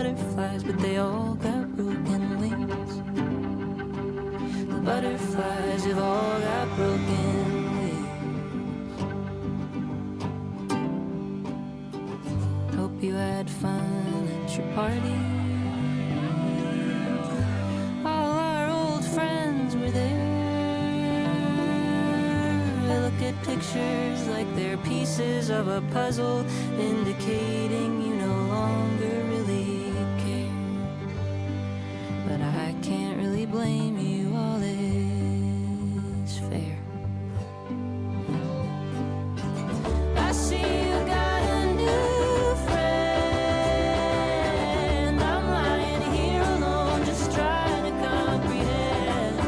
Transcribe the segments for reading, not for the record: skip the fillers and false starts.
butterflies, but they all got broken wings. The butterflies have all got broken wings. Hope you had fun at your party. All our old friends were there. I look at pictures like they're pieces of a puzzle, indicating you no longer really care. But I can't really blame you, all is fair. I see you got a new friend. I'm lying here alone, just trying to comprehend.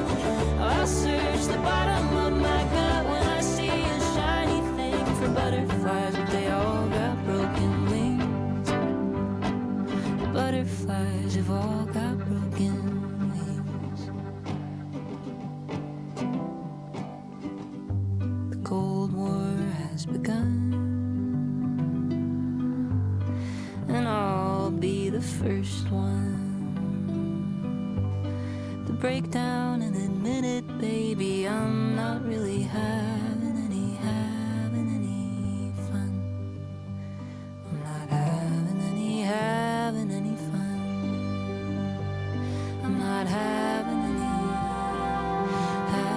I'll search the bottom of my gut when I see a shiny thing for butterflies, but they all got broken wings. The butterflies have all got broken wings. The Cold War has begun, and I'll be the first one to break down and admit it, baby. I'm not really having any fun. I'm not having any fun. I'm not having any fun.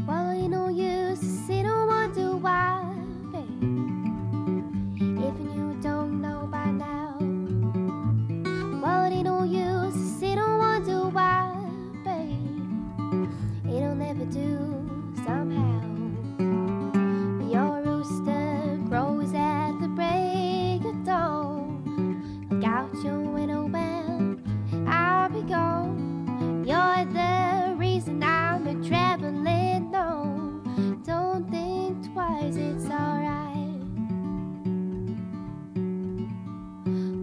Well, ain't no use to sit and wonder why, babe. Even you don't know by now. Well, it ain't no use to sit and wonder why, babe. It'll never do somehow. Your rooster crows at the break of dawn. Look out your window when I'll be gone. You're the reason I'm a traveling no. Don't think twice, it's alright.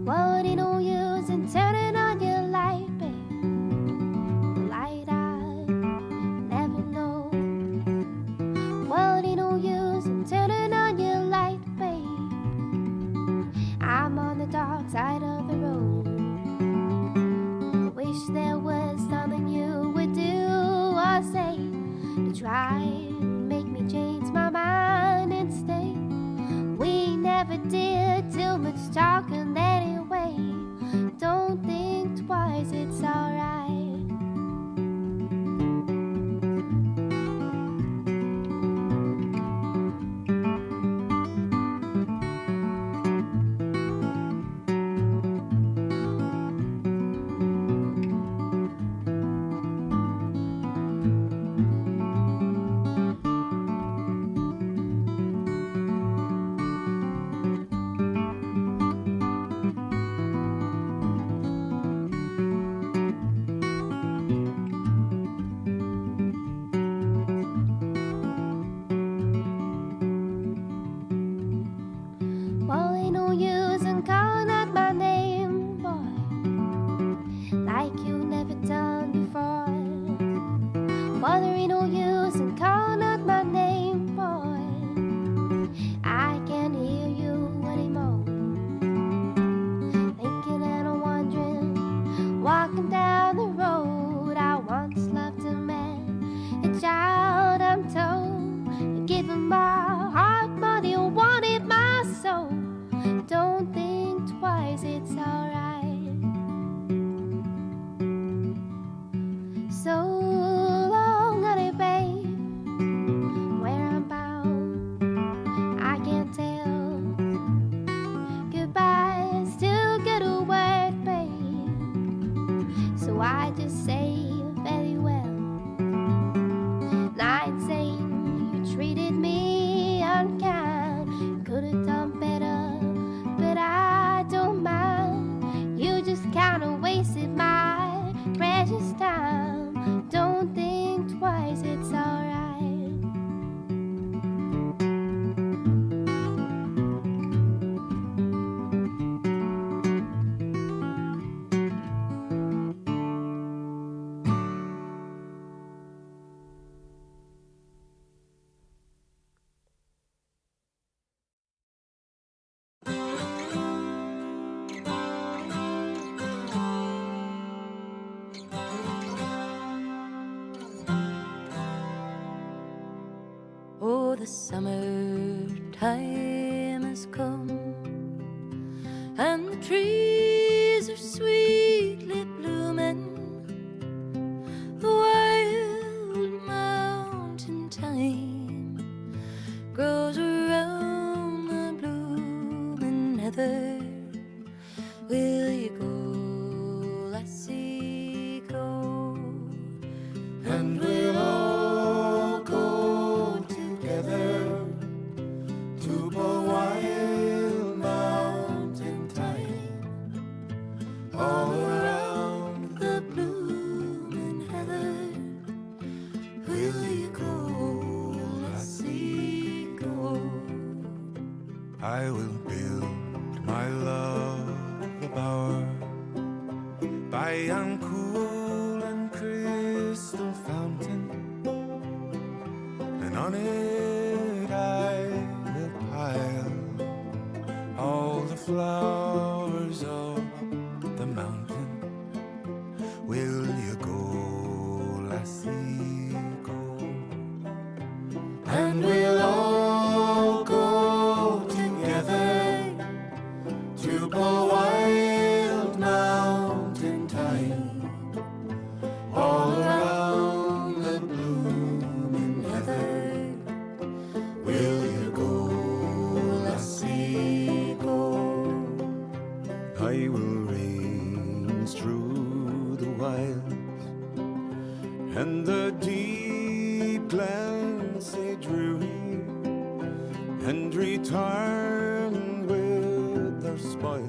Well, it ain't no use in turning on your light, babe. The light I never know. Well, it ain't no use in turning on your light, babe. I'm on the dark side of the road. I wish there was something you would do or say to try and make me change my mind and stay. We never did too much talking anyway. Don't think twice, it's alright. Well, ain't no use in calling out my name, boy, like you never done before. Well, there ain't no use in calling out my name, boy. I can't hear you anymore. Thinking and I'm wondering, walking down the road. I once loved a man, a child, I'm told. I gave him my heart, but he wanted my soul. Don't think twice, it's alright. So long, honey, babe, where I'm bound, I can't tell. Goodbye, still get a word, babe. So I just say very well. And I ain't saying you treated me unkind, could've done better, but I don't mind. You just kinda wasted my summertime has come, and the trees are sweetly blooming. The wild mountain thyme grows around the blooming heather. Will you go, lassie, go? And we'll all go together to the wild mountain thyme, all around the blooming heather. Will you go, lassie, go? I will build my love a bower by yon cool and crystal fountain, and on it I will pile all the flowers of the mountain. Will you go, lassie, go? And we'll all go together to the wild mountain thyme, all around the blooming heather. Will you go, lassie, go? I will range through the wilds, and the deep glens say dreary, and return with their spoils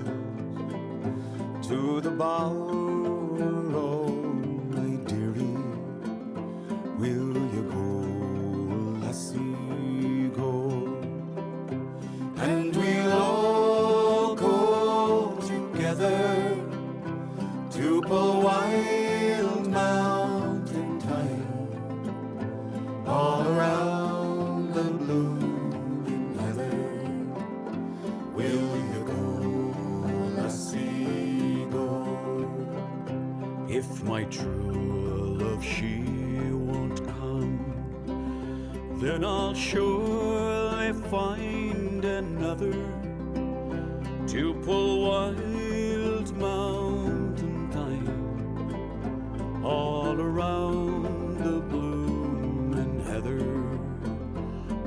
to the bower of my dearie. Will you go, lassie, go? And we'll all go together to the wild mountain thyme, all around the blooming heather. Will you go, lassie, go? If my true love she won't come, then I'll surely find another to pull wild mountain thyme, all around the blooming heather.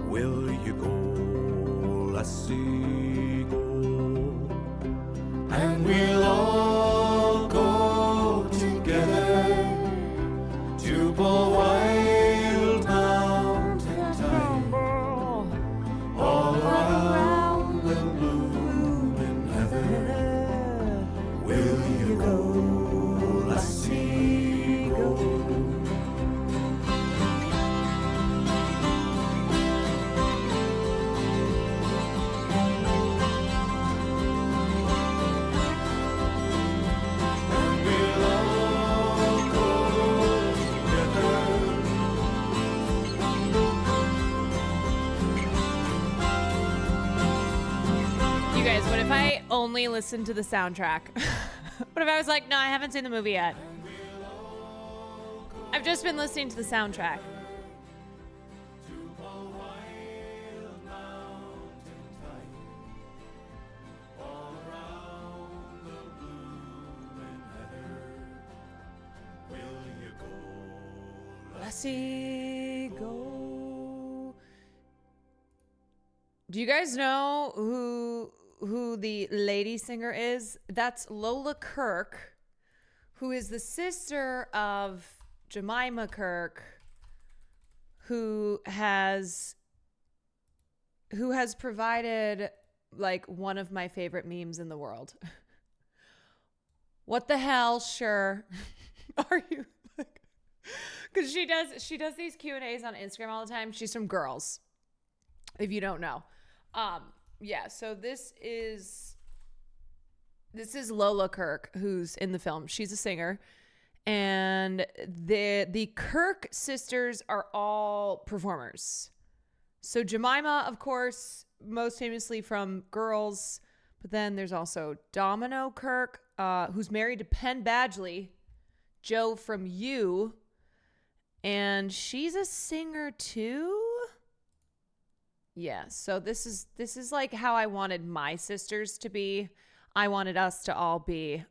Will you go, lassie, go? And we'll all go together to the wild mountain thyme, all around the blooming heather. Will you go, lassie, go? You guys, what if I only listened to the soundtrack? What if I was like, no, I haven't seen the movie yet. I've just been listening to the soundtrack. Lassie, go. Do you guys know who the lady singer is? That's Lola Kirke, who is the sister of Jemima Kirke, who has provided like one of my favorite memes in the world. What the hell? Sure. Are you? Because she does these Q&As on Instagram all the time. She's from Girls, if you don't know. Yeah, so this is Lola Kirke, who's in the film. She's a singer, and the Kirke sisters are all performers. So Jemima, of course, most famously from Girls, but then there's also Domino Kirke, who's married to Penn Badgley, Joe from You, and she's a singer too. Yeah, so this is like how I wanted my sisters to be. I wanted us to all be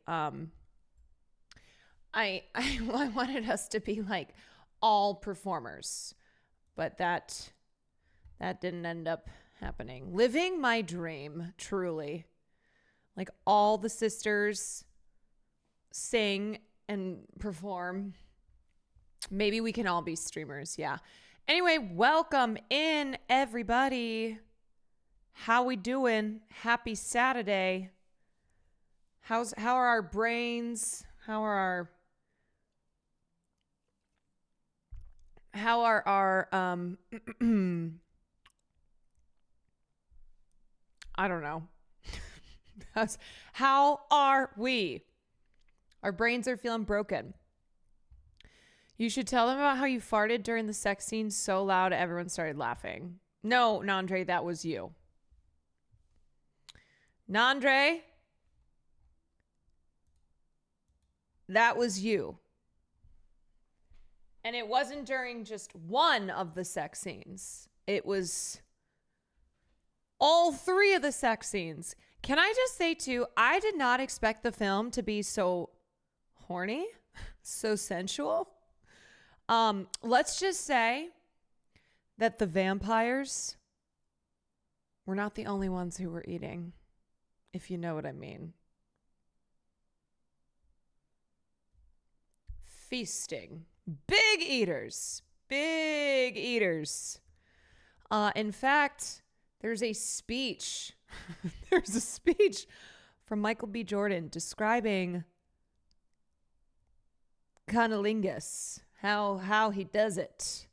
I wanted us to be like all performers. But that didn't end up happening. Living my dream, truly. Like all the sisters sing and perform. Maybe we can all be streamers, yeah. Anyway, welcome in everybody. How we doing? Happy Saturday. How are our brains? How are our I don't know. How are we? Our brains are feeling broken. You should tell them about how you farted during the sex scene so loud everyone started laughing. No, Nandre, that was you. Nandre, that was you. And it wasn't during just one of the sex scenes. It was all three of the sex scenes. Can I just say too, I did not expect the film to be so horny, so sensual. Let's just say that the vampires were not the only ones who were eating, if you know what I mean. Feasting. Big eaters. Big eaters. In fact, there's a speech. There's a speech from Michael B. Jordan describing cunnilingus. How he does it.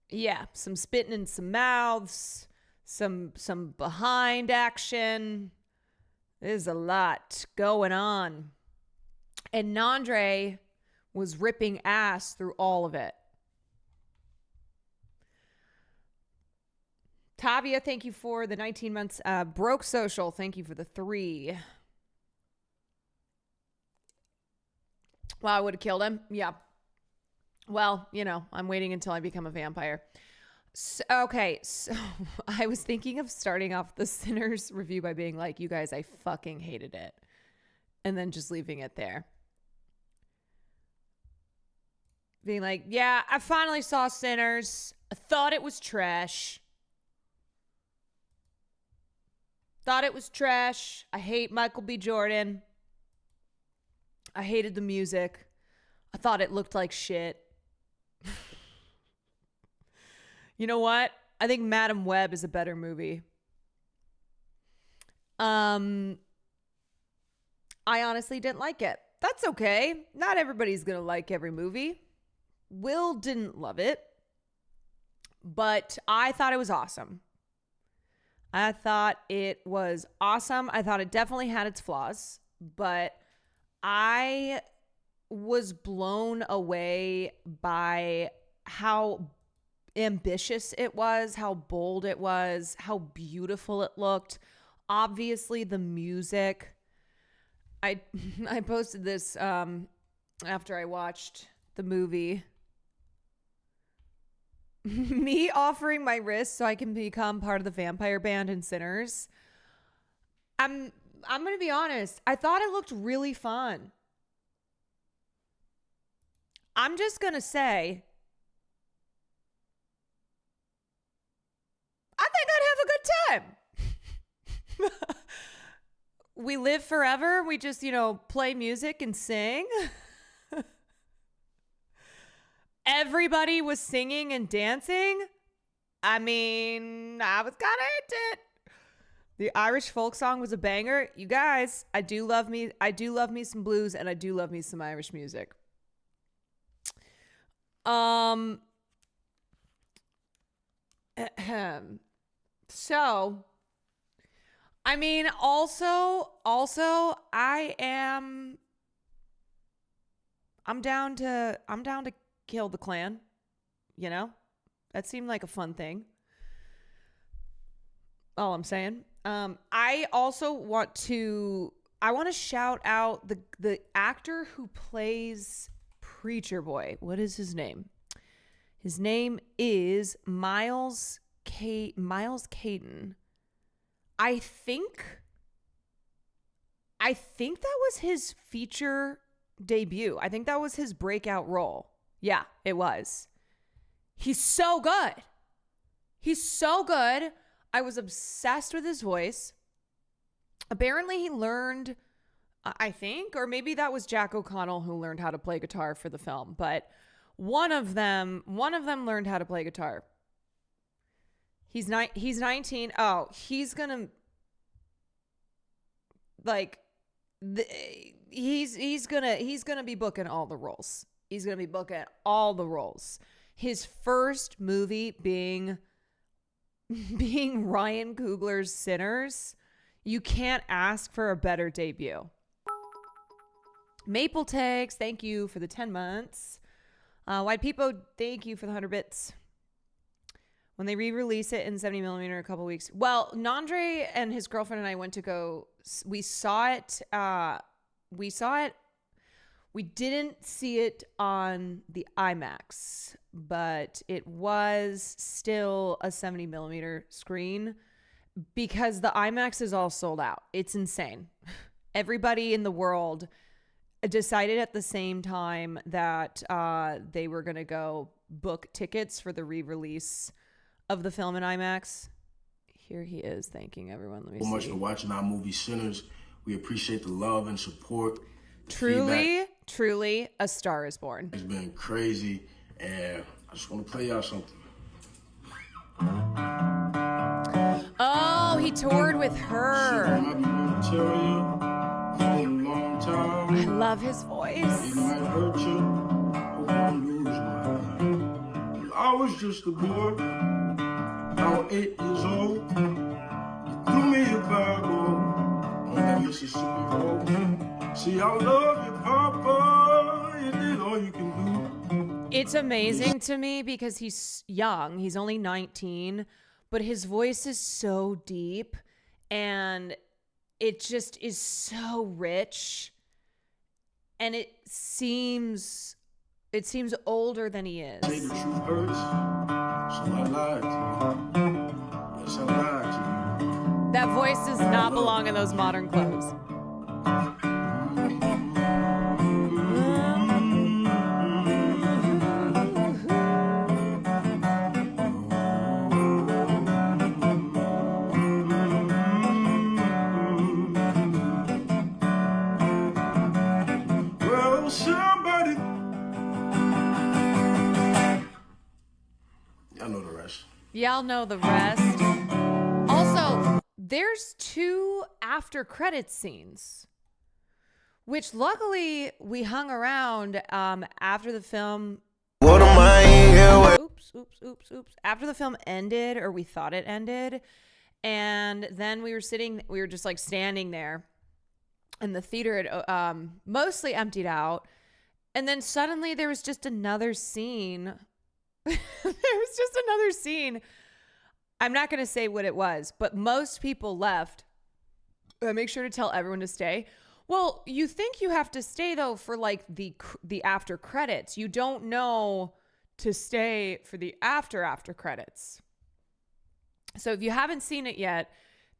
Yeah, some spitting in some mouths, some behind action. There's a lot going on. And Nandre was ripping ass through all of it. Tavia, thank you for the 19 months. Broke Social, thank you for the 3. Wow, I would have killed him. Yeah. Well, you know, I'm waiting until I become a vampire. So I was thinking of starting off the Sinners review by being like, you guys, I fucking hated it. And then just leaving it there. Being like, yeah, I finally saw Sinners. I thought it was trash. I hate Michael B. Jordan. I hated the music. I thought it looked like shit. You know what? I think Madam Web is a better movie. I honestly didn't like it. That's okay. Not everybody's going to like every movie. Will didn't love it, but I thought it was awesome. I thought it definitely had its flaws, but I was blown away by how ambitious it was, how bold it was, how beautiful it looked. Obviously, the music. I posted this after I watched the movie. Me offering my wrist so I can become part of the vampire band in Sinners. I'm going to be honest. I thought it looked really fun. I'm just going to say, I think I'd have a good time. We live forever. We just, play music and sing. Everybody was singing and dancing. I mean, I was kind of into it. The Irish folk song was a banger. You guys, I do love me some blues, and I do love me some Irish music. So, I mean, also, I'm down to kill the Klan. That seemed like a fun thing. All I'm saying. I also want to shout out the actor who plays Preacher Boy. What is his name? His name is Miles Miles Caden. I think that was his feature debut. I think that was his breakout role. Yeah, it was. He's so good. He's so good. I was obsessed with his voice. Apparently he learned, I think, or maybe that was Jack O'Connell who learned how to play guitar for the film, but one of them learned how to play guitar. He's 19. Oh, he's gonna he's gonna be booking all the roles. He's gonna be booking all the roles. His first movie being Ryan Coogler's Sinners. You can't ask for a better debut. Maple Tags, thank you for the 10 months. White People, thank you for the 100 bits. When they re-release it in 70mm in a couple weeks. Well, Nandre and his girlfriend and I went to go. We saw it. We didn't see it on the IMAX, but it was still a 70mm screen because the IMAX is all sold out. It's insane. Everybody in the world decided at the same time that they were going to go book tickets for the re-release of the film in IMAX. Here he is thanking everyone. Let me see. So much for watching our movie Sinners. We appreciate the love and support. Truly, A Star Is Born. It's been crazy, and I just want to play y'all something. Oh, he toured with her. I I love his voice. It might hurt you. Hope I lose my mind. I was just a boy. I was 8 years old. You threw me a bag on that Mississippi road. See, I love you, Papa. You did all you can do. It's amazing to me because he's young. He's only 19, but his voice is so deep and it just is so rich. And it seems older than he is. Say the truth hurts, so I lied to you. Yes, I lied to you. That voice does not belong in those modern clothes. Well, somebody. Y'all know the rest. Y'all know the rest. Also, there's 2 after credits scenes, which luckily we hung around after the film. What am I here with? Oops. After the film ended, or we thought it ended, and then we were just like standing there, and the theater had mostly emptied out, and then suddenly there was just another scene. I'm not going to say what it was, but most people left. Make sure to tell everyone to stay. Well, you think you have to stay though for like the after credits. You don't know to stay for the after credits. So if you haven't seen it yet,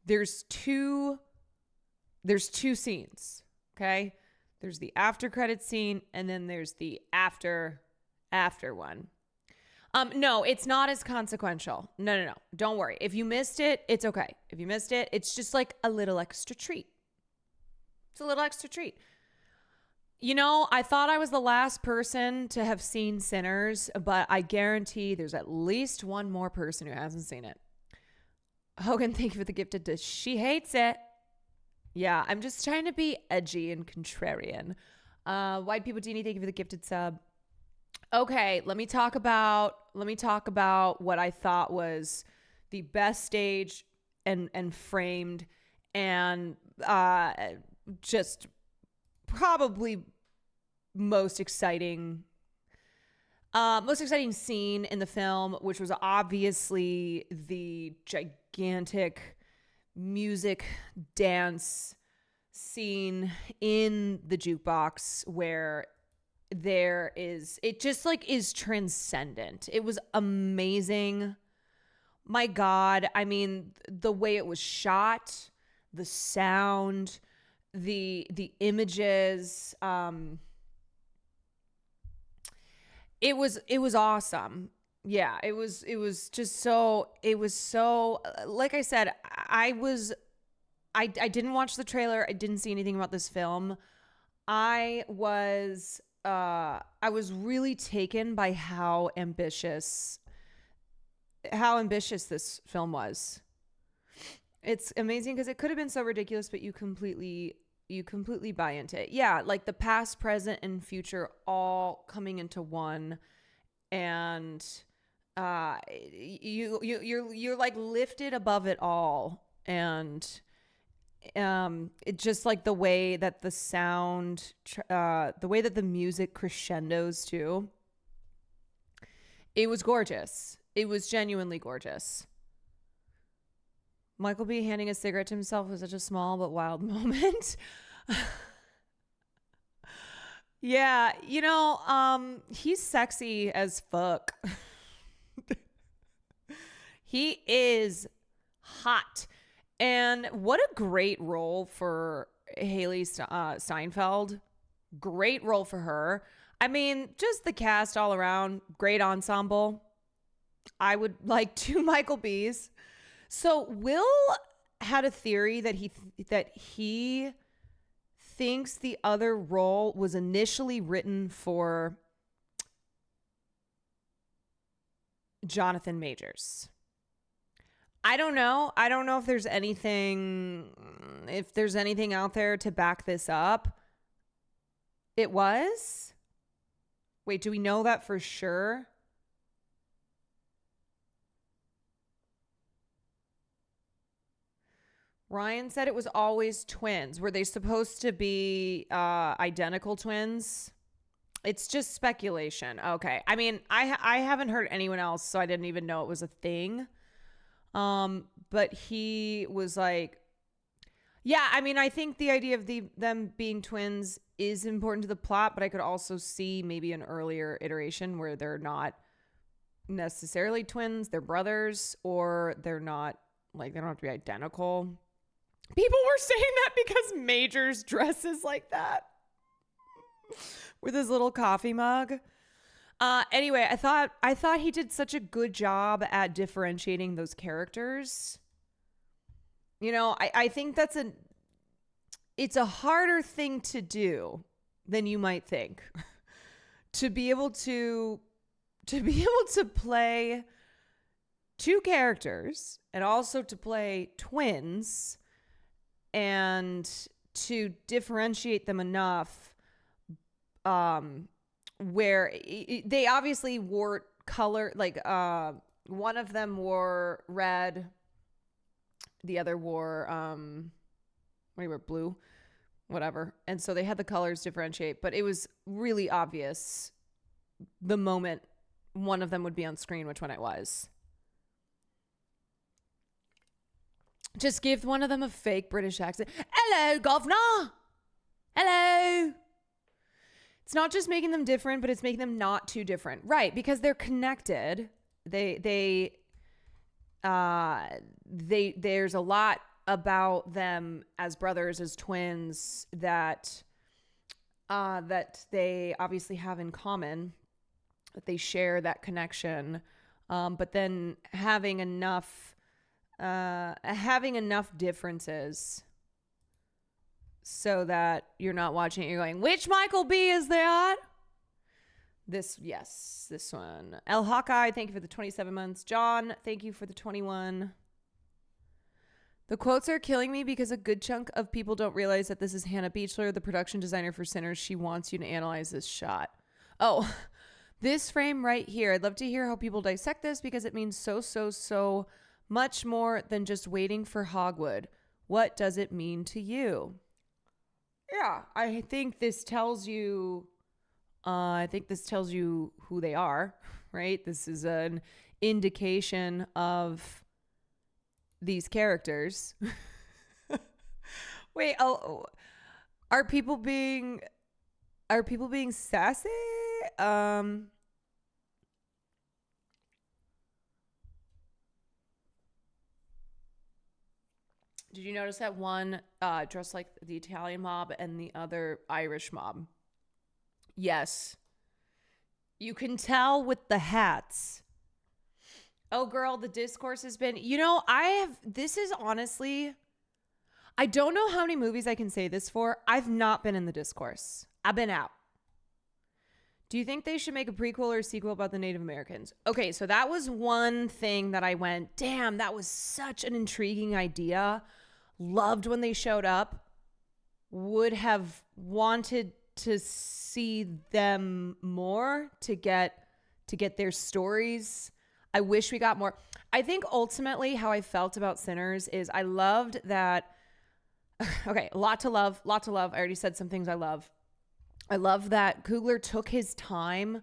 there's two scenes, okay? There's the after credit scene and then there's the after one. No, it's not as consequential. No. Don't worry. If you missed it, it's okay. If you missed it, it's just like a little extra treat. It's a little extra treat. You know, I thought I was the last person to have seen Sinners, but I guarantee there's at least one more person who hasn't seen it. Hogan, thank you for the gifted dish. She hates it. Yeah, I'm just trying to be edgy and contrarian. White People Dini, thank you for the gifted sub. Okay, let me talk about what I thought was the best stage and framed and just probably most exciting scene in the film, which was obviously the gigantic music dance scene in the jukebox where it just like is transcendent. It was amazing my God, I mean, the way it was shot, the sound, the images, it was awesome. Yeah, it was just so, it was so, like I said, I didn't watch the trailer. I didn't see anything about this film. I was really taken by how ambitious this film was. It's amazing because it could have been so ridiculous, but you completely buy into it. Yeah, like the past, present, and future all coming into one, and you're like lifted above it all, and it just like the way that the sound, the way that the music crescendos too. It was gorgeous. It was genuinely gorgeous. Michael B. handing a cigarette to himself was such a small but wild moment. Yeah, he's sexy as fuck. He is hot. And what a great role for Haley Steinfeld. Great role for her. I mean, just the cast all around, great ensemble. I would like 2 Michael B's. So Will had a theory that he thinks the other role was initially written for Jonathan Majors. I don't know. I don't know if there's anything out there to back this up. It was? Wait, do we know that for sure? Ryan said it was always twins. Were they supposed to be identical twins? It's just speculation. Okay. I mean, I haven't heard anyone else, so I didn't even know it was a thing. But he was like, yeah, I mean, I think the idea of them being twins is important to the plot, but I could also see maybe an earlier iteration where they're not necessarily twins, they're brothers, or they're not, like, they don't have to be identical. People were saying that because Majors dresses like that with his little coffee mug. Anyway, I thought he did such a good job at differentiating those characters. I think it's a harder thing to do than you might think. to be able to play 2 characters and also to play twins and to differentiate them enough where they obviously wore color, like one of them wore red, the other wore blue, whatever, and so they had the colors differentiate, but it was really obvious the moment one of them would be on screen which one it was. Just give one of them a fake British accent. Hello, governor. Hello. It's not just making them different, but it's making them not too different. Right, because they're connected. There's a lot about them as brothers, as twins that they obviously have in common, that they share that connection. But then having enough differences so that you're not watching it, you're going, which Michael B is that? This one. El Hawkeye, thank you for the 27 months. John, thank you for the 21. The quotes are killing me because a good chunk of people don't realize that this is Hannah Beachler, the production designer for Sinners. She wants you to analyze this shot. Oh, this frame right here. I'd love to hear how people dissect this because it means so much more than just waiting for Hogwood. What does it mean to you? Yeah, I think this tells you who they are, right? This is an indication of these characters. Wait, are people being sassy? Did you notice that one dressed like the Italian mob and the other Irish mob? Yes. You can tell with the hats. Oh, girl, the discourse has been, this is honestly, I don't know how many movies I can say this for. I've not been in the discourse. I've been out. Do you think they should make a prequel or a sequel about the Native Americans? Okay, so that was one thing that I went, damn, that was such an intriguing idea. Loved when they showed up. Would have wanted to see them more to get their stories. I wish we got more. I think ultimately how I felt about Sinners is I loved that. Okay, a lot to love. I already said some things I love. I love that Coogler took his time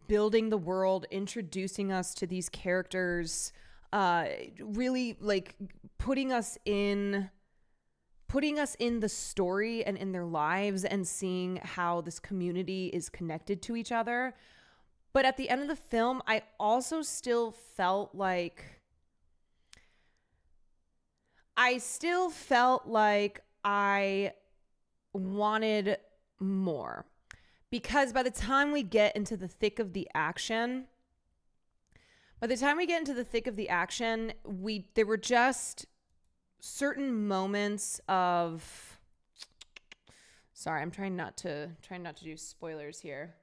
building the world, introducing us to these characters, really like putting us in the story and in their lives and seeing how this community is connected to each other. But at the end of the film, I also still felt like I wanted more, because by the time we get into the thick of the action, there were just certain moments of, sorry, I'm trying not to do spoilers here.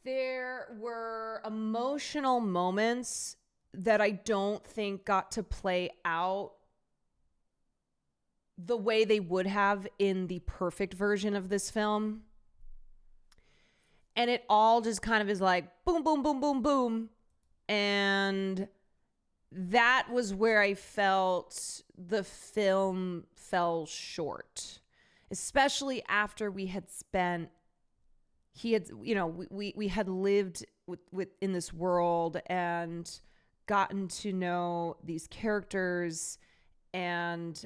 There were emotional moments that I don't think got to play out the way they would have in the perfect version of this film. And it all just kind of is like boom, boom, boom, boom, boom. And that was where I felt the film fell short, especially after we had lived in this world and gotten to know these characters and,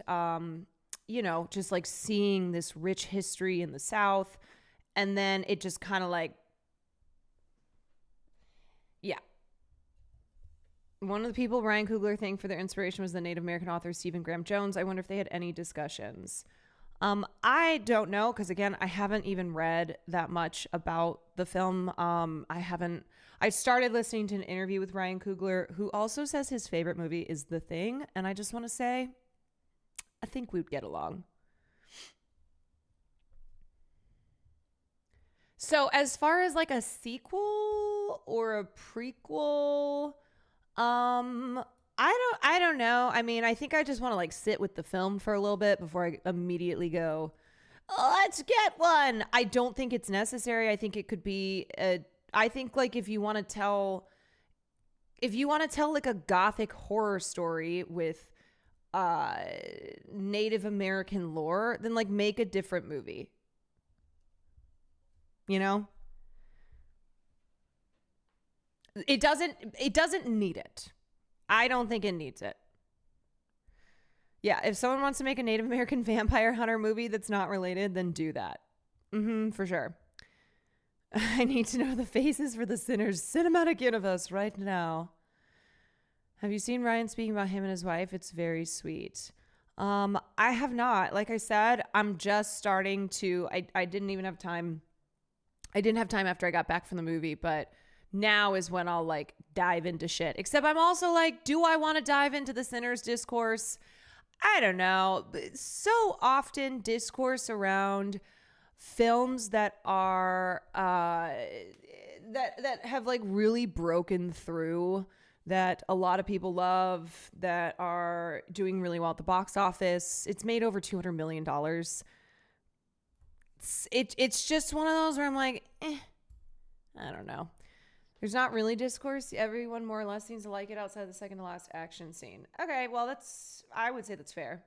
just like seeing this rich history in the South. And then it just kind of like, yeah. One of the people Ryan Coogler thanked for their inspiration was the Native American author Stephen Graham Jones. I wonder if they had any discussions. I don't know, because again, I haven't even read that much about the film. I started listening to an interview with Ryan Coogler, who also says his favorite movie is The Thing. And I just want to say, I think we'd get along. So as far as like a sequel or a prequel, I don't know. I mean, I think I just want to like sit with the film for a little bit before I immediately go, let's get one. I don't think it's necessary. I think it could be I think like if you want to tell like a gothic horror story with Native American lore, then like make a different movie. You know? It doesn't need it. I don't think it needs it. Yeah, if someone wants to make a Native American vampire hunter movie that's not related, then do that. For sure. I need to know the faces for the Sinners cinematic universe right now. Have you seen Ryan speaking about him and his wife? It's very sweet. I have not. Like I said, I'm just starting to, I didn't even have time. I didn't have time after I got back from the movie, but now is when I'll like dive into shit. Except I'm also like, do I want to dive into the Sinners discourse? I don't know. So often discourse around films that are that have like really broken through, that a lot of people love, that are doing really well at the box office. It's made over $200 million. It's just one of those where I'm like, I don't know. There's not really discourse. Everyone more or less seems to like it outside the second to last action scene. Okay, well, I would say that's fair.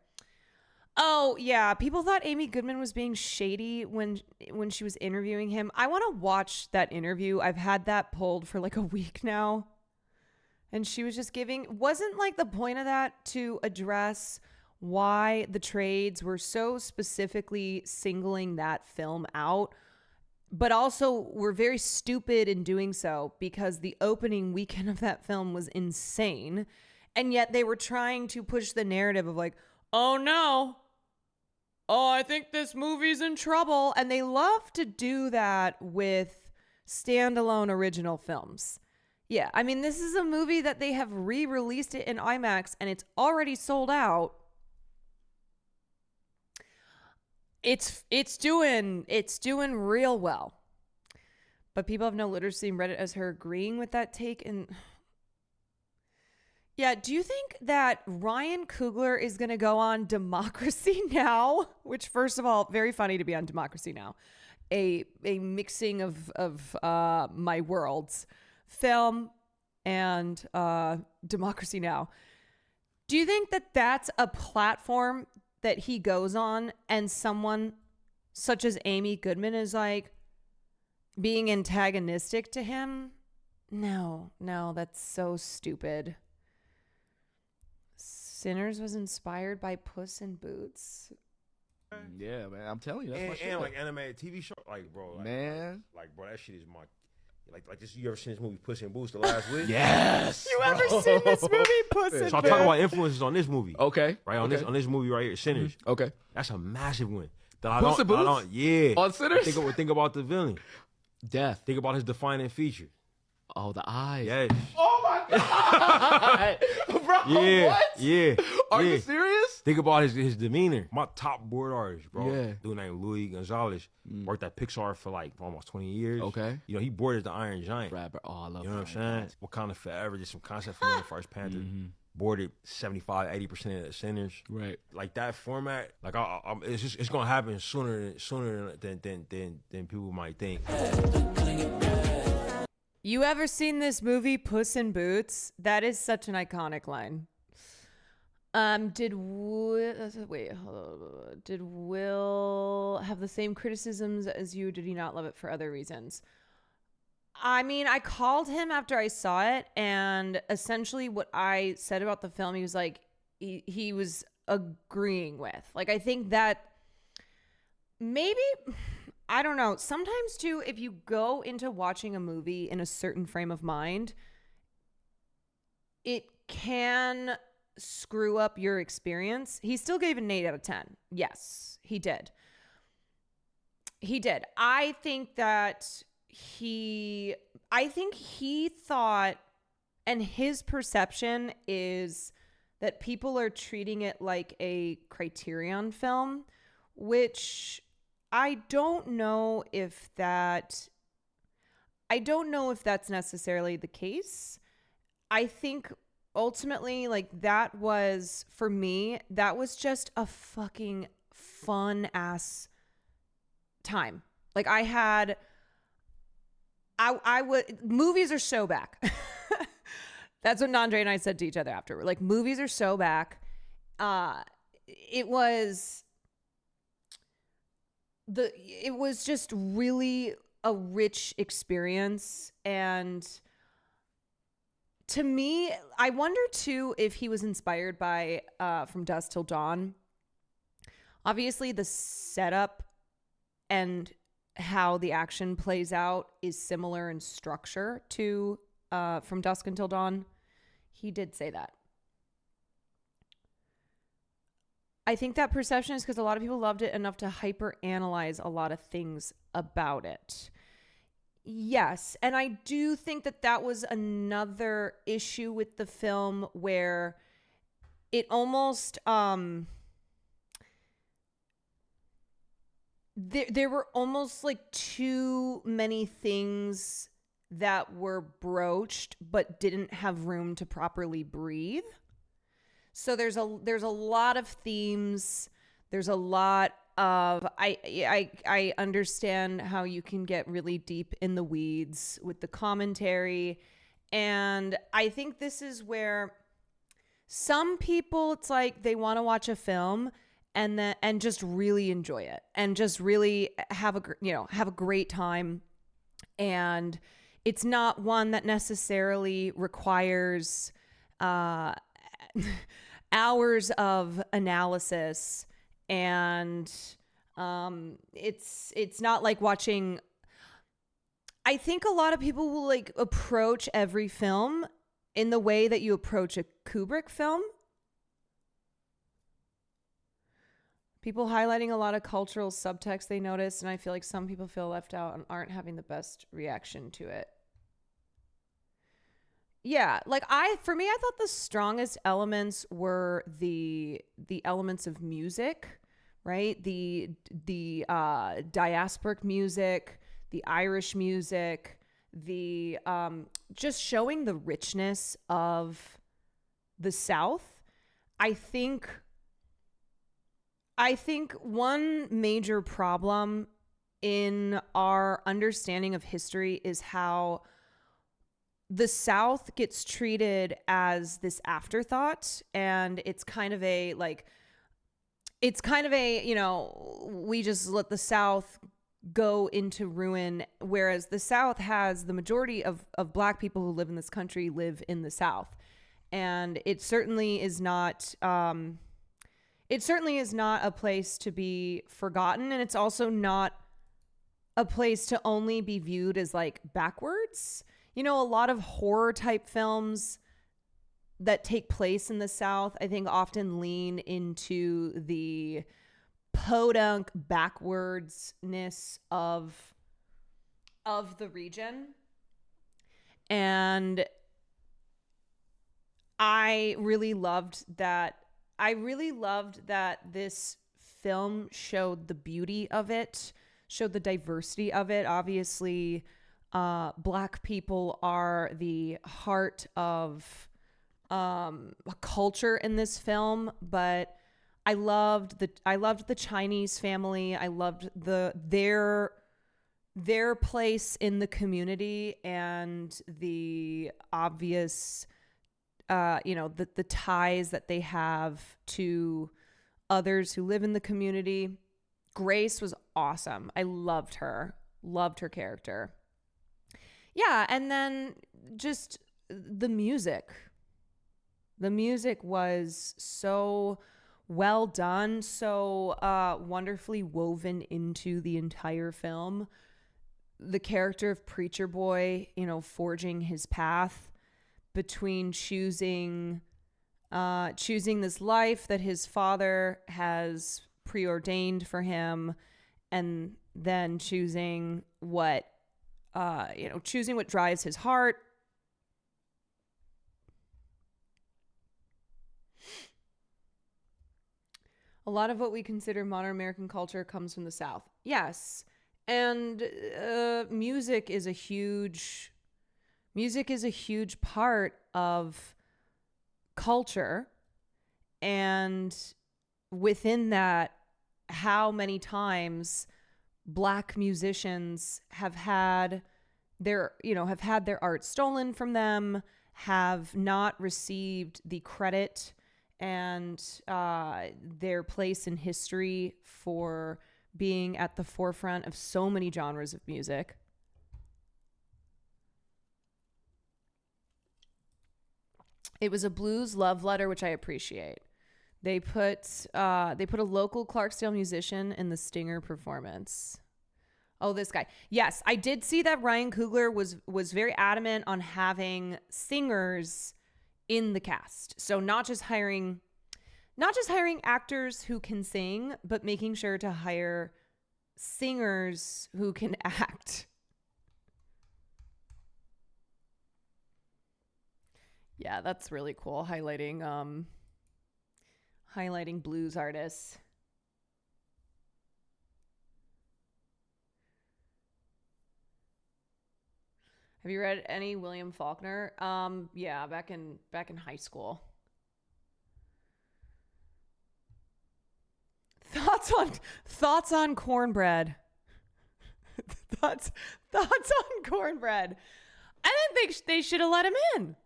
Oh, yeah. People thought Amy Goodman was being shady when she was interviewing him. I want to watch that interview. I've had that pulled for like a week now. And she was just wasn't like the point of that to address why the trades were so specifically singling that film out, but also were very stupid in doing so, because the opening weekend of that film was insane. And yet they were trying to push the narrative of like, oh no, oh, I think this movie's in trouble. And they love to do that with standalone original films. Yeah, I mean, this is a movie that they have re-released it in IMAX and it's already sold out. It's doing real well. But people have no literacy in Reddit as her agreeing with that take. And yeah, do you think that Ryan Coogler is going to go on Democracy Now? Which, first of all, very funny to be on Democracy Now. A mixing of my worlds, film and Democracy Now. Do you think that that's a platform that he goes on and someone such as Amy Goodman is like being antagonistic to him? No, that's so stupid. Sinners was inspired by Puss in Boots. Yeah, man, I'm telling you, that's my shit. And like animated TV show, like bro, man, like bro, that shit is my like this. You ever seen this movie Puss in Boots the last week? Yes. You ever seen this movie Puss in Boots? So I'll talk about influences on this movie. Okay. Right on this movie right here, Sinners. Okay. That's a massive one. That Puss in Boots? Yeah. On Sinners? Think about the villain. Death. Think about his defining feature. Oh, the eyes. Yes. Oh my god, bro. Yeah. What? Yeah. Are yeah. you serious? Think about his demeanor. My top board artist, bro. Yeah. Dude named Louis Gonzalez. Worked at Pixar for like almost 20 years. Okay. You know, he boarded the Iron Giant. Rapper. Oh, I love. You know what I'm saying? Wakanda Forever, just some concept from the First Panther. Boarded 75-80% of the Sinners. Right. Like that format, like it's gonna happen sooner than people might think. You ever seen this movie Puss in Boots? That is such an iconic line. Did Will have the same criticisms as you? Did he not love it for other reasons? I mean, I called him after I saw it, and essentially what I said about the film, he was like, he was agreeing with. Like, I think that maybe, I don't know, sometimes too, if you go into watching a movie in a certain frame of mind, it can screw up your experience. He still gave an 8 out of 10. Yes, he did. I think that he thought, and his perception is that people are treating it like a Criterion film, which I don't know if that's necessarily the case. I think ultimately, like, that was, for me, that was just a fucking fun ass time. Like, I would, movies are so back. That's what Nandre and I said to each other after. Like, movies are so back. It was just really a rich experience. And to me, I wonder too if he was inspired by From Dusk Till Dawn. Obviously, the setup and how the action plays out is similar in structure to From Dusk Until Dawn. He did say that. I think that perception is because a lot of people loved it enough to hyper-analyze a lot of things about it. Yes, and I do think that that was another issue with the film where it almost... There were almost like too many things that were broached but didn't have room to properly breathe. So there's a lot of themes. There's a lot of I understand how you can get really deep in the weeds with the commentary, and I think this is where some people, it's like they want to watch a film and just really enjoy it and just really have a great time. And it's not one that necessarily requires hours of analysis, and it's not like watching. I think a lot of people will like approach every film in the way that you approach a Kubrick film. People highlighting a lot of cultural subtext they noticed, and I feel like some people feel left out and aren't having the best reaction to it. Yeah, like for me, I thought the strongest elements were the elements of music, right? The diasporic music, the Irish music, the just showing the richness of the South. I think one major problem in our understanding of history is how the South gets treated as this afterthought, and it's kind of a, you know, we just let the South go into ruin, whereas the South has the majority of Black people who live in this country live in the South. And it certainly is not a place to be forgotten, and it's also not a place to only be viewed as like backwards. You know, a lot of horror type films that take place in the South, I think, often lean into the podunk backwardsness of the region. And I really loved that this film showed the beauty of it, showed the diversity of it. Obviously, Black people are the heart of culture in this film, but I loved the Chinese family. I loved their place in the community and the obvious the ties that they have to others who live in the community. Grace was awesome. I loved her character. Yeah, and then just the music. The music was so well done, so wonderfully woven into the entire film. The character of Preacher Boy, you know, forging his path between choosing this life that his father has preordained for him, and then choosing what drives his heart. A lot of what we consider modern American culture comes from the South. Yes. And music is a huge part of culture. And within that, how many times Black musicians have had their art stolen from them, have not received the credit and their place in history for being at the forefront of so many genres of music. It was a blues love letter, which I appreciate. They put a local Clarksdale musician in the Stinger performance. Oh, this guy. Yes, I did see that Ryan Coogler was very adamant on having singers in the cast. So not just hiring actors who can sing, but making sure to hire singers who can act. Yeah, that's really cool. Highlighting blues artists. Have you read any William Faulkner? Yeah, back in high school. Thoughts on cornbread. thoughts on cornbread. I didn't think they should have let him in.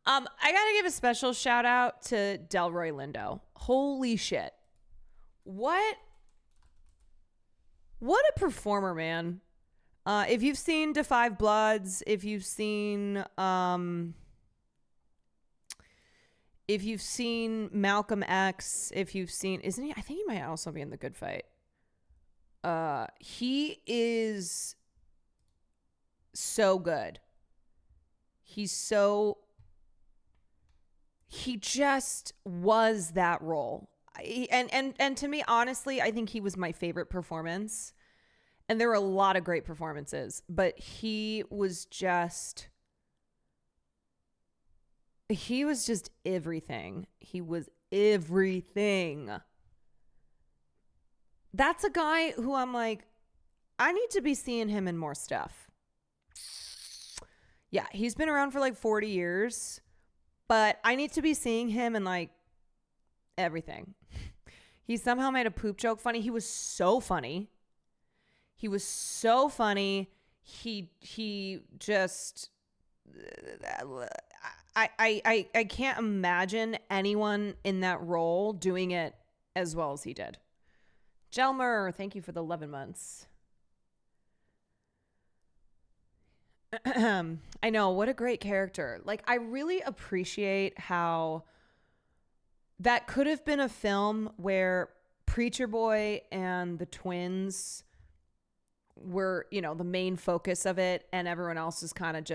I gotta give a special shout out to Delroy Lindo. Holy shit. What a performer, man. If you've seen Da 5 Bloods, if you've seen Malcolm X, if you've seen, I think he might also be in The Good Fight. He is so good. He just was that role. And to me, honestly, I think he was my favorite performance. And there were a lot of great performances, but he was just everything. He was everything. That's a guy who I'm like, I need to be seeing him in more stuff. Yeah, he's been around for like 40 years, but I need to be seeing him in like everything. He somehow made a poop joke funny. He was so funny. He just, I can't imagine anyone in that role doing it as well as he did. Jelmer, thank you for the 11 months. I know, what a great character. Like, I really appreciate how that could have been a film where Preacher Boy and the twins were, you know, the main focus of it, and everyone else is kind of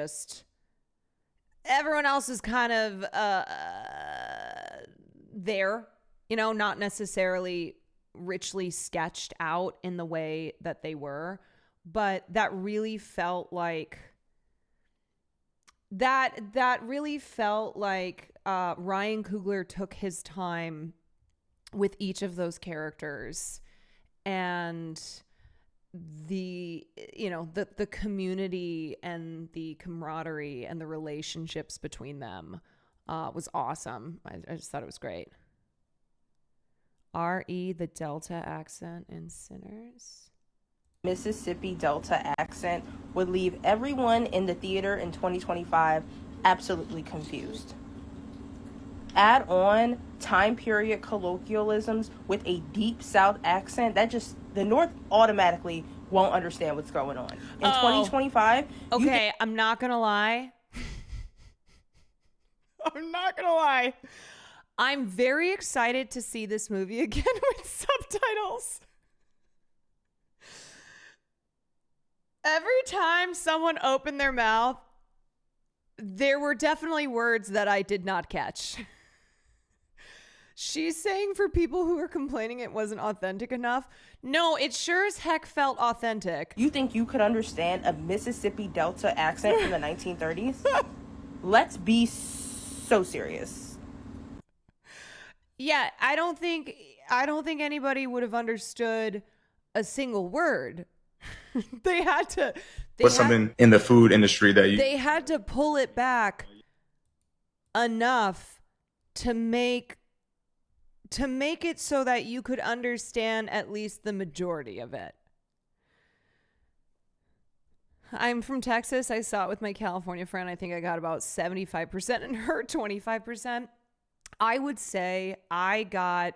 there, you know, not necessarily richly sketched out in the way that they were, but that really felt like Ryan Coogler took his time with each of those characters, and the community and the camaraderie and the relationships between them was awesome. I just thought it was great. R.E. the Delta accent in Sinners. Mississippi Delta accent would leave everyone in the theater in 2025 absolutely confused. Add on time period colloquialisms with a deep South accent, the North automatically won't understand what's going on. In 2025... Okay, I'm not gonna lie. I'm very excited to see this movie again with subtitles. Every time someone opened their mouth, there were definitely words that I did not catch. She's saying for people who were complaining it wasn't authentic enough. No, it sure as heck felt authentic. You think you could understand a Mississippi Delta accent from the 1930s? Let's be so serious. Yeah, I don't think anybody would have understood a single word. They had to. What's something in the food industry that they had to pull it back enough to make it so that you could understand at least the majority of it. I'm from Texas. I saw it with my California friend. I think I got about 75% and her 25%. I would say I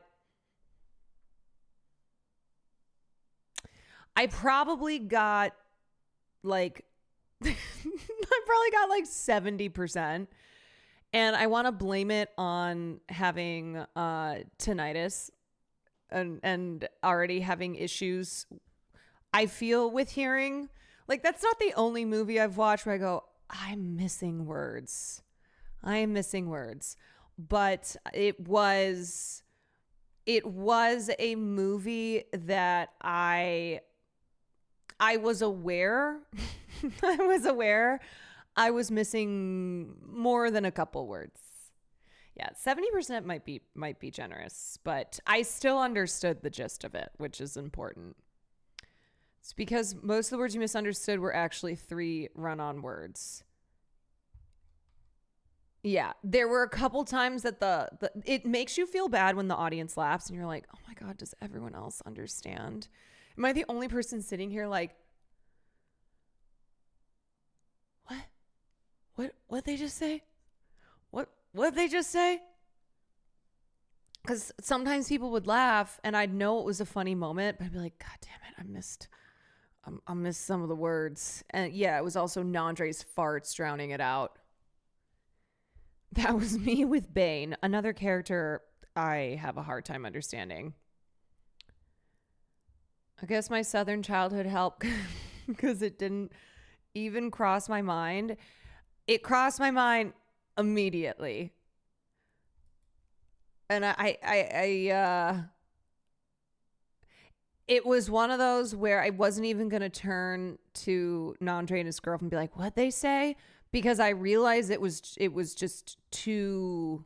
probably got like 70%. And I want to blame it on having tinnitus and already having issues I feel with hearing. Like, that's not the only movie I've watched where I go, I'm missing words. But it was a movie that I was aware I was missing more than a couple words. Yeah, 70% might be generous, but I still understood the gist of it, which is important. It's because most of the words you misunderstood were actually 3 run-on words. Yeah, there were a couple times that it makes you feel bad when the audience laughs and you're like, oh my God, does everyone else understand? Am I the only person sitting here like, What they just say? What they just say? Because sometimes people would laugh and I'd know it was a funny moment, but I'd be like, God damn it, I missed some of the words. And yeah, it was also Nandre's farts drowning it out. That was me with Bane, another character I have a hard time understanding. I guess my Southern childhood helped because it didn't even cross my mind. It crossed my mind immediately. And it was one of those where I wasn't even going to turn to Nandre and his girlfriend and be like, "What'd they say?" Because I realized it was just too.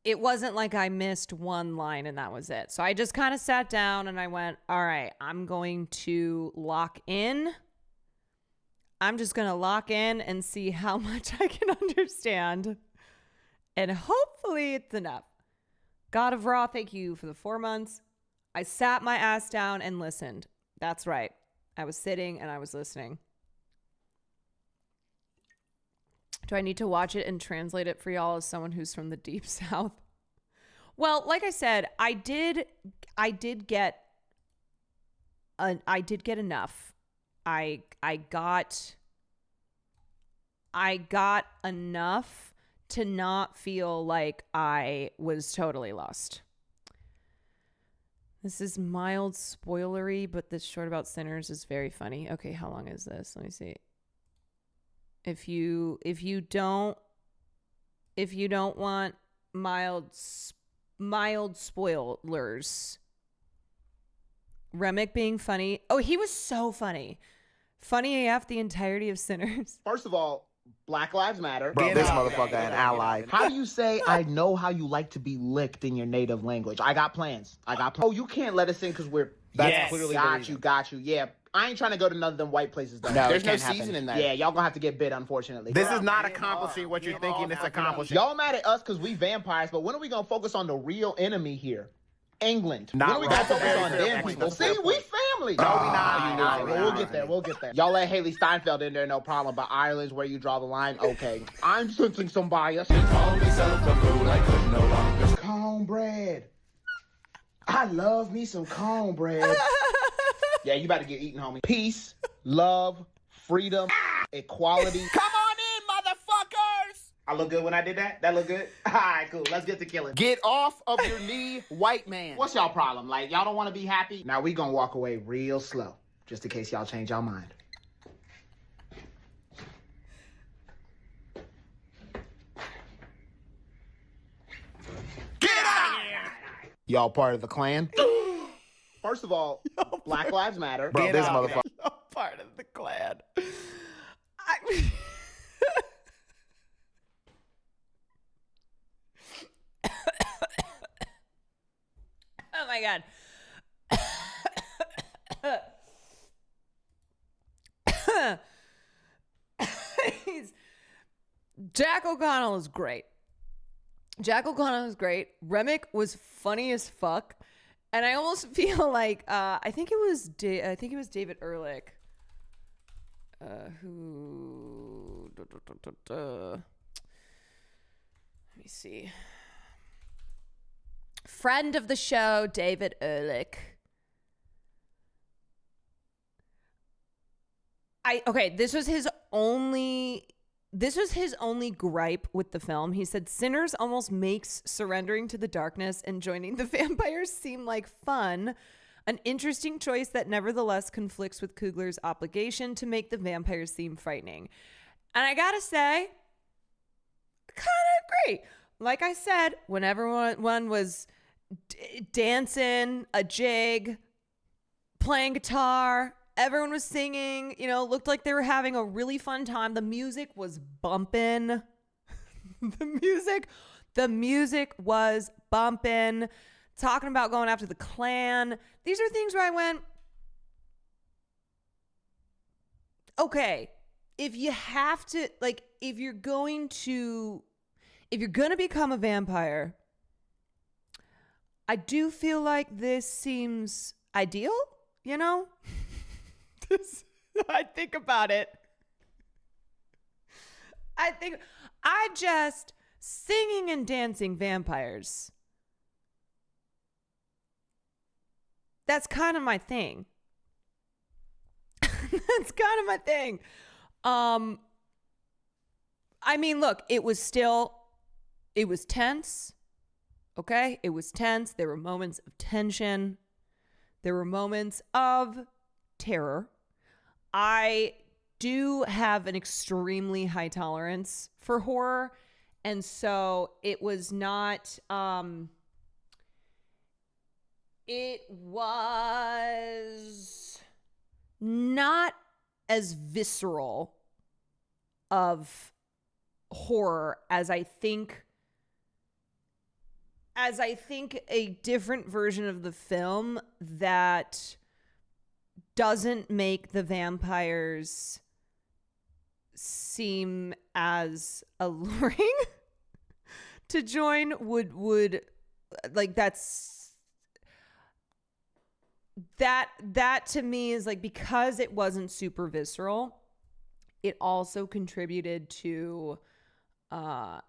It wasn't like I missed one line and that was it. So I just kind of sat down and I went, "All right, I'm going to lock in. I'm just going to lock in and see how much I can understand. And hopefully it's enough." God of Raw, thank you for the 4 months. I sat my ass down and listened. That's right. I was sitting and I was listening. Do I need to watch it and translate it for y'all as someone who's from the deep south? Well, like I said, I did get enough. I got enough to not feel like I was totally lost. This is mild spoilery, but this short about sinners is very funny. Okay, how long is this? Let me see. If you don't want mild spoilers. Remick being funny. Oh, he was so funny. Funny AF the entirety of Sinners. First of all, Black Lives Matter. Bro, this motherfucker an ally. How do you say I know how you like to be licked in your native language? I got plans. Oh, you can't let us in because we're... That's clearly the got you. Yeah, I ain't trying to go to none of them white places, though. No, there's no it can't season happen. in that. Yeah, y'all gonna have to get bit, unfortunately. This is not accomplishing what you're thinking it's accomplishing. Y'all mad at us because we vampires, but when are we gonna focus on the real enemy here? England. Not when are we gonna right. focus Very on fair them point. people? That's a fair See, we point. family. No, we not. We'll get there. Y'all let Haley Steinfeld in there, no problem. But Ireland's where you draw the line. Okay, I'm sensing some bias. Cornbread. I love me some cornbread. Yeah, you about to get eaten, homie. Peace, love, freedom, equality. Come on in, motherfuckers! I look good when I did that? That look good? All right, cool. Let's get to killing. Get off of your knee, white man. What's y'all problem? Like, y'all don't want to be happy? Now, we gonna walk away real slow, just in case y'all change y'all mind. Get out! Y'all part of the Klan? First of all, Black Lives Matter. Bro, this motherfucker. Part of the Klan. Oh my God. Jack O'Connell is great. Remick was funny as fuck. And I almost feel like I think it was David Ehrlich who let me see. Friend of the show, David Ehrlich. This was his only gripe with the film. He said Sinners almost makes surrendering to the darkness and joining the vampires seem like fun, an interesting choice that nevertheless conflicts with Coogler's obligation to make the vampires seem frightening. And I gotta say, kind of agree. Like I said, when everyone was dancing, a jig, playing guitar, everyone was singing, looked like they were having a really fun time. The music was bumping. The music was bumping. Talking about going after the Klan. These are things where I went, okay, if you have to, if you're going to become a vampire, I do feel like this seems ideal, I think about it. Singing and dancing vampires. That's kind of my thing. I mean, look, it was tense. Okay? It was tense. There were moments of tension. There were moments of terror. I do have an extremely high tolerance for horror, and so it was not it was not as visceral of horror as I think a different version of the film that doesn't make the vampires seem as alluring to join would like that to me is like, because it wasn't super visceral, it also contributed to the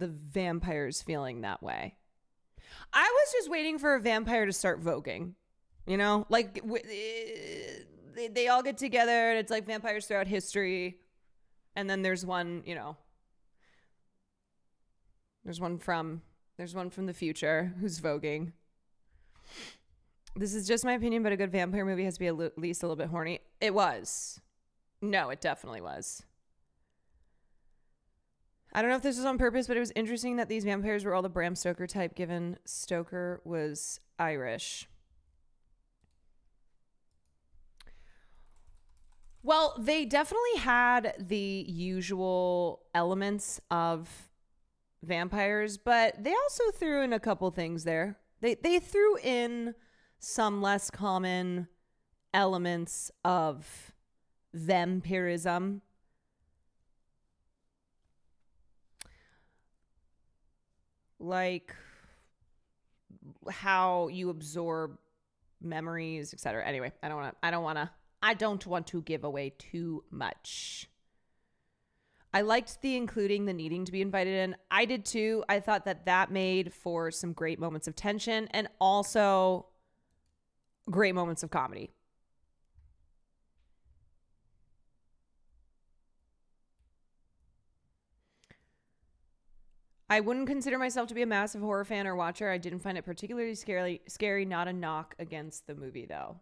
vampires feeling that way. I was just waiting for a vampire to start voguing, you know, like they all get together and it's like vampires throughout history. And then there's one, you know, there's one from the future who's voguing. This is just my opinion, but a good vampire movie has to be at least a little bit horny. It was. No, it definitely was. I don't know if this was on purpose, but it was interesting that these vampires were all the Bram Stoker type, given Stoker was Irish. Well, they definitely had the usual elements of vampires, but they also threw in a couple things there. They threw in some less common elements of vampirism. Like how you absorb memories, etc. Anyway, I don't want to give away too much. I liked the including the needing to be invited in. I did too. I thought that made for some great moments of tension and also great moments of comedy. I wouldn't consider myself to be a massive horror fan or watcher. I didn't find it particularly scary. Not a knock against the movie, though.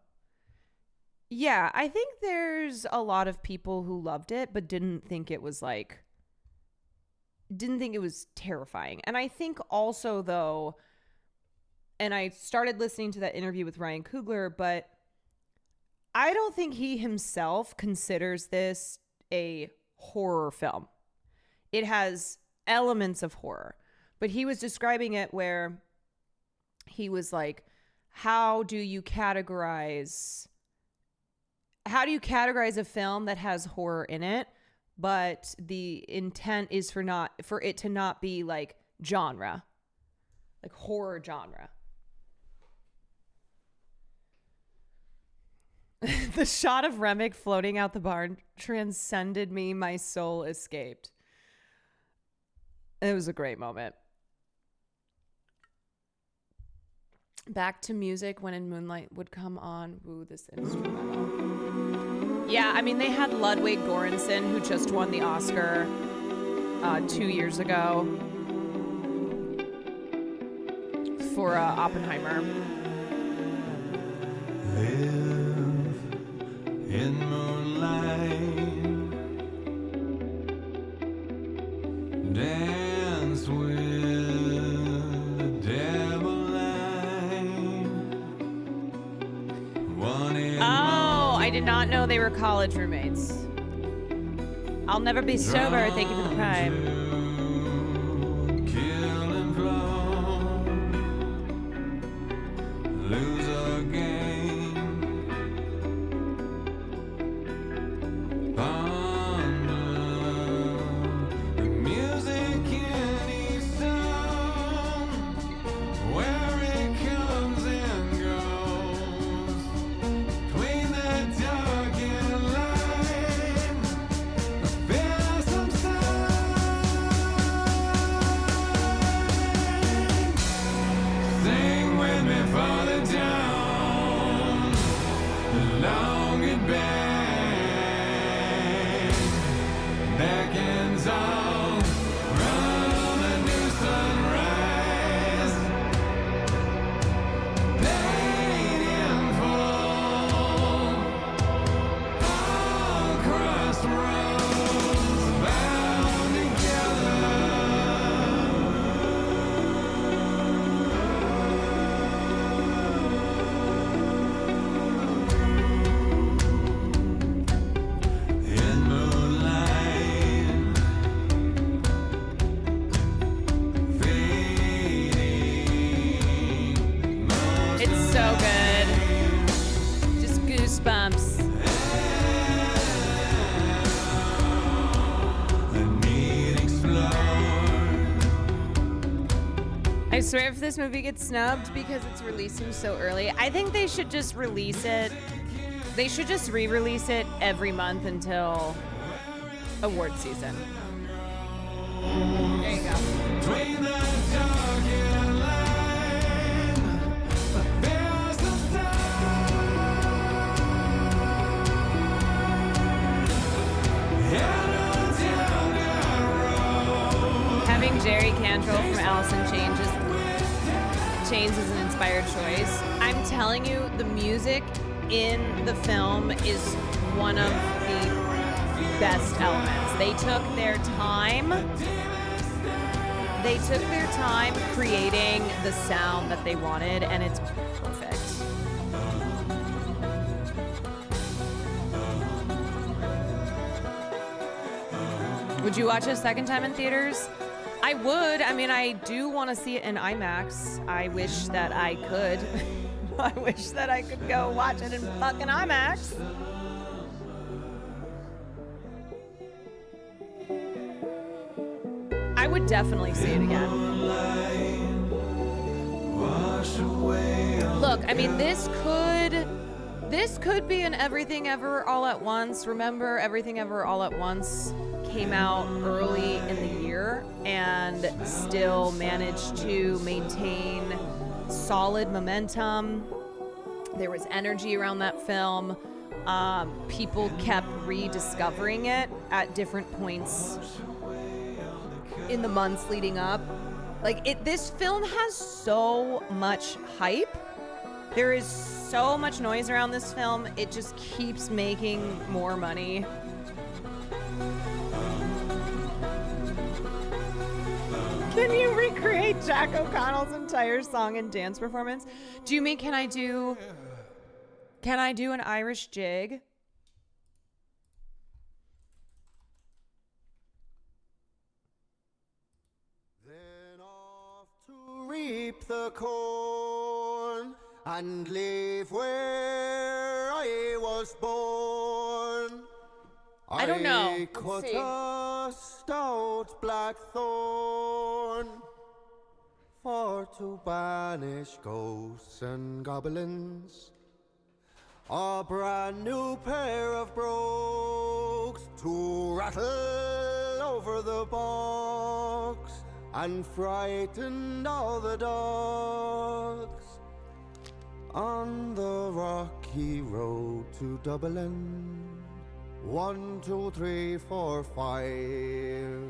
Yeah, I think there's a lot of people who loved it, but didn't think it was terrifying. And I think also, though, and I started listening to that interview with Ryan Coogler, but I don't think he himself considers this a horror film. It has elements of horror, but he was describing it where he was like, how do you categorize a film that has horror in it, but the intent is for it to not be like genre, like horror genre. The shot of Remick floating out the barn transcended me. My soul escaped. It was a great moment. Back to music. When in Moonlight would come on. Ooh, this instrumental. Yeah, I mean, they had Ludwig Göransson, who just won the Oscar 2 years ago for Oppenheimer. Live in moonlight, dance with the devil Oh, I did not know they were college roommates. I'll never be sober. Thank you for the prime. I swear if this movie gets snubbed because it's releasing so early, I think they should just release it. They should just re-release it every month until award season. There you go. Having Jerry Cantrell from Alice in Chains is an inspired choice. I'm telling you, the music in the film is one of the best elements. They took their time. They took their time creating the sound that they wanted, and it's perfect. Would you watch it a second time in theaters? I would. I mean, I do want to see it in IMAX. I wish that I could. I wish that I could go watch it in fucking IMAX. I would definitely see it again. Look, I mean, this could be an Everything Ever All at Once. Remember, Everything Ever All at Once came out early in the year and still managed to maintain solid momentum. There was energy around that film. People kept rediscovering it at different points in the months leading up. This film has so much hype. There is so much noise around this film. It just keeps making more money. Can you recreate Jack O'Connell's entire song and dance performance? Do you mean can I do an Irish jig? Then off to reap the corn and live where I was born. I don't know. I cut a stout blackthorn for to banish ghosts and goblins. A brand new pair of brogues to rattle over the bogs and frighten all the dogs on the rocky road to Dublin. 1, 2, 3, 4, 5.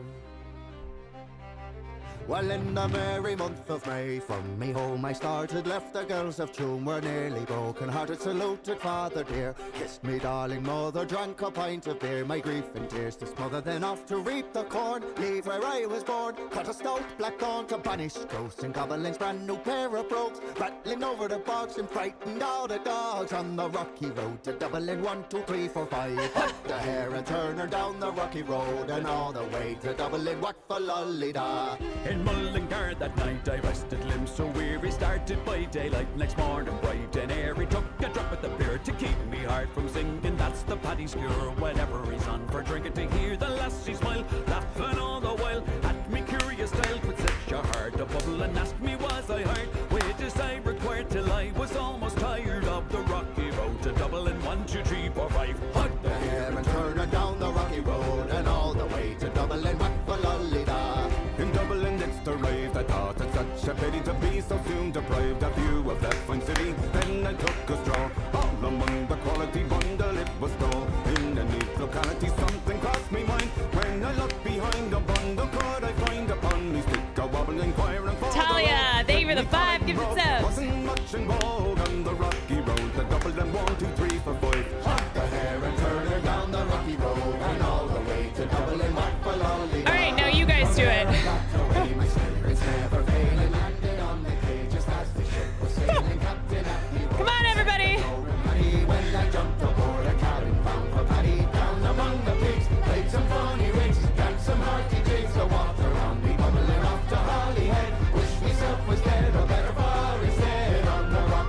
Well, in the merry month of May, from me home I started, left the girls of Tuam were nearly broken-hearted, saluted father dear, kissed me darling mother, drank a pint of beer, my grief in tears to smother, then off to reap the corn, leave where I was born, cut a stout blackthorn to banish ghosts and goblins, brand new pair of brogues, rattling over the bogs and frightened all the dogs, on the rocky road to Dublin. 1, 2, 3, 4, 5, put the hare and turn her down the rocky road, and all the way to Dublin, what for lolly-da. In Mullingar that night I rested limbs so weary, started by daylight next morning bright and airy, took a drop of the beer to keep me heart from sinking. That's the paddy's cure whenever he's on for drinking, to hear the lassie smile, laughing all the while at me curious style, put such a heart a bubble and asked me was I hard wages I required till I was almost tired of the rocky road to Dublin. 1, 2, 3, 4, 5, put the hare and turn her down the rocky road, and all the way to Dublin, what for lolly-da. In Dublin it's arrived, I thought it such a pity to be so soon deprived of view of that fine city. Then I took a stroll, all among the quality bundle it was stole. In a neat locality something crossed me mind, when I looked behind the bundle could I find upon me stick a wobble inquiring for Talia, thank you for the 5 gifted subs. Wasn't much in vogue on the rocky road to Dublin. 1, 2, 3, 4, 5. Put the hare and turn her down the rocky road, and all the way to Dublin, what for lolly-da. All right, now you guys do it. Come on, everybody. When I jumped aboard a cabin bound for Paddy, down among the pigs, played some funny rigs, danced some hearty jigs, so walked around me bubbling off to Holyhead. Wish myself was dead or better far instead on the rock.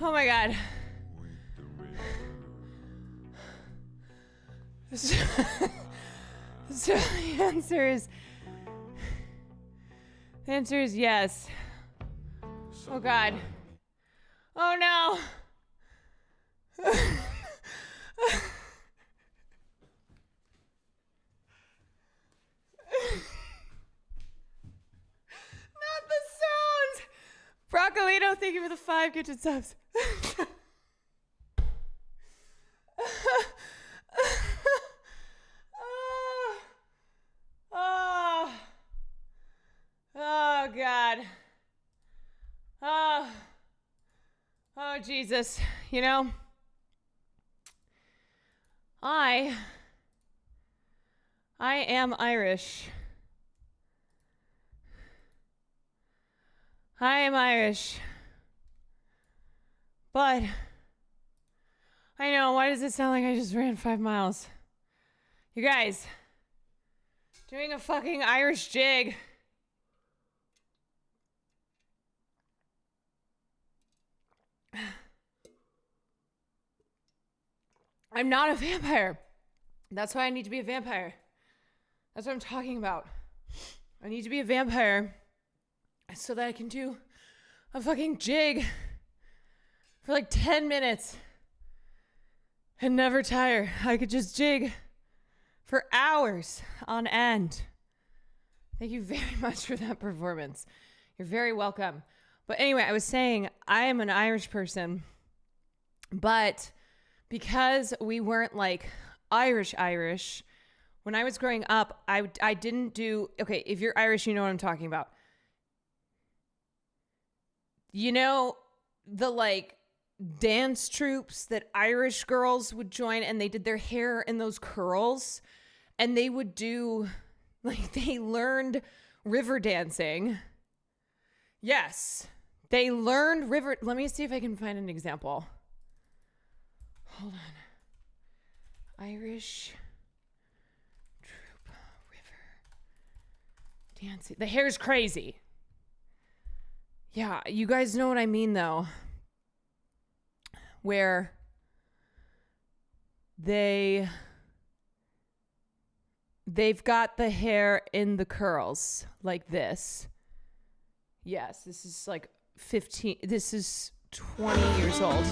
Oh my God. So the answer is yes. Oh God. Oh no. Not the sounds. Broccolino, thank you for the 5 gifted subs. Oh God. Oh Jesus. You know, I am Irish. I am Irish. But I know, why does it sound like I just ran 5 miles? You guys, doing a fucking Irish jig. I'm not a vampire. That's why I need to be a vampire. That's what I'm talking about. I need to be a vampire so that I can do a fucking jig for like 10 minutes and never tire. I could just jig for hours on end. Thank you very much for that performance. You're very welcome. But anyway, I was saying I am an Irish person, but because we weren't like Irish, when I was growing up, I didn't do, okay, if you're Irish, you know what I'm talking about. You know, the like dance troupes that Irish girls would join, and they did their hair in those curls, and they would do, like, they learned river dancing. Yes, they learned river. Let me see if I can find an example. Hold on. Irish troupe river dancing. The hair's crazy. Yeah, you guys know what I mean, though. Where they've got the hair in the curls like this. Yes, this is like 15. This is 20 years old.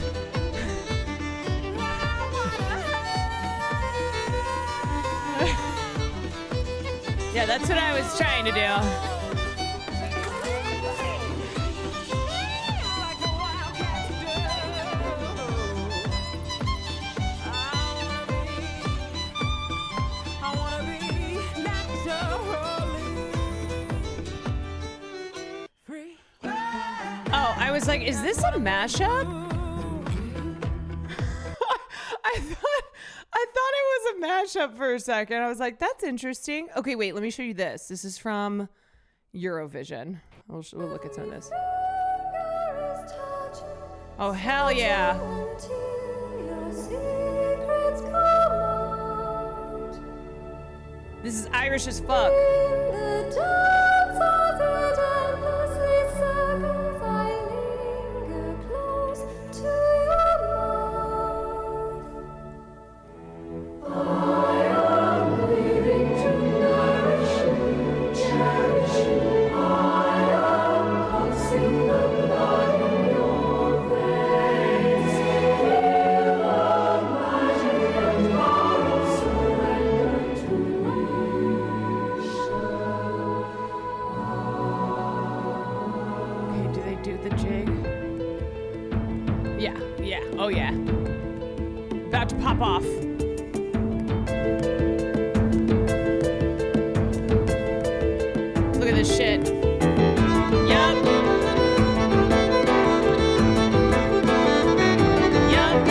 Yeah, that's what I was trying to do. Oh, I was like, is this a mashup? I thought it was a mashup for a second. I was like, that's interesting. Okay, wait, let me show you this. This is from Eurovision. We'll look at some of this. Oh, hell yeah. This is Irish as fuck. Oh yeah. About to pop off. Look at this shit. Yup. Yup.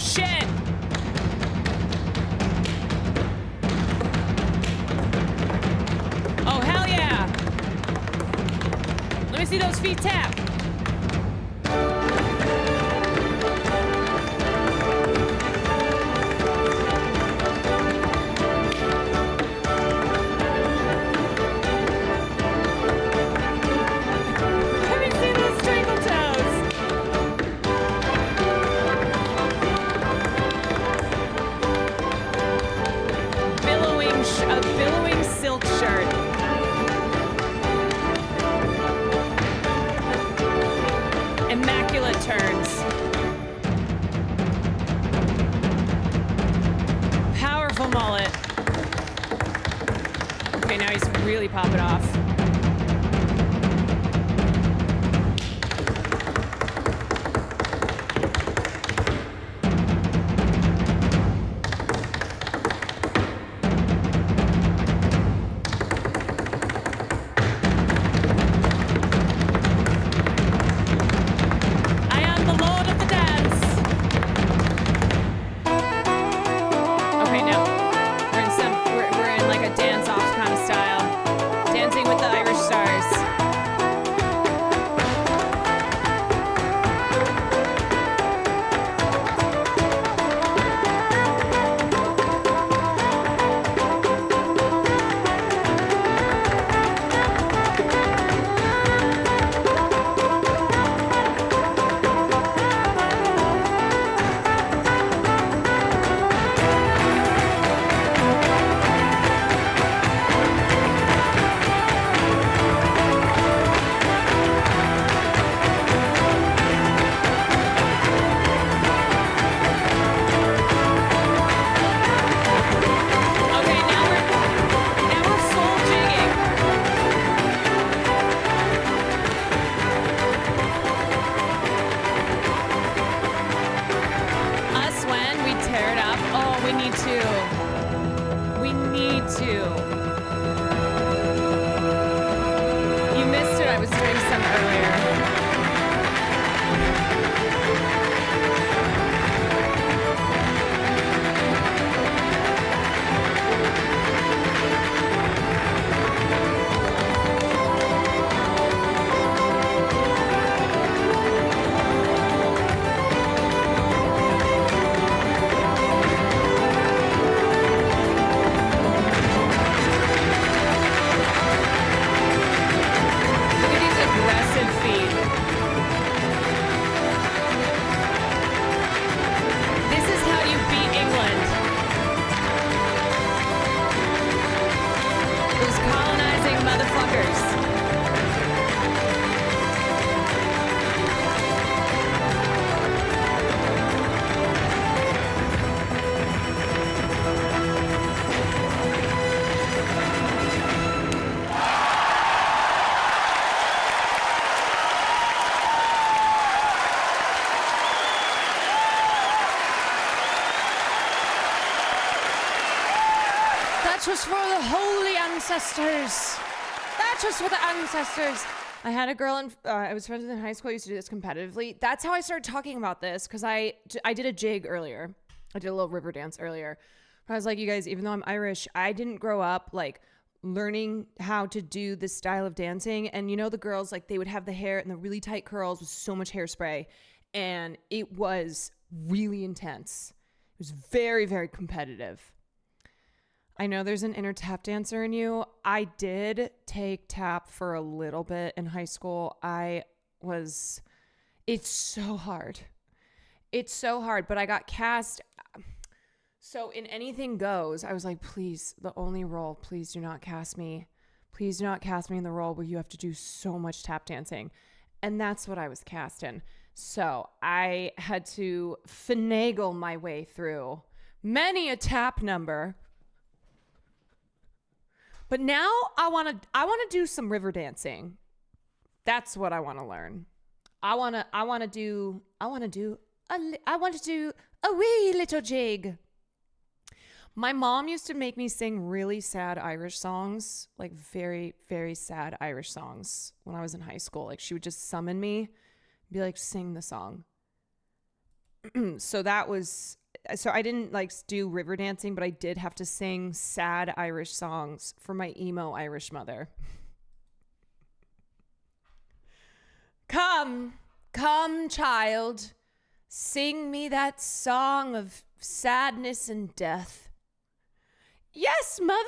shit. Oh, hell yeah. Let me see those feet tap. Let me see those twinkle toes. A billowing silk shirt. Immaculate turns. Powerful mullet. Okay, now he's really popping off. I am the lord of the dance. Okay, now we're in like a dance-off kind of style. Dancing with the Irish Stars. Okay, now we're soul jigging. Us when we tear it up. Oh, we need to. We need to. You missed it. I was doing some earlier. Look at these aggressive feet. This is how you beat England. Those colonizing motherfuckers. That was for the holy ancestors. That was for the ancestors. I had a girl I was friends with in high school. I used to do this competitively. That's how I started talking about this, because I did a jig earlier. I did a little river dance earlier. I was like, you guys, even though I'm Irish, I didn't grow up like learning how to do this style of dancing. And you know, the girls, like, they would have the hair and the really tight curls with so much hairspray, and it was really intense. It was very, very competitive. I know there's an inner tap dancer in you. I did take tap for a little bit in high school. It's so hard. It's so hard, but I got cast. So in Anything Goes, I was like, please, the only role, please do not cast me. Please do not cast me in the role where you have to do so much tap dancing. And that's what I was cast in. So I had to finagle my way through many a tap number. But now I want to do some river dancing. That's what I want to learn. I want to do a wee little jig. My mom used to make me sing really sad Irish songs, like very, very sad Irish songs when I was in high school. Like, she would just summon me, be like, sing the song. So I didn't like do river dancing, but I did have to sing sad Irish songs for my emo Irish mother. Come, child, sing me that song of sadness and death. Yes, mother.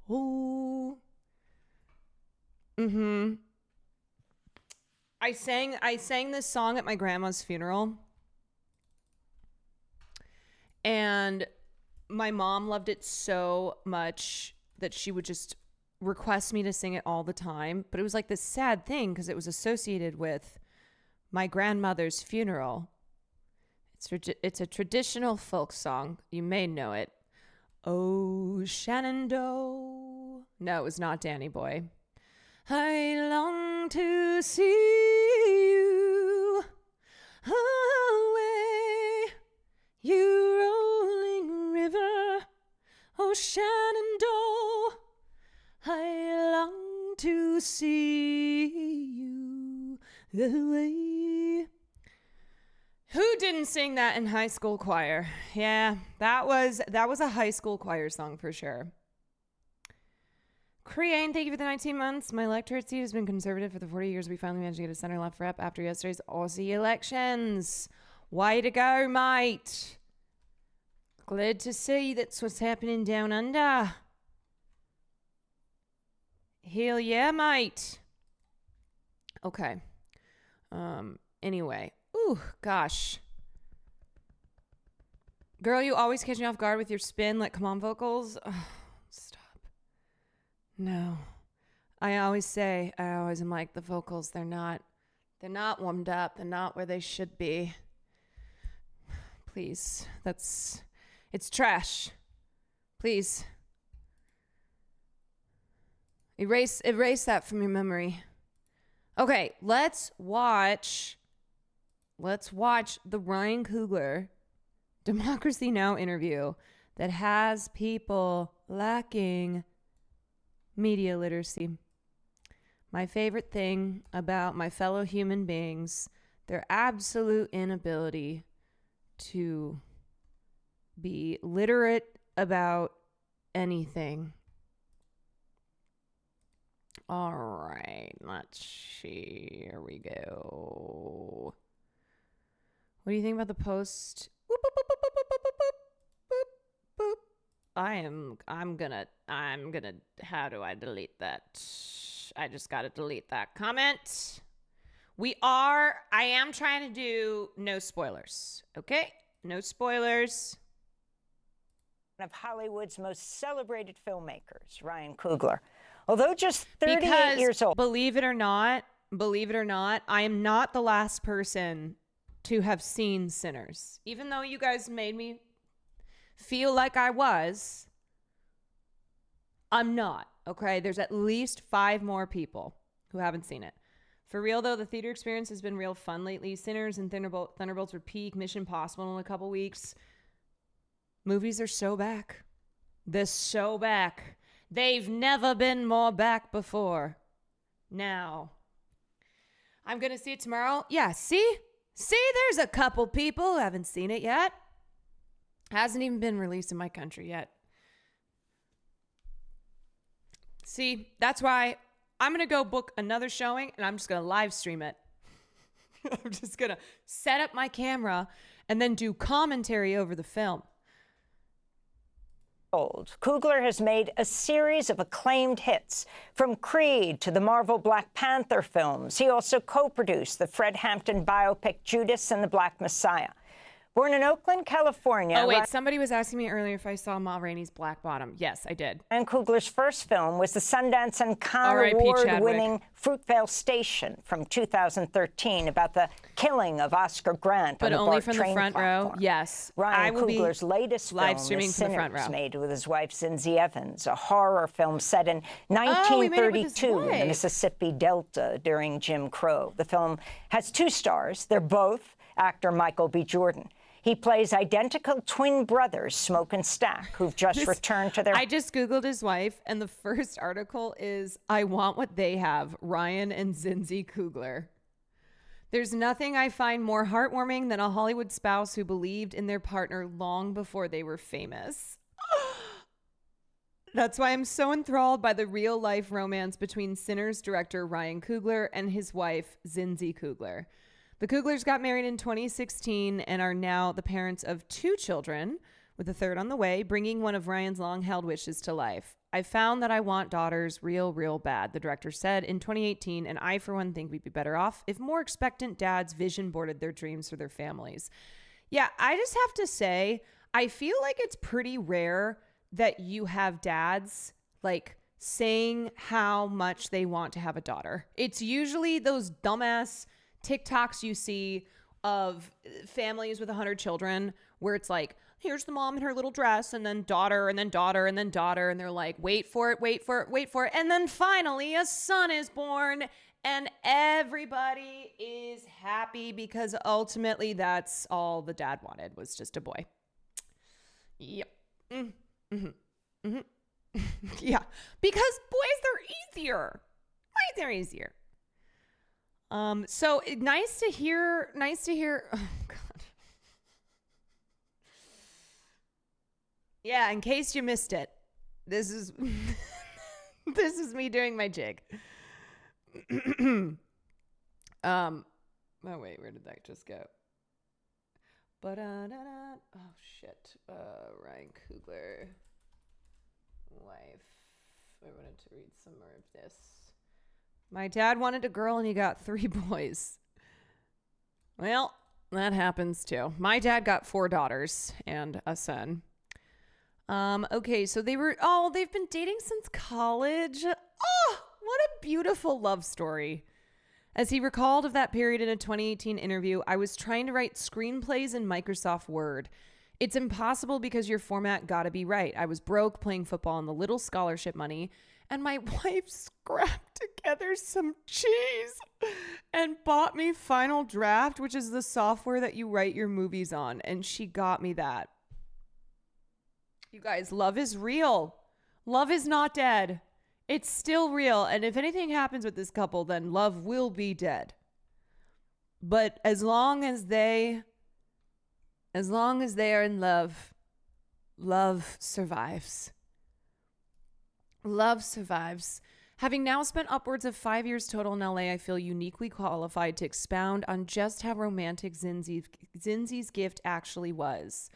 Oh. I sang this song at my grandma's funeral. And my mom loved it so much that she would just request me to sing it all the time. But it was like this sad thing because it was associated with my grandmother's funeral. It's a traditional folk song. You may know it. Oh, Shenandoah. No, it was not Danny Boy. I long to see you away, you rolling river. Oh, Shenandoah, I long to see you away. Who didn't sing that in high school choir? Yeah, that was a high school choir song for sure. Crean, thank you for the 19 months. My electorate seat has been conservative for the 40 years. We finally managed to get a center-left rep after yesterday's Aussie elections. Way to go, mate. Glad to see that's what's happening down under. Hell yeah, mate. Okay. Anyway. Ooh, gosh. Girl, you always catch me off guard with your spin like come on vocals. Oh, stop. No. I always am like the vocals, they're not warmed up. They're not where they should be. Please. It's trash. Please. Erase that from your memory. Okay, let's watch the Ryan Coogler Democracy Now! Interview that has people lacking media literacy. My favorite thing about my fellow human beings, their absolute inability to be literate about anything. All right, let's see. Here we go. What do you think about the post? Whoop, boop, boop, boop, boop, boop, boop, boop, boop. I'm gonna, how do I delete that? I just gotta delete that comment. I am trying to do no spoilers, okay? No spoilers. One of Hollywood's most celebrated filmmakers, Ryan Coogler. Although just 38 years old. Believe it or not, I am not the last person to have seen Sinners. Even though you guys made me feel like I was, I'm not, okay? There's at least 5 more people who haven't seen it. For real, though, the theater experience has been real fun lately. Sinners and Thunderbolts were peak. Mission Impossible in a couple weeks. Movies are so back. They're so back. They've never been more back before. Now, I'm going to see it tomorrow. Yeah, see, there's a couple people who haven't seen it yet. Hasn't even been released in my country yet. See, that's why I'm going to go book another showing and I'm just going to live stream it. I'm just going to set up my camera and then do commentary over the film. Coogler has made a series of acclaimed hits, from Creed to the Marvel Black Panther films. He also co-produced the Fred Hampton biopic Judas and the Black Messiah. Born in Oakland, California. Oh, wait, somebody was asking me earlier if I saw Ma Rainey's Black Bottom. Yes, I did. And Coogler's first film was the Sundance and Cannes Award-winning Fruitvale Station from 2013, about the killing of Oscar Grant but on the only BART from train the front platform. row. Yes, Ryan Coogler's latest film live streaming is from the front Sinners, row. made with his wife Zinzi Evans, a horror film set in 1932 in the Mississippi Delta during Jim Crow. The film has 2 stars. They're both actor Michael B. Jordan. He plays identical twin brothers, Smoke and Stack, who've just returned to their... I just Googled his wife, and the first article is, I want what they have, Ryan and Zinzi Coogler. There's nothing I find more heartwarming than a Hollywood spouse who believed in their partner long before they were famous. That's why I'm so enthralled by the real-life romance between Sinners director Ryan Coogler and his wife, Zinzi Coogler. The Cooglers got married in 2016 and are now the parents of 2 children, with a third on the way, bringing one of Ryan's long-held wishes to life. I found that I want daughters real bad, the director said in 2018, and I, for one, think we'd be better off if more expectant dads vision boarded their dreams for their families. Yeah, I just have to say, I feel like it's pretty rare that you have dads, like, saying how much they want to have a daughter. It's usually those dumbass TikToks you see of families with 100 children where it's like, here's the mom in her little dress and then daughter and then daughter and then daughter. And they're like, wait for it, wait for it, wait for it. And then finally a son is born and everybody is happy because ultimately that's all the dad wanted was just a boy. Yep. Yeah. Because boys, they're easier. Boys, they're easier. So nice to hear. Oh, God. Yeah, in case you missed it, this is this is me doing my jig. Oh wait, where did that just go? Oh shit. Ryan Coogler, wife. I wanted to read some more of this. My dad wanted a girl and he got 3 boys. Well, that happens too. My dad got 4 daughters and a son. Okay, so they've been dating since college. Oh, what a beautiful love story. As he recalled of that period in a 2018 interview, I was trying to write screenplays in Microsoft Word. It's impossible because your format gotta be right. I was broke playing football on the little scholarship money, and my wife scrapped together some cheese and bought me Final Draft, which is the software that you write your movies on, and she got me that. You guys, love is real. Love is not dead. It's still real. And if anything happens with this couple, then love will be dead. But as long as they are in love, love survives. Love survives. Having now spent upwards of 5 years total in LA, I feel uniquely qualified to expound on just how romantic Zinzi's gift actually was.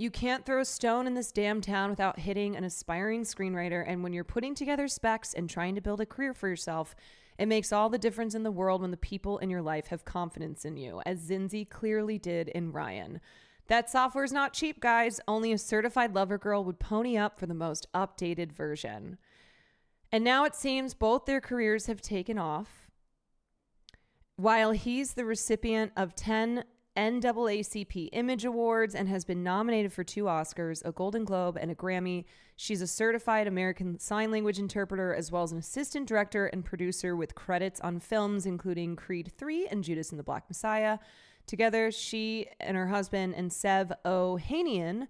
You can't throw a stone in this damn town without hitting an aspiring screenwriter, and when you're putting together specs and trying to build a career for yourself, it makes all the difference in the world when the people in your life have confidence in you, as Zinzi clearly did in Ryan. That software's not cheap, guys. Only a certified lover girl would pony up for the most updated version. And now it seems both their careers have taken off. While he's the recipient of 10 NAACP Image Awards and has been nominated for 2 Oscars, a Golden Globe, and a Grammy. She's a certified American Sign Language interpreter as well as an assistant director and producer with credits on films including Creed 3 and Judas and the Black Messiah. Together, she and her husband and Sev Ohanian,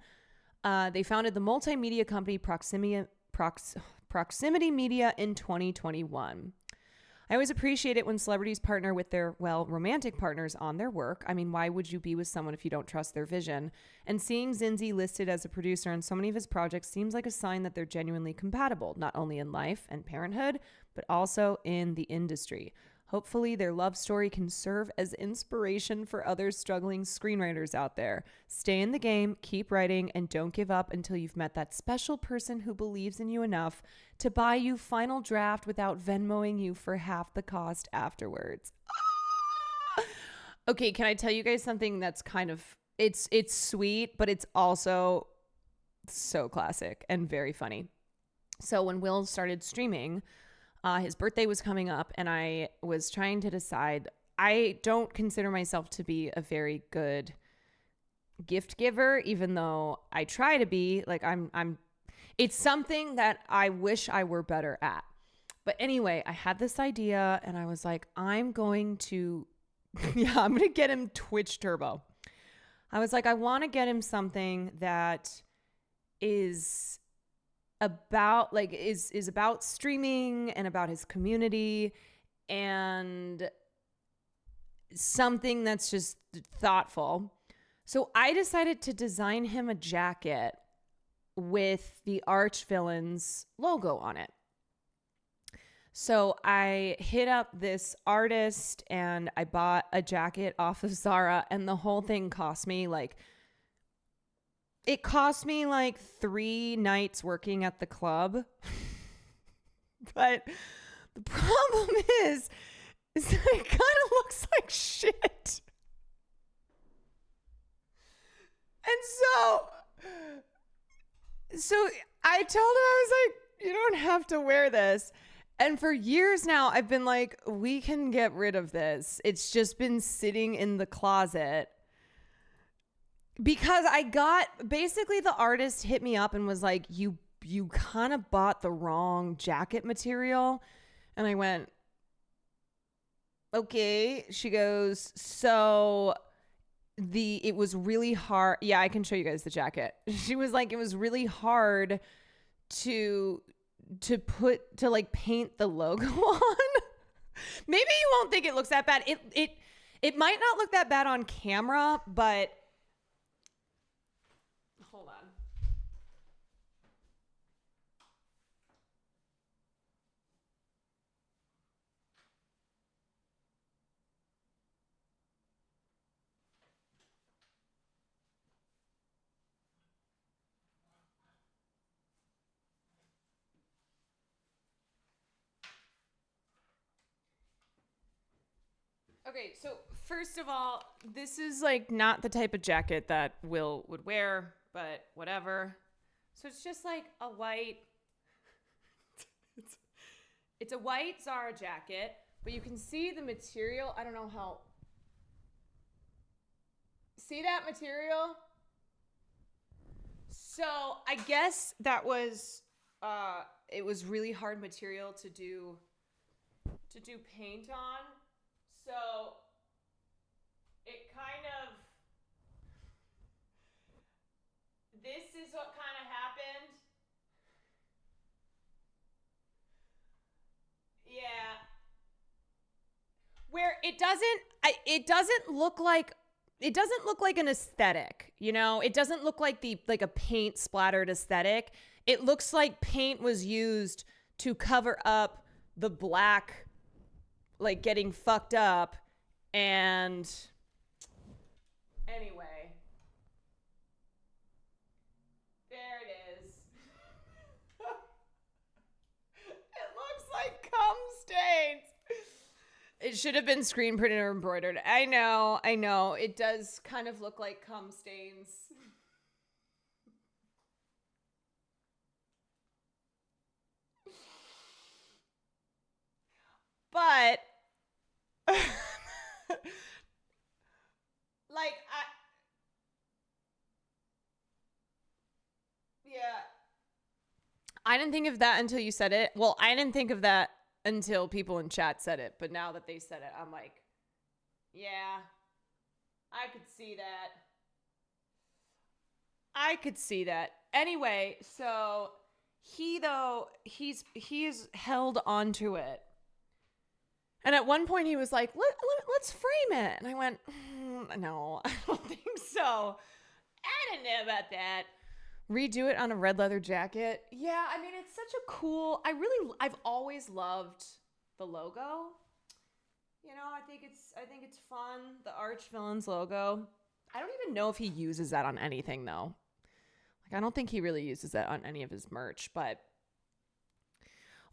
they founded the multimedia company Proximity Media in 2021. I always appreciate it when celebrities partner with their, romantic partners on their work. I mean, why would you be with someone if you don't trust their vision? And seeing Zinzi listed as a producer on so many of his projects seems like a sign that they're genuinely compatible, not only in life and parenthood, but also in the industry. Hopefully, their love story can serve as inspiration for other struggling screenwriters out there. Stay in the game, keep writing, and don't give up until you've met that special person who believes in you enough to buy you Final Draft without Venmoing you for half the cost afterwards. Okay, can I tell you guys something that's kind of, it's sweet, but it's also so classic and very funny. So when Will started streaming, his birthday was coming up and I was trying to decide. I don't consider myself to be a very good gift giver, even though I try to be. Like it's something that I wish I were better at. But anyway, I had this idea and I was like, I'm going to get him Twitch Turbo. I was like, I want to get him something that is about is about streaming and about his community, and something that's just thoughtful. So I decided to design him a jacket with the Arch Villains logo on it. So I hit up this artist and I bought a jacket off of Zara, and the whole thing cost me like 3 nights working at the club. But the problem is that it kind of looks like shit. And so I told him, I was like, you don't have to wear this. And for years now, I've been like, we can get rid of this. It's just been sitting in the closet. Because basically the artist hit me up and was like, you kind of bought the wrong jacket material. And I went, okay. She goes, so it was really hard. Yeah, I can show you guys the jacket. She was like, it was really hard to paint the logo on. Maybe you won't think it looks that bad. It might not look that bad on camera, but hold on. Okay, so first of all, this is like not the type of jacket that Will would wear, but whatever. So it's just like a white, it's a white Zara jacket, but you can see the material. I don't know how, see that material? So I guess that was, it was really hard material to do paint on. So it kind of, this is what kind of happened. Yeah. Where it doesn't look like an aesthetic, you know? It doesn't look like a paint splattered aesthetic. It looks like paint was used to cover up the black, like getting fucked up. And anyway, there it is. It looks like cum stains. It should have been screen printed or embroidered. I know. It does kind of look like cum stains. But I didn't think of that until you said it. Well, I didn't think of that until people in chat said it, but now that they said it, I'm like, yeah, I could see that. Anyway, so he's held onto it. And at one point he was like, let's frame it. And I went, no, I don't think so. I don't know about that. Redo it on a red leather jacket. Yeah, I mean, it's such a cool, I've always loved the logo. You know, I think it's fun. The Arch Villains logo. I don't even know if he uses that on anything though. Like, I don't think he really uses that on any of his merch, but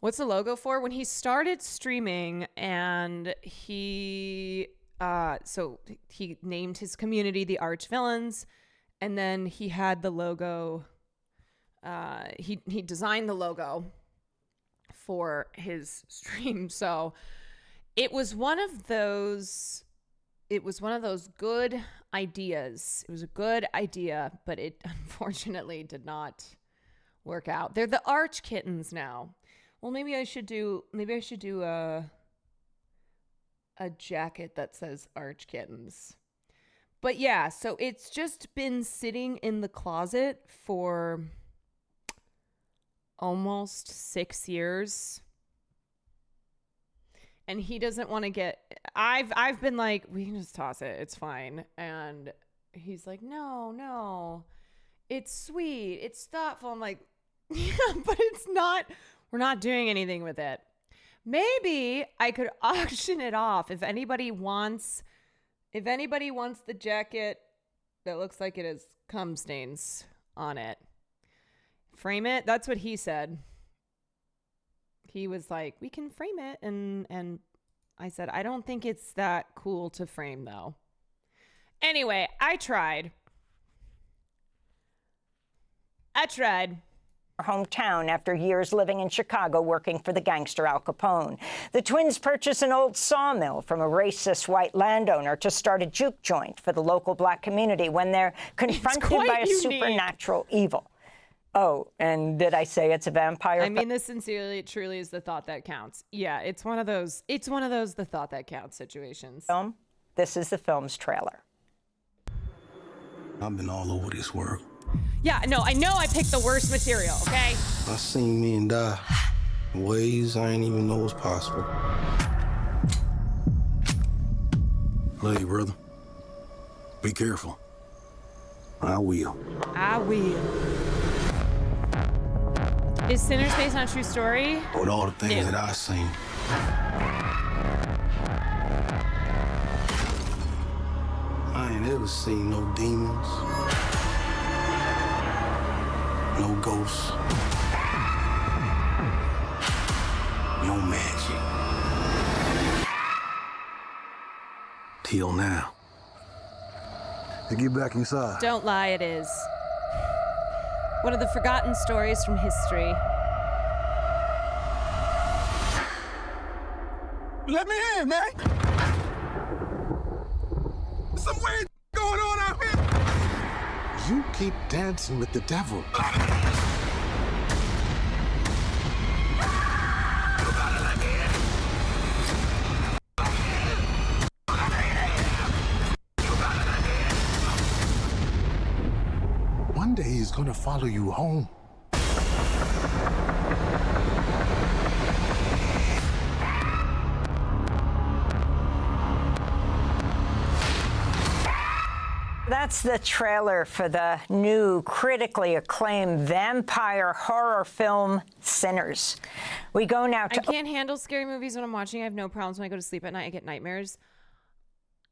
what's the logo for? When he started streaming and he named his community the Arch Villains, and then he had the logo, he designed the logo for his stream. So it was one of those good ideas. It was a good idea, but it unfortunately did not work out. They're the Arch Kittens now. Well, maybe I should do a jacket that says Arch Kittens. But yeah, so it's just been sitting in the closet for almost 6 years. And he doesn't want to get, I've been like, we can just toss it. It's fine. And he's like, no. It's sweet. It's thoughtful. I'm like, yeah, but it's not. We're not doing anything with it. Maybe I could auction it off if anybody wants the jacket that looks like it has cum stains on it. Frame it. That's what he said. He was like, we can frame it. And I said, I don't think it's that cool to frame though. Anyway, I tried. Her hometown after years living in Chicago working for the gangster Al Capone. The twins purchased an old sawmill from a racist white landowner to start a juke joint for the local black community when they're confronted by a supernatural evil. Oh, and did I say it's a vampire? I mean this sincerely, it truly is the thought that counts. Yeah, it's one of those the thought that counts situations. This is the film's trailer. I've been all over this world. Yeah, no, I know I picked the worst material, okay? I seen men die in ways I ain't even know was possible. Love you, brother. Be careful. I will. Is Sinners based on a true story? With all the things that I've seen. I ain't ever seen no demons. No ghosts. No magic. Till now. Now get back inside. Don't lie, it is. One of the forgotten stories from history. Let me in, man. There's some weird going on out here. You keep dancing with the devil. One day he's gonna follow you home. That's the trailer for the new, critically acclaimed vampire horror film, Sinners. We go now to... I can't handle scary movies when I'm watching. I have no problems when I go to sleep at night. I get nightmares.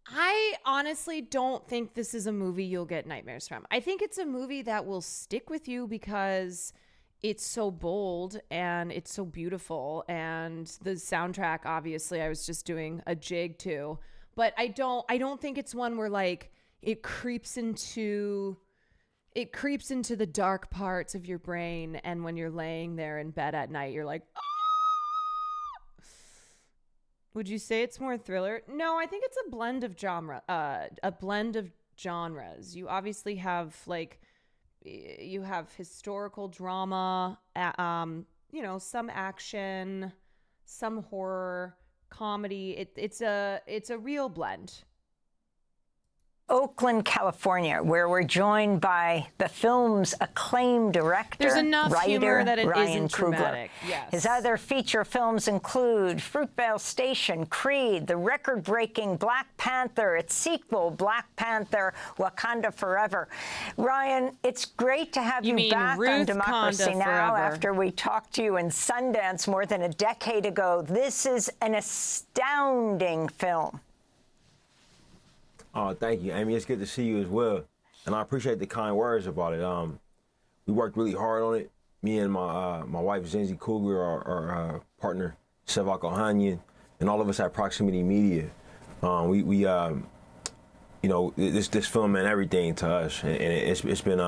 I honestly don't think this is a movie you'll get nightmares from. I think it's a movie that will stick with you because it's so bold and it's so beautiful. And the soundtrack, obviously, I was just doing a jig to. But I don't think it's one where, like, it creeps into the dark parts of your brain, and when you're laying there in bed at night, you're like, ah! Would you say it's more thriller? No, I think it's a blend of genres. You obviously have you have historical drama, some action, some horror, comedy. It's a real blend. Oakland, California, where we're joined by the film's acclaimed director, There's enough writer, humor that it Ryan isn't Coogler. dramatic. Yes. His other feature films include Fruitvale Station, Creed, the record-breaking Black Panther, its sequel, Black Panther, Wakanda Forever. Ryan, it's great to have you back on Democracy Now! After we talked to you in Sundance more than a decade ago. This is an astounding film. Oh, thank you, Amy. It's good to see you as well. And I appreciate the kind words about it. We worked really hard on it. Me and my wife, Zenzi Coogler, our partner, Sevak Ohanyan, and all of us at Proximity Media. This film meant everything to us. And it's been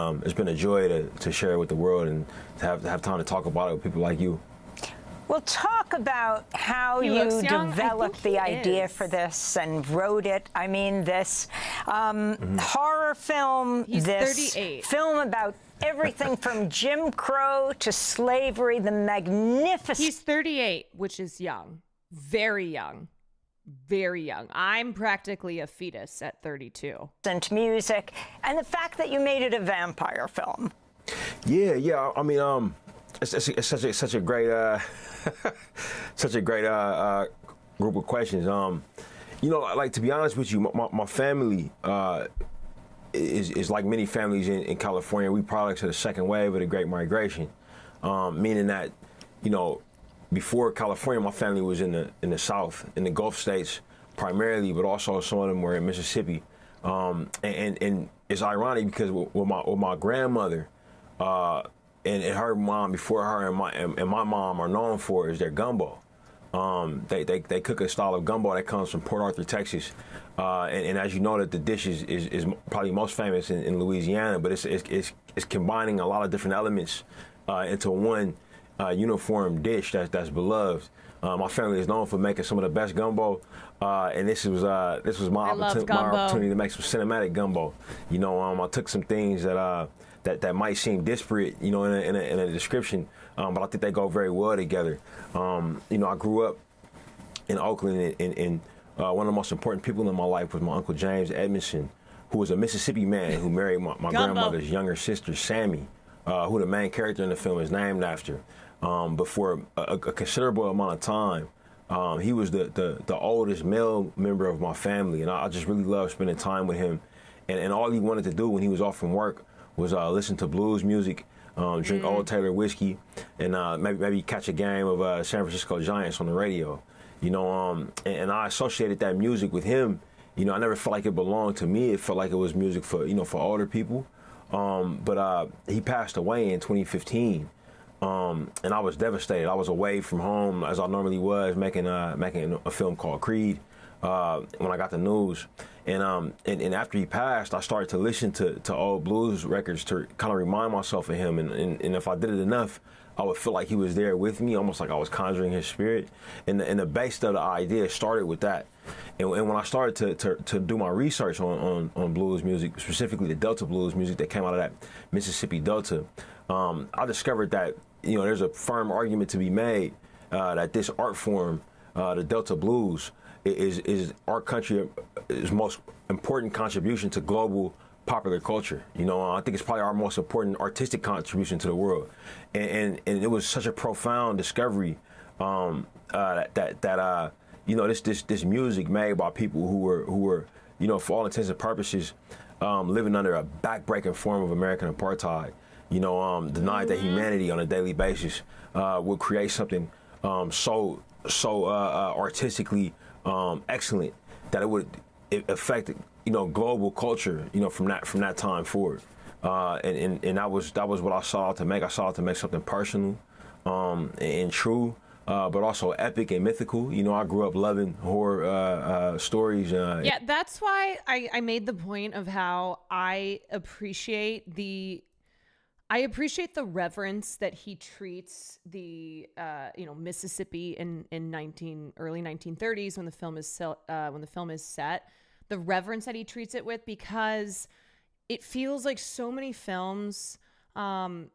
a joy to share it with the world and to have time to talk about it with people like you. Well, talk about how you developed the idea for this and wrote it. I mean, this horror film, this 38. film about everything from Jim Crow to slavery, the magnificent... He's 38, which is young. Very young. Very young. I'm practically a fetus at 32. And music, and the fact that you made it a vampire film. Yeah. I mean, it's such a great group of questions. You know, like, to be honest with you, my family is like many families in California. We products of the second wave of the Great Migration, meaning that, you know, before California, my family was in the South, in the Gulf states primarily, but also some of them were in Mississippi. And it's ironic because with my grandmother and her mom, before her and my mom are known for is their gumbo. They cook a style of gumbo that comes from Port Arthur, Texas, and as you know, that the dish is probably most famous in Louisiana, but it's combining a lot of different elements into one uniform dish that's beloved. My family is known for making some of the best gumbo, and this was my opportunity to make some cinematic gumbo. You know, I took some things that might seem disparate, you know, in a description, but I think they go very well together. You know, I grew up in Oakland, and one of the most important people in my life was my Uncle James Edmondson, who was a Mississippi man who married my grandmother's younger sister, Sammy, who the main character in the film is named after. But for a considerable amount of time, he was the oldest male member of my family, and I just really loved spending time with him. And all he wanted to do when he was off from work was listen to blues music, drink Old Taylor whiskey, and maybe catch a game of San Francisco Giants on the radio. You know, and I associated that music with him. You know, I never felt like it belonged to me. It felt like it was music for older people. But he passed away in 2015. And I was devastated. I was away from home as I normally was, making a film called Creed when I got the news. And after he passed, I started to listen to old blues records to kind of remind myself of him. And if I did it enough, I would feel like he was there with me, almost like I was conjuring his spirit. And the base of the idea started with that. And when I started to do my research on blues music, specifically the Delta blues music that came out of that Mississippi Delta, I discovered that, you know, there's a firm argument to be made that this art form, the Delta blues, is our country's most important contribution to global popular culture. You know, I think it's probably our most important artistic contribution to the world, and it was such a profound discovery that you know, this music made by people who were you know, for all intents and purposes, living under a backbreaking form of American apartheid. You know, denied their humanity on a daily basis, would create something so artistically excellent that it would affect, you know, global culture, you know, from that time forward. And that was what I sought out to make. I sought out to make something personal and true, but also epic and mythical. You know, I grew up loving horror stories. Yeah, that's why I made the point of how I appreciate the reverence that he treats the you know, Mississippi in early 1930s when the film is set, the reverence that he treats it with, because it feels like so many films that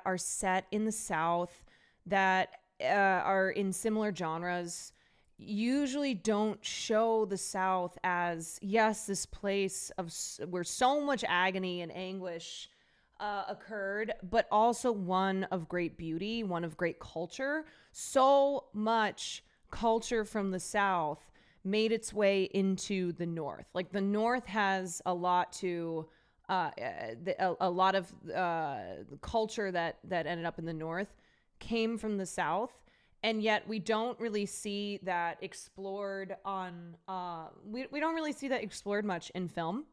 are set in the South that are in similar genres usually don't show the South as, yes, this place where so much agony and anguish occurred, but also one of great beauty, one of great culture. So much culture from the South made its way into the North. Like, the North has a lot to a lot of culture that ended up in the North came from the South. And yet we don't really see that explored on, we don't really see that explored much in film.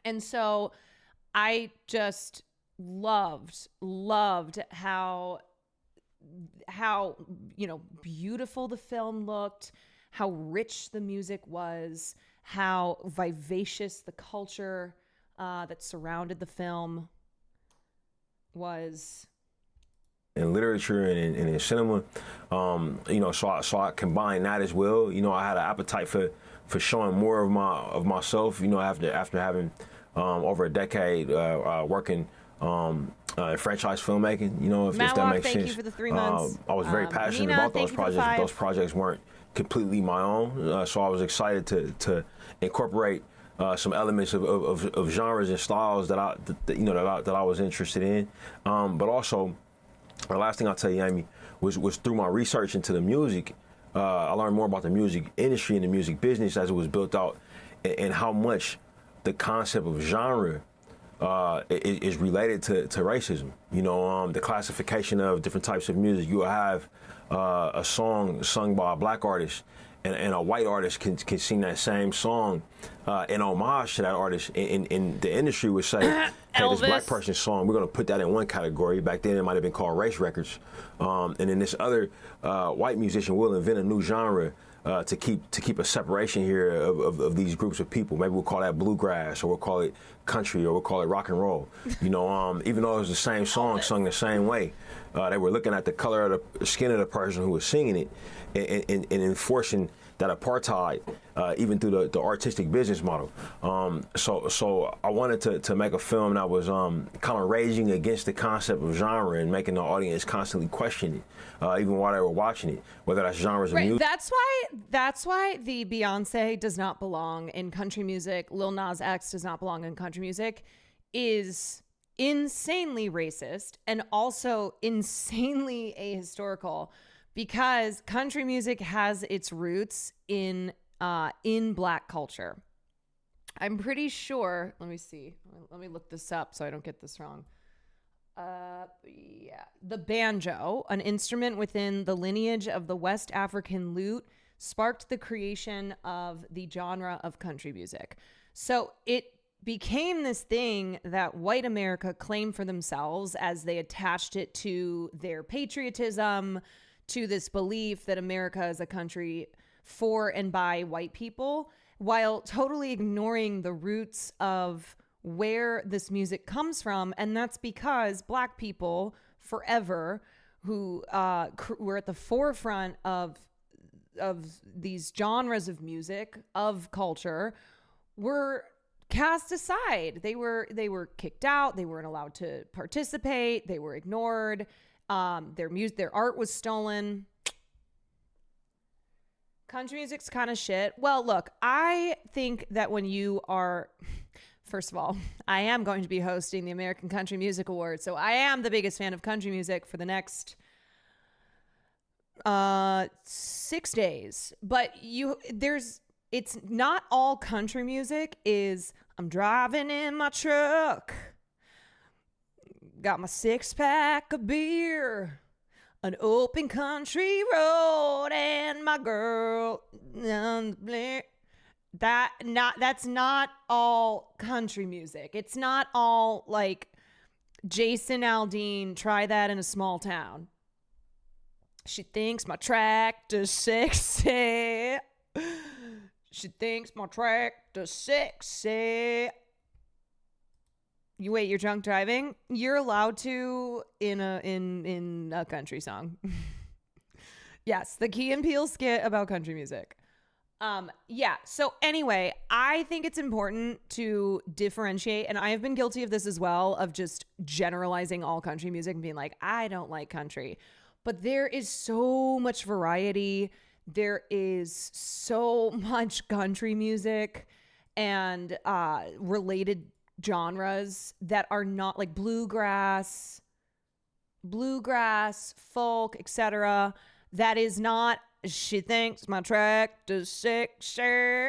And so I just loved how, you know, beautiful the film looked, how rich the music was, how vivacious the culture that surrounded the film was. In literature and in cinema, you know, so I combined that as well. You know, I had an appetite for showing more of myself. You know, after having over a decade working in franchise filmmaking. You know, if that makes sense. Thank you for the 3 months. I was very passionate about those projects. Those projects weren't completely my own, so I was excited to incorporate some elements of genres and styles that I was interested in, but also. The last thing I'll tell you, Amy, was through my research into the music, I learned more about the music industry and the music business as it was built out, and how much the concept of genre is related to racism. You know, the classification of different types of music. You will have a song sung by a black artist, and a white artist can sing that same song in homage to that artist. And the industry would say, hey, this black person's song, we're going to put that in one category. Back then, it might have been called race records. And then this other white musician will invent a new genre to keep a separation here of these groups of people. Maybe we'll call that bluegrass, or we'll call it country, or we'll call it rock and roll. You know, even though it was the same song sung the same way, they were looking at the color of the skin of the person who was singing it and enforcing that apartheid, even through the artistic business model. So I wanted to make a film that was kind of raging against the concept of genre and making the audience constantly question it, even while they were watching it, whether that's genres of music. That's why the Beyonce does not belong in country music. Lil Nas X does not belong in country music. Is insanely racist and also insanely ahistorical, because country music has its roots in black culture. I'm pretty sure. Let me see. Let me look this up so I don't get this wrong. Yeah, the banjo, an instrument within the lineage of the West African lute, sparked the creation of the genre of country music. So it became this thing that white America claimed for themselves as they attached it to their patriotism, to this belief that America is a country for and by white people, while totally ignoring the roots of where this music comes from. And that's because black people forever, who were at the forefront of these genres of music, of culture, were cast aside. They were kicked out. They weren't allowed to participate. They were ignored. Their art was stolen. Country music's kind of shit. Well, look, I think that when you are, first of all, I am going to be hosting the American Country Music Awards, so I am the biggest fan of country music for the next 6 days. But it's not all country music is, I'm driving in my truck, got my 6-pack of beer, an open country road, and my girl. That's not all country music. It's not all like Jason Aldean, try that in a small town. She thinks my tractor's sexy. She thinks my tractor's sexy. You're drunk driving? You're allowed to in a country song. Yes, the Key and Peele skit about country music. Yeah. So anyway, I think it's important to differentiate, and I have been guilty of this as well, of just generalizing all country music and being like, I don't like country. But there is so much variety. There is so much country music and related genres that are not like bluegrass, folk, etc. That is not, she thinks my tractor's sexy.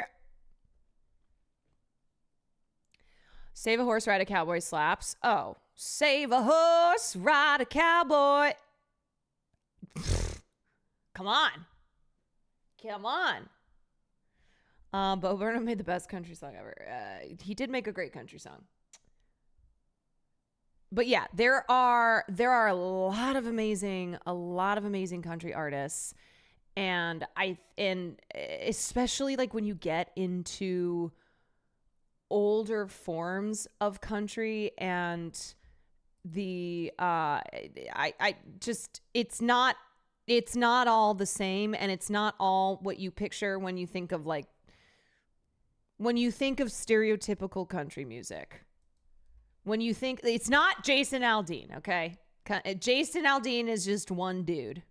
Save a horse, ride a cowboy slaps. Oh, save a horse, ride a cowboy. Come on. Bo Burnham made the best country song ever. He did make a great country song. But yeah, there are a lot of amazing country artists, and especially like when you get into older forms of country and the it's not all the same, and it's not all what you picture when you think of stereotypical country music. When you think, it's not Jason Aldean, okay? Jason Aldean is just one dude.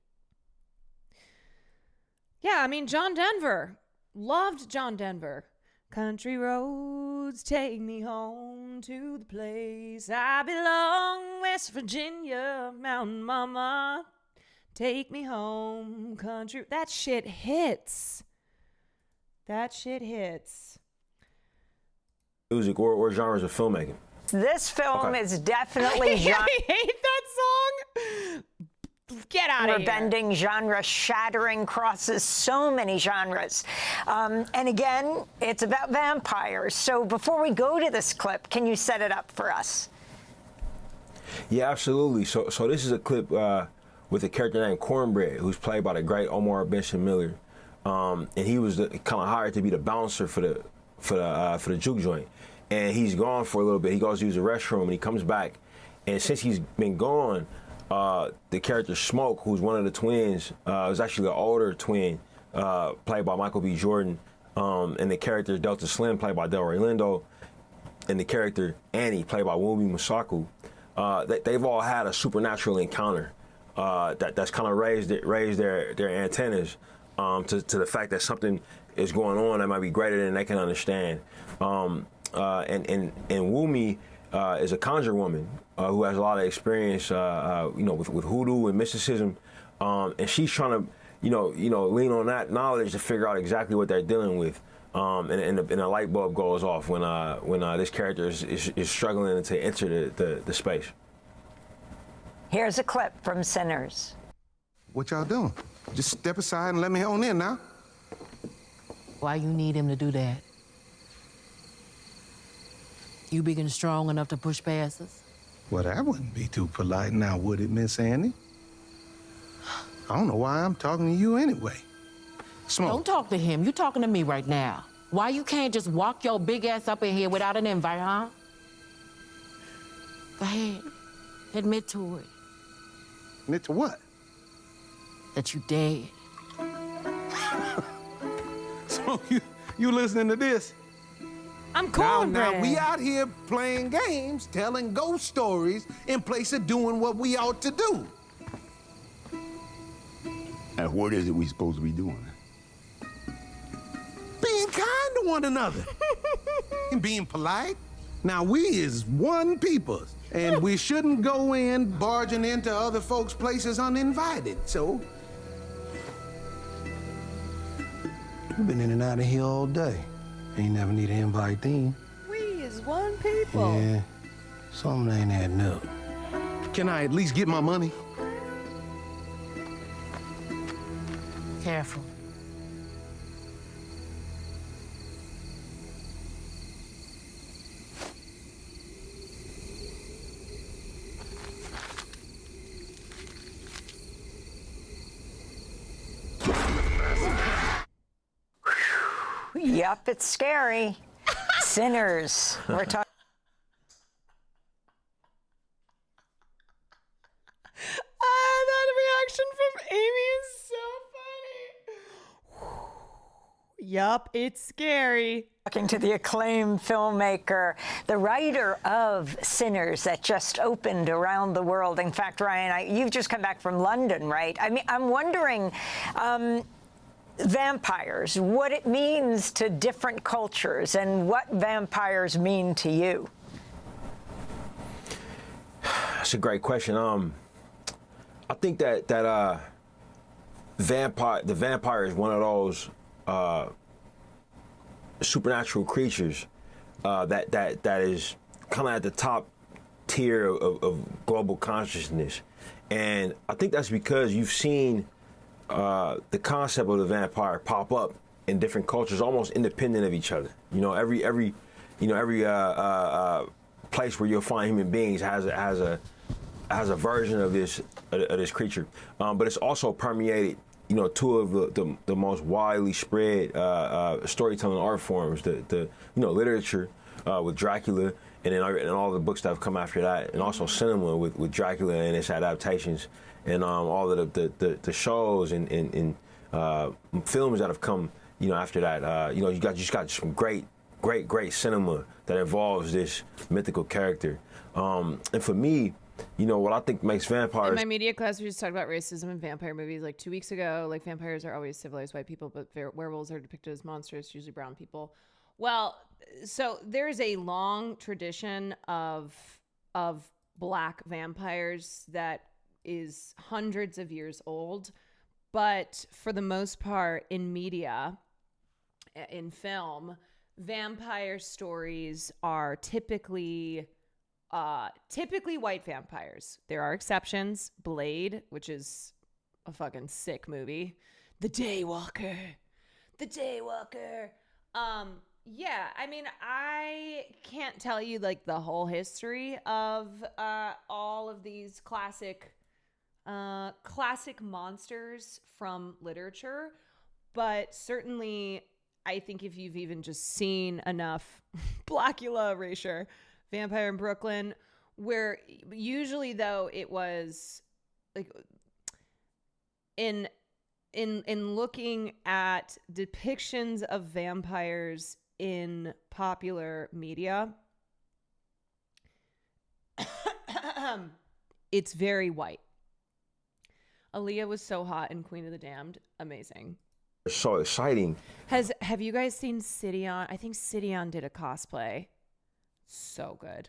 Yeah, I mean, John Denver. Loved John Denver. Country roads take me home to the place I belong, West Virginia, Mountain Mama. Take me home, country. That shit hits. That shit hits. Music or genres of filmmaking. This film is definitely I hate that song. Get out of here. Bending, genre shattering, crosses so many genres. And again, it's about vampires. So before we go to this clip, can you set it up for us? Yeah, absolutely. So this is a clip with a character named Cornbread, who's played by the great Omar Benson Miller, and he was kind of hired to be the bouncer for the juke joint. And he's gone for a little bit. He goes to use the restroom, and he comes back. And since he's been gone, the character Smoke, who's one of the twins, is actually the older twin, played by Michael B. Jordan, and the character Delta Slim, played by Delroy Lindo, and the character Annie, played by Wunmi Mosaku. They've all had a supernatural encounter that's kind of raised their antennas to the fact that something is going on that might be greater than they can understand. And Wunmi is a conjure woman who has a lot of experience, with hoodoo and mysticism, and she's trying to, lean on that knowledge to figure out exactly what they're dealing with. And a light bulb goes off when this character is struggling to enter the space. Here's a clip from Sinners. What y'all doing? Just step aside and let me on in now. Why you need him to do that? You big and strong enough to push past us? Well, that wouldn't be too polite now, would it, Miss Annie? I don't know why I'm talking to you anyway. Smoke. Don't talk to him. You talking to me right now. Why you can't just walk your big ass up in here without an invite, huh? Go ahead. Admit to it. Admit to what? That you dead. So you listening to this? I'm Cornbread. Now we out here playing games, telling ghost stories in place of doing what we ought to do. And what is it we supposed to be doing? Being kind to one another. And being polite. Now, we is one people, and we shouldn't go in barging into other folks' places uninvited, so... You've been in and out of here all day. Ain't never need an invite then. We is one people. Yeah, something ain't adding up. Can I at least get my money? Careful. Yep, it's scary. Sinners. We're talking. That reaction from Amy is so funny. Yup, it's scary. Talking to the acclaimed filmmaker, the writer of Sinners that just opened around the world. In fact, Ryan, you've just come back from London, right? I mean, I'm wondering, vampires, what it means to different cultures and what vampires mean to you. That's a great question. I think that the vampire is one of those supernatural creatures that is kind of at the top tier of global consciousness, and I think that's because you've seen the concept of the vampire pop up in different cultures, almost independent of each other. You know, every place where you'll find human beings has a version of this creature, but it's also permeated, two of the most widely spread storytelling art forms, the literature with Dracula, and then all the books that have come after that, and also cinema with Dracula and its adaptations, and all of the shows and films that have come after that. You just got some great cinema that involves this mythical character, and for me, what I think makes vampires... In my media class, we just talked about racism in vampire movies like 2 weeks ago. Like, vampires are always civilized white people, but werewolves are depicted as monsters, usually brown people. Well, so there's a long tradition of black vampires that is hundreds of years old, but for the most part in media, in film, vampire stories are typically white vampires. There are exceptions. Blade, which is a fucking sick movie. The Daywalker. Yeah, I mean, I can't tell you like the whole history of all of these classic monsters from literature, but certainly I think if you've even just seen enough Blackula, Erasure, Vampire in Brooklyn, where usually though it was like in looking at depictions of vampires in popular media, it's very white. Aaliyah was so hot in Queen of the Damned. Amazing. So exciting. Have you guys seen Sidion? I think Sidion did a cosplay. So good.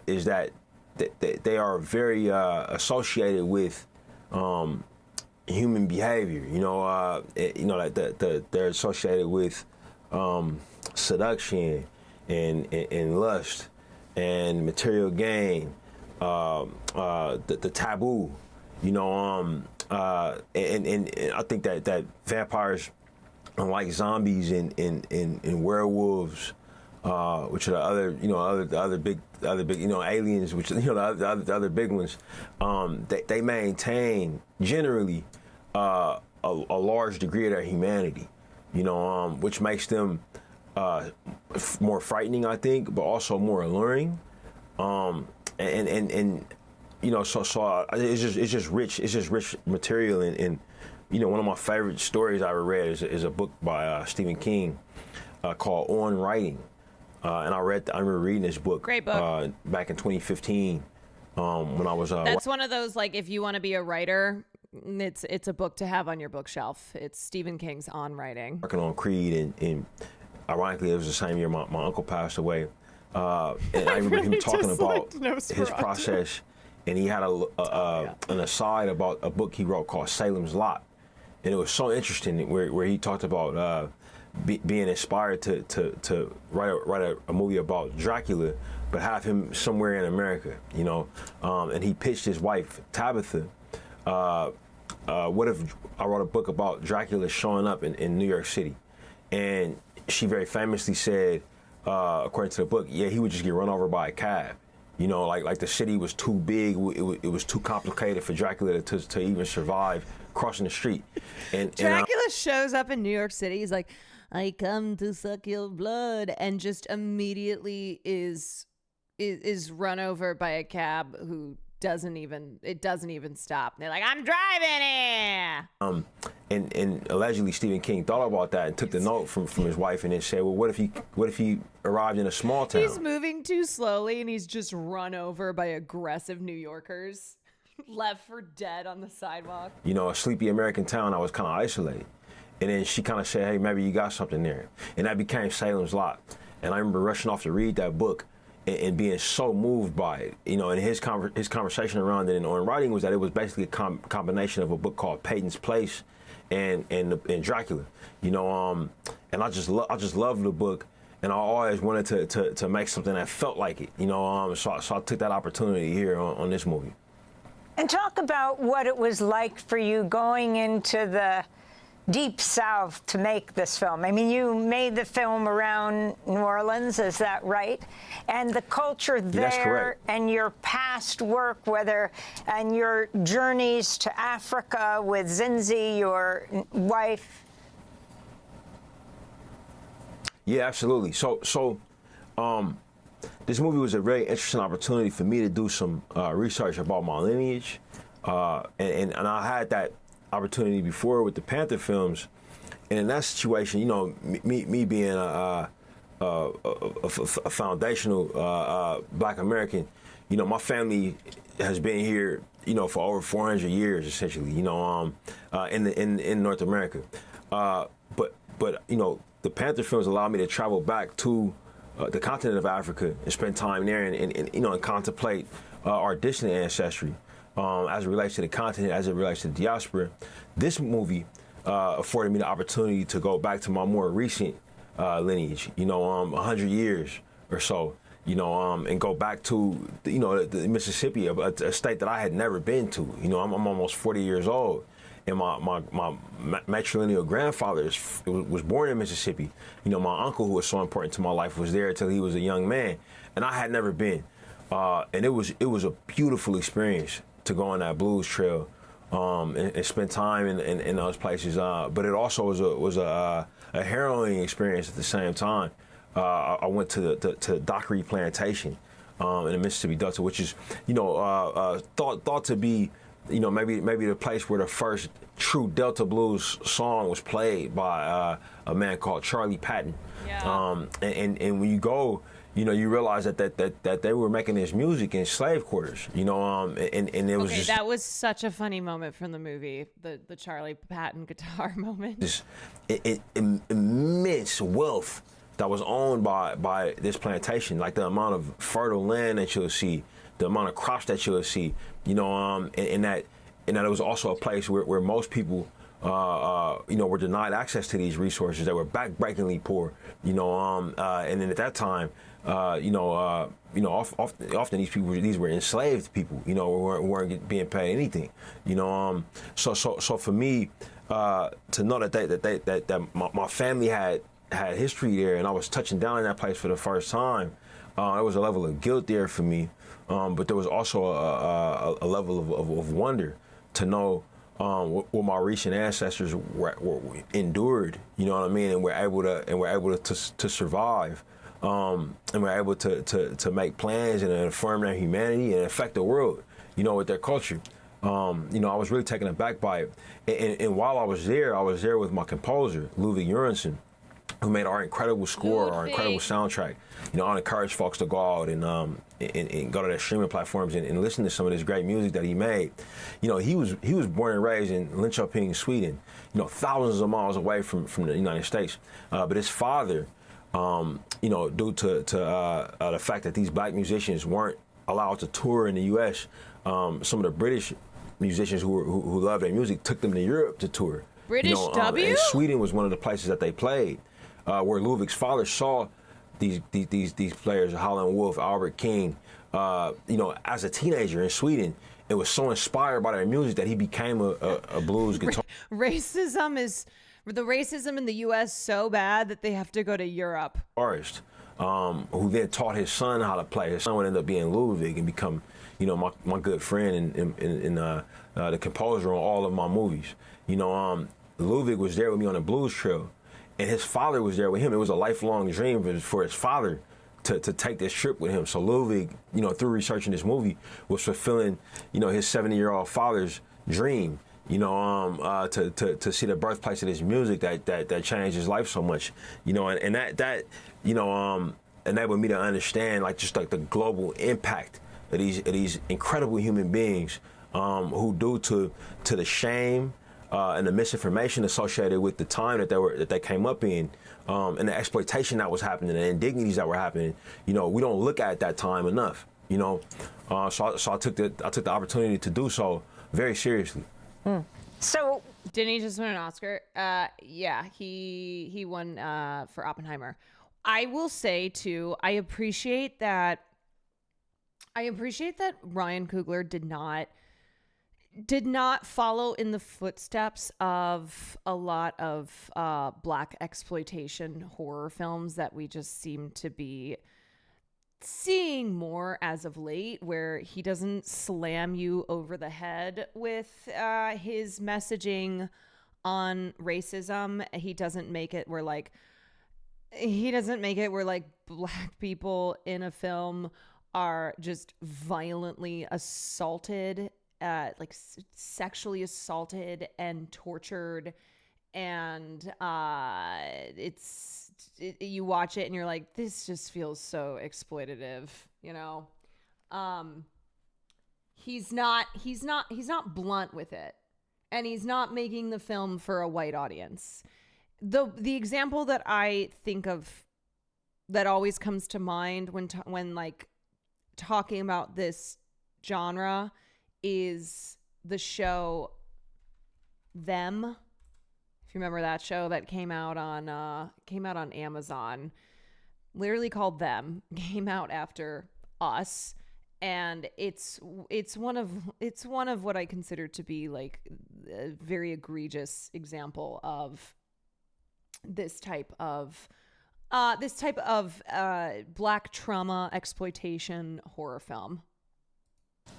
Is that they are very associated with human behavior. They're associated with seduction and lust and material gain, the taboo. And I think that vampires, unlike zombies and werewolves, which are the other big aliens, which the other big ones, they maintain generally a large degree of their humanity, which makes them more frightening, I think, but also more alluring, so it's just rich material, and one of my favorite stories I ever read is a book by Stephen King called On Writing. And I remember reading this book. Great book. Back in 2015 when I was. That's one of those, like, if you want to be a writer, it's a book to have on your bookshelf. It's Stephen King's On Writing. Working on Creed, and ironically, it was the same year my uncle passed away. And I remember him talking about his process, and he had an aside about a book he wrote called Salem's Lot. And it was so interesting where he talked about being inspired to write a movie about Dracula, but have him somewhere in America, and he pitched his wife, Tabitha, what if I wrote a book about Dracula showing up in New York City? And she very famously said, according to the book, yeah, he would just get run over by a cab. Like the city was too big, it was too complicated for Dracula to even survive crossing the street. And Dracula shows up in New York City, he's like, I come to suck your blood, and just immediately is run over by a cab who doesn't even stop. And they're like, I'm driving here. And allegedly Stephen King thought about that and took the note from his wife and then said, well, what if he arrived in a small town? He's moving too slowly and he's just run over by aggressive New Yorkers, left for dead on the sidewalk. A sleepy American town, I was kind of isolated. And then she kind of said, hey, maybe you got something there. And that became Salem's Lot. And I remember rushing off to read that book and being so moved by it. And his conversation around it and On Writing was that it was basically a combination of a book called Peyton's Place and Dracula. And I just loved the book. And I always wanted to make something that felt like it. So I took that opportunity here on this movie. And talk about what it was like for you going into the Deep South to make this film. I mean, you made the film around New Orleans, is that right? And the culture there and your past work, and your journeys to Africa with Zinzi, your wife. Yeah, absolutely. So this movie was a very interesting opportunity for me to do some research about my lineage. And I had that opportunity before with the Panther films, and in that situation, me being a foundational Black American, my family has been here, for over 400 years essentially, in North America. But the Panther films allowed me to travel back to the continent of Africa and spend time there and contemplate our distant ancestry. as it relates to the continent, as it relates to the diaspora. This movie afforded me the opportunity to go back to my more recent lineage, 100 years or so, and go back to, the Mississippi, a state that I had never been to. I'm almost 40 years old. And my matrilineal grandfather was born in Mississippi. My uncle, who was so important to my life, was there until he was a young man, and I had never been. And it was a beautiful experience to go on that blues trail and spend time in those places. But it also was a harrowing experience at the same time. I went to Dockery Plantation in the Mississippi Delta, which is thought to be maybe the place where the first true Delta blues song was played by a man called Charlie Patton. Yeah. And when you go, you realize that they were making this music in slave quarters. And it was just that was such a funny moment from the movie, the Charlie Patton guitar moment. This immense wealth that was owned by this plantation, like the amount of fertile land that you'll see, the amount of crops that you'll see, and that it was also a place where most people, were denied access to these resources. They were backbreakingly poor, and then at that time, often these were enslaved people, weren't being paid anything, So for me, to know that my family had history there, and I was touching down in that place for the first time, there was a level of guilt there for me. But there was also a level of wonder to know what my recent ancestors were endured. You know what I mean? And we're able to survive, and we're able to make plans and affirm their humanity and affect the world. With their culture. I was really taken aback by it. And while I was there with my composer, Ludwig Göransson, who made our incredible score, our incredible soundtrack. I encourage folks to go out and go to their streaming platforms and listen to some of this great music that he made. He was born and raised in Linköping, Sweden, thousands of miles away from the United States. But his father, due to the fact that these black musicians weren't allowed to tour in the U.S., some of the British musicians who loved their music took them to Europe to tour. British W? And Sweden was one of the places that they played, where Ludwig's father saw these players, Howlin' Wolf, Albert King, as a teenager in Sweden. It was so inspired by their music that he became a blues guitar. Racism in the U.S. so bad that they have to go to Europe. Artist, who then taught his son how to play. His son would end up being Ludwig and become, my good friend and the composer on all of my movies. Ludwig was there with me on the blues trail, and his father was there with him. It was a lifelong dream for his father to take this trip with him. So Ludwig, through researching this movie, was fulfilling, his 70-year-old father's dream, to see the birthplace of this music that changed his life so much, and that enabled me to understand the global impact of these incredible human beings who, due to the shame and the misinformation associated with the time that they came up in, and the exploitation that was happening, and the indignities that were happening, we don't look at that time enough, So I took the opportunity to do so very seriously. So didn't he just win an Oscar? Yeah, he won for Oppenheimer. I will say too, I appreciate that Ryan Coogler did not follow in the footsteps of a lot of black exploitation horror films that we just seem to be seeing more as of late, where he doesn't slam you over the head with his messaging on racism. He doesn't make it where black people in a film are just violently assaulted, sexually assaulted and tortured, and you watch it and you're like, this just feels so exploitative, He's not blunt with it, and he's not making the film for a white audience. The example that I think of that always comes to mind when talking about this genre is the show Them. If you remember that show that came out on Amazon, literally called Them, came out after Us, and it's one of what I consider to be like a very egregious example of this type of Black trauma exploitation horror film.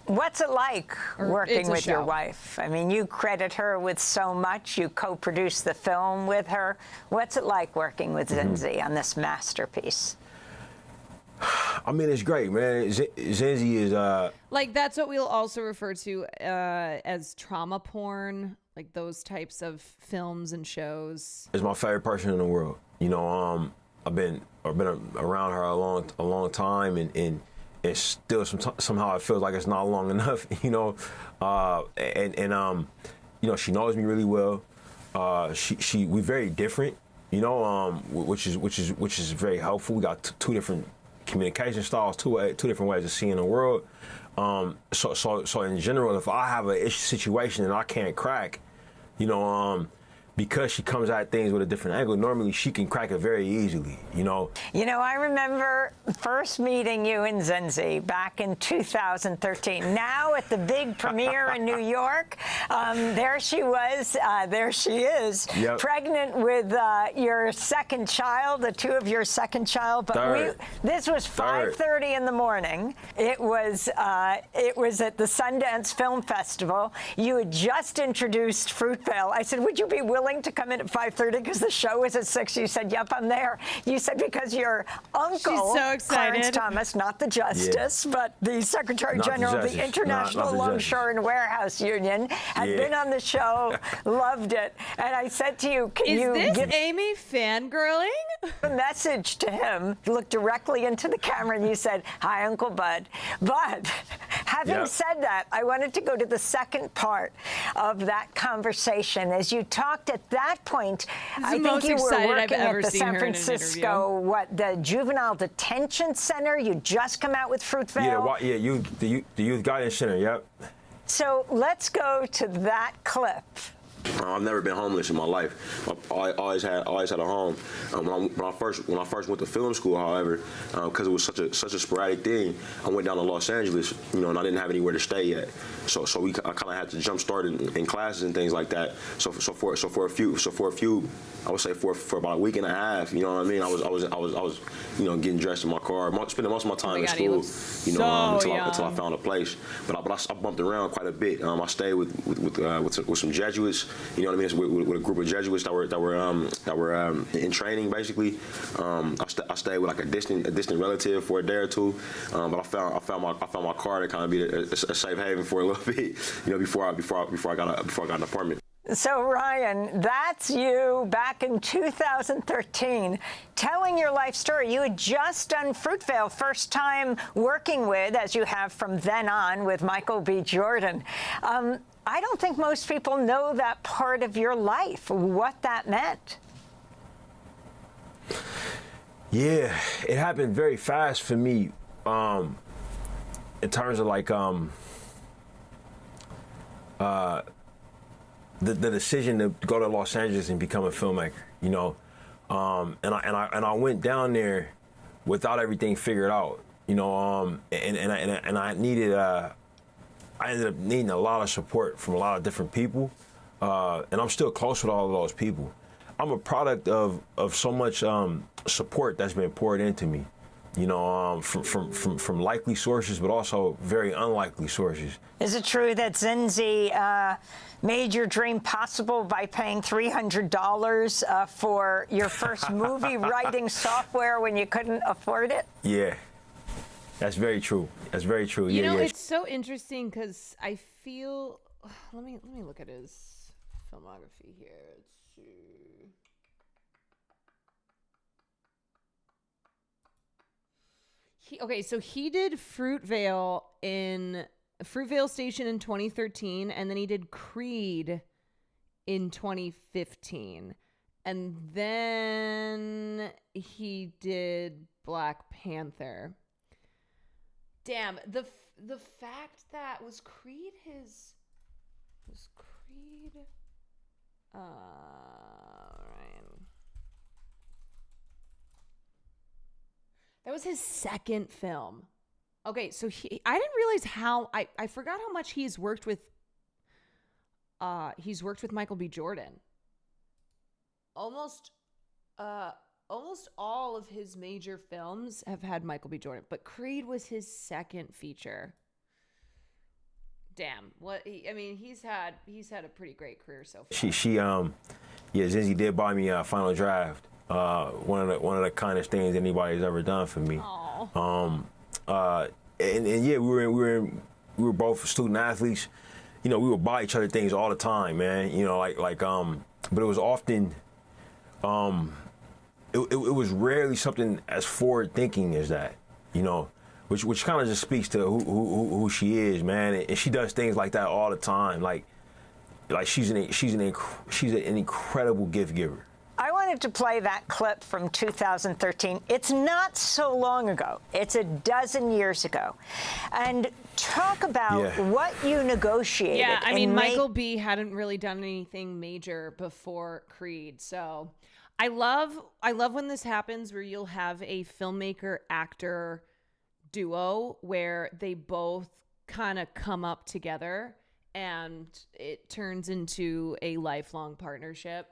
What's it like working with your show. wife? I mean, you credit her with so much. You co-produced the film with her. What's it like working with Zinzi on this masterpiece? I mean, it's great, man. Zinzi is Like, that's what we'll also refer to as trauma porn, like those types of films and shows. is my favorite person in the world. You know, I've been around her a long time, and still somehow it feels like it's not long enough. You know, you know, she knows me really well. We're very different. You know, which is very helpful. We got two different communication styles, two different ways of seeing the world. So in general, if I have a situation that I can't crack, you know, because she comes at things with a different angle, normally she can crack it very easily, you know. You know, I remember first meeting you in Zinzi back in 2013. Now at the big premiere in New York, there she was, there she is, Yep. pregnant with your second child, the two of your second child. But this was 5:30 in the morning. It was at the Sundance Film Festival. You had just introduced Fruitvale. I said, would you be willing to come in at 5:30 because the show is at 6? You said, yep, I'm there. You said because your uncle, She's so excited. Clarence Thomas, not the Justice, but the Secretary Not the General of the Justice. International Not the Longshore and Warehouse Union, had been on the show, loved it. And I said to you, can you give Amy fangirling? a message to him? You looked directly into the camera and you said, hi, Uncle Bud. But having said that, I wanted to go to the second part of that conversation. As you talked at that point, I think you were working at the San Francisco, the Juvenile Detention Center. You just come out with Fruitvale. The Youth Guidance Center, yep. So let's go to that clip. I've never been homeless in my life. I always had a home. When I first went to film school, however, because it was such a sporadic thing, I went down to Los Angeles, you know, and I didn't have anywhere to stay yet. So I kind of had to jump start in classes and things like that. So for a few, I would say for about a week and a half, you know what I mean. I was you know, getting dressed in my car, spending most of my time in school, you know, until I found a place. But I bumped around quite a bit. I stayed with some Jesuits. You know what I mean? With a group of Jesuits that were in training, basically. I stayed with like a distant relative for a day or two, but I found my car to kind of be a safe haven for a little bit, you know, before I got an apartment. So Ryan, that's you back in 2013, telling your life story. You had just done Fruitvale, first time working with, as you have from then on, with Michael B. Jordan. I don't think most people know that part of your life, what that meant. Yeah, it happened very fast for me, in terms of like the decision to go to Los Angeles and become a filmmaker, you know, and I went down there without everything figured out, you know, and I needed I ended up needing a lot of support from a lot of different people, and I'm still close with all of those people. I'm a product of so much support that's been poured into me, you know, from likely sources, but also very unlikely sources. Is it true that Zinzi made your dream possible by paying $300 for your first movie writing software when you couldn't afford it? Yeah, that's very true. That's very true. You know, it's so interesting because I feel. Let me look at his filmography here. Let's see. So he did Fruitvale Station in 2013, and then he did Creed in 2015, and then he did Black Panther. Damn, the fact that was Creed. Ryan. That was his second film. Okay, so I didn't realize how I forgot how much he's worked with Michael B. Jordan. Almost all of his major films have had Michael B. Jordan, but Creed was his second feature. Damn, he's had a pretty great career so far. Zinzi did buy me a Final Draft. One of the kindest things anybody's ever done for me. We were both student athletes. You know, we would buy each other things all the time, man. You know, but it was often, it was rarely something as forward thinking as that. You know, which kind of just speaks to who she is, man. And she does things like that all the time. Like she's an incredible gift giver. I wanted to play that clip from 2013. It's not so long ago. It's a dozen years ago. And talk about what you negotiated. Yeah, I mean, Michael B. hadn't really done anything major before Creed. So I love when this happens where you'll have a filmmaker-actor duo where they both kind of come up together and it turns into a lifelong partnership.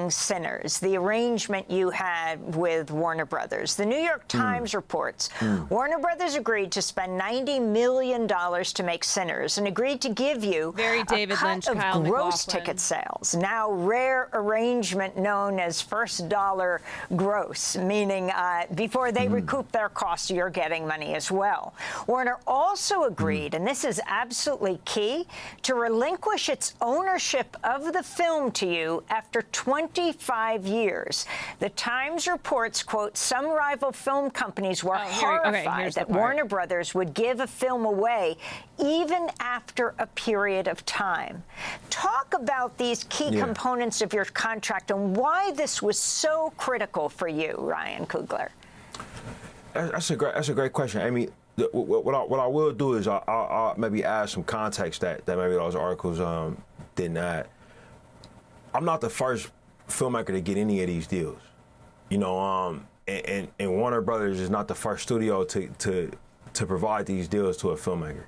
Sinners, the arrangement you had with Warner Brothers. The New York Times reports Warner Brothers agreed to spend $90 million to make Sinners and agreed to give you Very David a cut Lynch, of Kyle gross MacLachlan. ticket sales. Now, rare arrangement known as first dollar gross, meaning before they recoup their costs, you're getting money as well. Warner also agreed, and this is absolutely key, to relinquish its ownership of the film to you after 25 years. The Times reports, quote, some rival film companies were horrified that Warner Brothers would give a film away even after a period of time. Talk about these key components of your contract and why this was so critical for you, Ryan Coogler. That's a great question. I mean, what I will do is I'll maybe add some context that maybe those articles didn't add. I'm not the first filmmaker to get any of these deals, you know. And Warner Brothers is not the first studio to provide these deals to a filmmaker.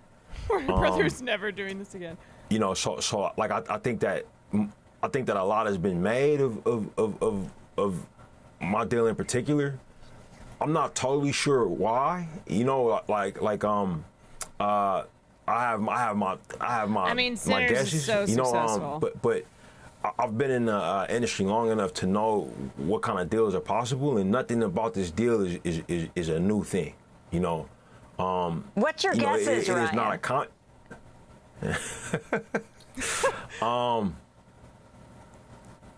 Warner Brothers never doing this again. You know, so like I think that a lot has been made of my deal in particular. I'm not totally sure why. You know, I have my I mean, my Sinners guesses. is so you know, successful. But I've been in the industry long enough to know what kind of deals are possible, and nothing about this deal is a new thing. You know. What's your guesses, Ryan? It is not a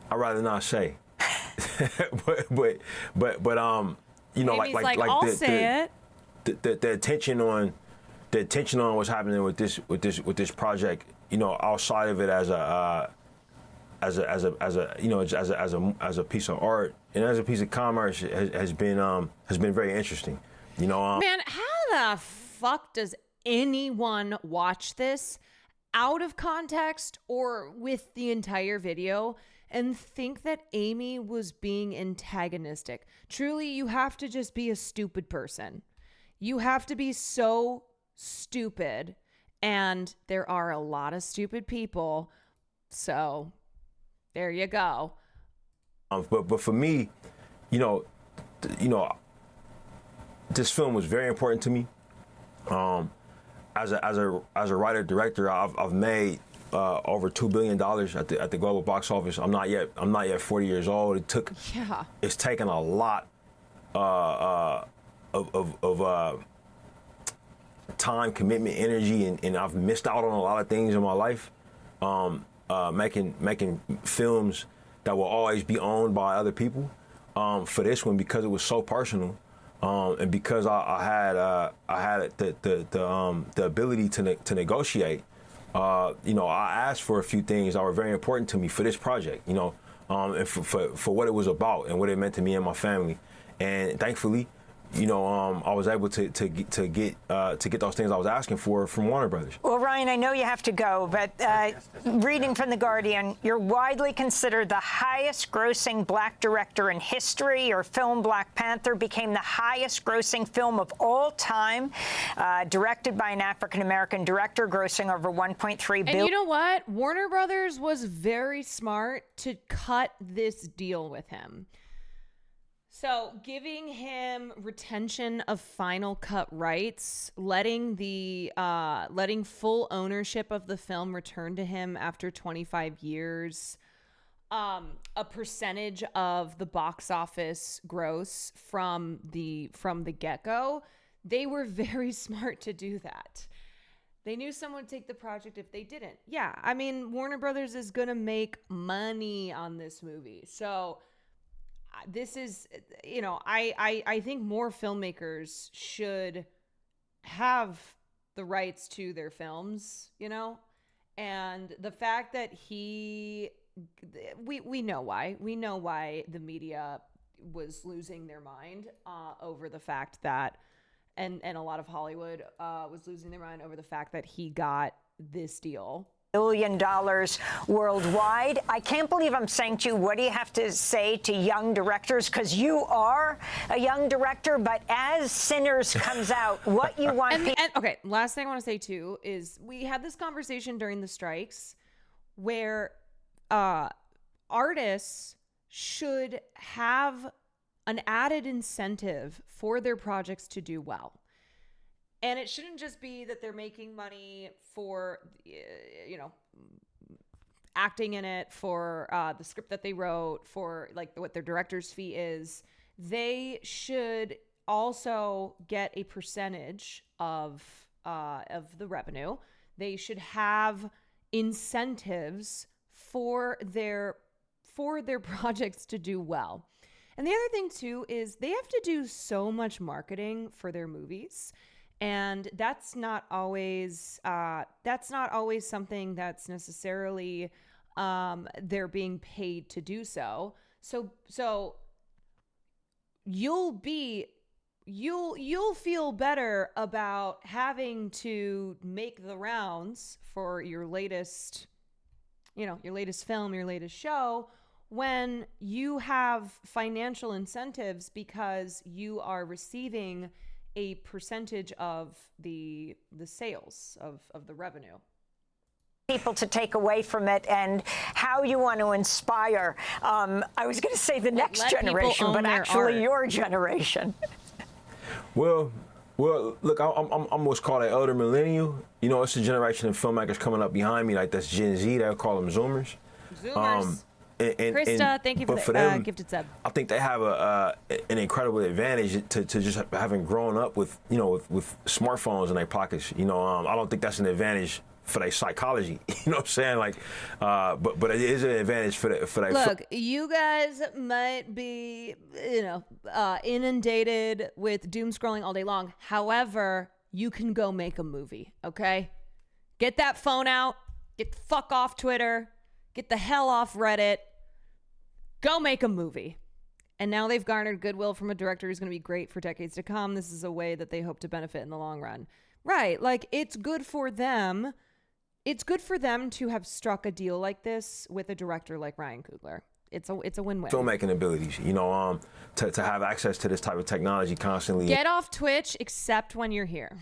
I'd rather not say. but you know, Amy's like I'll say it. The attention on what's happening with this project, you know, outside of it as a piece of art and as a piece of commerce has been very interesting. You know, man, how the fuck does anyone watch this out of context or with the entire video and think that Amy was being antagonistic? Truly, you have to just be a stupid person. You have to be so stupid, and there are a lot of stupid people. So there you go. But for me, you know, this film was very important to me. As a writer director, I've made over $2 billion at the global box office. I'm not yet 40 years old. It's taken a lot of time, commitment, energy, and I've missed out on a lot of things in my life. Making films that will always be owned by other people. For this one, because it was so personal, and because I had the ability to negotiate. You know, I asked for a few things that were very important to me for this project. You know, and for what it was about and what it meant to me and my family. And thankfully, I was able to get those things I was asking for from Warner Brothers. Well, Ryan, I know you have to go, but reading from The Guardian, you're widely considered the highest-grossing black director in history. Your film Black Panther became the highest-grossing film of all time, directed by an African-American director, grossing over $1.3 billion. And you know what? Warner Brothers was very smart to cut this deal with him. So giving him retention of Final Cut rights, letting full ownership of the film return to him after 25 years, a percentage of the box office gross from the get-go, they were very smart to do that. They knew someone would take the project if they didn't. Yeah, I mean, Warner Brothers is going to make money on this movie. So this is, I think more filmmakers should have the rights to their films, and the fact that we know why. We know why the media was losing their mind over the fact that, and a lot of Hollywood was losing their mind over the fact that he got this deal. $1 billion worldwide. I can't believe I'm saying to you, what do you have to say to young directors? Because you are a young director, but as Sinners comes out, what you want okay, last thing I want to say too is we had this conversation during the strikes where artists should have an added incentive for their projects to do well. And it shouldn't just be that they're making money for, acting in it, for the script that they wrote, for like what their director's fee is. They should also get a percentage of the revenue. They should have incentives for their projects to do well. And the other thing too is they have to do so much marketing for their movies. And that's not always something that's necessarily they're being paid to do so. So you'll feel better about having to make the rounds for your latest film, your latest show, when you have financial incentives because you are receiving a percentage of the sales of the revenue. People to take away from it and how you want to inspire. I was going to say the next generation, but actually your generation. Well, look, I'm what's called an elder millennial. It's a generation of filmmakers coming up behind me, like that's Gen Z. They'll call them Zoomers. Krista, thank you for the gifted sub. I think they have an incredible advantage to just having grown up with smartphones in their pockets. I don't think that's an advantage for their psychology. You know what I'm saying? Like, but it is an advantage for their. Look, you guys might be inundated with doom scrolling all day long. However, you can go make a movie. Okay, get that phone out. Get the fuck off Twitter. Get the hell off Reddit. Go make a movie. And now they've garnered goodwill from a director who's going to be great for decades to come. This is a way that they hope to benefit in the long run. Right. Like, it's good for them. It's good for them to have struck a deal like this with a director like Ryan Coogler. It's a win-win. Filmmaking abilities, to have access to this type of technology constantly. Get off Twitch except when you're here.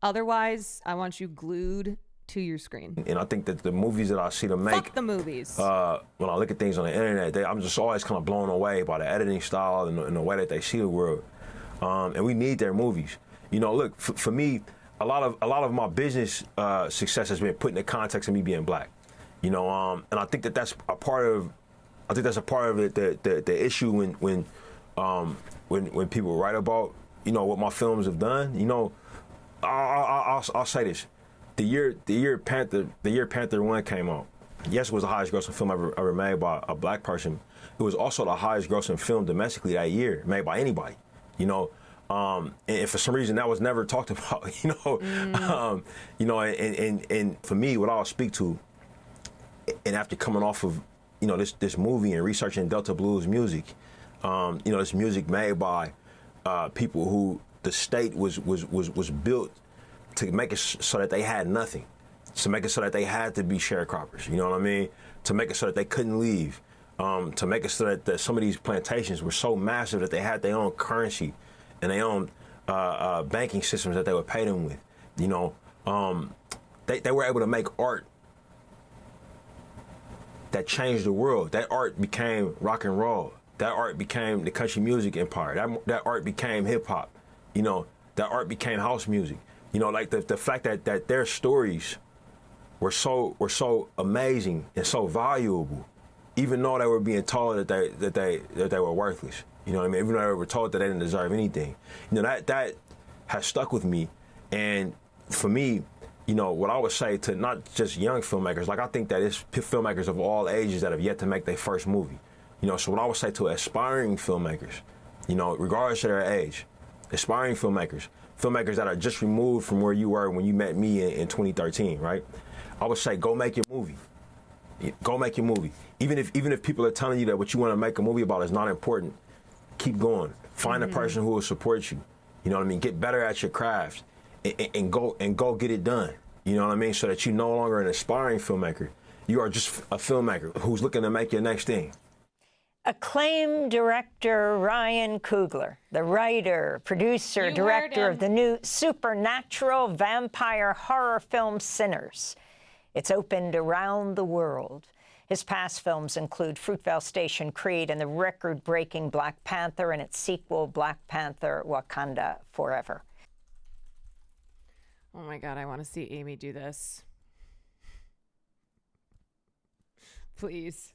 Otherwise, I want you glued to your screen. And I think that the movies that I see them make, fuck the movies. When I look at things on the internet, I'm just always kind of blown away by the editing style and the way that they see the world. And we need their movies. Look, for me, a lot of my business success has been put in the context of me being black. And I think that's a part of. I think that's a part of it. The issue when people write about what my films have done. I'll say this. The year Panther 1 came out, yes, it was the highest grossing film ever made by a black person. It was also the highest grossing film domestically that year, made by anybody. And for some reason that was never talked about. And for me, what I'll speak to, and after coming off of this movie and researching Delta Blues music, It's music made by people who the state was built to make it so that they had nothing, to make it so that they had to be sharecroppers. You know what I mean? To make it so that they couldn't leave. To make it so that some of these plantations were so massive that they had their own currency and their own banking systems that they would pay them with. They were able to make art that changed the world. That art became rock and roll. That art became the country music empire. That art became hip hop. That art became house music. Like the fact that their stories were so amazing and so valuable, even though they were being told that they were worthless. You know what I mean? Even though they were told that they didn't deserve anything. That has stuck with me. And for me, what I would say to not just young filmmakers, like I think that it's filmmakers of all ages that have yet to make their first movie. So what I would say to aspiring filmmakers, regardless of their age, aspiring filmmakers that are just removed from where you were when you met me in 2013, right? I would say go make your movie. Go make your movie. Even if people are telling you that what you want to make a movie about is not important, keep going. Find a person who will support you. You know what I mean? Get better at your craft and go get it done. You know what I mean? So that you're no longer an aspiring filmmaker. You are just a filmmaker who's looking to make your next thing. Acclaimed director Ryan Coogler, the writer, producer, director of the new supernatural vampire horror film Sinners. It's opened around the world. His past films include Fruitvale Station, Creed, and the record-breaking Black Panther and its sequel, Black Panther: Wakanda Forever. Oh my God, I want to see Amy do this. Please.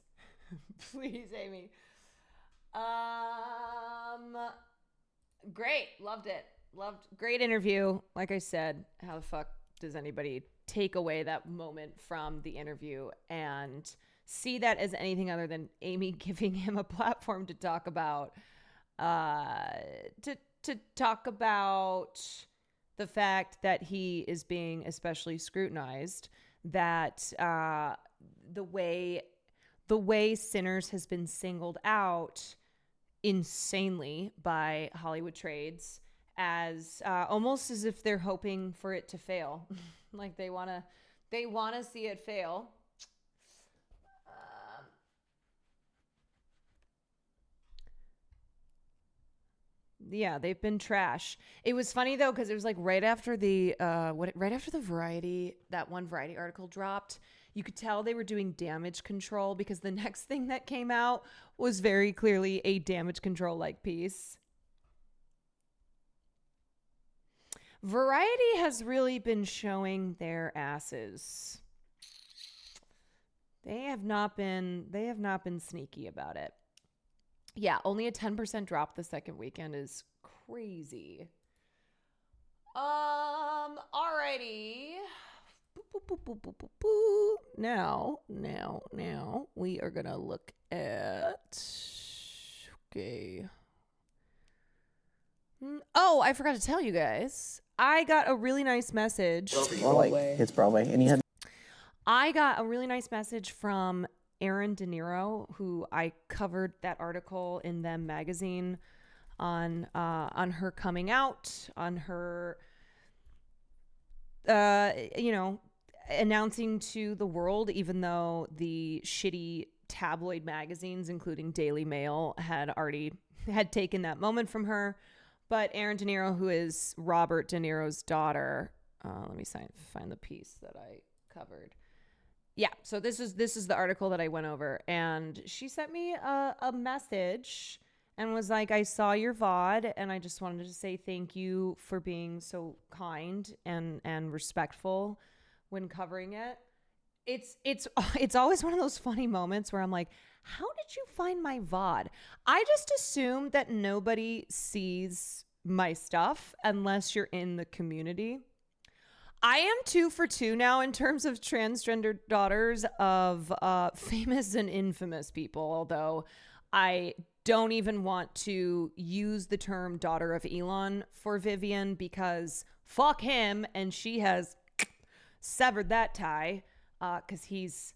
Please, Amy. Great. Loved it. Great interview. Like I said, how the fuck does anybody take away that moment from the interview and see that as anything other than Amy giving him a platform to talk about to talk about the fact that he is being especially scrutinized, that the way Sinners has been singled out insanely by Hollywood trades as almost as if they're hoping for it to fail. Like they want to see it fail. Yeah, they've been trash. It was funny though, because it was like right after the Variety, that one Variety article dropped, you could tell they were doing damage control because the next thing that came out was very clearly a damage control like piece. Variety has really been showing their asses. They have not been sneaky about it. Yeah, only a 10% drop the second weekend is crazy. Alrighty. Now we are gonna look at. Okay. Oh, I forgot to tell you guys. I got a really nice message. It's Broadway, and you had. I got a really nice message from Erin De Niro, who I covered that article in Them magazine on her coming out, on her, announcing to the world, even though the shitty tabloid magazines, including Daily Mail, had taken that moment from her. But Erin De Niro, who is Robert De Niro's daughter, let me find the piece that I covered. Yeah, so this is the article that I went over, and she sent me a message and was like, I saw your VOD, and I just wanted to say thank you for being so kind and respectful when covering it. It's always one of those funny moments where I'm like, how did you find my VOD? I just assume that nobody sees my stuff unless you're in the community. I am 2 for 2 now in terms of transgender daughters of famous and infamous people, although I don't even want to use the term daughter of Elon for Vivian because fuck him, and she has severed that tie because he's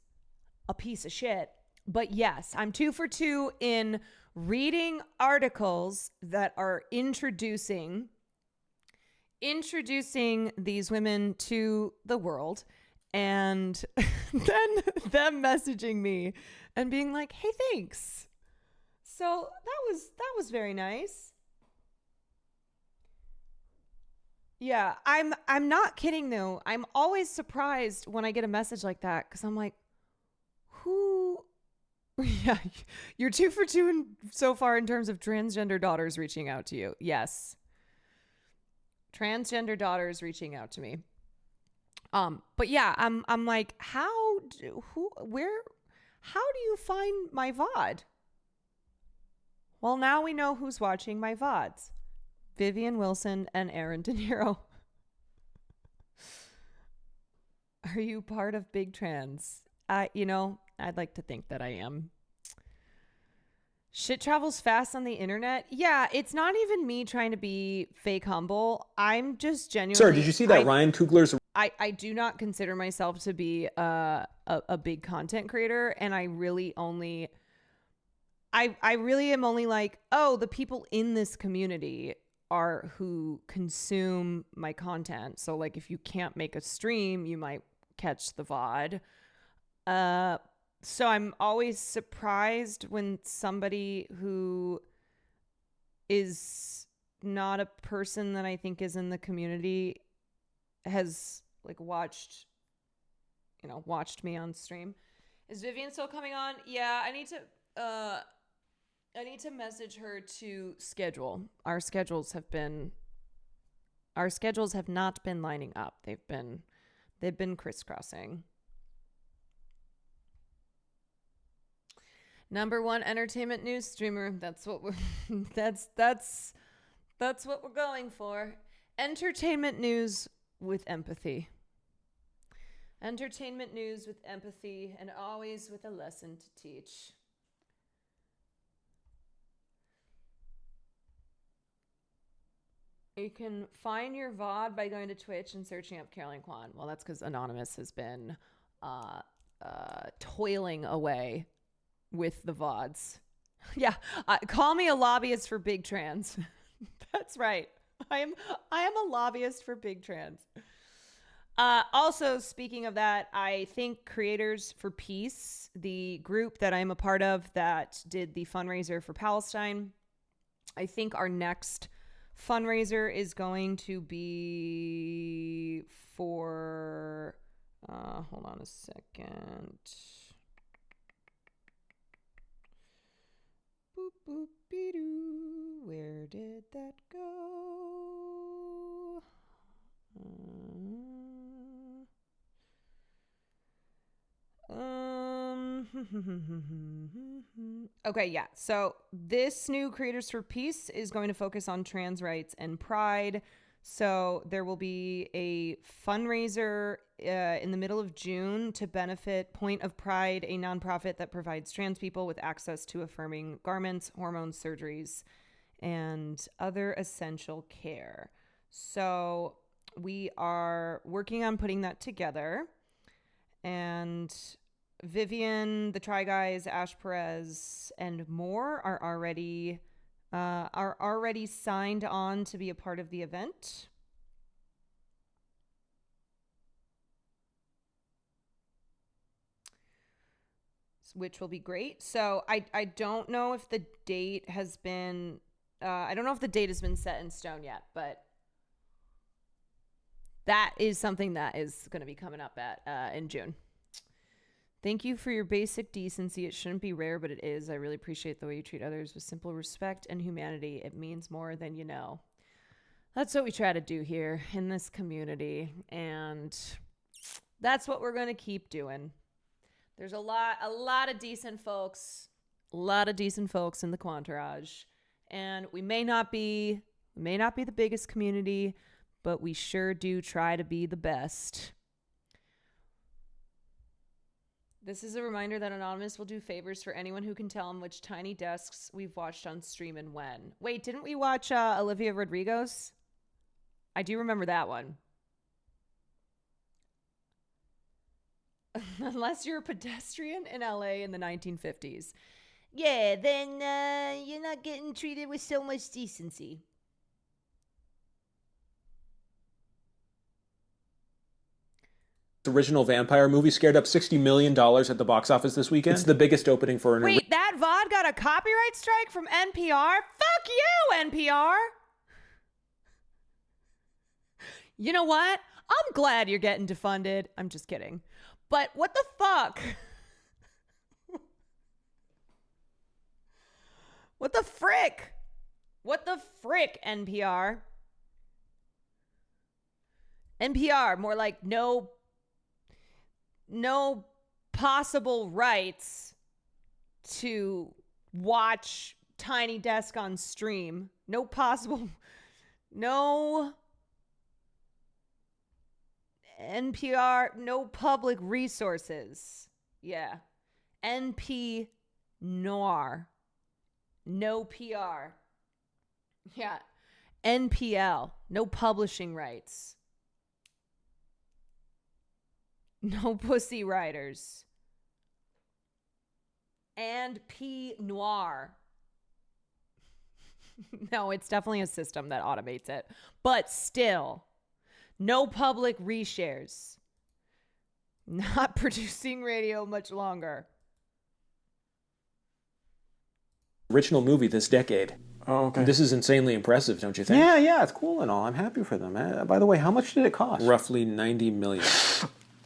a piece of shit. But yes, I'm 2 for 2 in reading articles that are introducing these women to the world, and then them messaging me and being like, hey, thanks. So that was very nice. Yeah, I'm not kidding though. I'm always surprised when I get a message like that, because I'm like, who? Yeah, you're 2 for 2 so far in terms of transgender daughters reaching out to you. Yes. Transgender daughters reaching out to me. But yeah, I'm like, how do you find my VOD? Well, now we know who's watching my VODs. Vivian Wilson and Aaron De Niro. Are you part of Big Trans? I'd like to think that I am. Shit travels fast on the internet. Yeah, it's not even me trying to be fake humble. I'm just genuinely... Sir, did you see that Ryan Coogler's... I do not consider myself to be a big content creator, and I really only... I really am only like, oh, the people in this community are who consume my content. So like if you can't make a stream, you might catch the VOD. So I'm always surprised when somebody who is not a person that I think is in the community has like watched me on stream. Is Vivian still coming on? Yeah, I need to message her to schedule. Our schedules have not been lining up. They've been crisscrossing. #1 entertainment news streamer. That's what we're that's what we're going for. Entertainment news with empathy. Entertainment news with empathy, and always with a lesson to teach. You can find your VOD by going to Twitch and searching up Caroline Kwan. Well, that's because Anonymous has been toiling away with the VODs. Yeah, call me a lobbyist for Big Trans. That's right. I am a lobbyist for Big Trans. Also, speaking of that, I think Creators for Peace, the group that I'm a part of that did the fundraiser for Palestine, I think our next fundraiser is going to be for hold on a second. Boop boop be doo. Where did that go? Okay, yeah. So this new Creators for Peace is going to focus on trans rights and pride. So there will be a fundraiser in the middle of June to benefit Point of Pride, a nonprofit that provides trans people with access to affirming garments, hormone surgeries, and other essential care. So we are working on putting that together. And Vivian, the Try Guys, Ash Perez, and more are already signed on to be a part of the event. Which will be great. So I don't know if the date has been set in stone yet, but that is something that is going to be coming up in June. Thank you for your basic decency. It shouldn't be rare, but it is. I really appreciate the way you treat others with simple respect and humanity. It means more than you know. That's what we try to do here in this community, and that's what we're going to keep doing. There's a lot of decent folks, in the Quantourage, and we may not be the biggest community, but we sure do try to be the best. This is a reminder that Anonymous will do favors for anyone who can tell him which Tiny Desks we've watched on stream and when. Wait, didn't we watch Olivia Rodrigo's? I do remember that one. Unless you're a pedestrian in LA in the 1950s. yeah, then you're not getting treated with so much decency. Original vampire movie scared up $60 million at the box office this weekend. It's the biggest opening for an Wait, that VOD got a copyright strike from NPR? Fuck you, NPR! You know what? I'm glad you're getting defunded. I'm just kidding. But what the fuck? What the frick? What the frick, NPR? NPR, more like no possible rights to watch Tiny Desk on stream. No NPR, no public resources. Yeah. NP Noir. No PR. Yeah. NPL. No publishing rights. No Pussy Riders. And P Noir. No, it's definitely a system that automates it. But still, no public reshares. Not producing radio much longer. original movie this decade. Oh, okay. This is insanely impressive, don't you think? Yeah, it's cool and all. I'm happy for them. By the way, how much did it cost? Roughly $90 million.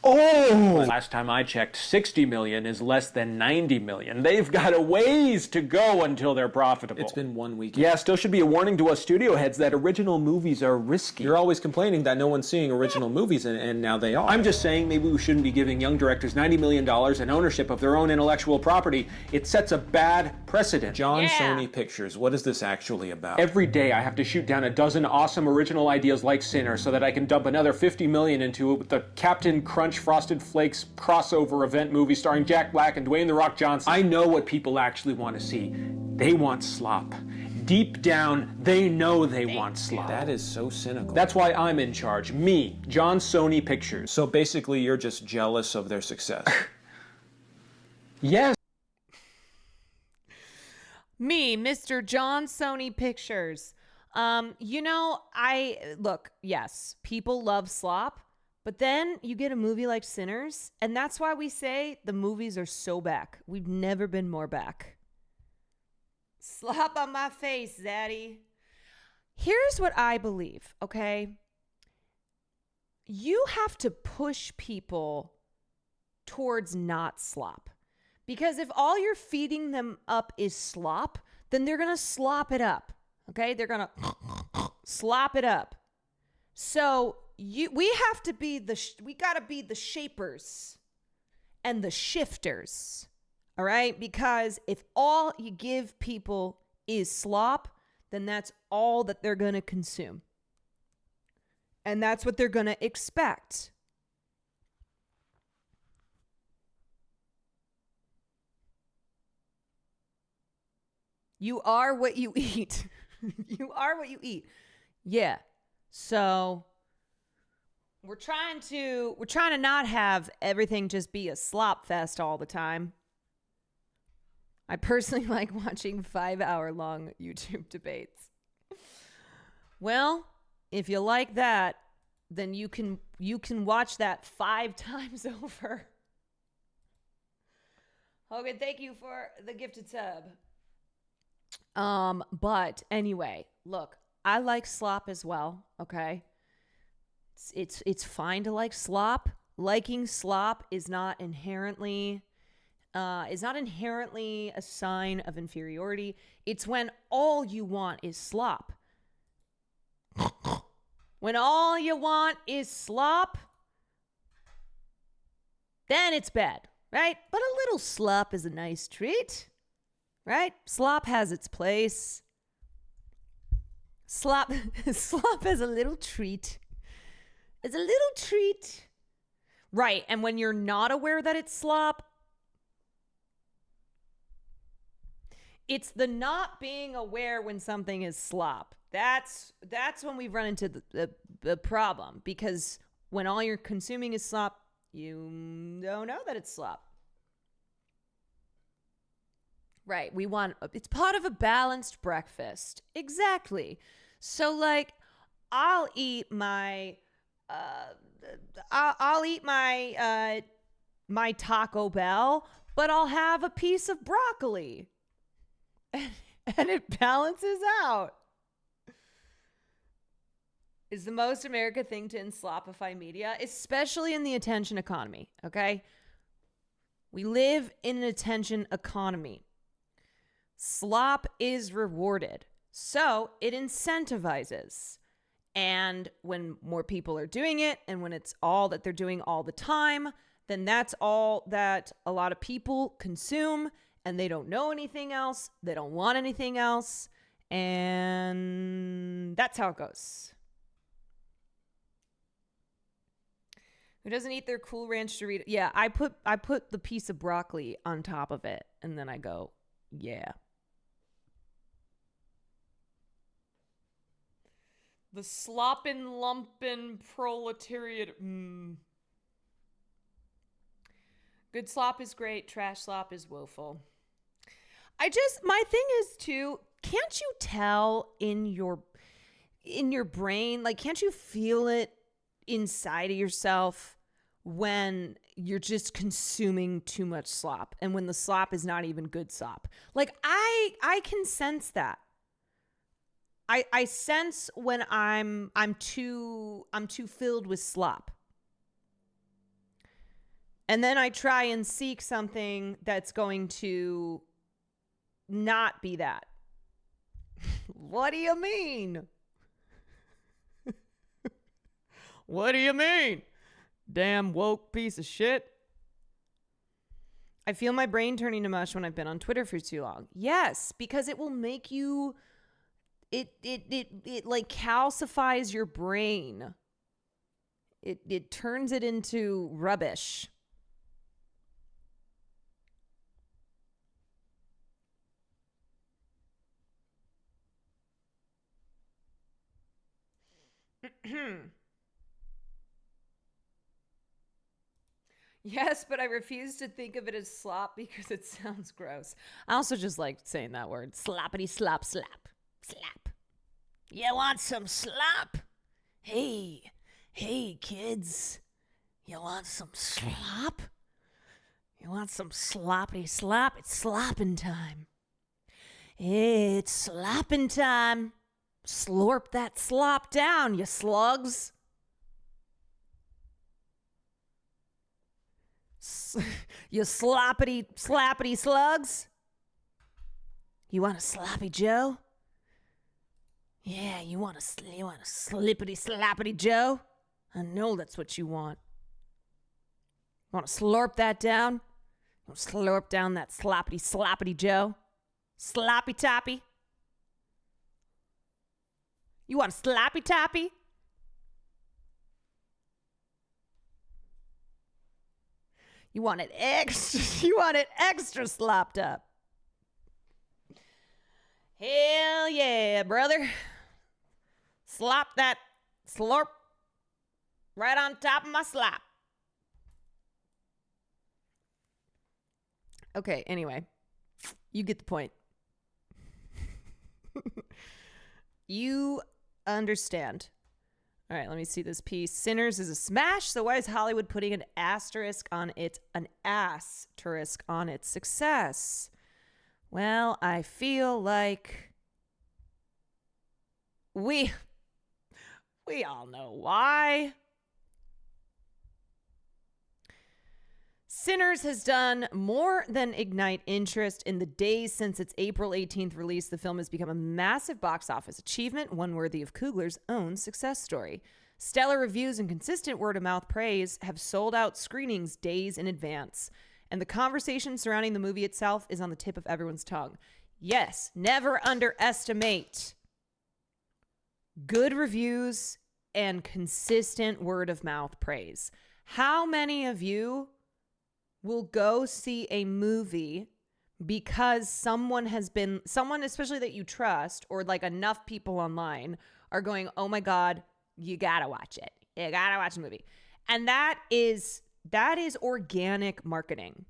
Oh! Last time I checked, 60 million is less than 90 million. They've got a ways to go until they're profitable. It's been 1 week. Yeah, still should be a warning to us studio heads that original movies are risky. You're always complaining that no one's seeing original movies, and now they are. I'm just saying maybe we shouldn't be giving young directors $90 million and ownership of their own intellectual property. It sets a bad precedent. John Sony Pictures, what is this actually about? Every day I have to shoot down a dozen awesome original ideas like Sinner so that I can dump another $50 million into it with the Captain Crunch Frosted Flakes crossover event movie starring Jack Black and Dwayne "The Rock" Johnson. I know what people actually want to see. They want slop. Deep down, they know they want slop. That is so cynical. That's why I'm in charge. Me, John Sony Pictures. So basically you're just jealous of their success. Yes. Me, Mr. John Sony Pictures. Yes, people love slop. But then you get a movie like Sinners, and that's why we say the movies are so back. We've never been more back. Slap on my face, Zaddy. Here's what I believe, okay? You have to push people towards not slop. Because if all you're feeding them up is slop, then they're going to slop it up, okay? They're going to slop it up. So we have to be we got to be the shapers and the shifters, all right? Because if all you give people is slop, then that's all that they're going to consume. And that's what they're going to expect. You are what you eat. You are what you eat. Yeah. So we're trying to not have everything just be a slop fest all the time. I personally like watching 5-hour-long YouTube debates. Well, if you like that, then you can watch that 5 times over. Hogan, thank you for the gifted sub. But anyway, look, I like slop as well, okay? It's fine to like slop. Liking slop is not inherently a sign of inferiority. It's when all you want is slop. When all you want is slop, then it's bad, right? But a little slop is a nice treat, right? Slop has its place. Slop is a little treat. It's a little treat. Right, and when you're not aware that it's slop, it's the not being aware when something is slop. That's when we run into the problem. Because when all you're consuming is slop, you don't know that it's slop. Right. It's part of a balanced breakfast. Exactly. So like I'll eat my my Taco Bell, but I'll have a piece of broccoli. And it balances out. Is the most American thing to enslopify media, especially in the attention economy, okay? We live in an attention economy. Slop is rewarded, so it incentivizes. And when more people are doing it, and when it's all that they're doing all the time, then that's all that a lot of people consume, and they don't know anything else. They don't want anything else. And that's how it goes. Who doesn't eat their Cool Ranch Dorito? Yeah, I put the piece of broccoli on top of it, and then I go, yeah. The sloppin' lumpin' proletariat. Good slop is great. Trash slop is woeful. My thing is too, can't you tell in your brain, like, can't you feel it inside of yourself when you're just consuming too much slop, and when the slop is not even good slop? Like, I can sense that. I sense when I'm too filled with slop. And then I try and seek something that's going to not be that. What do you mean? What do you mean? Damn woke piece of shit. I feel my brain turning to mush when I've been on Twitter for too long. Yes, because it will make you... It like calcifies your brain. It turns it into rubbish. Yes, but I refuse to think of it as slop because it sounds gross. I also just like saying that word. Sloppity slop slap. Slap. You want some slop? Hey, kids. You want some slop? You want some sloppity slop? It's slopping time. It's slopping time. Slurp that slop down, you slugs. You slappity slugs. You want a sloppy Joe? Yeah, you want a slippity slappity Joe? I know that's what you want. You want to slurp that down? You want to slurp down that sloppity Joe? Sloppy toppy? You want a sloppy toppy? You want it extra slopped up. Hell yeah, brother. Slop that slurp right on top of my slop. Okay, anyway. You get the point. You understand. All right, let me see this piece. Sinners is a smash, so why is Hollywood putting an asterisk on its success? Well, I feel like we all know why. Sinners has done more than ignite interest. In the days since its April 18th release, the film has become a massive box office achievement, one worthy of Coogler's own success story. Stellar reviews and consistent word-of-mouth praise have sold out screenings days in advance, and the conversation surrounding the movie itself is on the tip of everyone's tongue. Yes, never underestimate good reviews and consistent word-of-mouth praise. How many of you will go see a movie because someone especially that you trust, or like enough people online are going, oh my God, you gotta watch it. You gotta watch the movie. And that is organic marketing,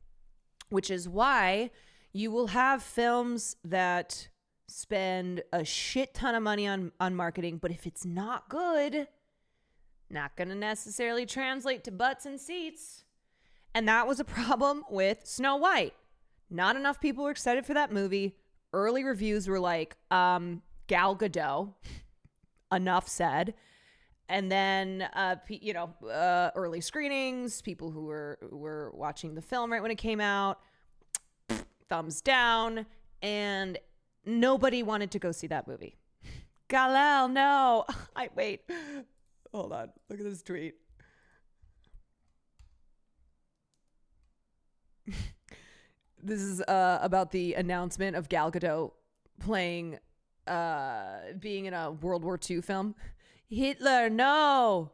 which is why You will have films that spend a shit ton of money on marketing, but if it's not good, not going to necessarily translate to butts and seats. And that was a problem with Snow White. Not enough people were excited for that movie. Early reviews were like, Gal Gadot, enough said. And then, early screenings, people who were watching the film right when it came out, thumbs down, and nobody wanted to go see that movie. Gal-El, no. Wait. Hold on. Look at this tweet. This is about the announcement of Gal Gadot playing, being in a World War II film. Hitler, no.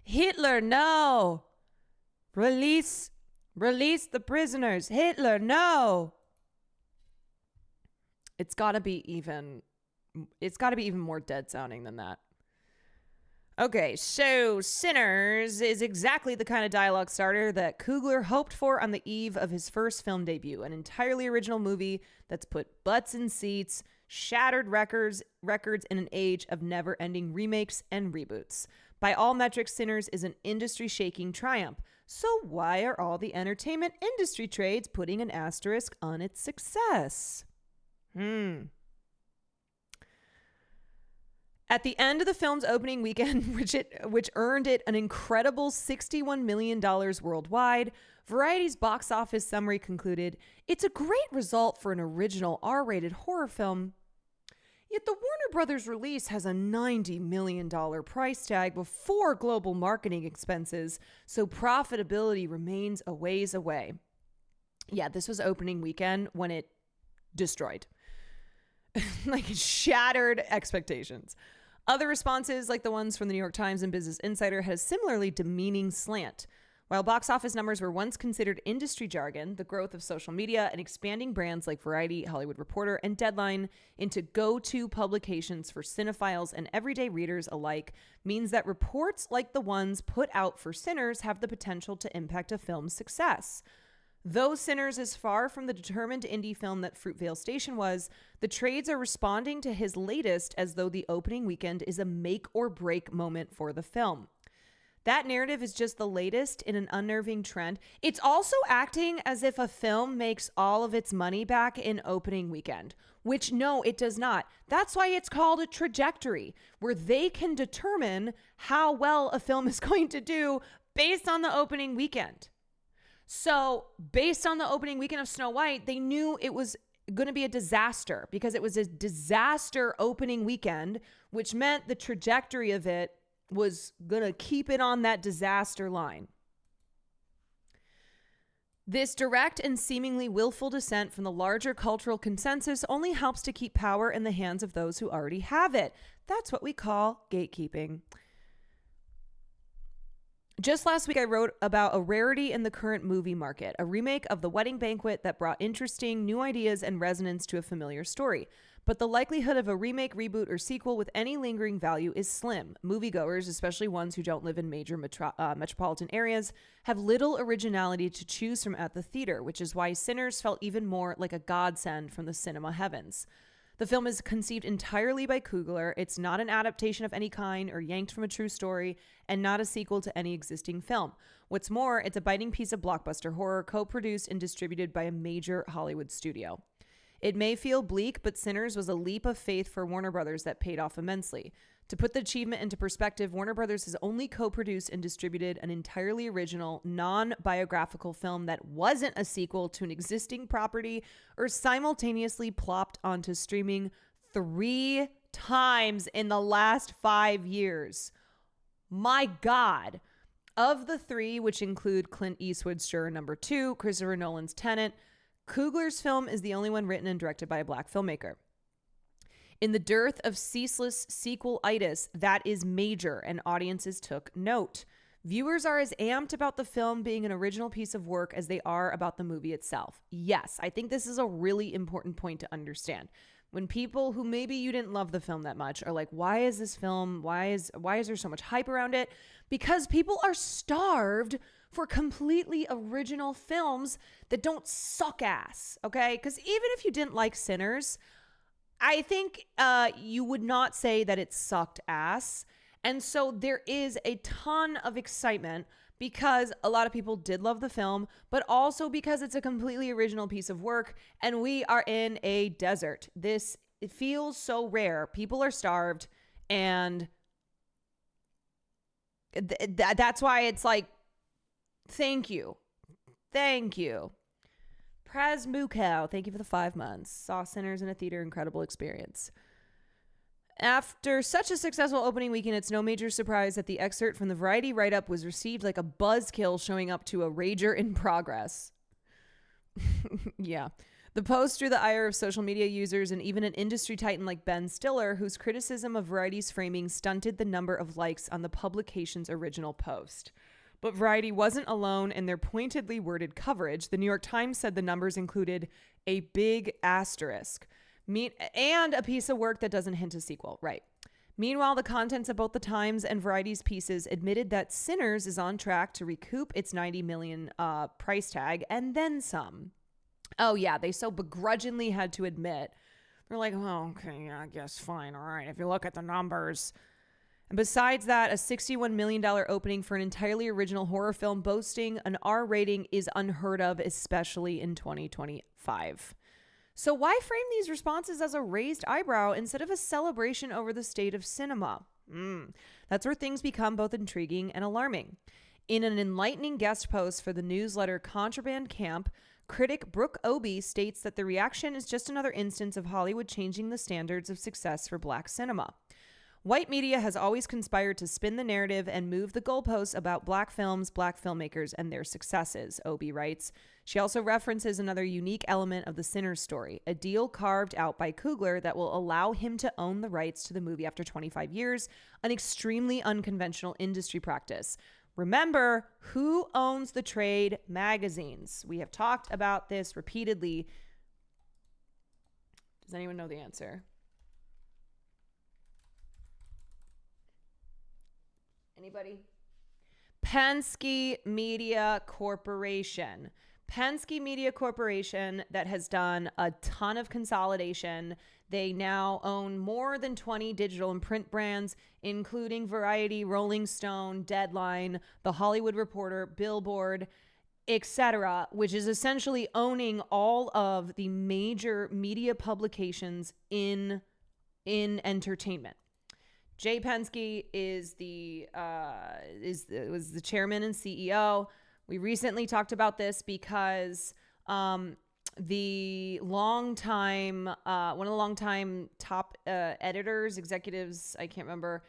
Hitler, no. Release the prisoners. Hitler, no. It's got to be even more dead sounding than that. Okay, so Sinners is exactly the kind of dialogue starter that Coogler hoped for on the eve of his first film debut, an entirely original movie that's put butts in seats, shattered records in an age of never-ending remakes and reboots. By all metrics, Sinners is an industry-shaking triumph. So why are all the entertainment industry trades putting an asterisk on its success? At the end of the film's opening weekend, which earned it an incredible $61 million worldwide, Variety's box office summary concluded, "It's a great result for an original R-rated horror film. Yet the Warner Brothers release has a $90 million price tag before global marketing expenses, so profitability remains a ways away." Yeah, this was opening weekend when it destroyed. Like, it shattered expectations. Other responses, like the ones from the New York Times and Business Insider, had a similarly demeaning slant. While box office numbers were once considered industry jargon, the growth of social media and expanding brands like Variety, Hollywood Reporter, and Deadline into go-to publications for cinephiles and everyday readers alike means that reports like the ones put out for Sinners have the potential to impact a film's success. Though Sinners is far from the determined indie film that Fruitvale Station was, the trades are responding to his latest as though the opening weekend is a make-or-break moment for the film. That narrative is just the latest in an unnerving trend. It's also acting as if a film makes all of its money back in opening weekend, which no, it does not. That's why it's called a trajectory, where they can determine how well a film is going to do based on the opening weekend. So based on the opening weekend of Snow White, they knew it was going to be a disaster because it was a disaster opening weekend, which meant the trajectory of it was going to keep it on that disaster line. This direct and seemingly willful dissent from the larger cultural consensus only helps to keep power in the hands of those who already have it. That's what we call gatekeeping. Just last week, I wrote about a rarity in the current movie market, a remake of The Wedding Banquet that brought interesting new ideas and resonance to a familiar story. But the likelihood of a remake, reboot, or sequel with any lingering value is slim. Moviegoers, especially ones who don't live in major metropolitan areas, have little originality to choose from at the theater, which is why Sinners felt even more like a godsend from the cinema heavens. The film is conceived entirely by Coogler. It's not an adaptation of any kind or yanked from a true story, and not a sequel to any existing film. What's more, it's a biting piece of blockbuster horror co-produced and distributed by a major Hollywood studio. It may feel bleak, but Sinners was a leap of faith for Warner Brothers that paid off immensely. To put the achievement into perspective, Warner Brothers has only co-produced and distributed an entirely original, non-biographical film that wasn't a sequel to an existing property or simultaneously plopped onto streaming 3 times in the last 5 years. My God. Of the 3, which include Clint Eastwood's Juror No. 2, Christopher Nolan's Tenet, Coogler's film is the only one written and directed by a black filmmaker. In the dearth of ceaseless sequel-itis, that is major, and audiences took note. Viewers are as amped about the film being an original piece of work as they are about the movie itself. Yes, I think this is a really important point to understand. When people who maybe you didn't love the film that much are like, why is this film, why is there so much hype around it? Because people are starved for completely original films that don't suck ass, okay? Because even if you didn't like Sinners, I think you would not say that it sucked ass. And so there is a ton of excitement because a lot of people did love the film, but also because it's a completely original piece of work and we are in a desert. It feels so rare. People are starved, and that's why it's like, thank you. Praz Mukow, thank you for the 5 months. Saw Sinners in a theater, incredible experience. After such a successful opening weekend, it's no major surprise that the excerpt from the Variety write-up was received like a buzzkill showing up to a rager in progress. Yeah. The post drew the ire of social media users and even an industry titan like Ben Stiller, whose criticism of Variety's framing stunted the number of likes on the publication's original post. But Variety wasn't alone in their pointedly worded coverage. The New York Times said the numbers included a big asterisk and a piece of work that doesn't hint a sequel. Right. Meanwhile, the contents of both the Times and Variety's pieces admitted that Sinners is on track to recoup its $90 million price tag and then some. Oh, yeah, they so begrudgingly had to admit. They're like, oh, okay, yeah, I guess fine. All right, if you look at the numbers. And besides that, a $61 million opening for an entirely original horror film boasting an R rating is unheard of, especially in 2025. So why frame these responses as a raised eyebrow instead of a celebration over the state of cinema? That's where things become both intriguing and alarming. In an enlightening guest post for the newsletter Contraband Camp, critic Brooke Obie states that the reaction is just another instance of Hollywood changing the standards of success for black cinema. White media has always conspired to spin the narrative and move the goalposts about black films, black filmmakers, and their successes, Obie writes. She also references another unique element of the Sinners story, a deal carved out by Coogler that will allow him to own the rights to the movie after 25 years, an extremely unconventional industry practice. Remember, who owns the trade magazines? We have talked about this repeatedly. Does anyone know the answer? Anybody? Penske Media Corporation. Penske Media Corporation that has done a ton of consolidation. They now own more than 20 digital and print brands, including Variety, Rolling Stone, Deadline, The Hollywood Reporter, Billboard, etc., which is essentially owning all of the major media publications in entertainment. Jay Penske was the chairman and CEO. We recently talked about this because the longtime one of the longtime top editors, executives, I can't remember,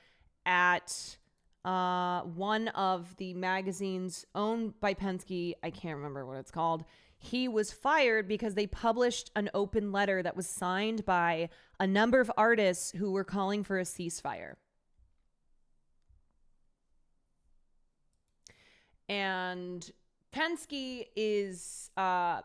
at one of the magazines owned by Penske, I can't remember what it's called. He was fired because they published an open letter that was signed by a number of artists who were calling for a ceasefire. And Penske is a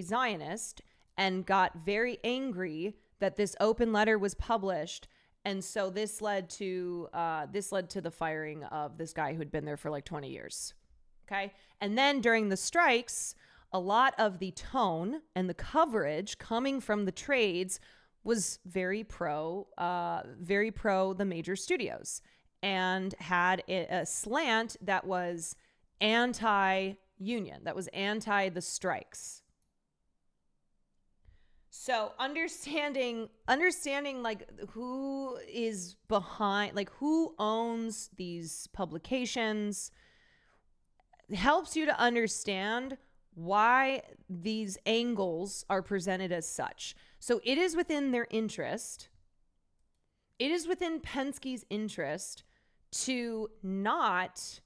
Zionist and got very angry that this open letter was published. And so this led to the firing of this guy who had been there for like 20 years. Okay. And then during the strikes, a lot of the tone and the coverage coming from the trades was very pro the major studios, and had a slant that was anti-union, that was anti the strikes. So understanding like who is behind, like who owns these publications, helps you to understand why these angles are presented as such. So it is within their interest. It is within Penske's interest to not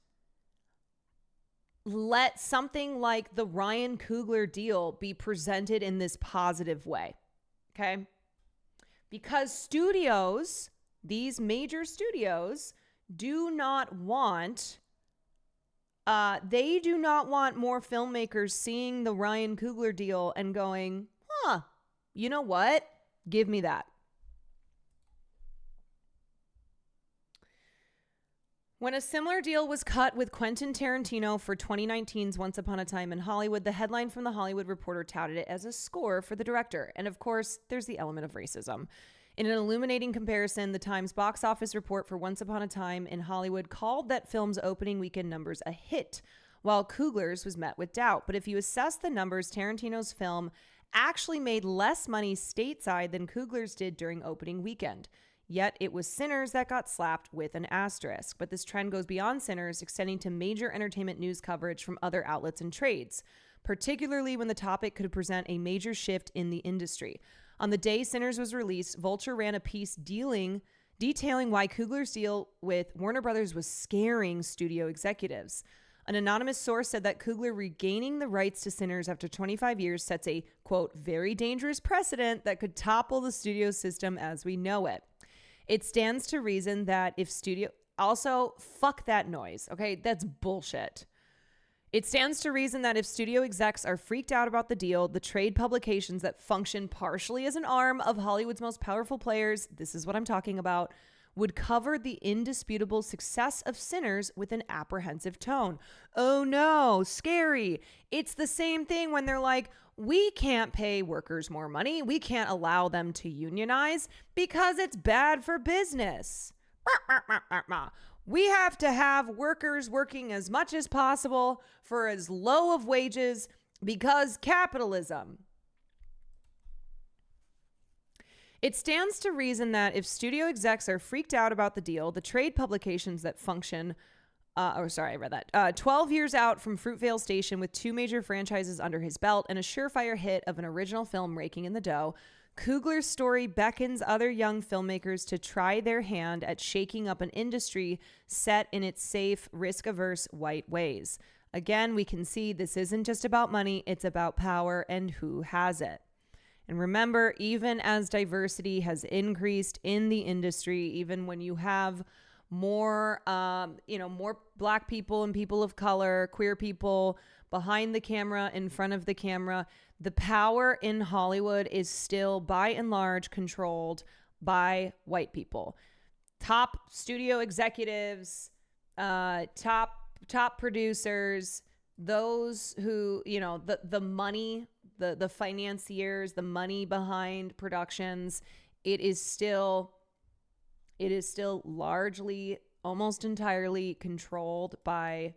let something like the Ryan Coogler deal be presented in this positive way. Okay? Because studios, these major studios, do not want more filmmakers seeing the Ryan Coogler deal and going, you know what? Give me that. When a similar deal was cut with Quentin Tarantino for 2019's Once Upon a Time in Hollywood, the headline from The Hollywood Reporter touted it as a score for the director. And of course, there's the element of racism. In an illuminating comparison, the Times box office report for Once Upon a Time in Hollywood called that film's opening weekend numbers a hit, while Coogler's was met with doubt. But if you assess the numbers, Tarantino's film actually made less money stateside than Coogler's did during opening weekend. Yet it was Sinners that got slapped with an asterisk. But this trend goes beyond Sinners, extending to major entertainment news coverage from other outlets and trades, particularly when the topic could present a major shift in the industry. On the day Sinners was released, Vulture ran a piece detailing why Coogler's deal with Warner Brothers was scaring studio executives. An anonymous source said that Coogler regaining the rights to Sinners after 25 years sets a, quote, very dangerous precedent that could topple the studio system as we know it. It stands to reason that if studio... Also, fuck that noise, okay? That's bullshit. It stands to reason that if studio execs are freaked out about the deal, the trade publications that function partially as an arm of Hollywood's most powerful players, this is what I'm talking about, would cover the indisputable success of Sinners with an apprehensive tone. Oh no, scary. It's the same thing when they're like, we can't pay workers more money. We can't allow them to unionize because it's bad for business. We have to have workers working as much as possible for as low of wages because capitalism. It stands to reason that if studio execs are freaked out about the deal, the trade publications that function 12 years out from Fruitvale Station with 2 major franchises under his belt and a surefire hit of an original film raking in the dough, Coogler's story beckons other young filmmakers to try their hand at shaking up an industry set in its safe, risk-averse white ways. Again, we can see this isn't just about money, it's about power and who has it. And remember, even as diversity has increased in the industry, even when you have more Black people and people of color, queer people behind the camera, in front of the camera, the power in Hollywood is still by and large controlled by white people. Top studio executives, top producers, those who, the money, the financiers, the money behind productions, it is still largely, almost entirely controlled by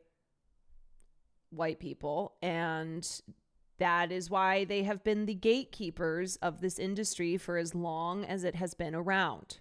white people. And that is why they have been the gatekeepers of this industry for as long as it has been around.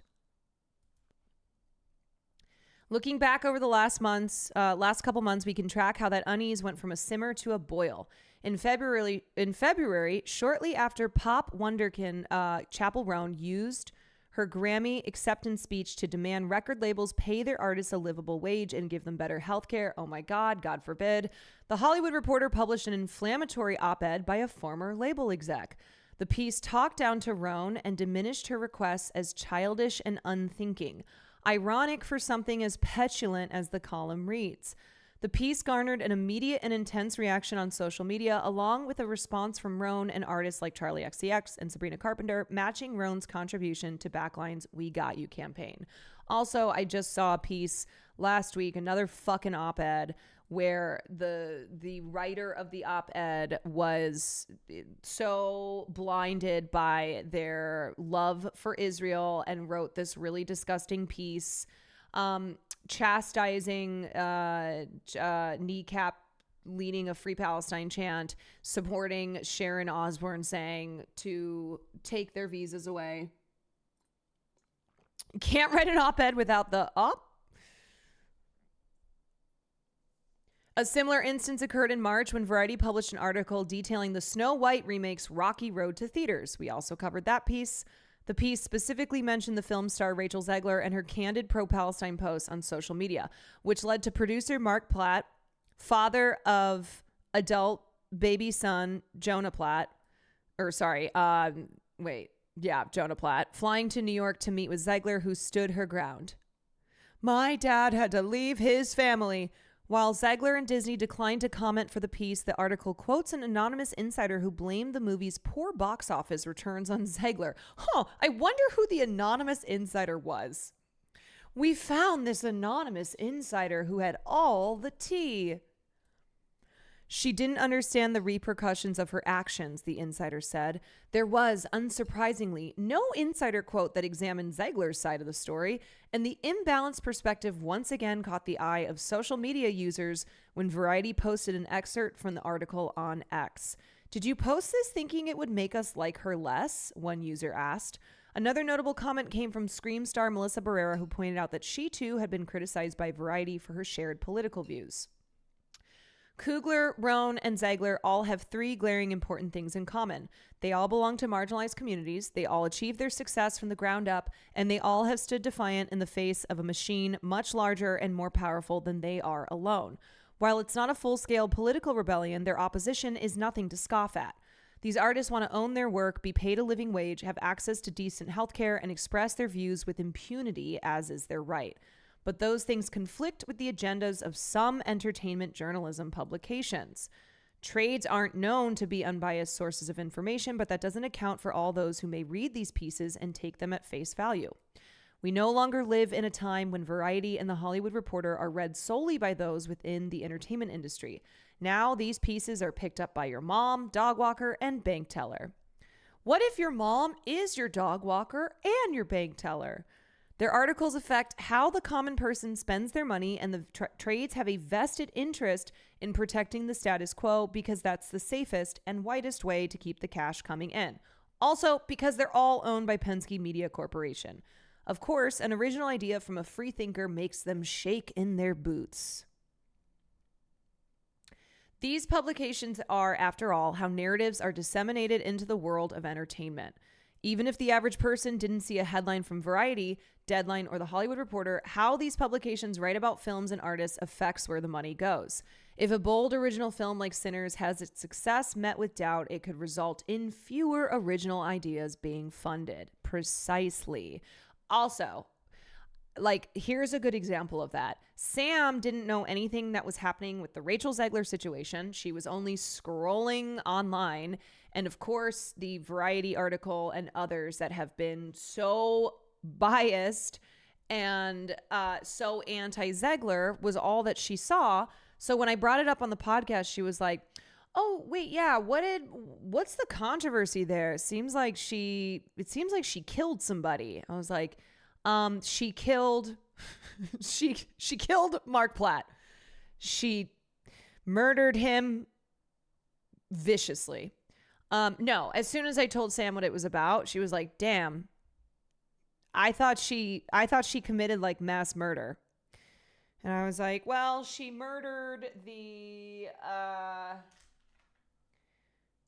Looking back over the last couple months, we can track how that unease went from a simmer to a boil. In February, shortly after pop wonderkin Chappell Roan used her Grammy acceptance speech to demand record labels pay their artists a livable wage and give them better health care. Oh my God, God forbid. The Hollywood Reporter published an inflammatory op-ed by a former label exec. The piece talked down to Roan and diminished her requests as childish and unthinking. Ironic for something as petulant as the column reads. The piece garnered an immediate and intense reaction on social media, along with a response from Roan and artists like Charlie XCX and Sabrina Carpenter, matching Roan's contribution to Backline's We Got You campaign. Also, I just saw a piece last week, another fucking op-ed, where the writer of the op-ed was so blinded by their love for Israel and wrote this really disgusting piece chastising Kneecap leading a Free Palestine chant, supporting Sharon Osbourne saying to take their visas away. Can't write an op-ed without the up. A similar instance occurred in March when Variety published an article detailing the Snow White remake's rocky road to theaters. We also covered that piece. The piece specifically mentioned the film star Rachel Zegler and her candid pro-Palestine posts on social media, which led to producer Mark Platt, father of adult baby son Jonah Platt, Jonah Platt, flying to New York to meet with Zegler, who stood her ground. My dad had to leave his family. While Zegler and Disney declined to comment for the piece, the article quotes an anonymous insider who blamed the movie's poor box office returns on Zegler. I wonder who the anonymous insider was. We found this anonymous insider who had all the tea. She didn't understand the repercussions of her actions, the insider said. There was, unsurprisingly, no insider quote that examined Zegler's side of the story, and the imbalanced perspective once again caught the eye of social media users when Variety posted an excerpt from the article on X. Did you post this thinking it would make us like her less? One user asked. Another notable comment came from Scream star Melissa Barrera, who pointed out that she too had been criticized by Variety for her shared political views. Coogler, Rohn, and Zegler all have three glaring important things in common. They all belong to marginalized communities, they all achieved their success from the ground up, and they all have stood defiant in the face of a machine much larger and more powerful than they are alone. While it's not a full-scale political rebellion, their opposition is nothing to scoff at. These artists want to own their work, be paid a living wage, have access to decent healthcare, and express their views with impunity, as is their right. But those things conflict with the agendas of some entertainment journalism publications. Trades aren't known to be unbiased sources of information, but that doesn't account for all those who may read these pieces and take them at face value. We no longer live in a time when Variety and The Hollywood Reporter are read solely by those within the entertainment industry. Now these pieces are picked up by your mom, dog walker, and bank teller. What if your mom is your dog walker and your bank teller? Their articles affect how the common person spends their money, and the trades have a vested interest in protecting the status quo because that's the safest and whitest way to keep the cash coming in. Also, because they're all owned by Penske Media Corporation. Of course, an original idea from a free thinker makes them shake in their boots. These publications are, after all, how narratives are disseminated into the world of entertainment. Even if the average person didn't see a headline from Variety, Deadline, or The Hollywood Reporter, how these publications write about films and artists affects where the money goes. If a bold original film like Sinners has its success met with doubt, it could result in fewer original ideas being funded. Precisely. Also, here's a good example of that. Sam didn't know anything that was happening with the Rachel Zegler situation. She was only scrolling online. And of course, the Variety article and others that have been so biased and so anti-Zegler was all that she saw. So when I brought it up on the podcast, she was like, oh, wait, yeah, what's the controversy there? It seems like she killed somebody. I was like, she killed Mark Platt. She murdered him viciously. No, as soon as I told Sam what it was about, she was like, damn, I thought she committed like mass murder. And I was like, well, she murdered the,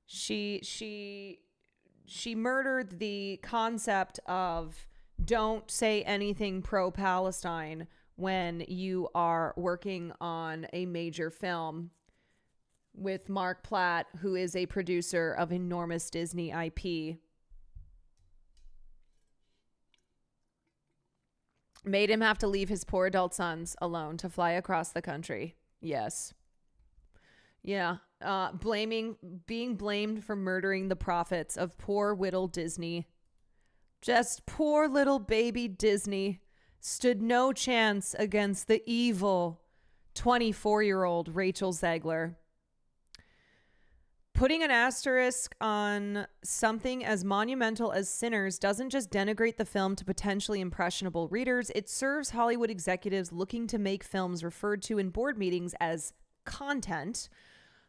she murdered the concept of don't say anything pro-Palestine when you are working on a major film with Mark Platt, who is a producer of enormous Disney IP. Made him have to leave his poor adult sons alone to fly across the country. Yes. Yeah. Being blamed for murdering the profits of poor little Disney. Just poor little baby Disney stood no chance against the evil 24-year-old Rachel Zegler. Putting an asterisk on something as monumental as Sinners doesn't just denigrate the film to potentially impressionable readers, it serves Hollywood executives looking to make films referred to in board meetings as content,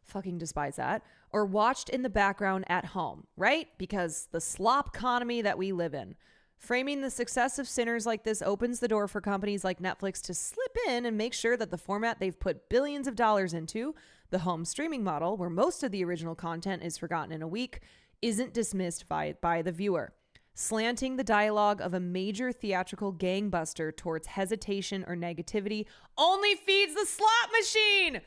fucking despise that, or watched in the background at home, right? Because the slop economy that we live in. Framing the success of Sinners like this opens the door for companies like Netflix to slip in and make sure that the format they've put billions of dollars into, the home streaming model, where most of the original content is forgotten in a week, isn't dismissed by the viewer. Slanting the dialogue of a major theatrical gangbuster towards hesitation or negativity only feeds the slot machine.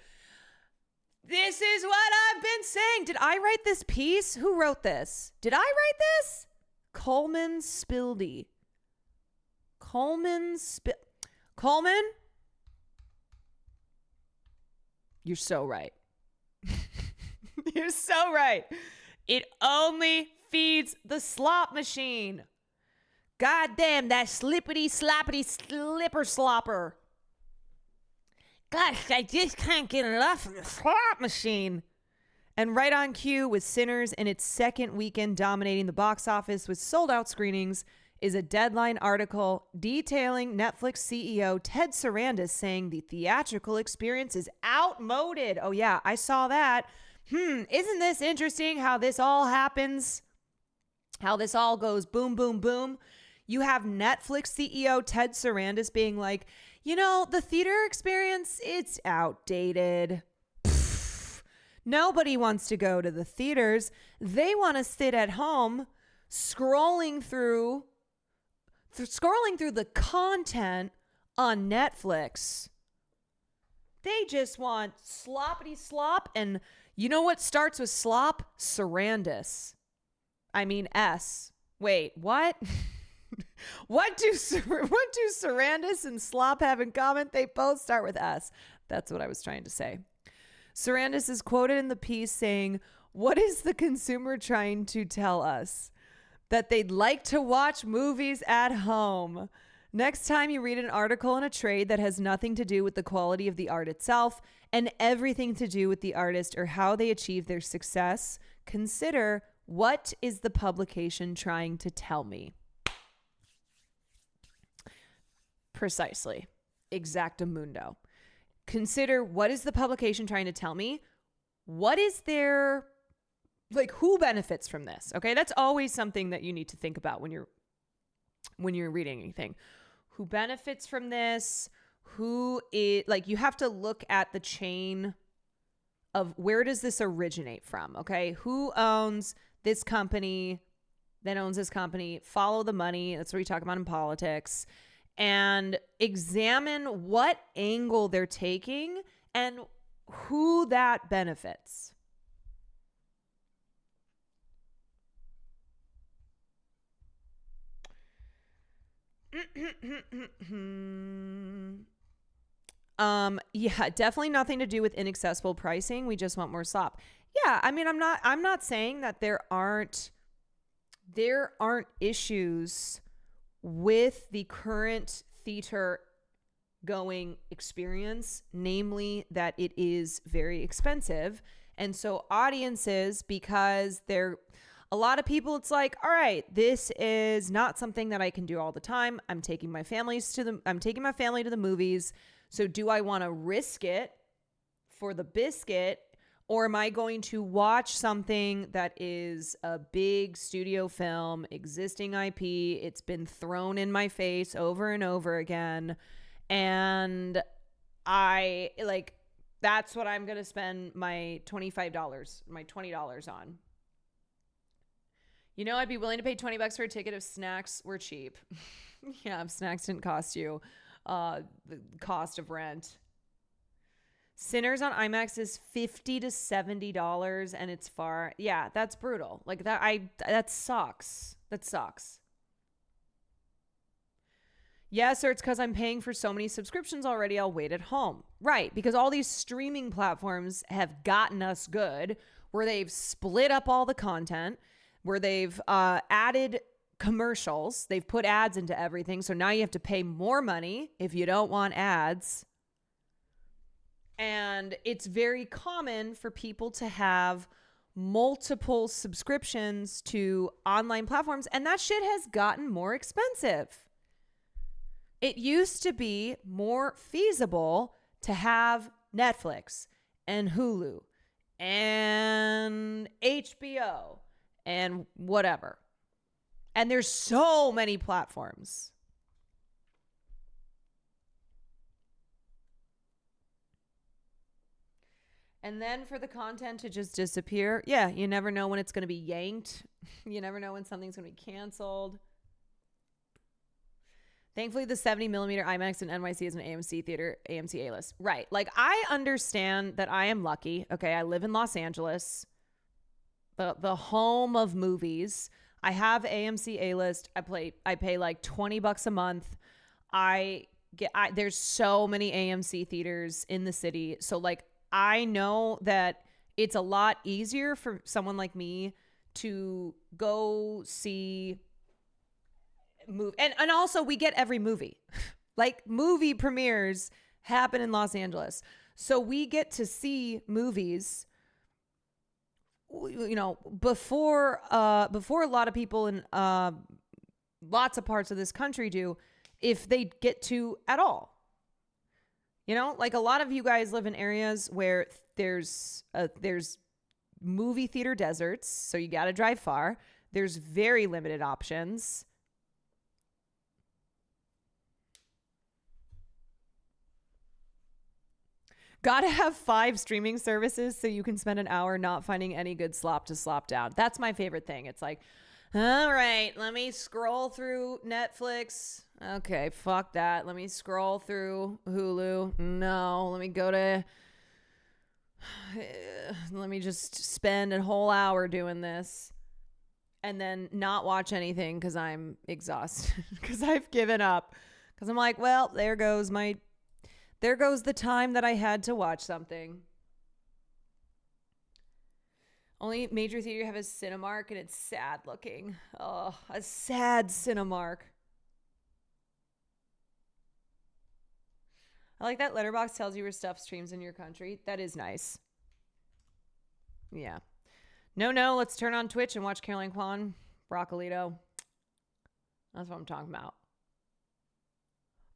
This is what I've been saying. Did I write this piece? Who wrote this? Did I write this? Coleman Spildy. Coleman? You're so right. You're so right. It only feeds the slot machine. God damn, that slippity sloppity slipper slopper. Gosh, I just can't get enough of the slot machine. And right on cue with Sinners in its second weekend dominating the box office with sold-out screenings is a Deadline article detailing Netflix CEO Ted Sarandos saying the theatrical experience is outmoded. Oh yeah, I saw that. Isn't this interesting how this all happens? How this all goes boom, boom, boom. You have Netflix CEO Ted Sarandos being like, you know, the theater experience, it's outdated. Nobody wants to go to the theaters. They want to sit at home scrolling through the content on Netflix. They just want sloppity slop. And you know what starts with slop? Sarandos. I mean S. Wait, what? What do Sarandos and slop have in common? They both start with S. That's what I was trying to say. Sarandos is quoted in the piece saying, "What is the consumer trying to tell us? That they'd like to watch movies at home. Next time you read an article in a trade that has nothing to do with the quality of the art itself and everything to do with the artist or how they achieve their success, consider, what is the publication trying to tell me?" Precisely. Exactamundo. Consider, what is the publication trying to tell me? What is their, like, who benefits from this? Okay, that's always something that you need to think about when you're reading anything. Who benefits from this? Who is, like, you have to look at the chain of where does this originate from? Okay, who owns this company? That owns this company. Follow the money. That's what we talk about in politics. And examine what angle they're taking and who that benefits. Yeah, definitely nothing to do with inaccessible pricing. We just want more slop. Yeah, I mean, I'm not saying that there aren't issues with the current theater going experience, namely that it is very expensive. And so audiences, because a lot of people, it's like, all right, this is not something that I can do all the time. I'm taking my family to the movies. So do I want to risk it for the biscuit? Or am I going to watch something that is a big studio film, existing IP? It's been thrown in my face over and over again. And that's what I'm going to spend my $25, my $20 on. You know, I'd be willing to pay $20 for a ticket if snacks were cheap. Yeah, if snacks didn't cost you the cost of rent. Sinners on IMAX is $50 to $70, and it's far. Yeah, that's brutal. Like that sucks. That sucks. Yes, or it's because I'm paying for so many subscriptions already, I'll wait at home. Right, because all these streaming platforms have gotten us good, where they've split up all the content, where they've added commercials. They've put ads into everything, so now you have to pay more money if you don't want ads. And it's very common for people to have multiple subscriptions to online platforms, and that shit has gotten more expensive. It used to be more feasible to have Netflix and Hulu and HBO and whatever. And there's so many platforms. And then for the content to just disappear, yeah, you never know when it's going to be yanked. You never know when something's going to be canceled. Thankfully, the 70mm IMAX in NYC is an AMC theater, AMC A-list. Right. Like, I understand that I am lucky. Okay, I live in Los Angeles, the home of movies. I have AMC A-list. I pay like $20 a month. There's so many AMC theaters in the city. So, like, I know that it's a lot easier for someone like me to go see move. And also we get every movie. Like movie premieres happen in Los Angeles. So we get to see movies, you know, before a lot of people in lots of parts of this country do, if they get to at all. You know, like a lot of you guys live in areas where there's movie theater deserts, so you got to drive far. There's very limited options. Gotta have 5 streaming services so you can spend an hour not finding any good slop to slop down. That's my favorite thing. It's like, all right, let me scroll through Netflix. Okay, fuck that. Let me scroll through Hulu. No, let me go to... let me just spend a whole hour doing this and then not watch anything because I'm exhausted, because I've given up. Because I'm like, well, there goes the time that I had to watch something. Only major theater you have is Cinemark, and it's sad looking. Oh, a sad Cinemark. I like that Letterboxd tells you where stuff streams in your country. That is nice. Yeah. No, let's turn on Twitch and watch Caroline Kwan, Broccolito. That's what I'm talking about.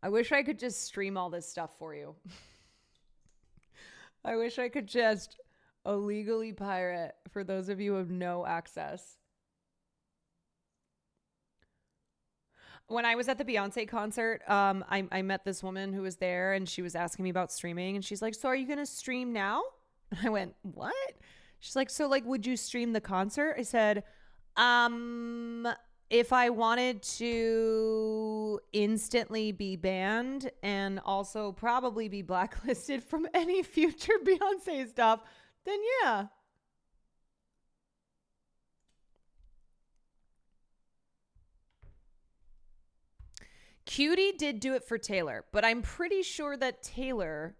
I wish I could just stream all this stuff for you. I wish I could just illegally pirate for those of you who have no access. When I was at the Beyonce concert, I met this woman who was there, and she was asking me about streaming, and she's like, so are you going to stream now? And I went, what? She's like, so like, would you stream the concert? I said, if I wanted to instantly be banned and also probably be blacklisted from any future Beyonce stuff, then yeah. Cutie did do it for Taylor, but I'm pretty sure Taylor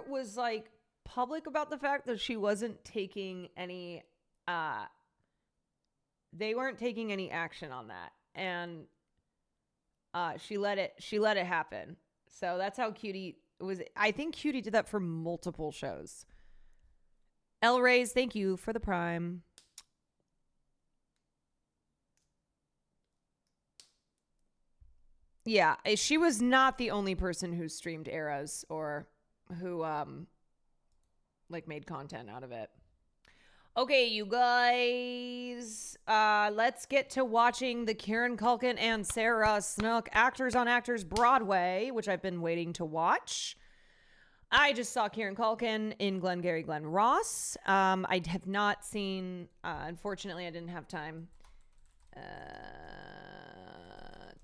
was like public about the fact that she wasn't taking any, they weren't taking any action on that. And she let it happen. So that's how Cutie was. I think Cutie did that for multiple shows. El Reyes, thank you for the Prime. Yeah, she was not the only person who streamed Eras or who like made content out of it. Okay, you guys, let's get to watching the Kieran Culkin and Sarah Snook Actors on Actors Broadway, which I've been waiting to watch. I just saw Kieran Culkin in Glengarry Glen Ross. I have not seen, unfortunately, I didn't have time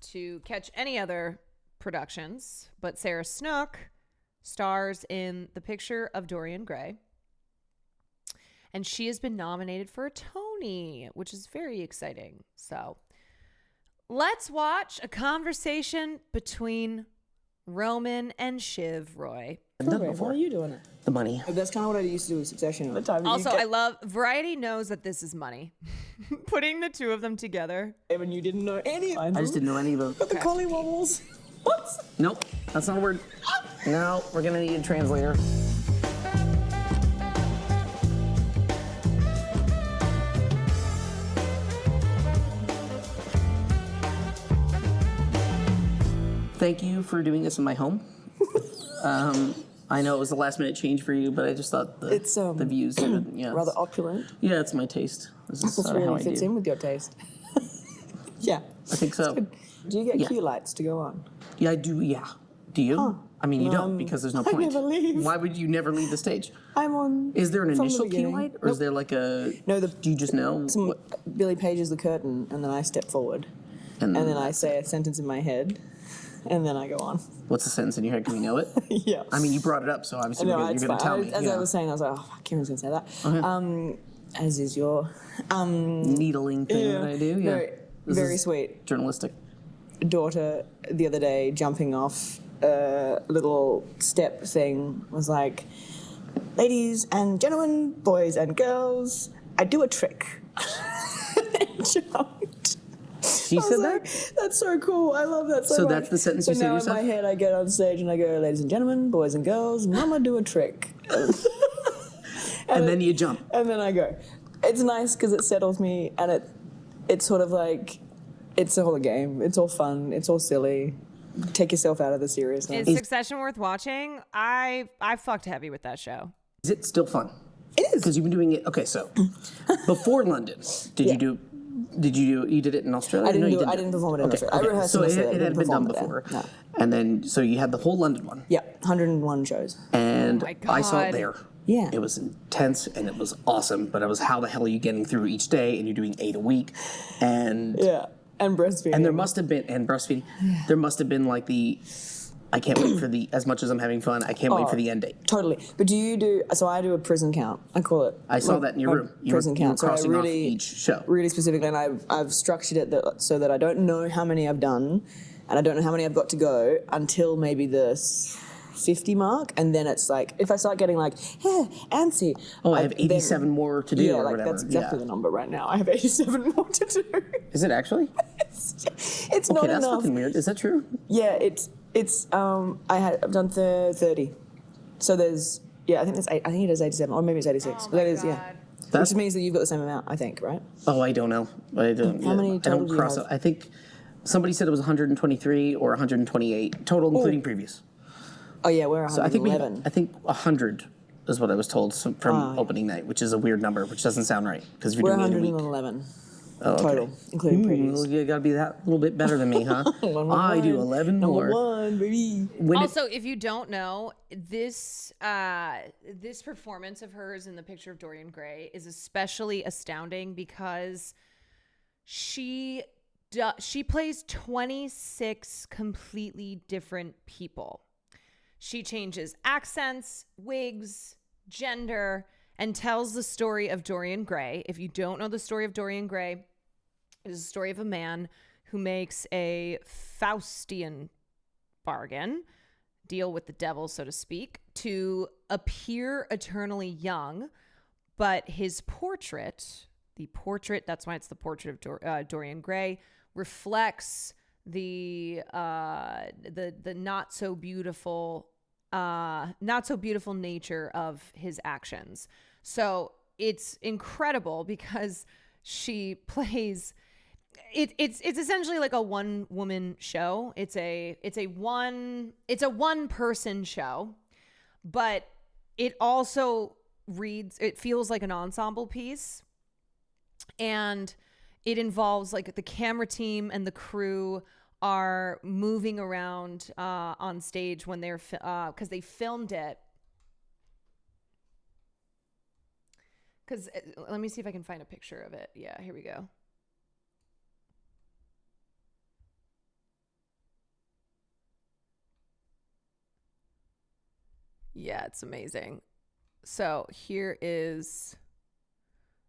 to catch any other productions, but Sarah Snook stars in The Picture of Dorian Gray. And she has been nominated for a Tony, which is very exciting. So let's watch a conversation between Roman and Shiv Roy. Why are you doing it? The money. That's kind of what I used to do with Succession. Also, I love Variety knows that this is money. Putting the two of them together. Evan, you didn't know any of them. I just didn't know any of them. But the collie wobbles. What? Nope, that's not a word. No, we're gonna need a translator. Thank you for doing this in my home. I know it was a last-minute change for you, but I just thought the views, yeah, rather opulent. Yeah, it's my taste. This is This really fits in with your taste. Yeah, I think so. Do you get cue lights to go on? Yeah, I do. Yeah, do you? Huh. I mean, you don't because there's no I point. never leave. Why would you never leave the stage? I'm on. Is there an from the initial cue beginning. light, or is there like a? No, do you just know? Billy Page is the curtain, and then I step forward, and then I say a sentence in my head. And then I go on. What's the sentence in your head? Can we know it? Yeah. I mean, you brought it up, so obviously you're going to tell me. As I was saying, I was like, oh, fuck, Kieran's going to say that. Okay. As is your... needling thing that I do, yeah. Very sweet. Journalistic. Daughter, the other day, jumping off a little step thing, was like, ladies and gentlemen, boys and girls, I do a trick. Jumped. She said that? That's so cool. I love that so So much. that's the sentence so you say to now yourself? in my head, I get on stage and I go, ladies and gentlemen, boys and girls, mama do a trick. And then you jump. And then I go. It's nice because it settles me, and it's sort of like, it's all a game. It's all fun. It's all silly. Take yourself out of the seriousness. Is Succession worth watching? I fucked heavy with that show. Is it still fun? It is. Because you've been doing it. Okay, so before London, you did it in Australia? I didn't No, you I didn't perform it in Okay, Australia. okay. I rehearsed So in it Australia. I had didn't been done perform it before. there. No. And then, so you had the whole London one. Yeah, 101 shows. And Oh my I saw it God. there. Yeah. It was intense and it was awesome, but it was how the hell are you getting through each day and you're doing 8 a week and Yeah, and breastfeeding. and there must have been and breastfeeding. There must have been like the I can't wait for the as much as I'm having fun, I can't wait for the end date. Totally. But do you do, so I do a prison count, I call it. I saw Like, that in your my room. You prison were count. So I crossing off really, each show. really specifically, and I've structured it so that I don't know how many I've done, and I don't know how many I've got to go until maybe the 50 mark, and then it's like, if I start getting like, antsy. Oh, I have 87 more to do Yeah, or like whatever. that's exactly Yeah. the number right now. I have 87 more to do. Is it actually? It's Okay, not that's enough. fucking weird. Is that true? Yeah, I've done 30. So there's, I think it is 87, or maybe it's 86. But that is, which means that you've got the same amount, I think, right? Oh, I don't know. I don't. How many I total don't do you cross have? it. I think somebody said it was 123 or 128 total, including previous. Oh yeah, we're 111. So I think 100 is what I was told from opening night, which is a weird number, which doesn't sound right because if you're We're doing it in a week. 111 Okay. total, including previous. Well, you gotta be that little bit better than me, huh? I do 11 more. Number one, baby. Also, if you don't know, this this performance of hers in The Picture of Dorian Gray is especially astounding because she plays 26 completely different people. She changes accents, wigs, gender, and tells the story of Dorian Gray. If you don't know the story of Dorian Gray, it is a story of a man who makes a Faustian bargain, deal with the devil, so to speak, to appear eternally young, but his portrait, that's why it's the portrait of Dorian Gray, reflects the not so beautiful nature of his actions. So it's incredible because she plays it's essentially like a one woman show. It's a one person show, but it also feels like an ensemble piece, and it involves like the camera team and the crew are moving around on stage when they're because they filmed it. Because let me see if I can find a picture of it. Yeah, here we go. Yeah, it's amazing. So here is,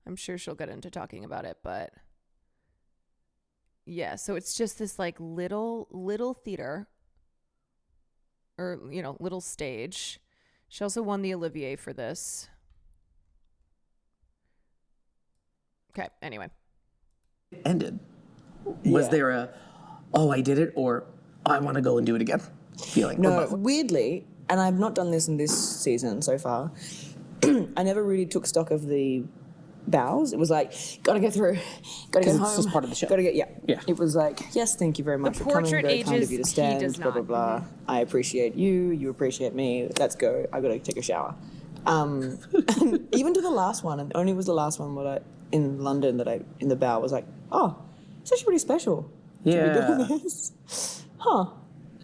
I'm sure she'll get into talking about it, but yeah, so it's just this like little theater, or, little stage. She also won the Olivier for this. Okay, anyway. Ended. Was there a, I did it, or I want to go and do it again feeling? No, weirdly, and I've not done this in this season so far, I never really took stock of the bows. It was like, gotta get through, gotta get home. It's just part of the show. Gotta get, Yeah. It was like, yes, thank you very much for coming. portrait Very kind of ages, you to he stand, does blah, blah, not. blah. I appreciate you, you appreciate me. Let's go. I gotta take a shower. Even to the last one, and only was the last one in London that I, in the bow, was like, oh, it's actually pretty special to be doing this. Huh.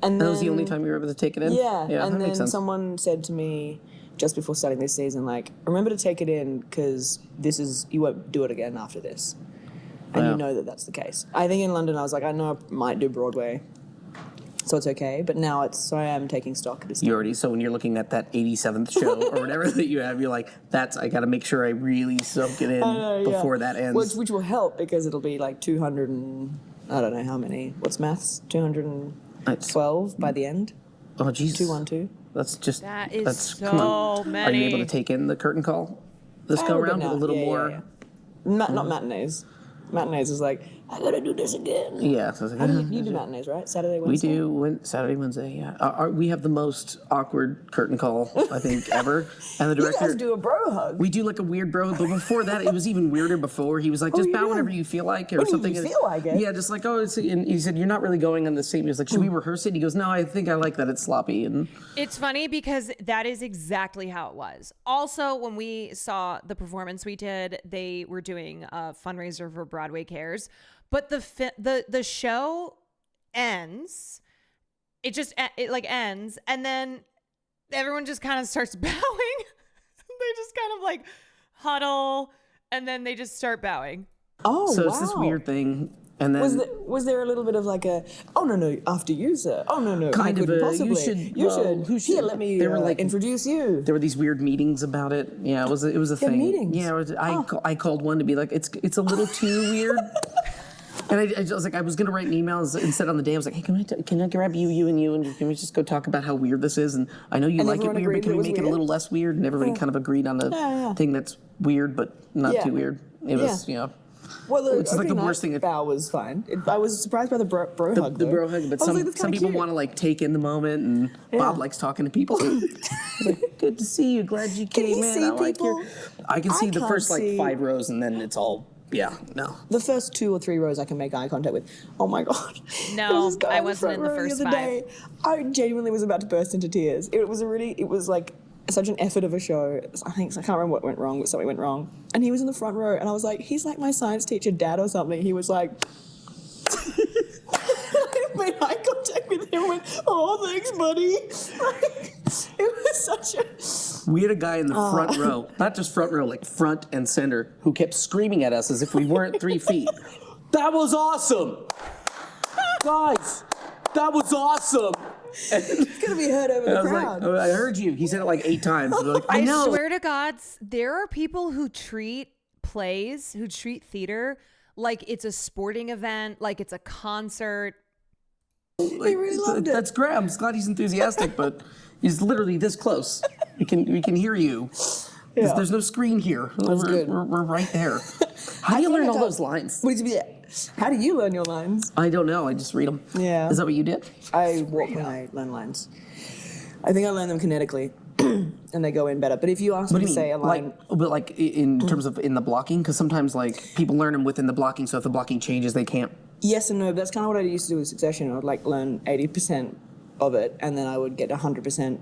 And that was the only time you were able to take it in? Yeah, that and makes then sense. someone said to me just before starting this season, like, remember to take it in because you won't do it again after this. And Wow. you know that that's the case. I think in London I was like, I know I might do Broadway, so it's okay. But now I am taking stock this time. So when you're looking at that 87th show or whatever that you have, you're like, I got to make sure I really soak it in I know, yeah. before that ends. Which will help because it'll be like 200 and, I don't know how many. What's maths? 212 by the end? Oh, Jesus. 212. That is so come on. many. Are you able to take in the curtain call this A go little bit around with a now. little Yeah, more? yeah, yeah. Not matinees. Matinees is like, I gotta do this again. Yeah. So I was like, How do you do matinees, right? Saturday, we Wednesday? do Saturday, Wednesday, yeah. We have the most awkward curtain call, I think, ever. And the director... You guys do a bro hug. We do like a weird bro hug, but before that, it was even weirder before. He was like, just bow whenever you feel like it or something. You feel like it? Yeah, just like, oh, it's... And he said, you're not really going on the same... He was like, should we rehearse it? He goes, no, I think I like that it's sloppy. And It's funny because that is exactly how it was. Also, when we saw the performance we did, they were doing a fundraiser for Broadway Cares. But the show ends. It ends, and then everyone just kind of starts bowing. They just kind of like huddle, and then they just start bowing. Oh, so wow. it's this weird thing, and then was there a little bit of like a no after you, sir? Oh no kind of possibly. you should Here, let me they were like introduce you. There were these weird meetings about it. Yeah, it was a thing. Meetings? Yeah, I called one to be like, it's a little too weird. And I was like, I was going to write an email and said on the day, I was like, hey, can I grab you, and can we just go talk about how weird this is? And I know you like it weird, but can we make it a little less weird? And everybody kind of agreed on the thing that's weird, but not too weird. It was, Well, it's like the worst thing. Bow was fine. I was surprised by the bro hug. The bro hug, but some people want to like take in the moment, and Bob likes talking to people. Like, good to see you. Glad you came in. I can see the first like 5 rows, and then it's all. Yeah, no. The first 2 or 3 rows I can make eye contact with. Oh my God. No, I wasn't in the first 5. I genuinely was about to burst into tears. It was like such an effort of a show. I can't remember what went wrong, but something went wrong. And he was in the front row, and I was like, he's like my science teacher dad or something. He was like, I made eye contact with him and went, oh, thanks, buddy. It was such a... We had a guy in the front row, not just front row, like front and center, who kept screaming at us as if we weren't 3 feet. That was awesome! Guys, that was awesome! It's going to be heard over the crowd. Like, I heard you. He said it like 8 times. Like, I know. I swear to God, there are people who treat theater like it's a sporting event, like it's a concert. He really loved it. That's great. I'm glad he's enthusiastic, but he's literally this close. We can hear you. Yeah. There's no screen here. We're right there. How do you learn all those lines? How do you learn your lines? I don't know. I just read them. Yeah. Is that what you did? I walk when I learn lines. I think I learn them kinetically, and they go in better. But if you ask me to say a line... Like in terms of in the blocking? Because sometimes like people learn them within the blocking, so if the blocking changes, they can't... Yes and no, but that's kind of what I used to do with Succession. I would like learn 80% of it, and then I would get 100%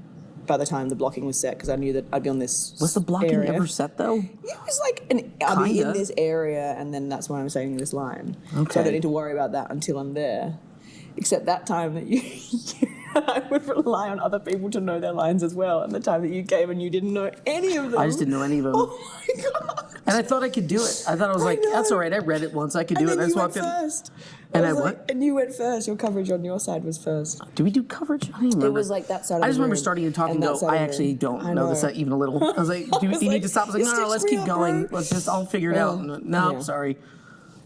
by the time the blocking was set, because I knew that I'd be on this Was the blocking area. ever set, though? It was like, I'll be in this area, and then that's when I'm saying this line. Okay. So I don't need to worry about that until I'm there. Except that time that I would rely on other people to know their lines as well, and the time that you came and you didn't know any of them. I just didn't know any of them. Oh my God. And I thought I could do it. I thought I was like, that's all right, I read it once, I could do it. I just walked in. First. And I what? And you went first. Your coverage on your side was first. Do we do coverage? I don't even remember. It was like that side of the I just remember room starting to talk and go, I actually don't know this even a little. I was like, do you need to stop? I was like, no, let's keep going. Let's just, I'll figure it out. No, sorry.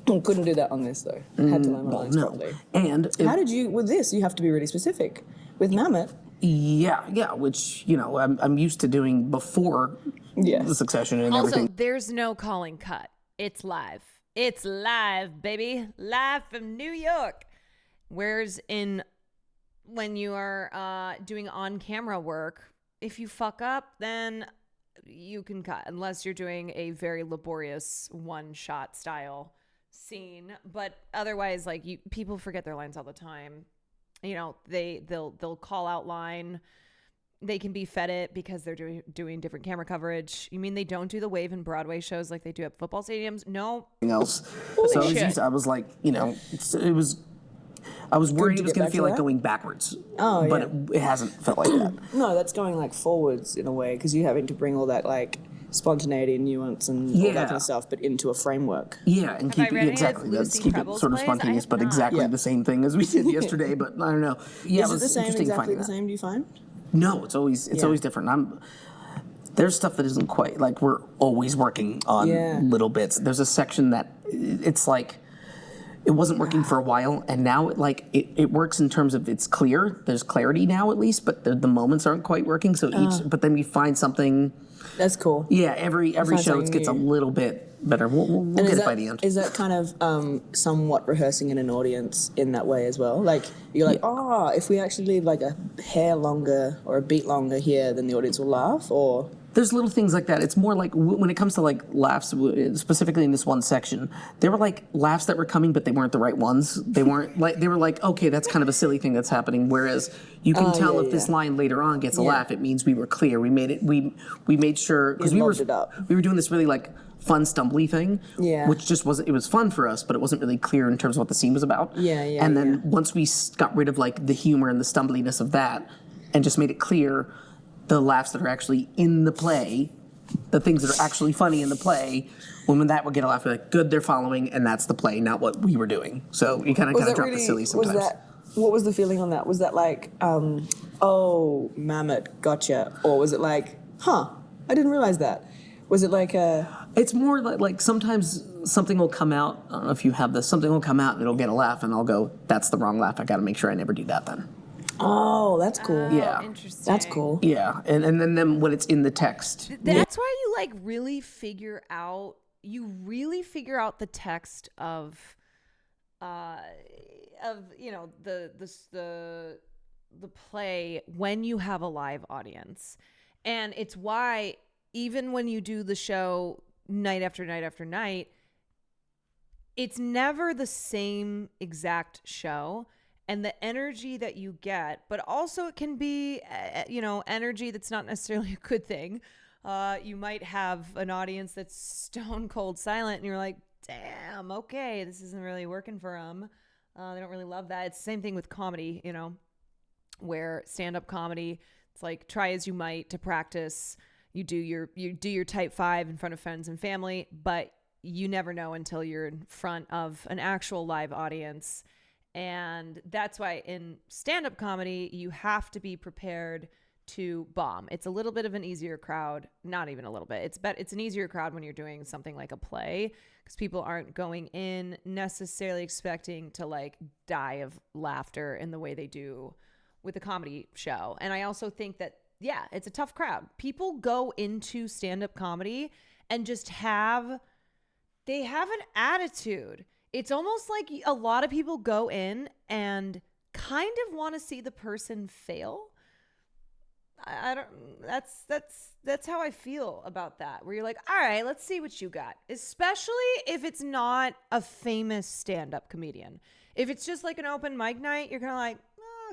Couldn't do that on this, though. Had to learn my lines properly. And how did you, with this, you have to be really specific. With Mammoth. Yeah, which, I'm used to doing before the Succession and everything. Also, there's no calling cut. It's live. It's live, baby. Live from New York. Whereas when you are doing on-camera work, if you fuck up, then you can cut, unless you're doing a very laborious one-shot style scene. But otherwise, like people forget their lines all the time. They'll call out line. They can be fed it because they're doing different camera coverage. You mean they don't do the wave in Broadway shows like they do at football stadiums? No. Else. So I was like, I was worried it was going to feel like going backwards. Oh, yeah. But it hasn't felt like that. No, that's going like forwards in a way, because you're having to bring all that like spontaneity and nuance and all that kind of stuff, but into a framework. Yeah, and keep it sort of spontaneous, but exactly the same thing as we did yesterday. But I don't know. Yeah, Is it the same, exactly the same? Do you find? No, it's always different. There's stuff that isn't quite like we're always working on little bits. There's a section that it's like it wasn't working for a while, and now it works in terms of it's clear. There's clarity now at least, but the moments aren't quite working. So but then we find something. That's cool. Yeah, every show it gets a little bit better. We'll And get it by the end. Is that kind of somewhat rehearsing in an audience in that way as well? Like, you're like, oh, if we actually leave like a hair longer or a beat longer here, then the audience will laugh, or... There's little things like that. It's more like when it comes to like laughs, specifically in this one section, there were like laughs that were coming, but they weren't the right ones. They weren't like, they were like, okay, that's kind of a silly thing that's happening. Whereas you can tell if this line later on gets a laugh, it means we were clear. We made it. We made sure, because we were doing this really like fun stumbly thing, which just wasn't. It was fun for us, but it wasn't really clear in terms of what the scene was about. And then once we got rid of like the humor and the stumbliness of that, and just made it clear. The laughs that are actually in the play, the things that are actually funny in the play, when that would get a laugh, we're like, good, they're following, and that's the play, not what we were doing. So you kind of drop the silly sometimes. What was the feeling on that? Was that like, oh, Mamet, gotcha? Or was it like, huh, I didn't realize that? Was it like a... It's more like sometimes something will come out, I don't know if you have this, something will come out and it'll get a laugh, and I'll go, that's the wrong laugh, I gotta make sure I never do that then. Oh, that's cool. Yeah. Interesting. That's cool. Yeah, and then when it's in the text. That's why you like really figure out the text of you know the play when you have a live audience. And it's why even when you do the show night after night after night, it's never the same exact show. And the energy that you get, but also it can be, you know, energy that's not necessarily a good thing. You might have an audience that's stone cold silent and you're like, damn, okay, this isn't really working for them. They don't really love that. It's the same thing with comedy, you know, where stand-up comedy, it's like try as you might to practice. You do your type 5 in front of friends and family, but you never know until you're in front of an actual live audience. And that's why in stand-up comedy, you have to be prepared to bomb. It's a little bit of an easier crowd. Not even a little bit. It's an easier crowd when you're doing something like a play, because people aren't going in necessarily expecting to like die of laughter in the way they do with a comedy show. And I also think that, yeah, it's a tough crowd. People go into stand-up comedy and just they have an attitude. It's almost like a lot of people go in and kind of want to see the person fail. I don't. That's how I feel about that. Where you're like, all right, let's see what you got. Especially if it's not a famous stand-up comedian. If it's just like an open mic night, you're kind of like,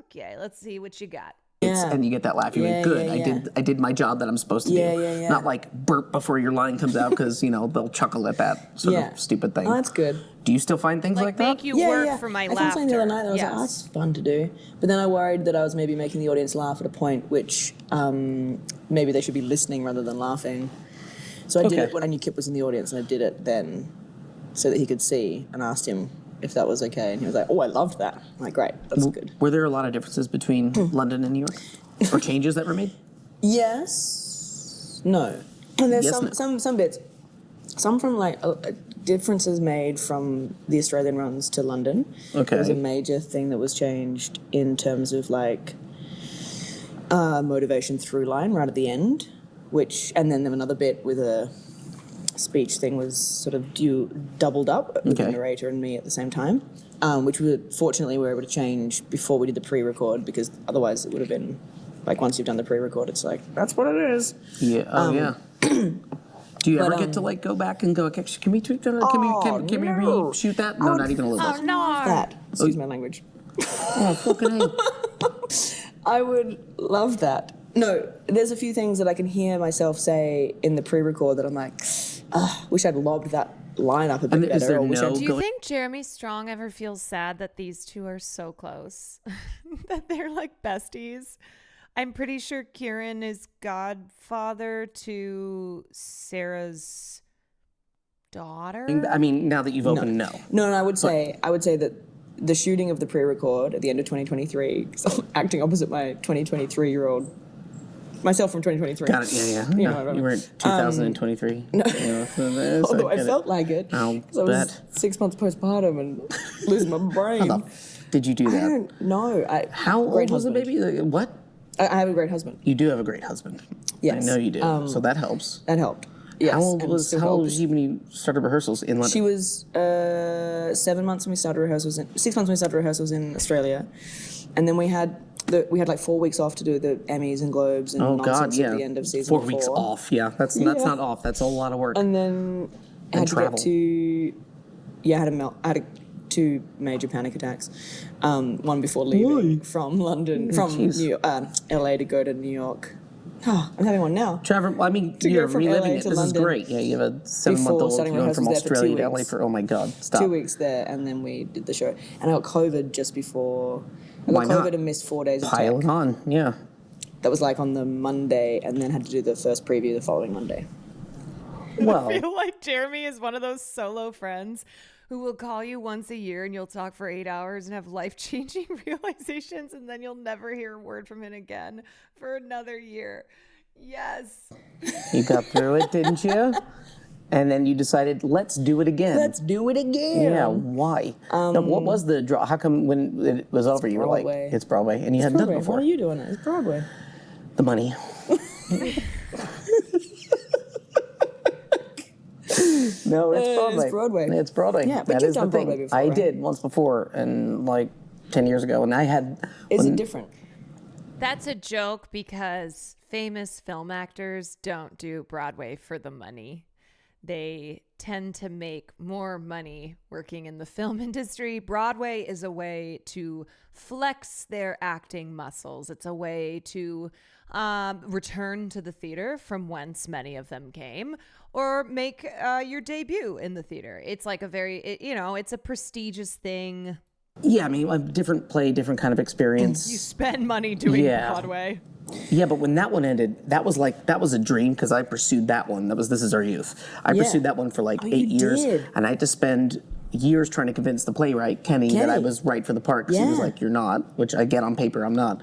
okay, let's see what you got. And you get that laugh. You're like, good. I did my job that I'm supposed to do. Not like burp before your line comes out because you know they'll chuckle at that sort of stupid thing. Oh, that's good. Do you still find things like that? Make you work for my laughter. I found something the other night that I was like, oh, that's fun to do. But then I worried that I was maybe making the audience laugh at a point which maybe they should be listening rather than laughing. So I did it when I knew Kip was in the audience, and I did it then so that he could see, and asked him if that was okay. And he was like, oh, I loved that. I'm like, great, that's good. Were there a lot of differences between London and New York? Or changes that were made? Yes. No. And there's some bits. Some from like differences made from the Australian runs to London. Okay. There was a major thing that was changed in terms of like motivation through line right at the end, and then another bit with a speech thing was sort of doubled up with the narrator and me at the same time, which fortunately we were able to change before we did the pre-record, because otherwise it would have been like once you've done the pre-record, it's like, that's what it is. Yeah. Yeah. Do you ever get to like go back and go, actually, can we tweak that? Can we reshoot that? No, not even a little bit. That. Excuse my language. Oh, fucking A. I would love that. No, there's a few things that I can hear myself say in the pre-record that I'm like, wish I'd lobbed that line up a bit better. Do you think Jeremy Strong ever feels sad that these two are so close? That they're like besties? I'm pretty sure Kieran is godfather to Sarah's daughter. I mean, now that you've opened, No, I would say that the shooting of the pre-record at the end of 2023, acting opposite my 2023-year-old, myself from 2023. Got it, yeah. You were in 2023. No. Although I felt like it. I'll I was 6 months postpartum and losing my brain. How the did you do that? I don't know. How old was the baby? What? I have a great husband. You do have a great husband. Yes. I know you do. So that helps. That helped. Yes, how old and was still how old helps. was she when you started rehearsals in London? She was 7 months when we started rehearsals. 6 months when we started rehearsals in Australia, and then we had like 4 weeks off to do the Emmys and Globes and Oh nonsense God, yeah. at the end of season 4 4. weeks off. Yeah, that's not off. That's a lot of work. And then I And had travel. to get to I had 2 major panic attacks. One before leaving from London, Oh, from jeez. New LA to go to New York. Oh, I'm having one now. Trevor, I mean, To go you're from reliving LA it. to This London is great. Yeah, you have a 7-month-old starting going from rehearsals there for Australia 2 to LA weeks. for, oh my God, stop. 2 weeks there, and then we did the show. And I got COVID just before. I Why got not? COVID and missed 4 days of Pile tech. it on, yeah. That was like on the Monday, and then had to do the first preview the following Monday. Well, I feel like Jeremy is one of those solo friends who will call you once a year and you'll talk for 8 hours and have life-changing realizations, and then you'll never hear a word from him again for another year. Yes. You got through it, didn't you? And then you decided, let's do it again. Let's do it again. Yeah, why? Now, what was the draw? How come when it was over, you were like, Broadway. it's Broadway, and you hadn't done it before? Why are you doing it? It's Broadway. The money. No, it's Broadway. It's Broadway. It's Broadway. Yeah, but That you've is done the thing. Broadway before, I right? did once before, and like 10 years ago, and I had. Is it different? That's a joke because famous film actors don't do Broadway for the money. They tend to make more money working in the film industry. Broadway is a way to flex their acting muscles. It's a way to return to the theater from whence many of them came, or make your debut in the theater. It's like it's a prestigious thing. Yeah, I mean, a different play, different kind of experience. You spend money doing Broadway. Yeah, but when that one ended, that was a dream because I pursued that one. This Is Our Youth. I pursued that one for like 8 years, and I had to spend years trying to convince the playwright Kenny that I was right for the part because he was like, "You're not," which I get on paper, I'm not.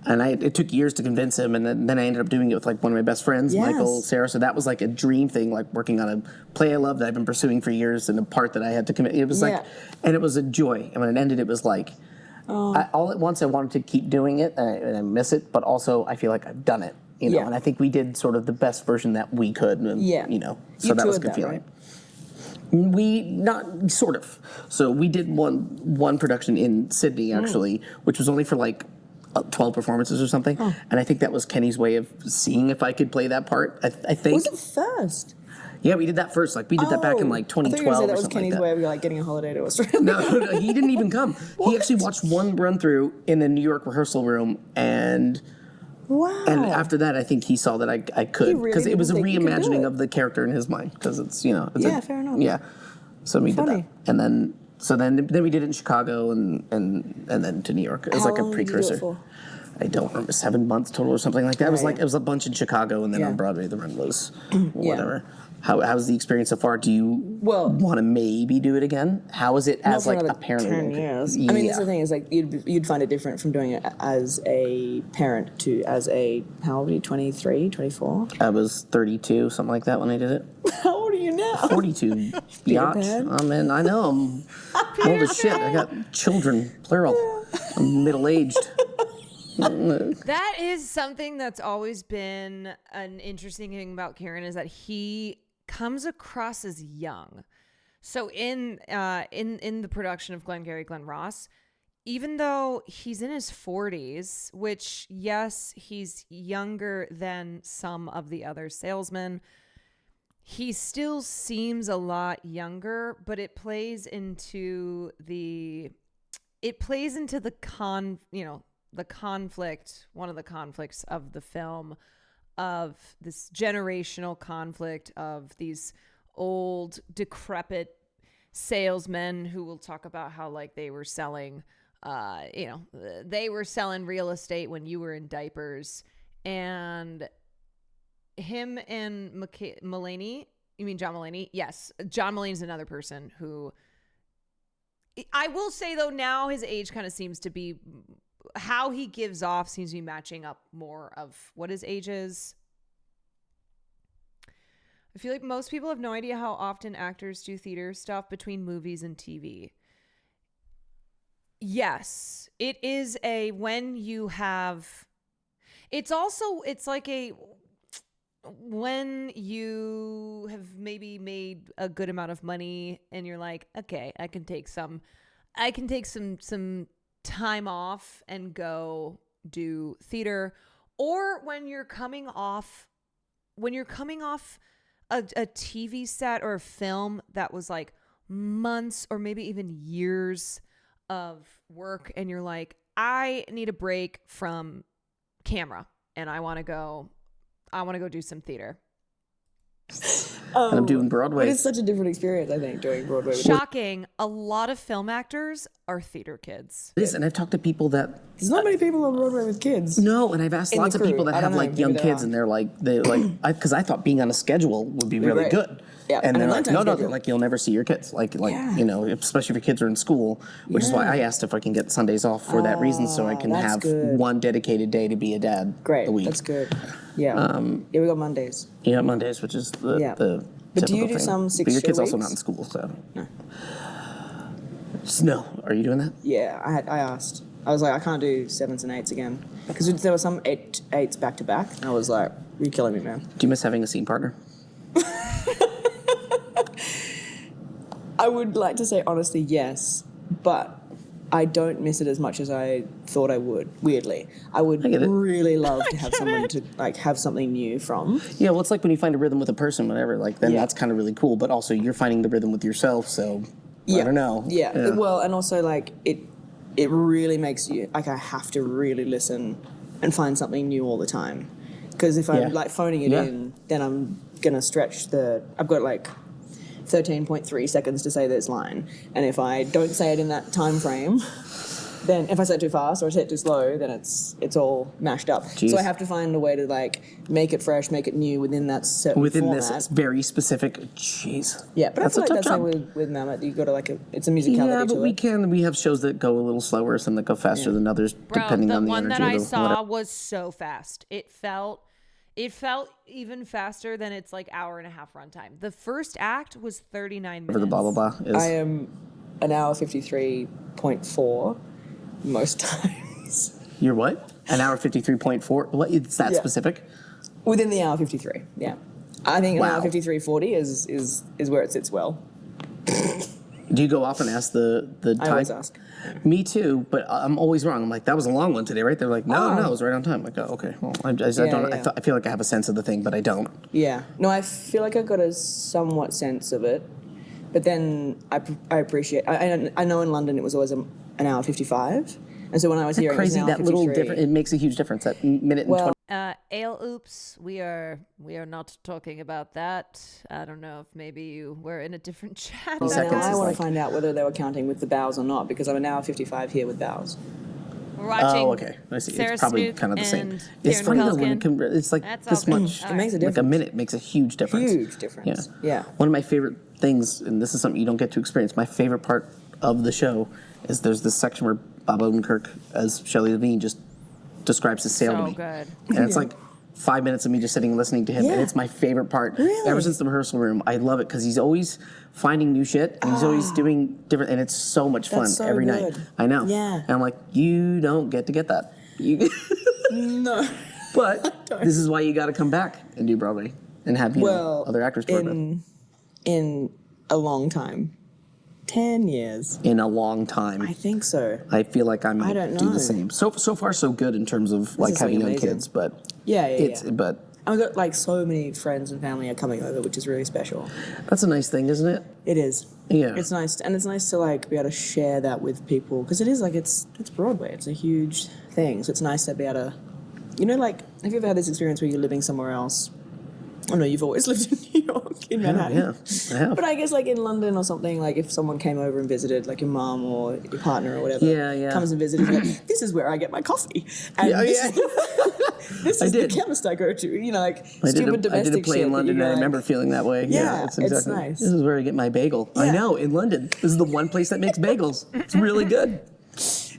And it took years to convince him, and then I ended up doing it with like one of my best friends, Michael Sarah. So that was like a dream thing, like working on a play I love that I've been pursuing for years, and a part that I had to commit. It was like, and it was a joy. And when it ended, it was like, all at once I wanted to keep doing it, and I miss it, but also I feel like I've done it, And I think we did sort of the best version that we could, and, so that was a good feeling. Right? We not sort of. So we did one production in Sydney actually, which was only for like 12 performances or something, and I think that was Kenny's way of seeing if I could play that part. I think. Was it first? Yeah, we did that first. Like we did that back in like 2012 I thought you were gonna say that or was something Kenny's like that. way of like getting a holiday to Australia. No, he didn't even come. He actually watched one run through in the New York rehearsal room, and after that, I think he saw that I could because it was a reimagining of the character in his mind because it's fair enough. Yeah, so we did that, and then we did it in Chicago and then to New York. It was like a precursor. I don't remember, 7 months total or something like that. It was a bunch in Chicago, and then on Broadway the run was whatever. How's the experience so far? Do you want to maybe do it again? How is it as like a parent? 10 years. I mean, that's the thing is like you'd find it different from doing it as a parent to as a, how old are you, 23, 24? I was 32, something like that when I did it. How old are you now? 42. Biatch. I mean, I know I'm old as shit. I got children, plural. I'm middle-aged. That is something that's always been an interesting thing about Kieran, is that he comes across as young. So in the production of Glengarry Glen Ross, even though he's in his 40s, which yes, he's younger than some of the other salesmen, he still seems a lot younger, but it plays into the conflict, one of the conflicts of the film, of this generational conflict of these old, decrepit salesmen who will talk about how like they were selling, they were selling real estate when you were in diapers. And him and Mulaney, you mean John Mulaney? Yes. John Mulaney's another person who, I will say though, now his age kind of seems to be, how he gives off seems to be matching up more of what his age is. I feel like most people have no idea how often actors do theater stuff between movies and TV. Yes, it is when you have maybe made a good amount of money and you're like, okay, I can take some time off and go do theater, or when you're coming off a TV set or a film that was like months or maybe even years of work, and you're like, I need a break from camera and I want to go do some theater. And I'm doing Broadway. But it's such a different experience, I think, doing Broadway. Shocking. A lot of film actors are theater kids. It is, and I've talked to people that There's not many people on Broadway with kids. no, and I've asked In the lots of crew. people that I have don't know, like maybe young there kids, are. and they're like, because I thought being on a schedule would be really great. good. Yeah, and and they're a like, nighttime no, schedule. they're like, you'll never see your kids, like Yeah. you know, especially if your kids are in school, which is why I asked if I can get Sundays off for that reason, so I can that's have good. one dedicated day to be a dad. Great, a week. that's good. Yeah. Yeah, we got Mondays. Yeah, Mondays, which is the Yeah. the. But do you typical do thing. some But your 6 kid's also weeks? not in school, so. No. Are you doing that? Yeah, I asked. I was like, I can't do 7s and 8s again. Because there were some 8s back to back. And I was like, you're killing me, man. Do you miss having a scene partner? I would like to say honestly, yes. But I don't miss it as much as I thought I would, weirdly. I would really love to have someone to like have something new from. Yeah, well, it's like when you find a rhythm with a person, whatever, like, then Yeah. that's kind of really cool, but also you're finding the rhythm with yourself, so I don't know. Yeah. Well, and also like it really makes you like I have to really listen and find something new all the time. Because if I'm like phoning it in, then I'm gonna stretch I've got like 13.3 seconds to say this line, and if I don't say it in that time frame, then if I say it too fast or I say it too slow, then it's all mashed up. Jeez. So I have to find a way to like make it fresh, make it new within that certain Within format. this very specific, jeez. Yeah, but That's I a feel like tough that's job. like with Mammoth, you got to like it's a musicality Yeah, but to it. we have shows that go a little slower, some that go faster than others, Bro, depending the on the one energy that I of the saw whatever. was so fast. It felt even faster than its like hour and a half runtime. The first act was 39 minutes. Whatever the blah blah blah is. I am an hour 53.4 most times. You're what? An hour 53.4? What? It's that Yeah. specific? Within the hour 53, yeah. I think an Wow. hour 53.40 is where it sits well. Do you go off and ask the time? I always ask. Me too, but I'm always wrong. I'm like, that was a long one today, right? They're like, no, Oh. it was right on time. I'm like, oh, okay. Well, I don't. yeah. I feel like I have a sense of the thing, but I don't. Yeah. No, I feel like I got a somewhat sense of it, but then I appreciate. I know in London it was always an hour 55, and so when I was Isn't here, that crazy? it was an hour That little 53. difference. It makes a huge difference. That minute and Well, 20. Ale oops, we are not talking about that. I don't know if maybe you were in a different chat. So seconds now I is want like- to find out whether they were counting with the bows or not, because I'm an hour 55 here with bows. We're watching. Oh, okay. I see. Sarah It's probably Snook kind of the same. and It's Kieran funny though when Culkin. it's like That's this all good. much. All It makes a Like a difference. minute makes a huge difference. Huge difference. Yeah. One of my favorite things, and this is something you don't get to experience, my favorite part of the show is there's this section where Bob Odenkirk as Shelley Levine just describes his sail to So me. good. And it's like 5 minutes of me just sitting and listening to him, and Yeah. it's my favorite part. Really? Ever since the rehearsal room, I love it because he's always finding new shit, and he's always doing different, and it's so much fun That's so every night. good. I know. Yeah. And I'm like, you don't get to get that. You No. But this is why you got to come back and do Broadway and have Well, other actors to work with. in a long time. 10 years. In a long time. I think so. I feel like I might don't do know. the same. So far, so good in terms of like is having young amazing. kids, but Yeah. but I've got like so many friends and family are coming over, which is really special. that's a nice thing, isn't it? It is. Yeah. It's nice, and it's nice to like be able to share that with people because it is like it's Broadway. It's a huge thing, so it's nice to be able to, you know, like have you ever had this experience where you're living somewhere else? Oh no, you've always lived in New York, in Manhattan. Yeah, I have. But I guess like in London or something, like if someone came over and visited, like your mum or your partner or whatever, comes and visited, you're like, this is where I get my coffee, and this is the chemist I go to. You know, like I stupid did domestic a play shit in that London, you and I go, remember feeling that way. Yeah, it's it's exactly. nice. This is where I get my bagel. I know, in London. This is the one place that makes bagels. It's really good.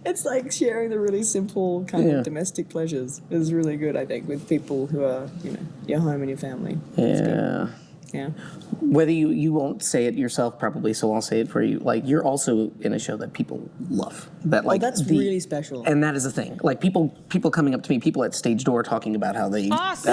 It's like sharing the really simple kind Yeah. of domestic pleasures is really good, I think, with people who are, you know, your home and your family. Yeah. Yeah. Whether you won't say it yourself probably, so I'll say it for you. Like, you're also in a show that people love. That like that's really special. And that is the thing. Like people coming up to me, people at Stage Door talking about how they at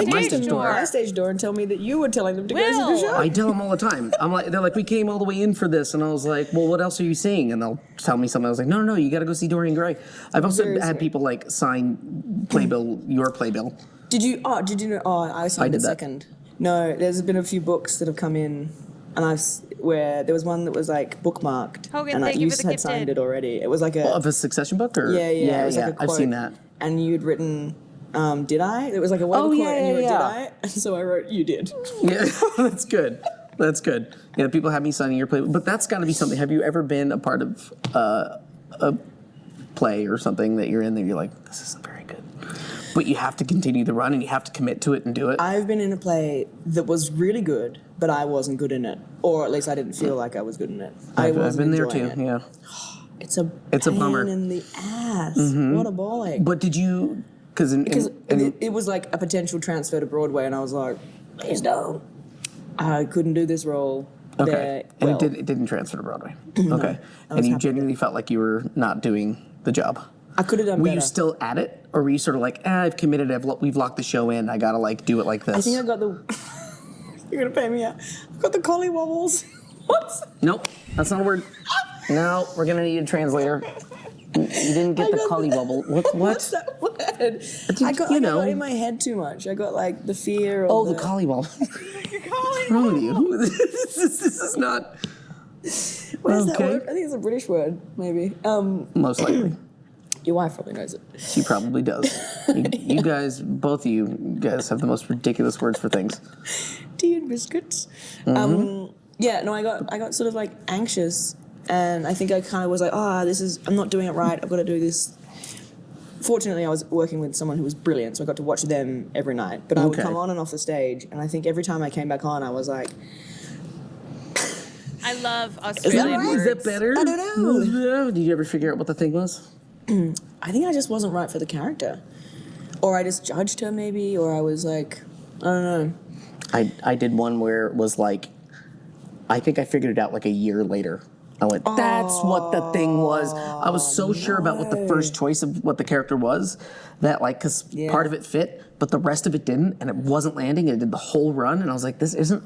my Stage Door. My Stage Door and tell me that you were telling them to go see the show. I tell them all the time. They're like, we came all the way in for this, and I was like, well, what else are you seeing? And they'll tell me something. I was like, no, you got to go see Dorian Gray. I've also had people like sign playbill, your playbill. Did you know? Oh, I signed it second. No, there's been a few books that have come in, and where there was one that was like bookmarked, Hogan, and thank you you for the had gifted. signed it already. It was like of a Succession book, or yeah. It was like a quote, I've seen that. And you'd written, "Did I?" It was like a whatever quote, and you wrote, "Did I?" And so I wrote, "You did." Yeah, that's good. That's good. Yeah, people have me signing your play, but that's got to be something. Have you ever been a part of a play or something that you're in that you're like, this isn't very good, but you have to continue to run and you have to commit to it and do it? I've been in a play that was really good, but I wasn't good in it, or at least I didn't feel like I was good in it. I've been there too. Yeah, it's a bummer. pain in the ass. Mhm. What a ball ache. But did you? Because it was like a potential transfer to Broadway, and I was like, please no. I couldn't do this role. Okay, there. and Well, it didn't transfer to Broadway. No, Okay, I was and you happy genuinely felt like you were not doing the job. I could have done Were better. you still at it, or were you sort of like, I've committed, we've locked the show in, I gotta like do it like this? I think I got the. You're gonna pay me out. I got the collie wobbles. What? Nope, that's not a word. No, we're gonna need a translator. You didn't get the collie wobble. What? What's that word? I got in my head too much. I got like the fear of the collie wobble. What's wrong with you? This is not. What is that word? I think it's a British word, maybe. Most likely. Your wife probably knows it. She probably does. You guys, both of you guys, have the most ridiculous words for things. Tea and biscuits. Mhm. Yeah, no, I got sort of like anxious, and I think I kind of was like, I'm not doing it right. I've got to do this. Fortunately, I was working with someone who was brilliant, so I got to watch them every night. But I would Okay. come on and off the stage, and I think every time I came back on, I was like, I love Australian Is words. that better? I don't know. Did you ever figure out what the thing was? I think I just wasn't right for the character. Or I just judged her, maybe, or I was like, I don't know. I did one where it was like, I think I figured it out like a year later. I went, that's what the thing was. I was so sure about what the first choice of what the character was that like, because part of it fit, but the rest of it didn't, and it wasn't landing, and it did the whole run, and I was like, this isn't,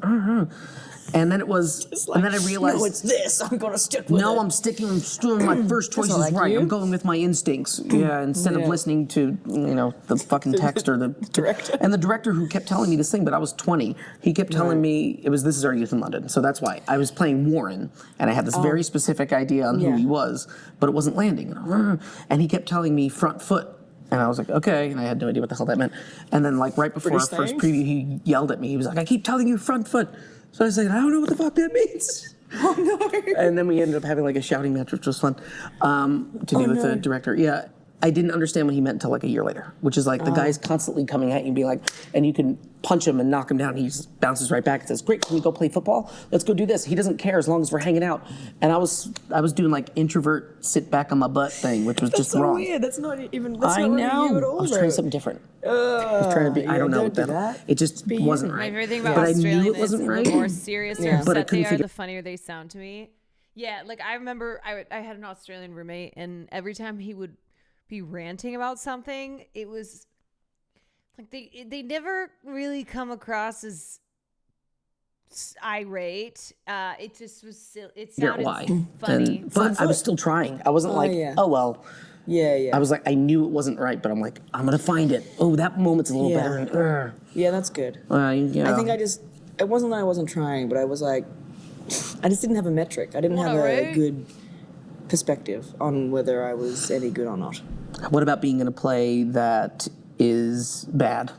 And then it was, and then I realized, no, it's this. I'm going to stick with it. I'm still my first choice That's is not like right. you. I'm going with my instincts. Yeah, instead of Yeah. listening to, the fucking text or the director. And the director who kept telling me this thing, but I was 20. He kept telling me This Is Our Youth in London. So that's why I was playing Warren, and I had this very specific idea on who Yeah. he was, but it wasn't landing. And he kept telling me front foot. And I was like, okay, and I had no idea what the hell that meant. And then like right before British our first thing? preview, he yelled at me. He was like, I keep telling you front foot. So I was like, I don't know what the fuck that means. Oh no! And then we ended up having like a shouting match, which was fun to do with the director. Yeah, I didn't understand what he meant until like a year later, which is like the guy's constantly coming at you and being like, and you can punch him and knock him down, and he just bounces right back and says, great, can we go play football? Let's go do this. He doesn't care as long as we're hanging out. And I was doing like introvert sit back on my butt thing, which was just so wrong. weird. That's not even. I not know. You at all, I was trying something different. I was trying to be. I don't know what that. It just wasn't My right. favorite thing about But I Australian knew it is wasn't right. the more serious or Yeah. But I upset couldn't they are, figure- the funnier they sound to me. Yeah, like I remember I had an Australian roommate, and every time he would be ranting about something, it was like they never really come across as irate. It just was silly. It Figure sounded out why. funny. But I was still trying. I wasn't like, oh well. Yeah. I was like, I knew it wasn't right, but I'm like, I'm gonna find it. Oh, that moment's a little Yeah. better. And, Yeah, that's good. yeah. I think it wasn't that I wasn't trying, but I was like, I just didn't have a metric. I didn't have a good perspective on whether I was any good or not. What about being in a play that is bad?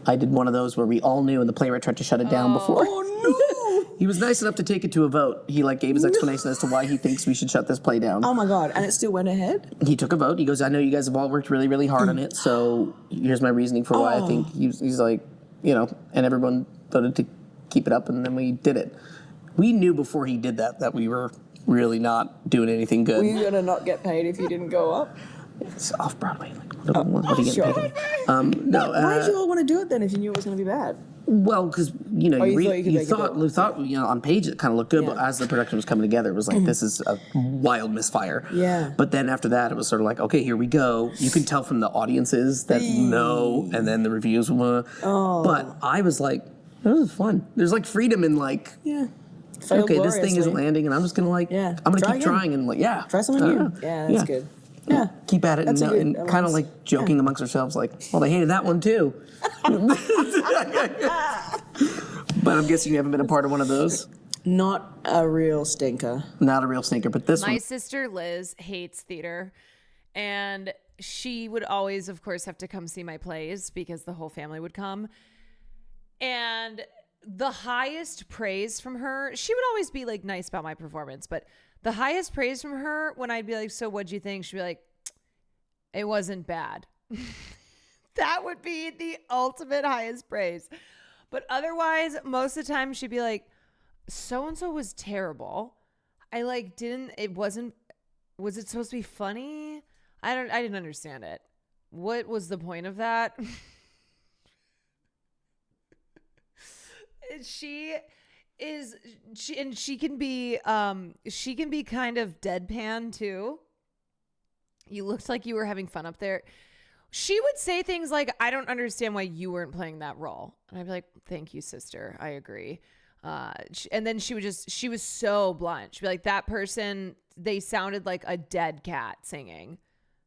I did one of those where we all knew, and the playwright tried to shut it down before. Oh no! He was nice enough to take it to a vote. He like gave his explanation as to why he thinks we should shut this play down. Oh my god! And it still went ahead. He took a vote. He goes, I know you guys have all worked really, really hard on it, so here's my reasoning for why I think he's like, and everyone voted to keep it up, and then we did it. We knew before he did that we were really not doing anything good. Were you gonna not get paid if you didn't go up? It's off Broadway. Like, what are you getting sure. paid? No. Why did you all want to do it then if you knew it was gonna be bad? Well, because you know, Oh, you you thought you could thought on page it kind of looked good, but as the production was coming together, it was like this is a wild misfire. Yeah. But then after that, it was sort of like, okay, here we go. You can tell from the audiences that no, and then the reviews were. Oh. But I was like, this is fun. There's like freedom in like. Yeah. Failed Okay, this thing isn't gloriously. landing, and I'm just gonna like. Yeah. I'm gonna Try keep again. trying and like, yeah. Try something new. Yeah, that's good. Yeah. Keep at it That's a and good kind of allowance. like joking amongst ourselves, like, well, they hated that one too. But I'm guessing you haven't been a part of one of those. Not a real stinker. Not a real stinker, but this My one. sister Liz hates theater, and she would always, of course, have to come see my plays because the whole family would come. And the highest praise from her, she would always be like nice about my performance, but the highest praise from her when I'd be like, so what'd you think? She'd be like, it wasn't bad. That would be the ultimate highest praise. But otherwise, most of the time she'd be like, so-and-so was terrible. I like was it supposed to be funny? I didn't understand it. What was the point of that? She can be kind of deadpan too. You looked like you were having fun up there. She would say things like, I don't understand why you weren't playing that role. And I'd be like, thank you, sister. I agree. And then she was so blunt. She'd be like, that person, they sounded like a dead cat singing.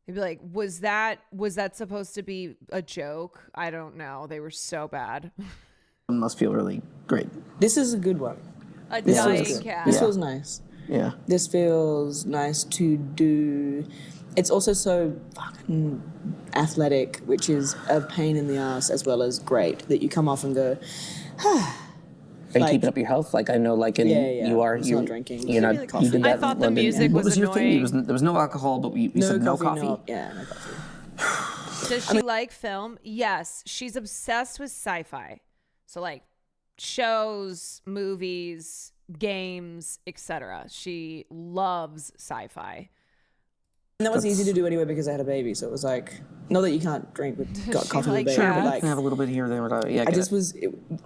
They'd be like, was that supposed to be a joke? I don't know. They were so bad. It must feel really great. This is a good one. A This dying feels good. cat. This feels nice. Yeah. This feels nice to do. It's also so fucking athletic, which is a pain in the ass as well as great, that you come off and go, Are you keeping up your health? Like I know, like in Yeah. you are. It's You not drinking. You're not. Coffee. You did that I in thought the London. music What was your thing? annoying. There was no alcohol, but you said no coffee. No coffee. Does she like film? Yes. She's obsessed with sci-fi. So like shows, movies, games, etc. She loves sci-fi. And that was easy to do anyway because I had a baby, so it was like, not that you can't drink with got coffee with a baby, Sure, but but you like, can have a little bit here or there. Yeah, I just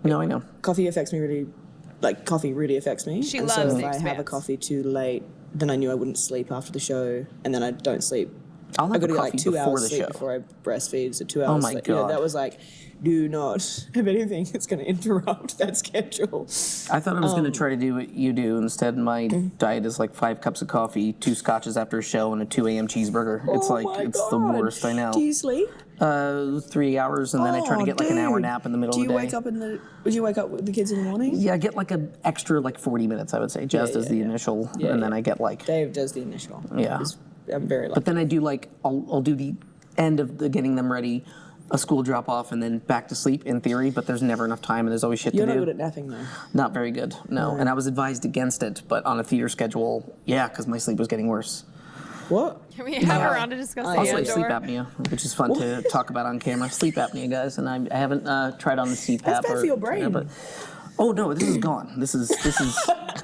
No, I know. Coffee affects me really, like coffee really affects me. She and loves so The if I have a Expanse. coffee too late, then I knew I wouldn't sleep after the show, and then I don't sleep. I'll have I got to a get like coffee 2 before hours the sleep show. before I breastfeed, so 2 hours. Oh my sleep. Yeah, God. that was like, do not have anything that's going to interrupt that schedule. I thought I was going to Um, try to do what you do. Instead, my diet is like 5 cups of coffee, 2 scotches after a show, and a 2 a.m. cheeseburger. It's Oh like my it's the God. worst. I know. Do you sleep? 3 hours, and then I try to get like an hour dude. nap in the middle Do of the you day. wake up would you wake up with the kids in the morning? Yeah, I get like an extra like 40 minutes, I would say. Jazz does the initial, Yeah, and then I get like Dave does the initial. Yeah. I'm very lucky. But then I do like I'll do the end of the getting them ready, a school drop off, and then back to sleep in theory. But there's never enough time, and there's always shit You're to not do. good at napping though. Not very good, no. No. And I was advised against it, but on a theater schedule, yeah, because my sleep was getting worse. What? Can we have her on to discuss the Also, I have sleep Andor? apnea, which is fun to talk about on camera. Sleep apnea, guys, and I haven't tried on the CPAP. That's bad for your brain. But, oh no, this is gone. This is.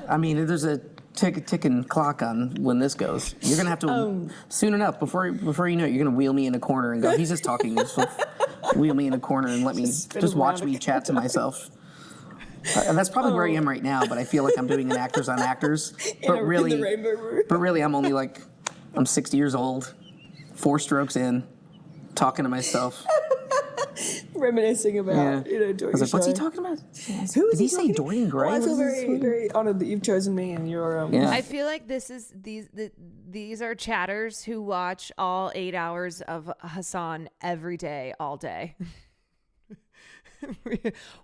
I mean, there's a ticking clock on when this goes. You're gonna have to soon enough before you know it. You're gonna wheel me in a corner and go, he's just talking. So wheel me in a corner and let me just watch me chat to myself. And that's probably where I am right now. But I feel like I'm doing an actors on actors. But in really, the rainbow room. but really, I'm only like, I'm 60 years old, 4 strokes in, talking to myself. Reminiscing about, Yeah. doing I was a like, what's he show. talking about? Who is Did he say Dorian Gray? Well, I feel What is very, this? very honored that you've chosen me and your. I feel like these are chatters who watch all 8 hours of Hassan every day, all day.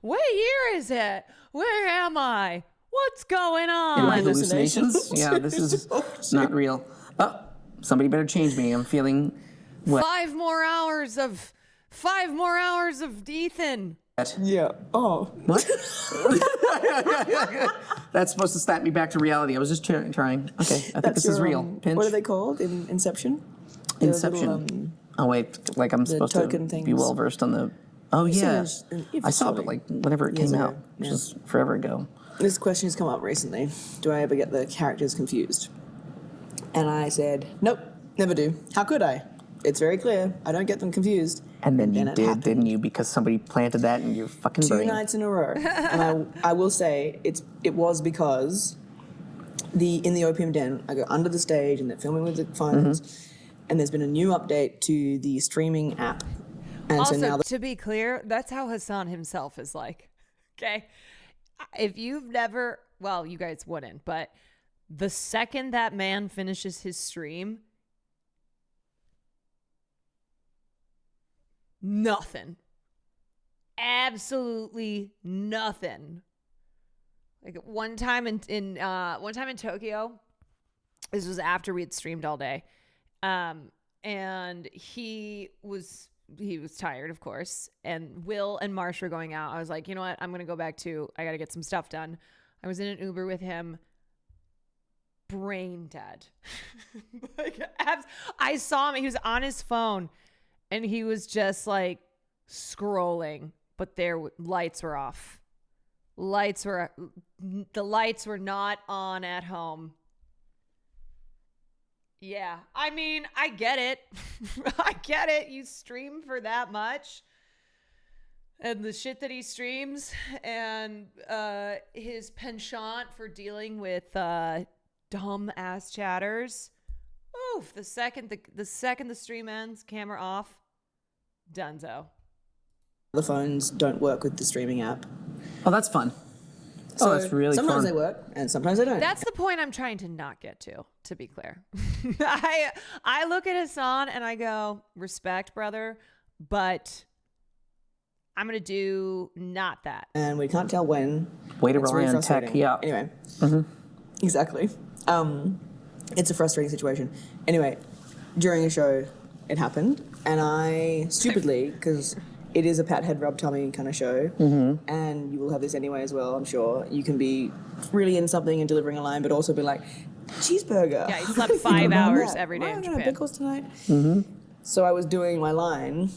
What year is it? Where am I? What's going on? In my hallucinations? Yeah, this is not real. Oh, somebody better change me. I'm feeling wet. 5 more hours of Ethan. Yeah. Oh. What? That's supposed to snap me back to reality. I was just trying. Okay, I think this is real. Pinch. What are they called in Inception? The Inception. little, Oh wait, like I'm supposed token to be things. well versed on the. Oh yeah, If I it's saw it sorry. like whenever it Years came ago, out, which yeah. is forever ago. This question has come up recently. Do I ever get the characters confused? And I said, nope, never do. How could I? It's very clear. I don't get them confused. And then you it did, happened. didn't you? Because somebody planted that in your fucking 2 brain. nights in a row. And I will say it was because in the Opium Den, I go under the stage and they're filming with the phones, and there's been a new update to the streaming app. And Also, so now to be clear, that's how Hassan himself is like. Okay? If you've never, well, you guys wouldn't, but the second that man finishes his stream, nothing. Absolutely nothing. Like one time in Tokyo, this was after we had streamed all day, and he was tired, of course, and Will and Marsh were going out. I was like, you know what? I'm gonna go back too. I gotta get some stuff done. I was in an Uber with him. Brain dead. I saw him. He was on his phone, and he was just like scrolling, but lights were off. The lights were not on at home. Yeah, I mean, I get it. I get it. You stream for that much. And the shit that he streams and his penchant for dealing with dumb ass chatters. Oof, the second the stream ends, camera off, donezo. the phones don't work with the streaming app. Oh, that's fun. So that's really sometimes fun. they work and sometimes they don't. That's the point I'm trying to not get to be clear. I look at Hassan and I go, respect, brother, but I'm going to do not that. And we can't tell when. Way to It's rely really on tech, frustrating. yeah. Anyway, Mm-hmm. exactly. It's a frustrating situation. Anyway, during a show, it happened, and I stupidly, because it is a pat head rub tummy kind of show, Mm-hmm. and you will have this anyway as well, I'm sure. You can be really in something and delivering a line, but also be like, cheeseburger. Yeah, he slept 5 hours every day Why in am I gonna have Japan. pickles tonight? Mm-hmm. So I was doing my line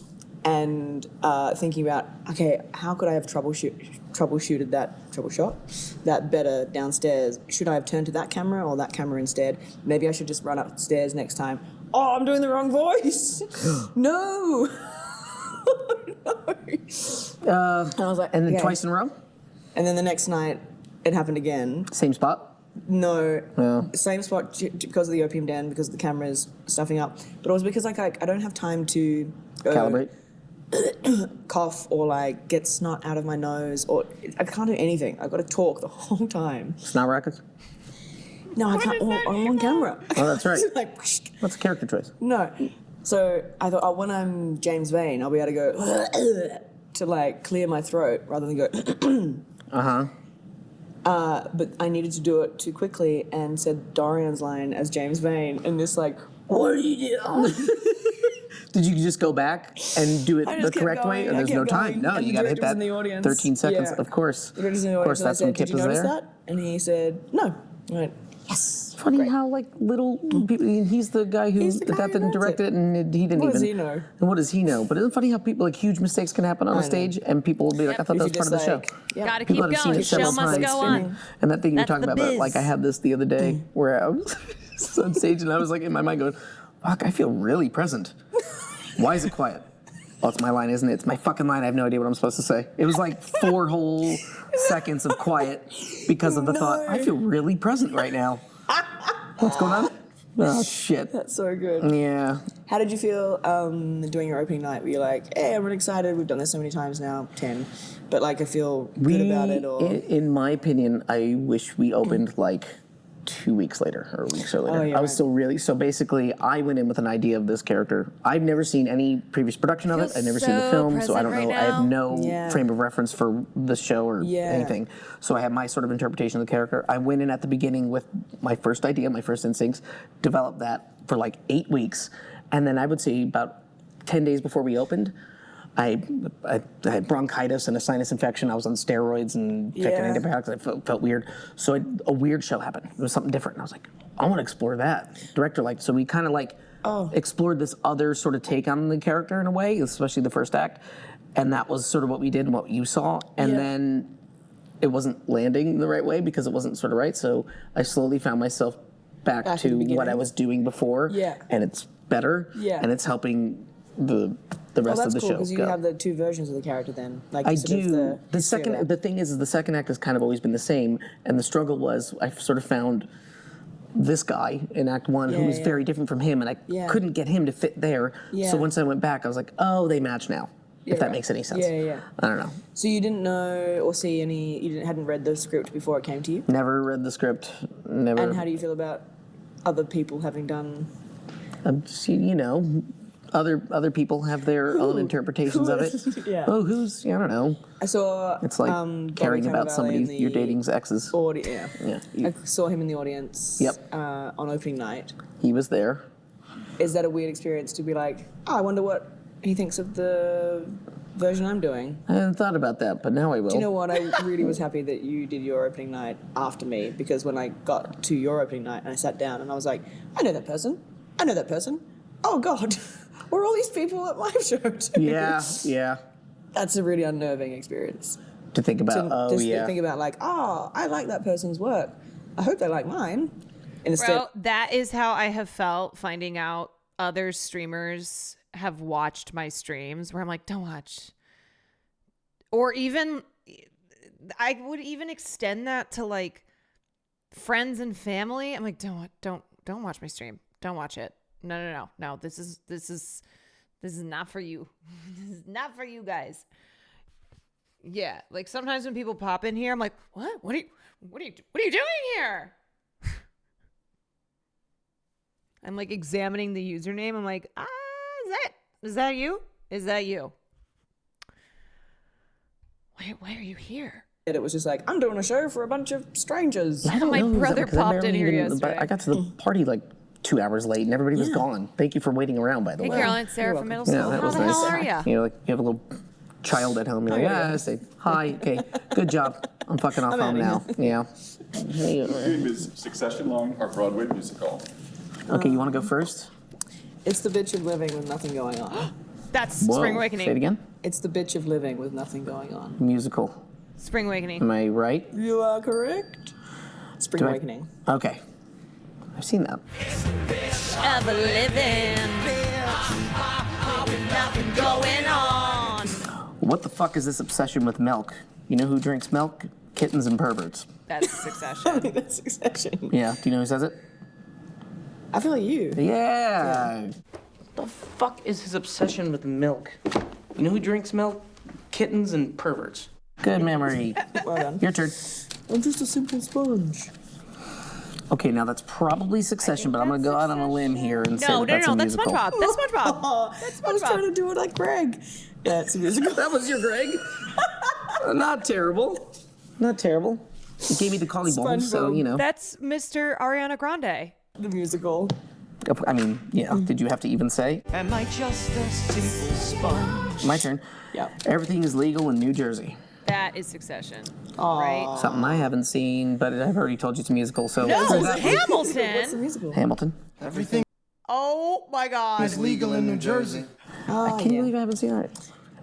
and thinking about, okay, how could I have troubleshot that better downstairs? Should I have turned to that camera or that camera instead? Maybe I should just run upstairs next time. Oh, I'm doing the wrong voice. No. I was like, and then okay. twice in a row? And then the next night, it happened again. Same spot? No, Yeah. same spot because of the opium den, because the camera's stuffing up. But it was because like I don't have time to Calibrate? cough or like get snot out of my nose, or I can't do anything. I've got to talk the whole time. Snot rackets? No, I can't. I'm on camera. Oh, that's right. Like, That's a character choice. no. So I thought, oh, when I'm James Vane, I'll be able to go to like clear my throat rather than go. Uh-huh. But I needed to do it too quickly and said Dorian's line as James Vane, and this like, what are you doing? Did you just go back and do it I the just kept correct way? going, Or I there's kept no time? going, No, and you the got to hit director was that in the audience. 13 seconds. Yeah. Of course. The director's in the Of course, audience, that's when and I said, Kip did you is notice there. that? And he said, no. I went, yes. Funny how like little people. He's the guy who didn't direct it, and he didn't What even. does he know? And what does he know? But isn't it funny how people like huge mistakes can happen on I a know. stage, and people will be like, "I thought that was If part of you the show." just, like, Gotta People keep have seen going. it several Show must times. go on. And that thing you're That's talking the about, biz. like I had this the other day where I was on stage and I was like in my mind going, "Fuck, I feel really present. Why is it quiet?" Oh, it's my line, isn't it? It's my fucking line. I have no idea what I'm supposed to say. It was like 4 whole seconds of quiet because of the thought, I feel really present right now. What's going on? Oh, shit. That's so good. Yeah. How did you feel doing your opening night? Were you like, hey, I'm really excited. We've done this so many times now, 10. But like, I feel good about it. Or In my opinion, I wish we opened like 2 weeks later or weeks earlier. Oh, yeah, I was right. still really, so basically I went in with an idea of this character. I've never seen any previous production of it. Feels I've never seen the so film, so I don't present know. right I have now. no Yeah. frame of reference for the show or Yeah. anything. So I have my sort of interpretation of the character. I went in at the beginning with my first idea, my first instincts, developed that for like 8 weeks. And then I would say about 10 days before we opened, I had bronchitis and a sinus infection. I was on steroids and taking Yeah. antibiotics. I felt weird. So a weird show happened. It was something different. And I was like, I want to explore that. Director liked. So we kind of like explored this other sort of take on the character in a way, especially the first act. And that was sort of what we did and what you saw. And then it wasn't landing the right way because it wasn't sort of right. So I slowly found myself back Back to in the what I beginning? was doing before. Yeah. And it's better. Yeah. And it's helping the rest that's of the cool show because you go. have the two versions of the character then. Like I sort of do. The history of second, that. the thing is, the second act has kind of always been the same, and the struggle was I sort of found this guy in Act One who Yeah, was yeah. very different from him, and I Yeah. couldn't get him to fit there. Yeah. So once I went back, I was like, oh, they match now. Yeah, if that right. makes any sense. Yeah. I don't know. So you didn't know or see any, hadn't read the script before it came to you? Never read the script. Never. And how do you feel about other people having done... You know, other people have their own interpretations of it. Yeah. Oh, who's? I don't know. I saw... It's like Bobby caring about Cannavale somebody in the you're dating's exes. Yeah. Yeah. I saw him in the audience Yep. on opening night. He was there. Is that a weird experience to be like, oh, I wonder what he thinks of the version I'm doing? I hadn't thought about that, but now I will. Do you know what? I really was happy that you did your opening night after me, because when I got to your opening night and I sat down and I was like, I know that person. I know that person. Oh, God. Were all these people at my show too? Yeah. That's a really unnerving experience. To think about, To think about like, oh, I like that person's work. I hope they like mine. And instead, Bro, that is how I have felt finding out other streamers have watched my streams, where I'm like, don't watch. Or even, I would even extend that to like friends and family. I'm like, don't watch my stream. Don't watch it. No. This is not for you. This is not for you guys. Yeah, like sometimes when people pop in here, I'm like, what? What are you doing here? I'm like examining the username. I'm like, is that you? Is that you? Why are you here? it was just like, I'm doing a show for a bunch of strangers. I don't My know, brother because I popped in barely here even- yesterday. I got to the party like 2 hours late and everybody was Yeah. gone. Thank you for waiting around, by the Hey, way. Caroline, Sarah from middle Yeah, school. that How was the nice. hell are ya? You know, like you have a little child at home. You're like, yeah. say hi. Okay, good job. I'm fucking off I'm home now. outta Yeah. Dream is Succession long, our Broadway musical. Okay, you want to go first? It's the bitch of living with nothing going on. That's Whoa, Spring Awakening. Say it again. It's the bitch of living with nothing going on. Musical. Spring Awakening. Am I right? You are correct. Spring Do I- Awakening. Okay. I've seen that. Of a living. With nothing going on. What the fuck is this obsession with milk? You know who drinks milk? Kittens and perverts. That's Succession. That's Succession. Yeah. Do you know who says it? I feel like you. Yeah. The fuck is his obsession with milk? You know who drinks milk? Kittens and perverts. Good memory. Well done. Your turn. I'm just a simple sponge. Okay, now that's probably Succession, but I'm gonna go out on a limb here and say No, that's a that's musical. SpongeBob. That's SpongeBob. That's I was trying SpongeBob. to do it like Greg. Yeah, it's a musical. That was your Greg. Not terrible. Not terrible. You gave me the collie bowl, so you know. That's Mr. Ariana Grande. The musical. I mean, yeah. Did you have to even say? Am I just a simple sponge? My turn. Yeah. Everything is legal in New Jersey. That is Succession. Aw. Right? Something I haven't seen, but I've already told you it's a musical. So No, for it's that- What's the Hamilton. musical? Hamilton. Everything Oh my God. is legal in New Jersey. Oh, I can't believe I haven't seen it.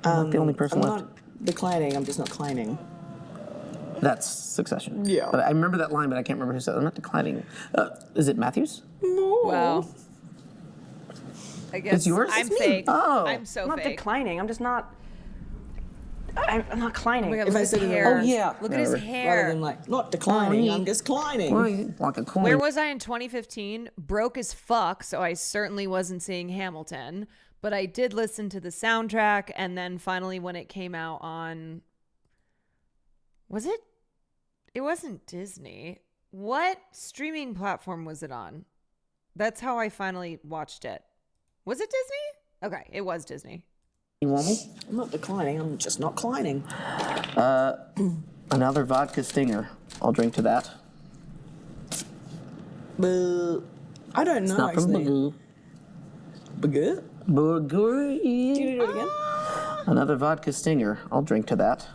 I'm not the only person I'm left. not declining, I'm just not declining. That's Succession. Yeah. But I remember that line, but I can't remember who said it. I'm not declining. Is it Matthews? No. Well, I guess It's yours? I'm It's me. fake. Oh. I'm so I'm not fake. declining. I'm just not. I'm not declining. Oh my God, If look I at said his it hair. in Oh, yeah. Look at his Whatever. Rather hair. than like, not declining, Oh, I'm declining. Well, like a coin. Where was I in 2015? Broke as fuck, so I certainly wasn't seeing Hamilton. But I did listen to the soundtrack, and then finally when it came out on... Was it? It wasn't Disney. What streaming platform was it on? That's how I finally watched it. Was it Disney? Okay, it was Disney. You want me? I'm not declining, I'm just not declining. Another vodka stinger. I'll drink to that. But I don't know, It's not from actually. Bagoo. Bagoo? Bagoo. Can you do it again? Another vodka stinger. I'll drink to that.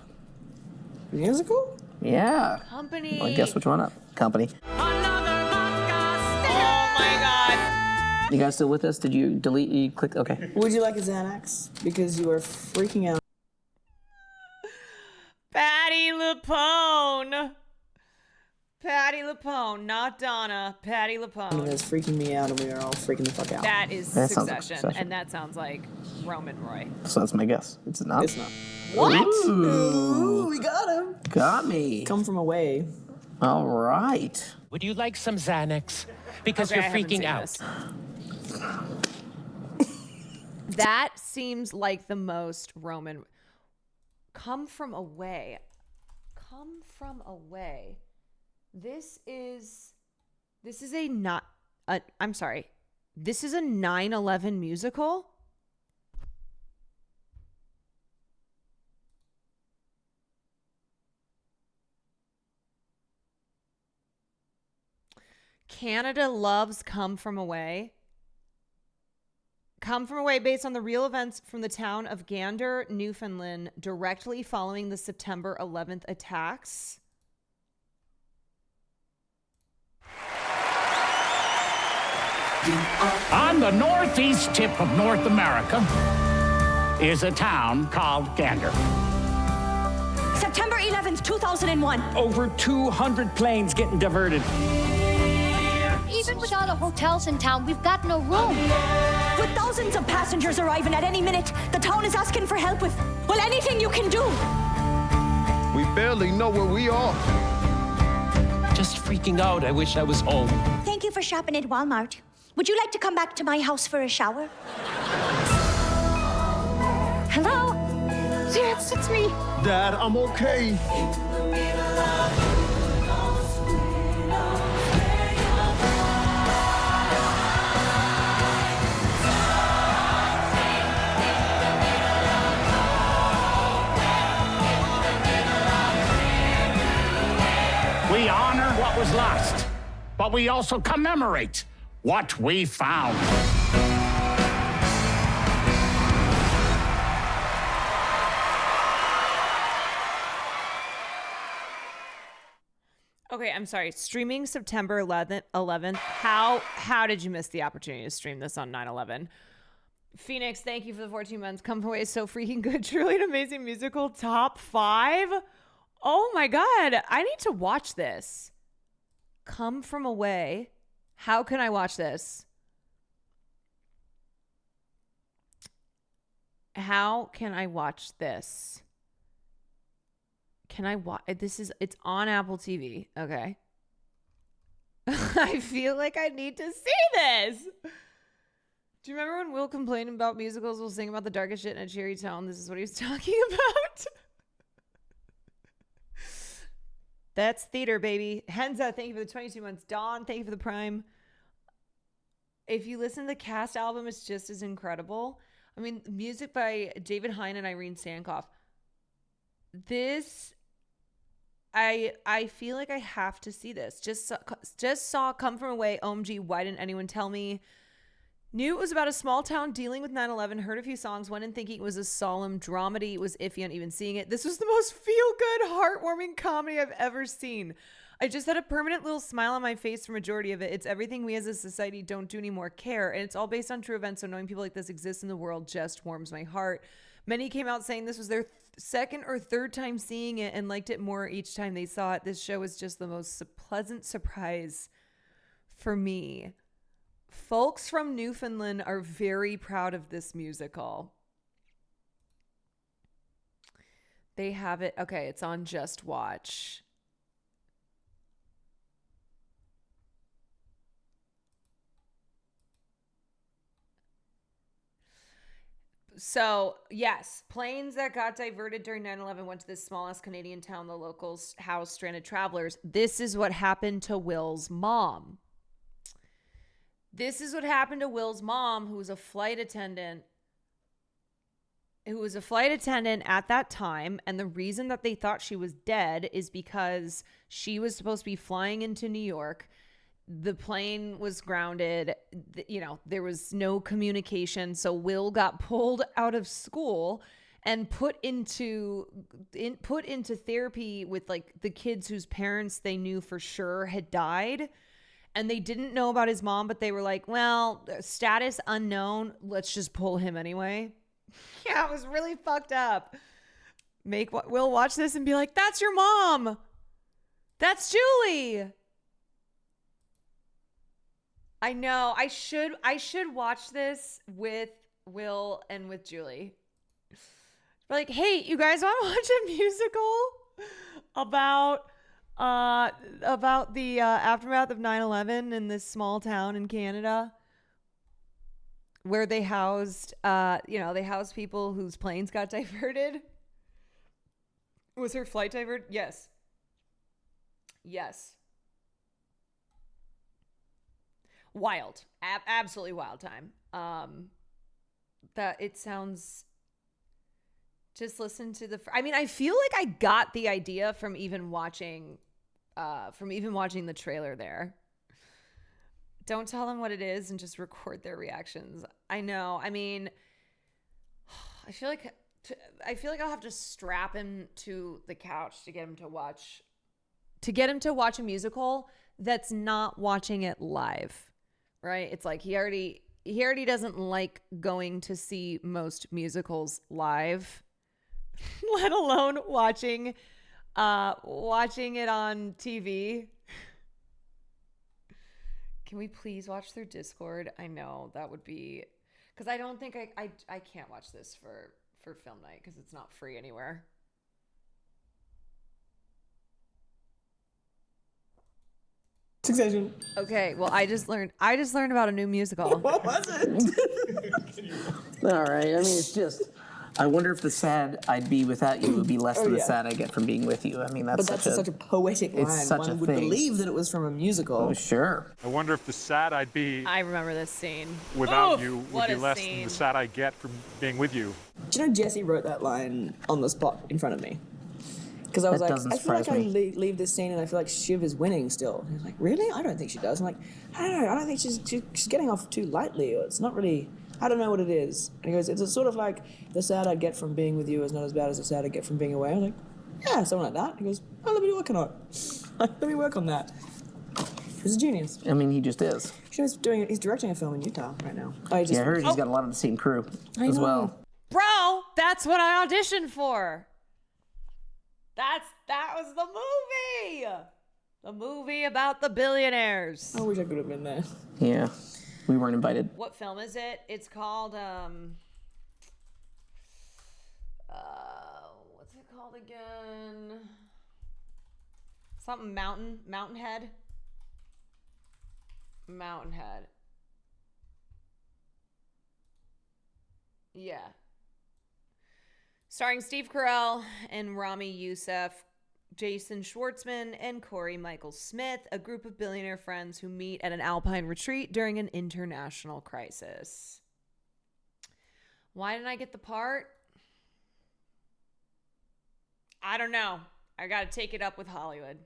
Musical? Yeah. Company. Well, guess which one up? Company. Another vodka stinger. Oh my God. You guys still with us? Did you delete? You click? Okay. Would you like a Xanax? Because you are freaking out. Patty LuPone. Patti LuPone, not Donna. Patti LuPone. It's freaking me out, and we are all freaking the fuck out. That is That sounds like Succession, Succession. and that sounds like Roman Roy. So that's my guess. It's not. It's not. What? Ooh, we got him. Got me. Come from away. All right. Would you like some Xanax? Because Okay, I you're haven't freaking seen out. this. That seems like the most Roman. Come from away. Come from away. This is a not. I'm sorry. This is a 9/11 musical. Canada loves Come From Away. Come From Away, based on the real events from the town of Gander, Newfoundland, directly following the September 11th attacks. On the northeast tip of North America is a town called Gander. September 11th, 2001. Over 200 planes getting diverted. Even with all the hotels in town, we've got no room. With thousands of passengers arriving at any minute, the town is asking for help with, well, anything you can do. We barely know where we are. Just freaking out. I wish I was home. Thank you for shopping at Walmart. Would you like to come back to my house for a shower? Hello? Yes, it's me. Dad, I'm okay. We honor what was lost, but we also commemorate what we found. Okay, I'm sorry. Streaming September 11th. How did you miss the opportunity to stream this on 9/11? Phoenix, thank you for the 14 months. Come From Away is so freaking good. Truly an amazing musical. Top 5. Oh my God. I need to watch this. Come From Away. How can I watch this? How can I watch this? Can I watch? It's on Apple TV. Okay. I feel like I need to see this. Do you remember when Will complained about musicals? We'll sing about the darkest shit in a cheery tone. This is what he was talking about. That's theater, baby. Henza, thank you for the 22 months. Dawn, thank you for the Prime. If you listen to the cast album, it's just as incredible. I mean, music by David Hein and Irene Sankoff. This, I feel like I have to see this. Just saw Come From Away. OMG, why didn't anyone tell me? Knew it was about a small town dealing with 9/11, heard a few songs, went in thinking it was a solemn dramedy, was iffy on even seeing it. This was the most feel-good, heartwarming comedy I've ever seen. I just had a permanent little smile on my face for majority of it. It's everything we as a society don't do anymore care, and it's all based on true events, so knowing people like this exist in the world just warms my heart. Many came out saying this was their second or third time seeing it and liked it more each time they saw it. This show was just the most pleasant surprise for me. Folks from Newfoundland are very proud of this musical. They have it. Okay, it's on Just Watch. So, yes, planes that got diverted during 9/11 went to this smallest Canadian town. The locals housed stranded travelers. This is what happened to Will's mom. This is what happened to Will's mom, who was a flight attendant. At that time. And the reason that they thought she was dead is because she was supposed to be flying into New York. The plane was grounded. There was no communication. So Will got pulled out of school and put into therapy with like the kids whose parents they knew for sure had died. And they didn't know about his mom, but they were like, well, status unknown. Let's just pull him anyway. Yeah, it was really fucked up. Will watch this and be like, that's your mom. That's Julie. I know. I should watch this with Will and with Julie. Like, hey, you guys want to watch a musical about the aftermath of 9/11 in this small town in Canada, where they housed people whose planes got diverted? Was her flight diverted? Yes. Wild. Absolutely wild time. That it sounds... Just listen to I feel like I got the idea from even watching the trailer there. Don't tell them what it is and just record their reactions. I know. I mean, I feel like I'll have to strap him to the couch to get him to watch a musical that's not watching it live. Right? It's like he already doesn't like going to see most musicals live. Let alone watching it on TV. Can we please watch their Discord? I know that would be, because I don't think I can't watch this for film night because it's not free anywhere. Succession. Okay, well I just learned about a new musical. What was it? All right. I mean, it's just. I wonder if the sad I'd be without you would be less than the sad I get from being with you. I mean, that's such a poetic line. It's such One a would thing. believe that it was from a musical. Oh, sure. I wonder if the sad I'd be I remember this scene. without Oof, you would what be a less scene. than the sad I get from being with you. Do you know Jesse wrote that line on the spot in front of me? Because I was That like, doesn't I feel like I surprise me. leave this scene and I feel like Shiv is winning still. And he's like, really? I don't think she does. I'm like, I don't know. I don't think she's getting off too lightly. Or it's not really. I don't know what it is. And he goes, it's a sort of like the sad I get from being with you is not as bad as the sad I get from being away. I'm like, yeah, something like that. He goes, oh, let me work on it. Let me work on that. He's a genius. I mean, he just is. He's directing a film in Utah right now. I heard he's got a lot of the same crew as well. Bro, that's what I auditioned for. That was the movie. The movie about the billionaires. I wish I could have been there. Yeah, we weren't invited. What film is it? It's called what's it called again? Something Mountainhead. Mountainhead. Yeah. Starring Steve Carell and Rami Youssef, Jason Schwartzman, and Corey Michael Smith, a group of billionaire friends who meet at an alpine retreat during an international crisis. Why didn't I get the part? I don't know. I got to take it up with Hollywood.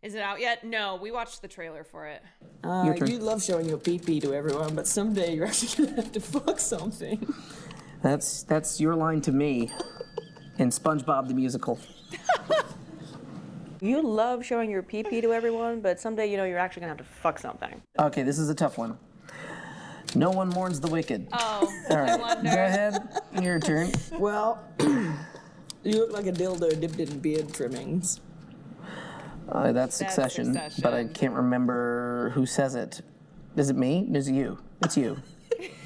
Is it out yet? No, we watched the trailer for it. You love showing your pee-pee to everyone, but someday you're actually going to have to fuck something. That's your line to me in SpongeBob the Musical. You love showing your pee-pee to everyone, but someday you know you're actually going to have to fuck something. Okay, this is a tough one. No one mourns the wicked. Oh, All right, I wonder. go ahead. Your turn. Well, you look like a dildo dipped in beard trimmings. That's Succession, but I can't remember who says it. Is it me? Is it you? It's you.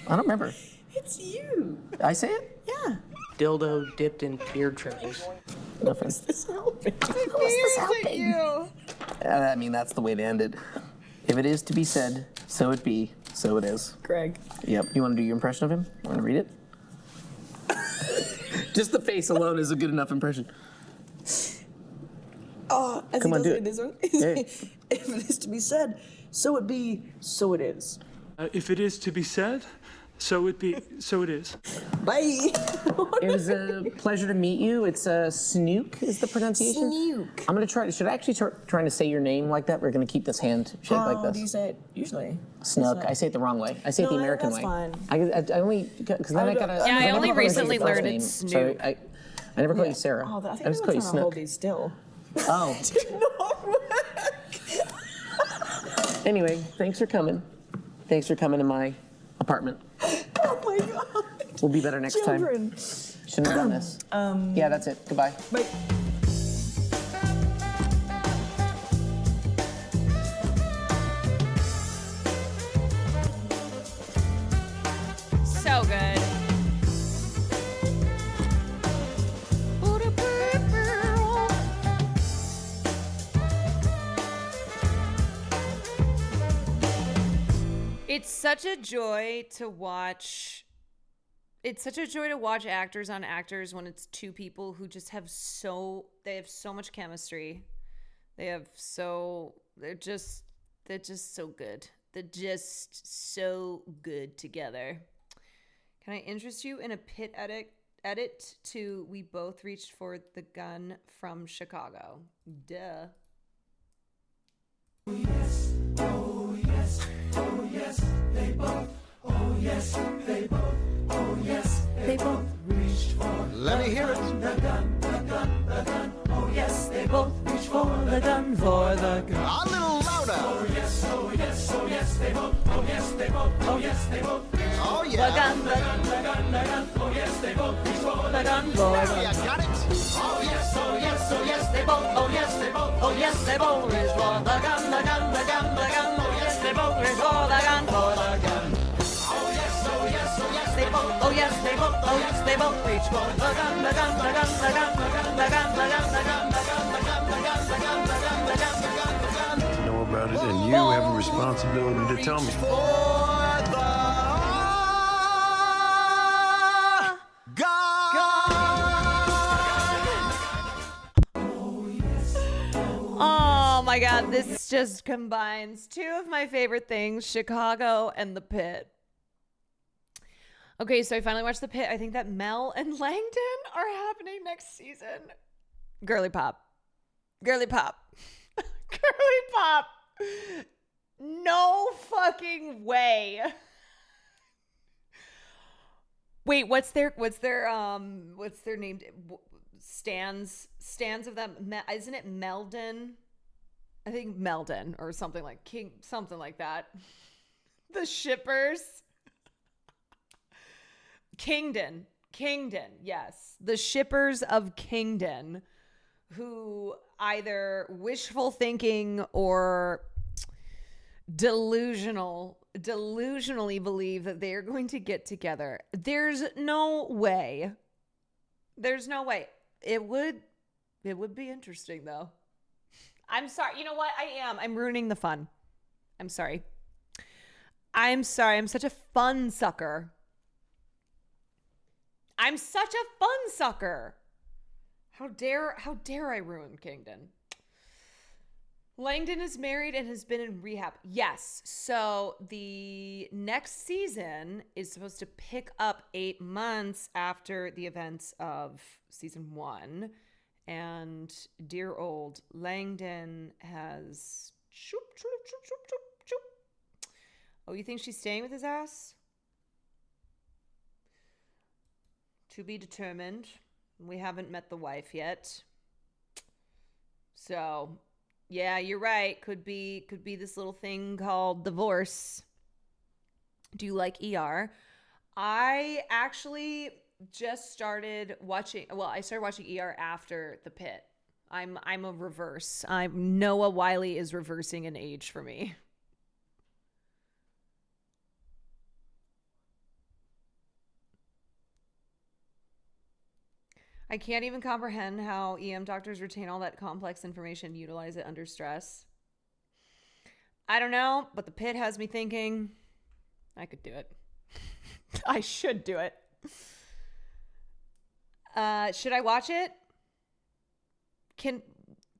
I don't remember. It's you. I say it? Yeah. Dildo dipped in beard trimmings. Nothing. This helping. You. I mean, that's the way to end it. If it is to be said, so it be, so it is. Greg. Yep. You want to do your impression of him? Want to read it? Just the face alone is a good enough impression. Oh, as Come he on, does do it in it. this one. Hey. If it is to be said, so it be, so it is. If it is to be said, so it be, so it is. Bye. It was a pleasure to meet you. It's Snook is the pronunciation. Snook. I'm gonna try. Should I actually start trying to say your name like that? We're gonna keep this hand shaped like How this. do you say it usually? Snook. I say it the wrong way. I say it the No, American that's way. fine. I only because then I gotta. Yeah, I never only call you recently your first learned name, it's so Snook. I never call you Sarah. Oh, I I think just I'm call you trying to hold Snook. these still. Oh. Anyway, thanks for coming. Thanks for coming to my apartment. Oh my God. We'll be better next Children. time. Shouldn't have done this. Yeah, that's it. Goodbye. Bye. So good. It's such a joy to watch. It's such a joy to watch actors on actors when it's two people who just have so much chemistry. They're just so good. They're just so good together. Can I interest you in a pit edit to We Both Reached for the Gun from Chicago? Duh. Oh yes, oh yes, oh yes, they both. Oh yes, they both. Oh yes, they both reached for. Let me hear it. The gun, the gun, the gun. Oh yes, they both reached for the gun, for the gun. A little louder. Oh yes, oh yes, oh yes, they both. Oh yes, they both. Oh yes, they both. Oh yeah. The gun, the gun, the gun, the gun. Oh yes, they both reached for the gun, for the gun. You got it. Oh yes, oh yes, oh yes, they both. Oh yes, they both. Oh yes, they both reached for the gun, the gun, the gun, the gun. Oh yes, they both reached for the gun, for the gun. Oh yes, oh yes, oh yes, they both. Oh yes, they both. Oh yes, they both reached for the gun, the gun, the gun, the gun, the gun, the gun, the gun, the gun, the gun, the gun, the gun, the gun, the gun, the gun, the gun, the gun. To know about it, and you have a responsibility to tell me. Oh my God, this just combines two of my favorite things, Chicago and The Pit. Okay, so I finally watched The Pit. I think that Mel and Langdon are happening next season. Girly pop. Girly pop. Girly pop. No fucking way. Wait, what's their name? Stands of them. Isn't it Meldon? I think Meldon or something like King, something like that. The shippers. Kingdon, yes. The shippers of Kingdon, who either wishful thinking or delusionally believe that they are going to get together. There's no way. There's no way. It would be interesting though. I'm sorry. You know what? I'm ruining the fun. I'm sorry. I'm such a fun sucker. I'm such a fun sucker. How dare I ruin Kingdon? Langdon is married and has been in rehab. Yes. So the next season is supposed to pick up 8 months after the events of season 1. And dear old Langdon has... Oh, you think she's staying with his ass? To be determined. We haven't met the wife yet. So, yeah, you're right. Could be this little thing called divorce. Do you like ER? I actually just started watching. Well, I started watching ER after The Pit. I'm a reverse. Noah Wyle is reversing an age for me. I can't even comprehend how EM doctors retain all that complex information and utilize it under stress. I don't know, but The Pit has me thinking I could do it. I should do it. Should I watch it?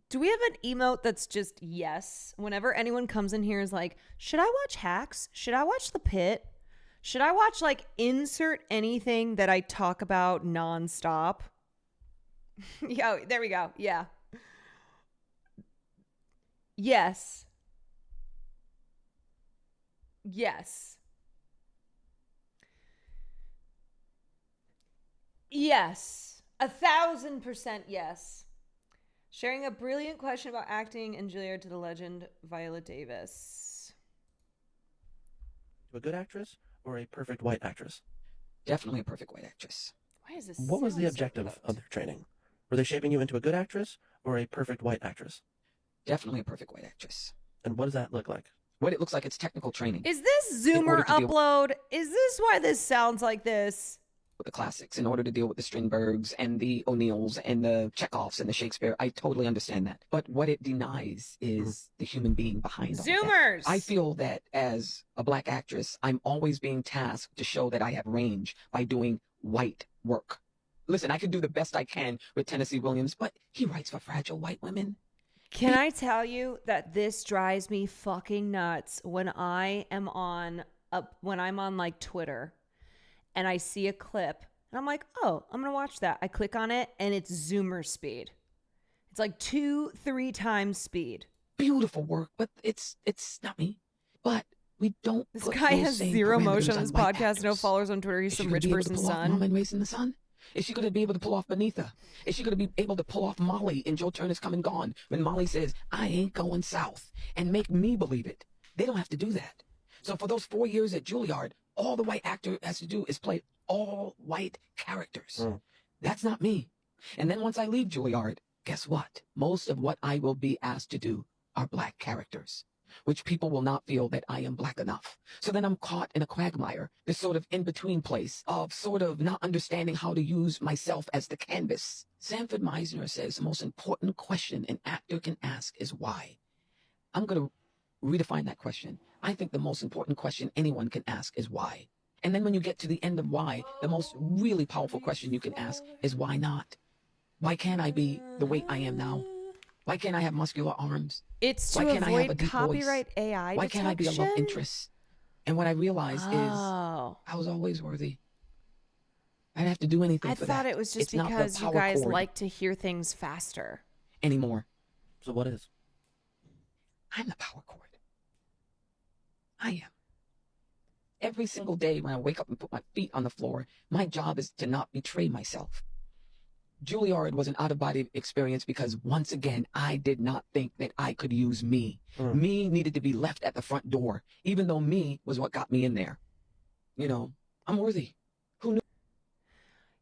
Do we have an emote that's just yes? Whenever anyone comes in here is like, should I watch Hacks? Should I watch The Pit? Should I watch insert anything that I talk about nonstop? Yeah, there we go. Yeah. Yes. Yes. Yes. 1,000% yes. Sharing a brilliant question about acting and Juilliard to the legend, Viola Davis. A good actress or a perfect white actress? Definitely a perfect white actress. Why is this? What was the objective of their training? Were they shaping you into a good actress or a perfect white actress? Definitely a perfect white actress. And what does that look like? what it looks like it's technical training. Is this In order Zoomer to deal upload? Is this why this sounds like this? with the classics, in order to deal with the Strindbergs and the O'Neills and the Chekhovs and the Shakespeare. I totally understand that. But what it denies is the human being behind all that. Zoomers! I feel that as a black actress, I'm always being tasked to show that I have range by doing white work. Listen, I can do the best I can with Tennessee Williams, but he writes for fragile white women. Can I tell you that this drives me fucking nuts when I'm on like Twitter and I see a clip and I'm like, oh, I'm going to watch that. I click on it and it's Zoomer speed. It's like 2-3 times speed. Beautiful work, but it's not me. But we don't. This put guy those has same zero parameters emotion on on this white podcast, no actors. followers on Twitter. He's Is she some gonna rich be able to person's pull off son. Mom and Raised in the Sun? Is she going to be able to pull off Beneatha? Is she going to be able to pull off Molly in Joe Turner's Come and Gone when Molly says, I ain't going south, and make me believe it? They don't have to do that. So for those 4 years at Juilliard, all the white actor has to do is play all white characters. That's not me. And then once I leave Juilliard, guess what? Most of what I will be asked to do are black characters, which people will not feel that I am black enough. So then I'm caught in a quagmire, this sort of in-between place of sort of not understanding how to use myself as the canvas. Sanford Meisner says the most important question an actor can ask is why. I'm going to redefine that question. I think the most important question anyone can ask is why. And then when you get to the end of why, the most really powerful question you can ask is why not? Why can't I be the weight I am now? Why can't I have muscular arms? It's Why to can't I have a avoid deep copyright voice? AI Why can't I be a love detection? interest? And what I realized is I was always worthy. I didn't have to do anything I for thought that. it was just It's not the because you power guys chord like to hear things faster. anymore. So what is? I'm the power chord. I am. Every single day when I wake up and put my feet on the floor, my job is to not betray myself. Juilliard was an out-of-body experience because, once again, I did not think that I could use me. Me needed to be left at the front door, even though me was what got me in there. You know, I'm worthy. Who knew?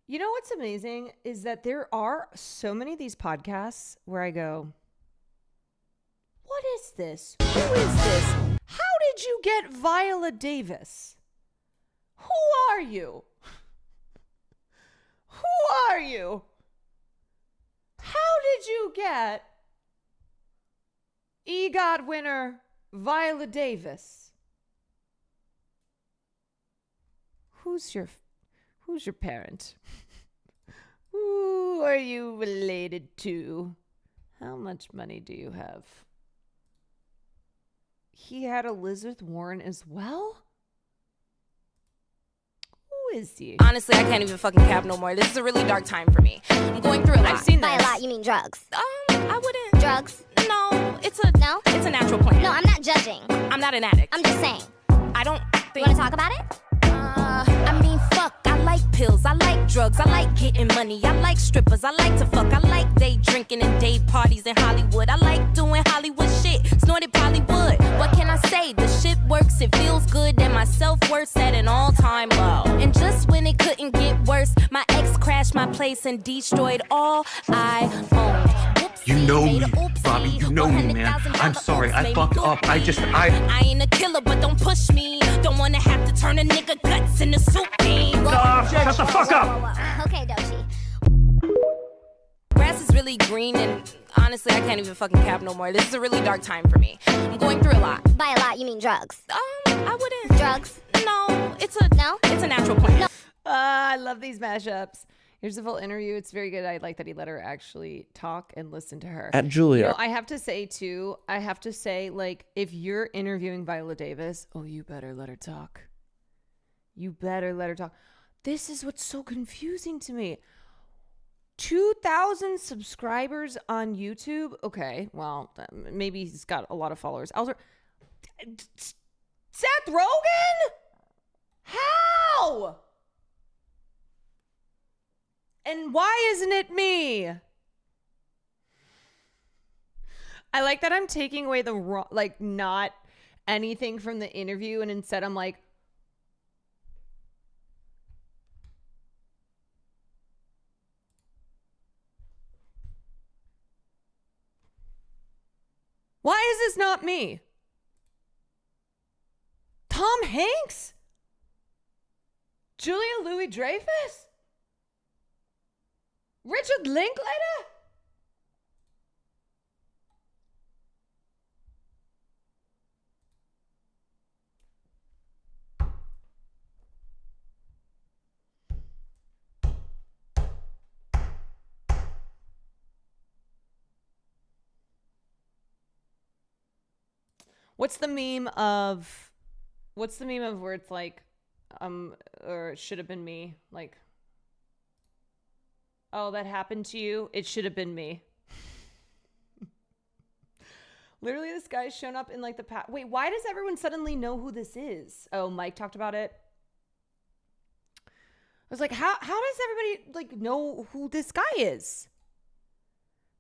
You know what's amazing is that there are so many of these podcasts where I go, what is this? Who is this? How did you get Viola Davis? Who are you? Who are you? How did you get EGOT winner Viola Davis? Who's your parent? Who are you related to? How much money do you have? He had Elizabeth Warren as well? Who is he? Honestly, I can't even fucking cap no more. This is a really dark time for me. I'm going through a lot. I've seen By a this. lot, you mean drugs? I wouldn't. Drugs? No, it's No? a natural plan. No, I'm not judging. I'm not an addict. I'm just saying. I don't You think. want to talk about it? I mean, fuck. I like pills. I like drugs. I like getting money. I like strippers. I like to fuck. I like day drinking and day parties in Hollywood. I like doing Hollywood shit. Snorted probably would. What can I say? The shit works. It feels good. And my self-worth's at an all-time low. And just when it couldn't get worse, my ex crashed my place and destroyed all I owned. You know me, Bobby. You know me, man. I'm sorry. I fucked up. I ain't a killer, but don't push me. Don't wanna have to turn a nigga guts into soup beans. Shut the fuck up. Okay, Dochi. Grass is really green, and honestly, I can't even fucking cap no more. This is a really dark time for me. I'm going through a lot. By a lot, you mean drugs? I wouldn't. Drugs? No, it's a natural plan. No. I love these mashups. Here's the full interview. It's very good. I like that he let her actually talk and listen to her. At Juilliard. You know, I have to say, like, if you're interviewing Viola Davis, oh, you better let her talk. You better let her talk. This is what's so confusing to me. 2,000 subscribers on YouTube. Okay, well, maybe he's got a lot of followers. Seth Rogen? How? And why isn't it me? I like that I'm taking away the wrong, like, not anything from the interview, and instead I'm like, why is this not me? Tom Hanks? Julia Louis-Dreyfus? Richard Linklater? What's the meme of where it's like, or it should have been me? Like, oh, that happened to you? It should have been me. Literally, this guy's shown up in like the past. Wait, why does everyone suddenly know who this is? Oh, Mike talked about it. I was like, how does everybody like know who this guy is?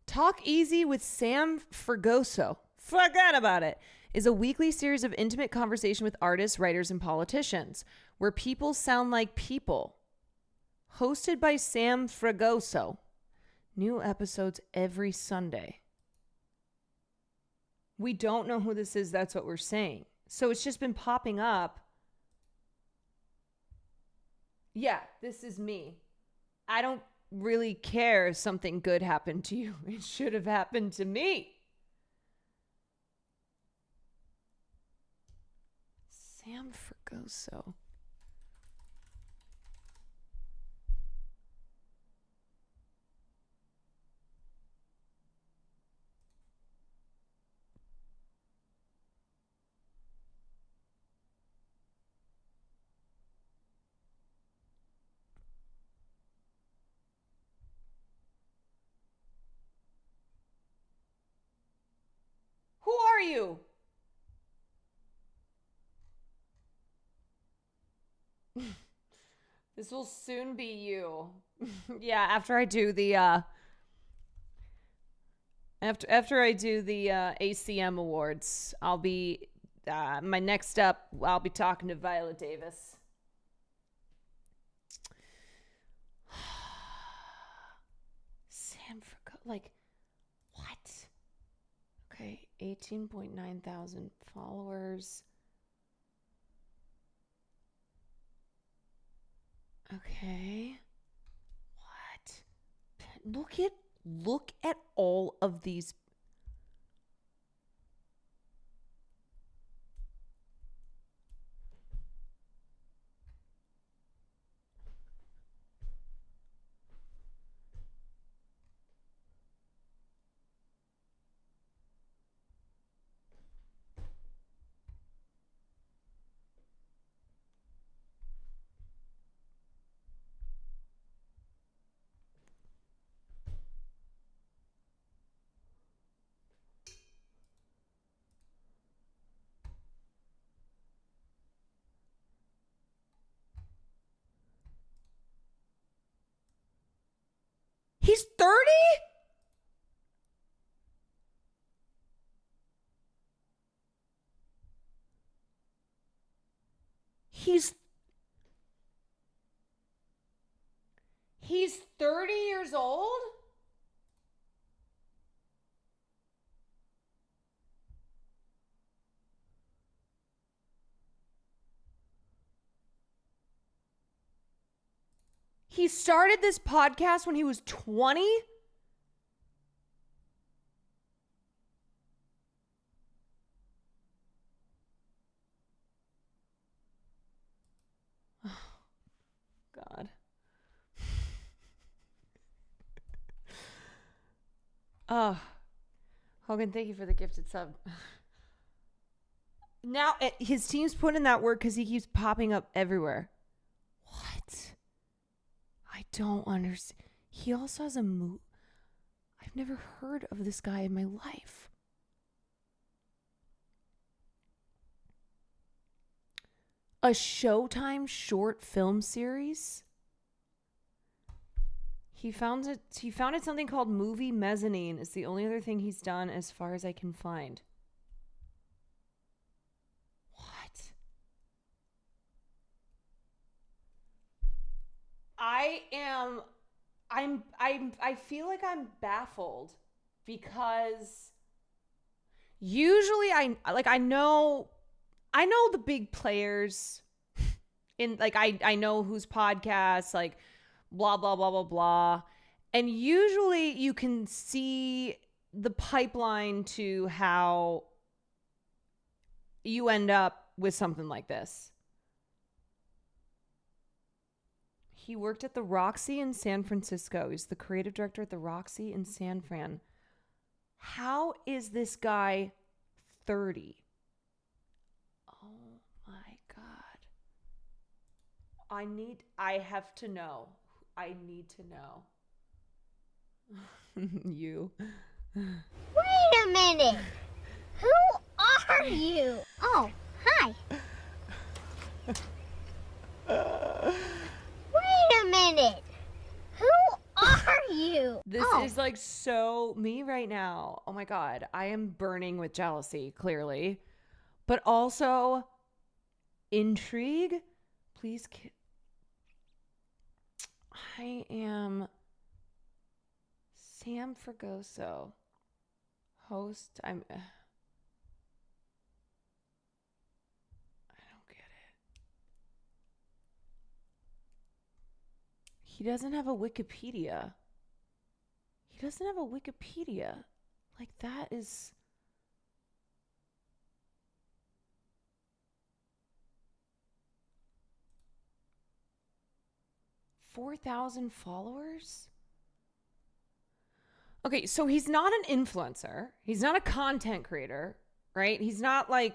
Talk Easy with Sam Fragoso. Forget about it. Is a weekly series of intimate conversation with artists, writers, and politicians, where people sound like people. Hosted by Sam Fragoso. New episodes every Sunday. We don't know who this is, that's what we're saying. So it's just been popping up. Yeah, this is me. I don't really care if something good happened to you. It should have happened to me. Sam Fragoso. Who are you? This will soon be you. Yeah, after I do the after I do the ACM awards, I'll be my next up. I'll be talking to Viola Davis. Sam Fragoso, like what? Okay, 18.9 thousand followers. Okay. What? Look at all of these. He's 30? He's 30 years old? He started this podcast when he was 20? Oh, God. Oh, Hogan, thank you for the gifted sub. Now, his team's putting in that work because he keeps popping up everywhere. What? I don't understand. He also has a move. I've never heard of this guy in my life. A Showtime short film series? He founded something called Movie Mezzanine. It's the only other thing he's done as far as I can find. What? I feel like I'm baffled because usually I know I know the big players in like, I know whose podcasts, like blah, blah, blah, blah, blah. And usually you can see the pipeline to how you end up with something like this. He worked at the Roxy in San Francisco. He's the creative director at the Roxy in San Fran. How is this guy 30? Oh my God. I have to know. I need to know. You. Wait a minute. Who are you? Oh, hi. Wait a minute. Who are you? This is like so me right now. Oh my God. I am burning with jealousy, clearly. But also intrigue. Please. I am Sam Fragoso, host. I don't get it. He doesn't have a Wikipedia. Like, that is... $4,000 followers? Okay, so he's not an influencer. He's not a content creator, right? He's not on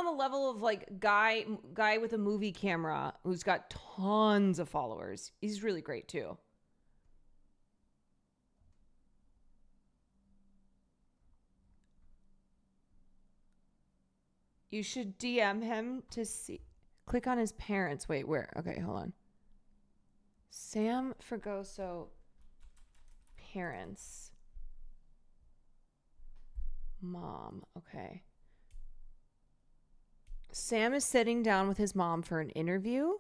the level of like guy with a movie camera who's got tons of followers. He's really great too. You should DM him to see. Click on his parents. Wait, where? Okay, hold on. Sam Fragoso parents. Mom. Okay. Sam is sitting down with his mom for an interview.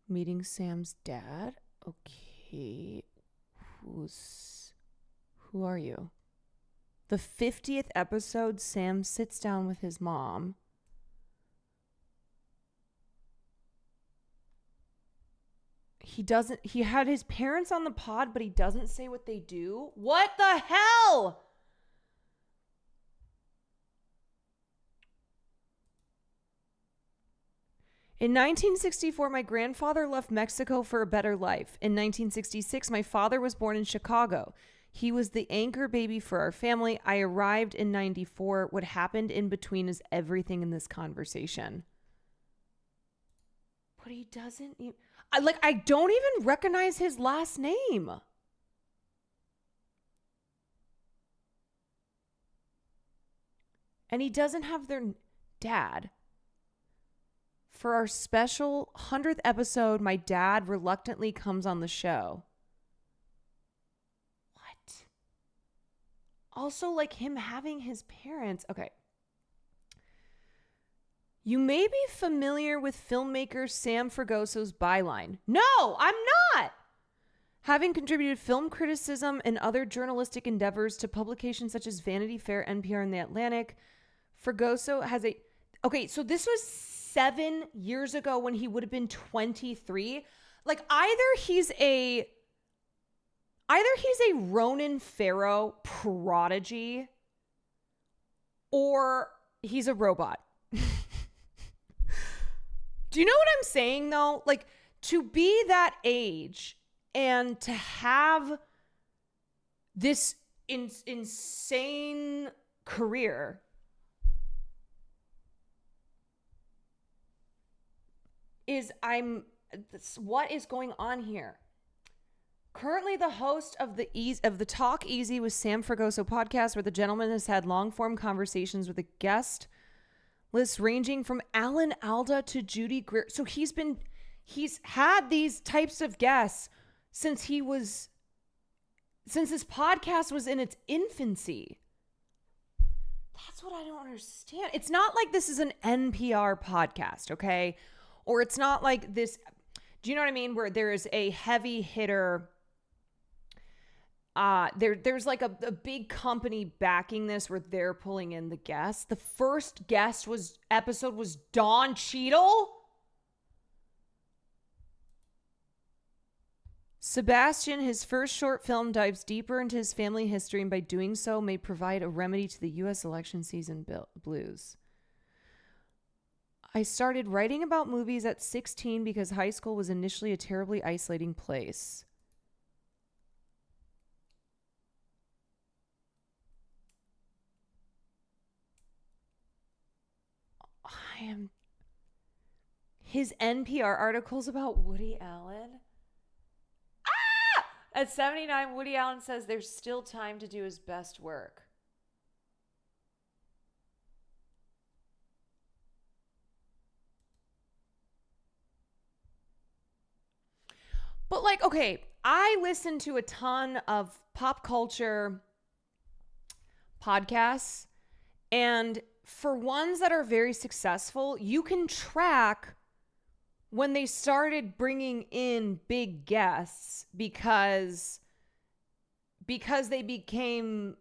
Meeting Sam's dad. Okay. Who are you? The 50th episode, Sam sits down with his mom. He had his parents on the pod, but he doesn't say what they do. What the hell? In 1964, my grandfather left Mexico for a better life. In 1966, my father was born in Chicago. He was the anchor baby for our family. I arrived in 94. What happened in between is everything in this conversation. But he doesn't even... I don't even recognize his last name. And he doesn't have their dad. For our special 100th episode, my dad reluctantly comes on the show. What? Also, like him having his parents. Okay. You may be familiar with filmmaker Sam Fragoso's byline. No, I'm not. Having contributed film criticism and other journalistic endeavors to publications such as Vanity Fair, NPR, and The Atlantic, Fragoso has a... Okay, so this was 7 years ago when he would have been 23. Like, either he's a Ronan Farrow prodigy or he's a robot. Do you know what I'm saying, though? Like, to be that age and to have this insane career what is going on here? Currently the host of the Talk Easy with Sam Fragoso podcast, where the gentleman has had long-form conversations with a guest list ranging from Alan Alda to Judy Greer. So he's had these types of guests since his podcast was in its infancy. That's what I don't understand. It's not like this is an NPR podcast, okay? Or it's not like this, do you know what I mean? Where there is a heavy hitter There's like a big company backing this where they're pulling in the guests. The first episode was Don Cheadle. Sebastian, his first short film, dives deeper into his family history, and by doing so may provide a remedy to the U.S. election season blues. I started writing about movies at 16 because high school was initially a terribly isolating place. His NPR articles about Woody Allen. At 79, Woody Allen says there's still time to do his best work. But like, okay, I listen to a ton of pop culture podcasts, and for ones that are very successful, you can track when they started bringing in big guests because they became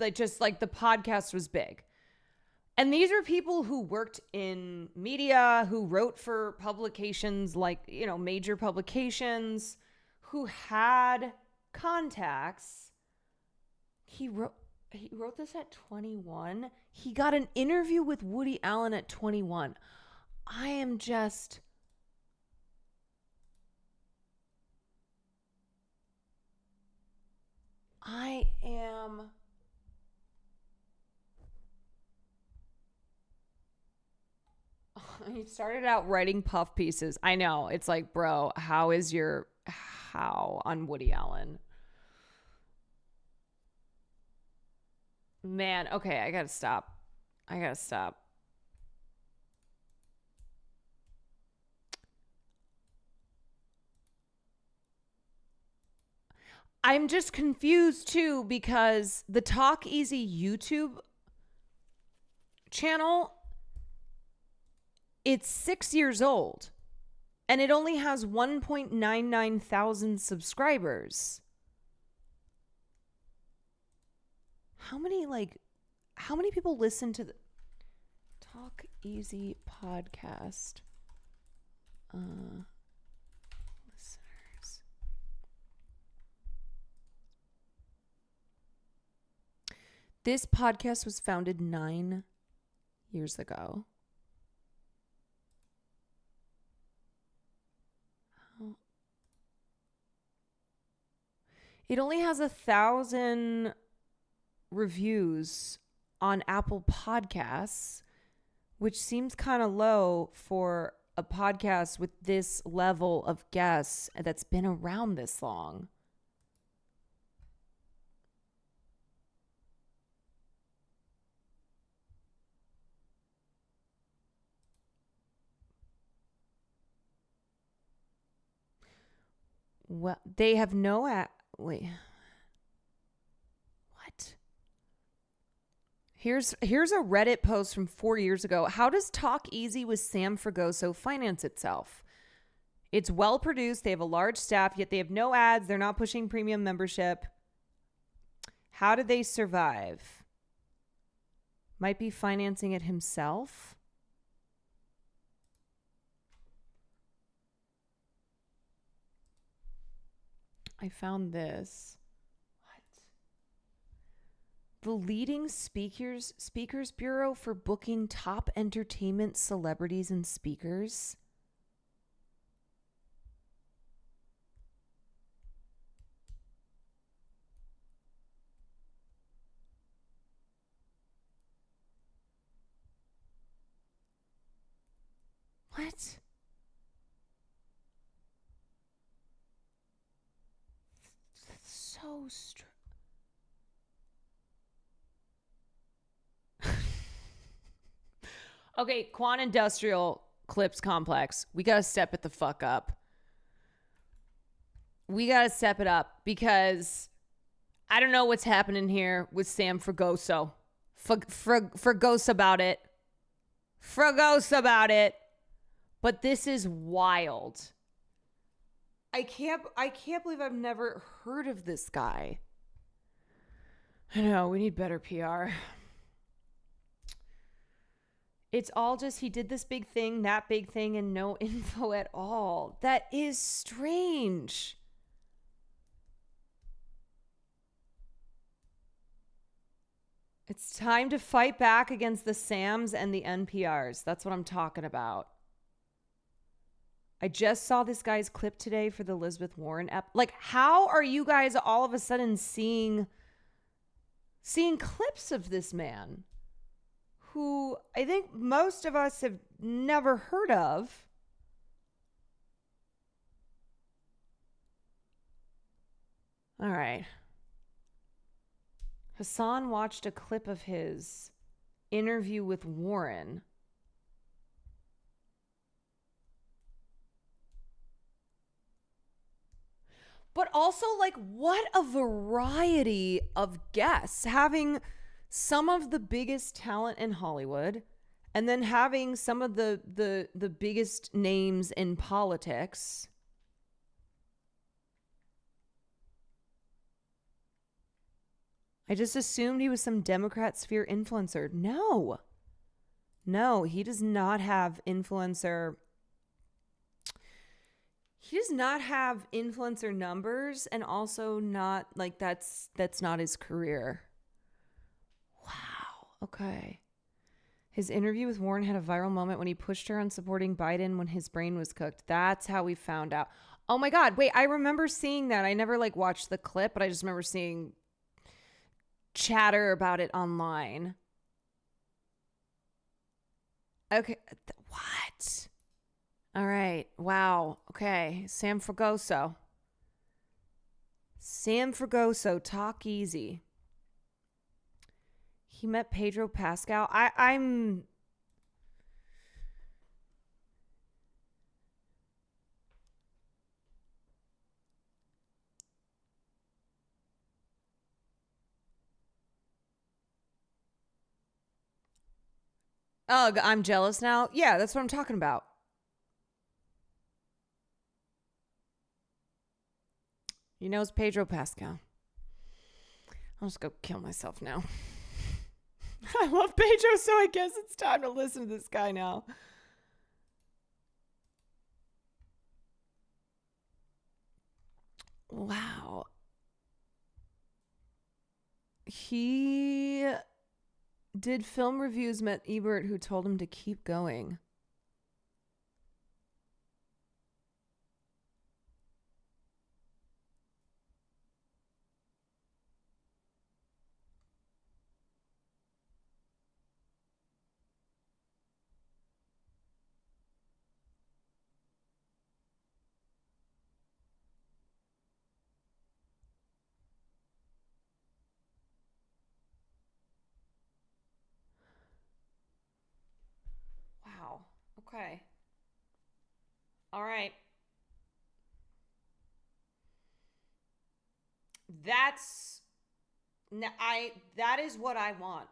like, just like the podcast was big. And these are people who worked in media, who wrote for publications like, you know, major publications, who had contacts. He wrote this at 21. He got an interview with Woody Allen at 21. I am just... He started out writing puff pieces. I know. It's like, bro, how on Woody Allen? Man, okay, I gotta stop. I'm just confused too because the Talk Easy YouTube channel, it's 6 years old and it only has 1.99 thousand subscribers. How many people listen to the Talk Easy podcast? Listeners. This podcast was founded 9 years ago. It only has 1,000 reviews on Apple Podcasts, which seems kind of low for a podcast with this level of guests that's been around this long. Well, they have no wait. What? Here's a Reddit post from 4 years ago. How does Talk Easy with Sam Fragoso finance itself? It's well produced. They have a large staff, yet they have no ads. They're not pushing premium membership. How did they survive? Might be financing it himself. I found this. The leading speakers bureau for booking top entertainment celebrities and speakers. What? That's so strange. Okay, Quan Industrial Clips Complex. We got to step it the fuck up. We got to step it up because I don't know what's happening here with Sam Fragoso. Fragoso about it. Fragoso about it. But this is wild. I can't believe I've never heard of this guy. I know, we need better PR. It's all just he did this big thing, that big thing, and no info at all. That is strange. It's time to fight back against the Sams and the NPRs. That's what I'm talking about. I just saw this guy's clip today for the Elizabeth Warren app. Like, how are you guys all of a sudden seeing clips of this man who I think most of us have never heard of? All right. Hassan watched a clip of his interview with Warren. But also, like, what a variety of guests. Having some of the biggest talent in Hollywood, and then having some of the biggest names in politics. I just assumed he was some Democrat sphere influencer. No, he does not have influencer. He does not have influencer numbers, and also not like that's not his career. Wow. Okay. His interview with Warren had a viral moment when he pushed her on supporting Biden when his brain was cooked. That's how we found out. Oh my God. Wait, I remember seeing that. I never like watched the clip, but I just remember seeing chatter about it online. Okay. What? All right. Wow. Okay. Sam Fragoso, talk easy. He met Pedro Pascal. I'm Ugh, I'm jealous now. Yeah, that's what I'm talking about. You know, it's Pedro Pascal. I'll just go kill myself now. I love Pedro, so I guess it's time to listen to this guy now. Wow. He did film reviews, met Ebert, who told him to keep going. Wow. Okay. All right. That is what I want.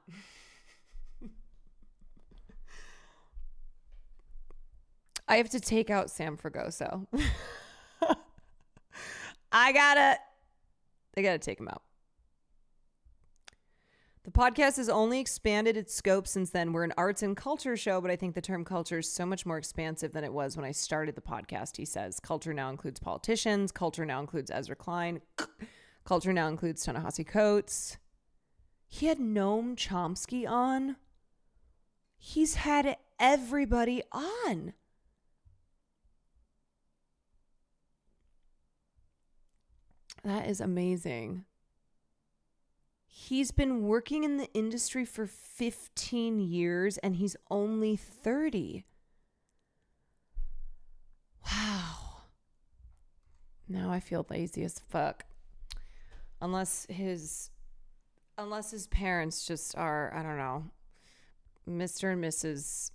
I have to take out Sam Fragoso. I gotta take him out. The podcast has only expanded its scope since then. We're an arts and culture show, but I think the term culture is so much more expansive than it was when I started the podcast, he says. Culture now includes politicians. Culture now includes Ezra Klein. Culture now includes Ta-Nehisi Coates. He had Noam Chomsky on. He's had everybody on. That is amazing. He's been working in the industry for 15 years and he's only 30. Wow. Now I feel lazy as fuck. Unless his parents just are, I don't know, Mr. and Mrs.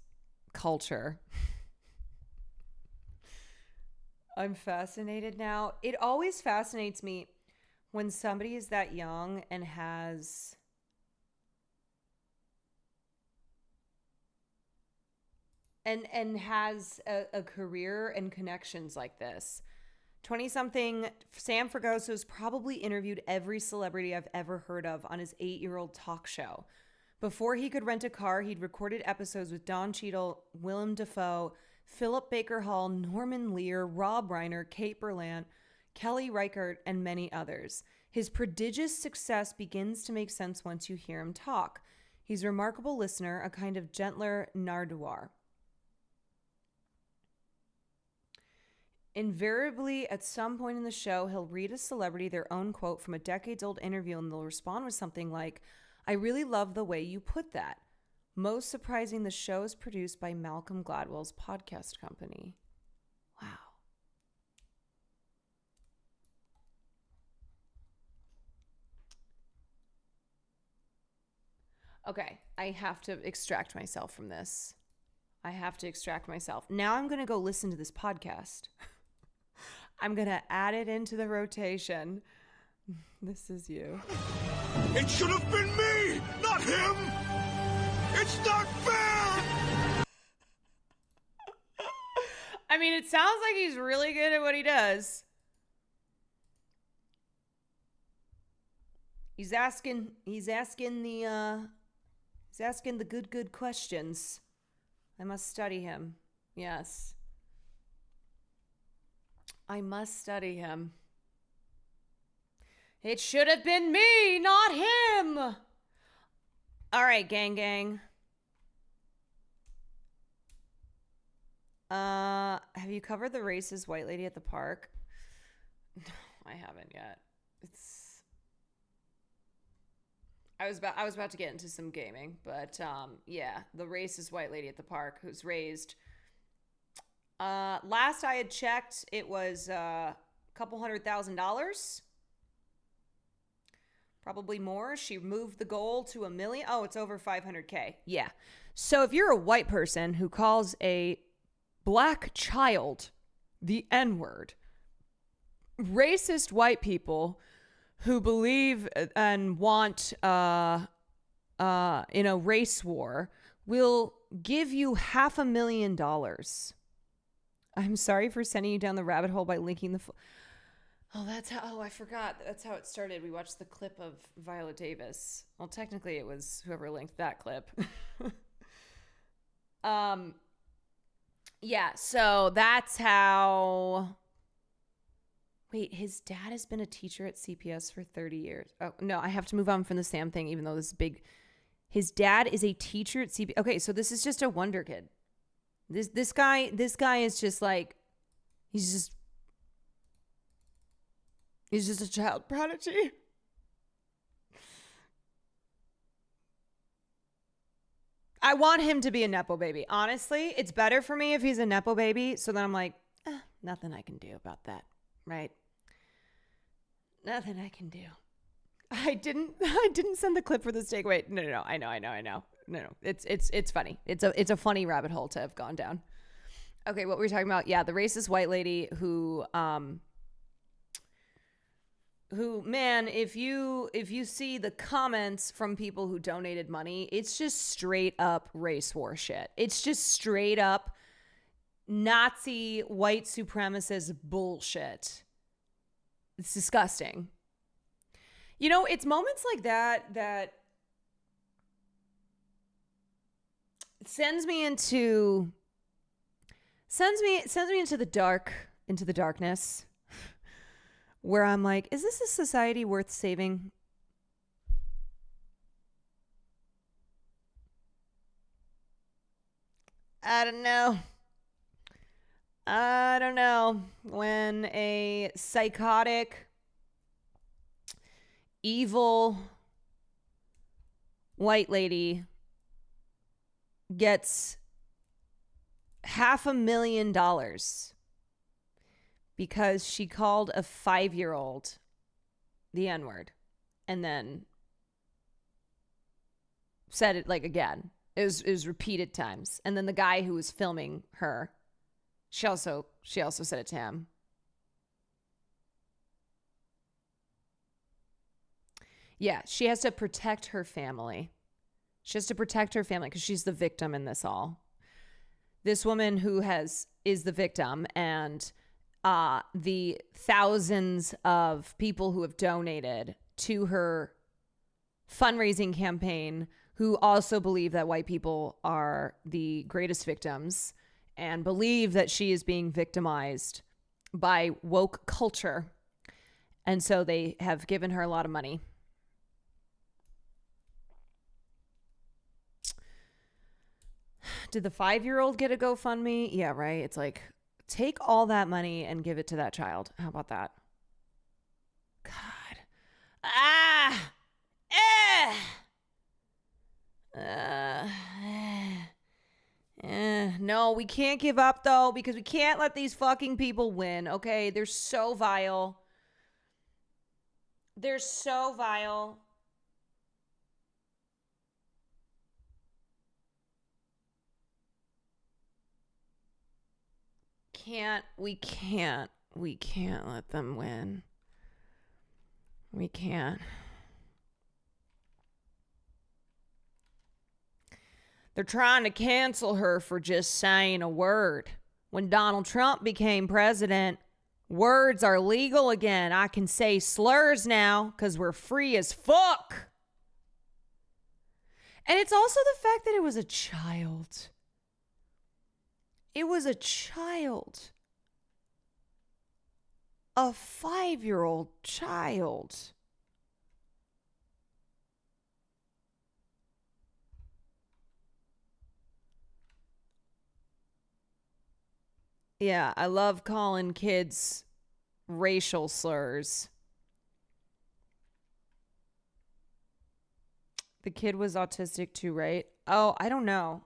Culture. I'm fascinated now. It always fascinates me when somebody is that young and has a career and connections like this. 20-something Sam Fragoso's probably interviewed every celebrity I've ever heard of on his 8-year-old talk show. Before he could rent a car, he'd recorded episodes with Don Cheadle, Willem Dafoe, Philip Baker Hall, Norman Lear, Rob Reiner, Kate Berlant, Kelly Reichardt, and many others. His prodigious success begins to make sense once you hear him talk. He's a remarkable listener, a kind of gentler Nardwuar. Invariably, at some point in the show, he'll read a celebrity their own quote from a decades-old interview, and they'll respond with something like, "I really love the way you put that." Most surprising, the show is produced by Malcolm Gladwell's podcast company. Wow. Okay, I have to extract myself from this. I have to extract myself. Now I'm going to go listen to this podcast. I'm going to add it into the rotation. This is you. It should have been me, not him! It's not fair! I mean, it sounds like he's really good at what he does. He's asking the good questions. I must study him. Yes. I must study him. It should have been me, not him. All right, gang. Have you covered the racist white lady at the park? No, I haven't yet. I was about to get into some gaming, but yeah, the racist white lady at the park who's raised. Last I had checked, it was a couple $100,000. Probably more. She moved the goal to $1 million. Oh, it's over 500K. Yeah. So if you're a white person who calls a black child the N-word, racist white people who believe and want in a race war will give you $500,000. I'm sorry for sending you down the rabbit hole by linking the I forgot. That's how it started. We watched the clip of Viola Davis. Well, technically it was whoever linked that clip. Yeah, so that's how. Wait, his dad has been a teacher at CPS for 30 years. Oh, no, I have to move on from the Sam thing, even though this is big. His dad is a teacher at CPS. Okay, so this is just a wonder kid. This guy is just like, he's just a child prodigy. I want him to be a Nepo baby. Honestly, it's better for me if he's a Nepo baby. So then I'm like, nothing I can do about that. Right? Nothing I can do. I didn't send the clip for this takeaway. No. I know. No. It's funny. It's a funny rabbit hole to have gone down. Okay, what were we talking about? Yeah, the racist white lady who man, if you see the comments from people who donated money, it's just straight up race war shit. It's just straight up Nazi white supremacist bullshit. It's disgusting. You know, it's moments like that sends me into the darkness, where I'm like, is this a society worth saving? I don't know. When a psychotic, evil white lady gets $500,000 because she called a 5-year-old the N-word and then said it like again. It was repeated times. And then the guy who was filming her, she also said it to him. Yeah, she has to protect her family. She has to protect her family because she's the victim in this all. This woman who is the victim, and the thousands of people who have donated to her fundraising campaign, who also believe that white people are the greatest victims and believe that she is being victimized by woke culture. And so they have given her a lot of money. Did the 5-year-old get a GoFundMe? Yeah, right. It's like, take all that money and give it to that child. How about that? God. Ah! No, we can't give up, though, because we can't let these fucking people win, okay? They're so vile. They're so vile. We can't let them win. We can't. They're trying to cancel her for just saying a word. When Donald Trump became president, words are legal again. I can say slurs now because we're free as fuck. And it's also the fact that it was a child. It was a child. A 5-year-old child. Yeah, I love calling kids racial slurs. The kid was autistic too, right? Oh, I don't know.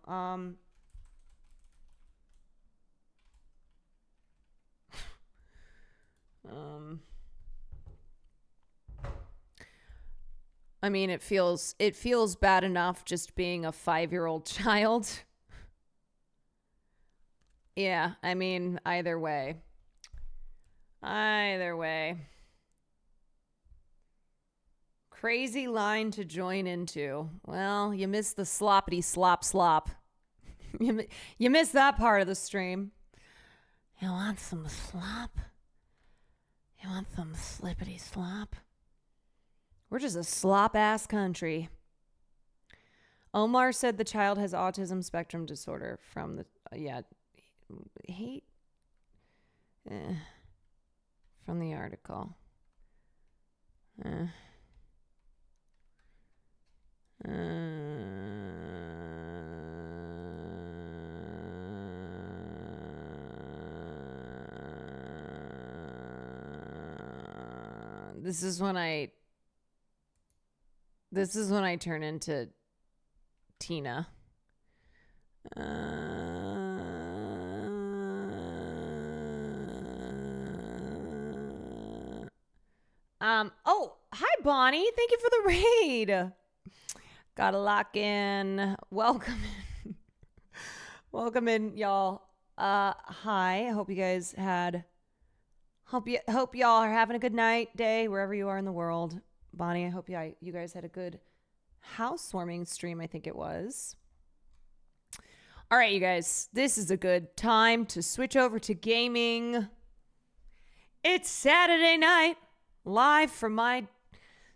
I mean, it feels bad enough just being a 5-year-old child. Yeah, I mean, either way. Crazy line to join into. Well, you missed the sloppity slop. You missed that part of the stream. You want some slop? You want some slippity slop? We're just a slop-ass country. Omar said the child has autism spectrum disorder from the... from the article. This is when I turn into Tina. Oh, hi Bonnie. Thank you for the raid. Gotta lock in. Welcome in. Welcome in, y'all. Hi. I hope you guys hope y'all are having a good night, day, wherever you are in the world. Bonnie, I hope you guys had a good housewarming stream, I think it was. All right, you guys, this is a good time to switch over to gaming. It's Saturday night, live from my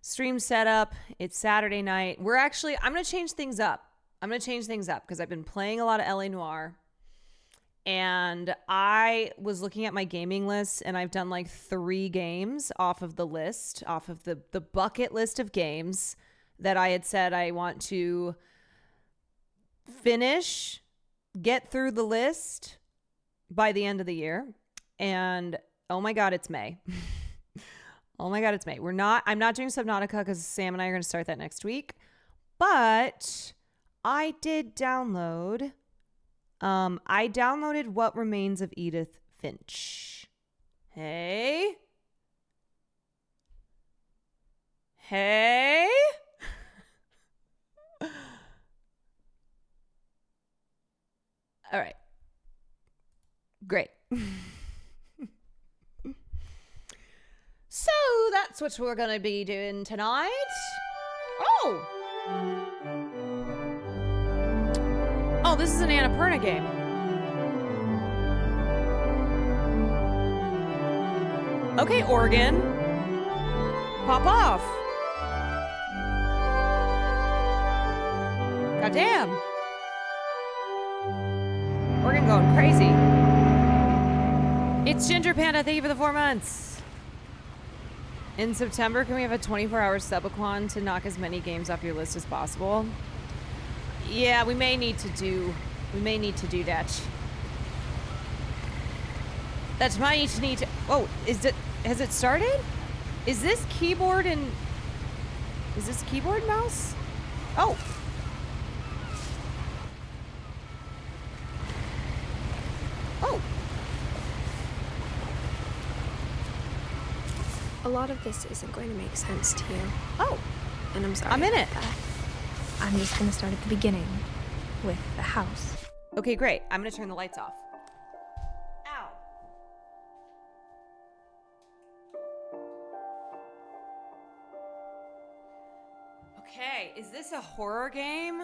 stream setup. It's Saturday night. I'm going to change things up. Because I've been playing a lot of LA Noire. And I was looking at my gaming list, and I've done like 3 games off of the list, off of the bucket list of games that I had said I want to finish, get through the list by the end of the year. And oh my God, it's May. Oh my God, it's May. I'm not doing Subnautica because Sam and I are going to start that next week. But I did download... I downloaded What Remains of Edith Finch. Hey? All right. Great. So that's what we're going to be doing tonight. Oh, this is an Annapurna game. Okay, Oregon. Pop off. Goddamn. Oregon going crazy. It's Ginger Panda. Thank you for the 4 months. In September, can we have a 24-hour subathon to knock as many games off your list as possible? Yeah, we may need to do that. That might need to. Oh, has it started? Is this keyboard mouse? Oh. Oh. A lot of this isn't going to make sense to you. Oh. And I'm sorry. I'm in it. I'm just going to start at the beginning with the house. Okay, great. I'm going to turn the lights off. Ow. Okay, is this a horror game?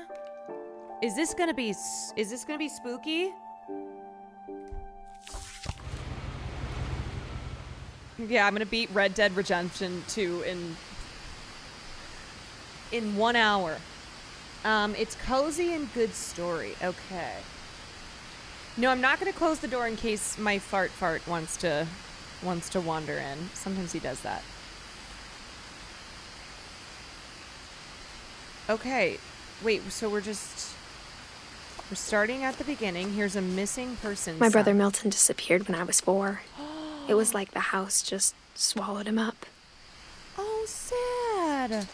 Is this going to be spooky? Yeah, I'm going to beat Red Dead Redemption 2 in 1 hour. It's cozy and good story. Okay. No, I'm not going to close the door in case my fart wants to wander in. Sometimes he does that. Okay. Wait, so we're starting at the beginning. Here's a missing person. My brother Milton disappeared when I was 4. It was like the house just swallowed him up. Oh, sad.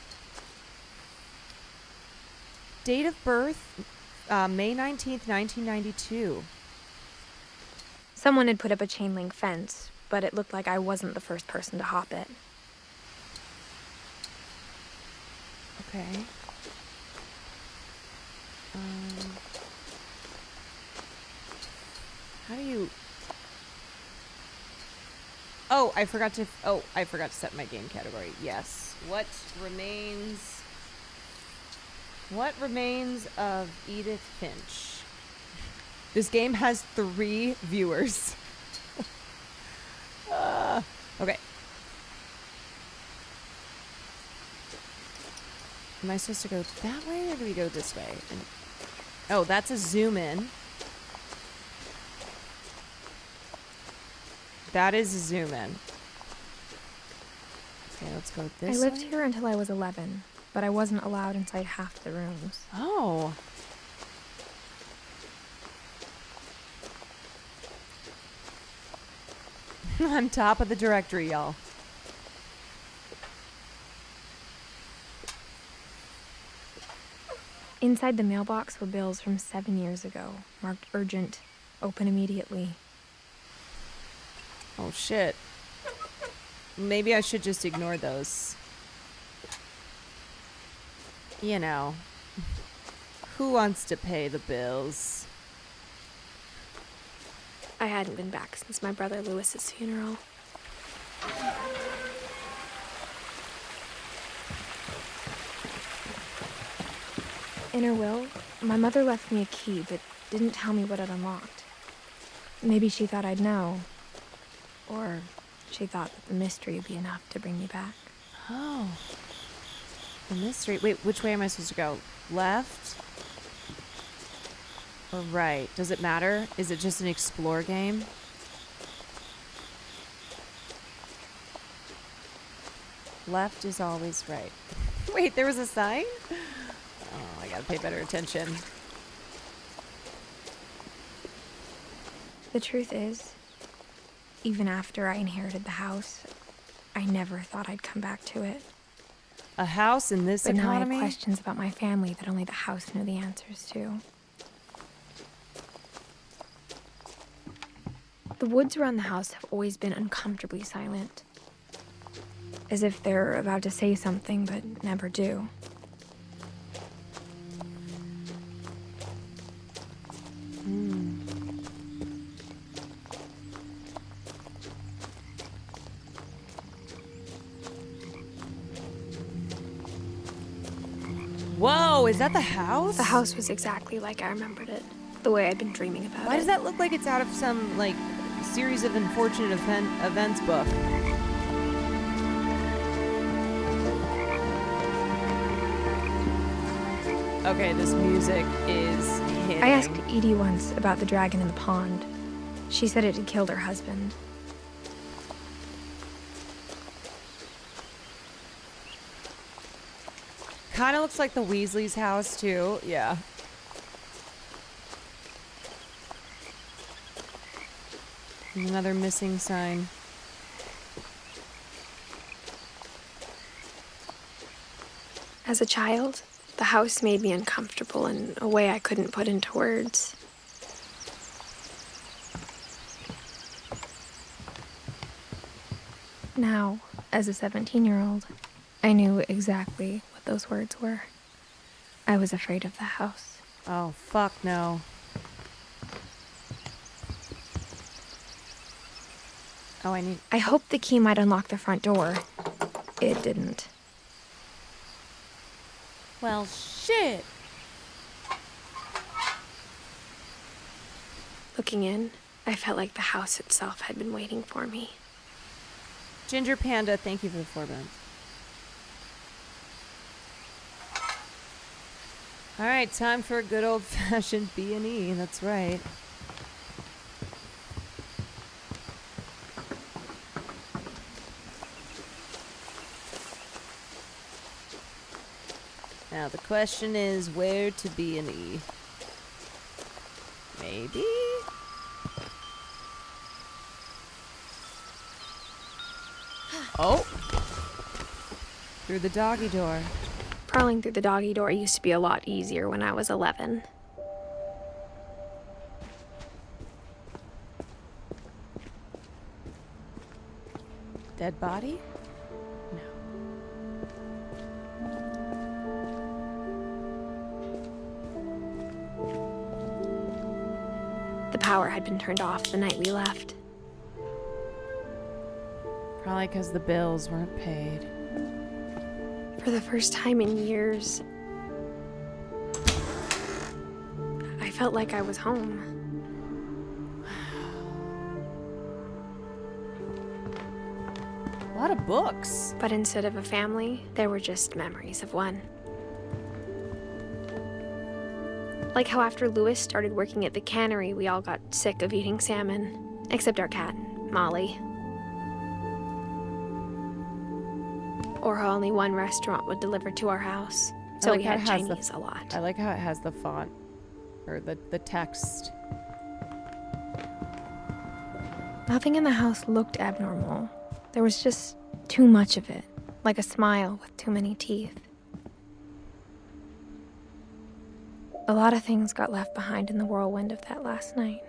Date of birth, May 19th, 1992. Someone had put up a chain link fence, but it looked like I wasn't the first person to hop it. Okay. How do you... Oh, I forgot to set my game category. Yes. What remains of Edith Finch? This game has 3 viewers. Okay. Am I supposed to go that way or do we go this way? Oh, that's a zoom in. That is a zoom in. Okay, let's go this way. I lived here until I was 11, but I wasn't allowed inside half the rooms. Oh. I'm top of the directory, y'all. Inside the mailbox were bills from 7 years ago, marked urgent, open immediately. Oh, shit. Maybe I should just ignore those. You know, who wants to pay the bills? I hadn't been back since my brother Lewis's funeral. In her will, my mother left me a key, but didn't tell me what it unlocked. Maybe she thought I'd know. Or she thought that the mystery would be enough to bring me back. Oh. The mystery. Wait, which way am I supposed to go? Left? Or right? Does it matter? Is it just an explore game? Left is always right. Wait, there was a sign? Oh, I gotta pay better attention. The truth is, even after I inherited the house, I never thought I'd come back to it. A house in this economy? But now I had questions about my family that only the house knew the answers to. The woods around the house have always been uncomfortably silent. As if they're about to say something, but never do. Whoa, is that the house? The house was exactly like I remembered it. The way I'd been dreaming about it. Why does that look like it's out of some, like, series of unfortunate events book? Okay, this music is hitting. I asked Edie once about the dragon in the pond. She said it had killed her husband. Kind of looks like the Weasley's house, too. Yeah. Another missing sign. As a child, the house made me uncomfortable in a way I couldn't put into words. Now, as a 17-year-old, I knew exactly what those words were. I was afraid of the house. Oh, fuck no. Oh, I hoped the key might unlock the front door. It didn't. Well, shit. Looking in, I felt like the house itself had been waiting for me. Ginger Panda, thank you for the 4 months. All right, time for a good old-fashioned B&E. That's right. Now the question is where to B&E. Maybe? Oh! Through the doggy door. Crawling through the doggy door used to be a lot easier when I was 11. Dead body? The power had been turned off the night we left. Probably because the bills weren't paid. For the first time in years, I felt like I was home. A lot of books. But instead of a family, there were just memories of one. Like how after Lewis started working at the cannery, we all got sick of eating salmon. Except our cat, Molly. Or how only one restaurant would deliver to our house. So we had Chinese a lot. I like how it has the font. Or the text. Nothing in the house looked abnormal. There was just too much of it. Like a smile with too many teeth. A lot of things got left behind in the whirlwind of that last night.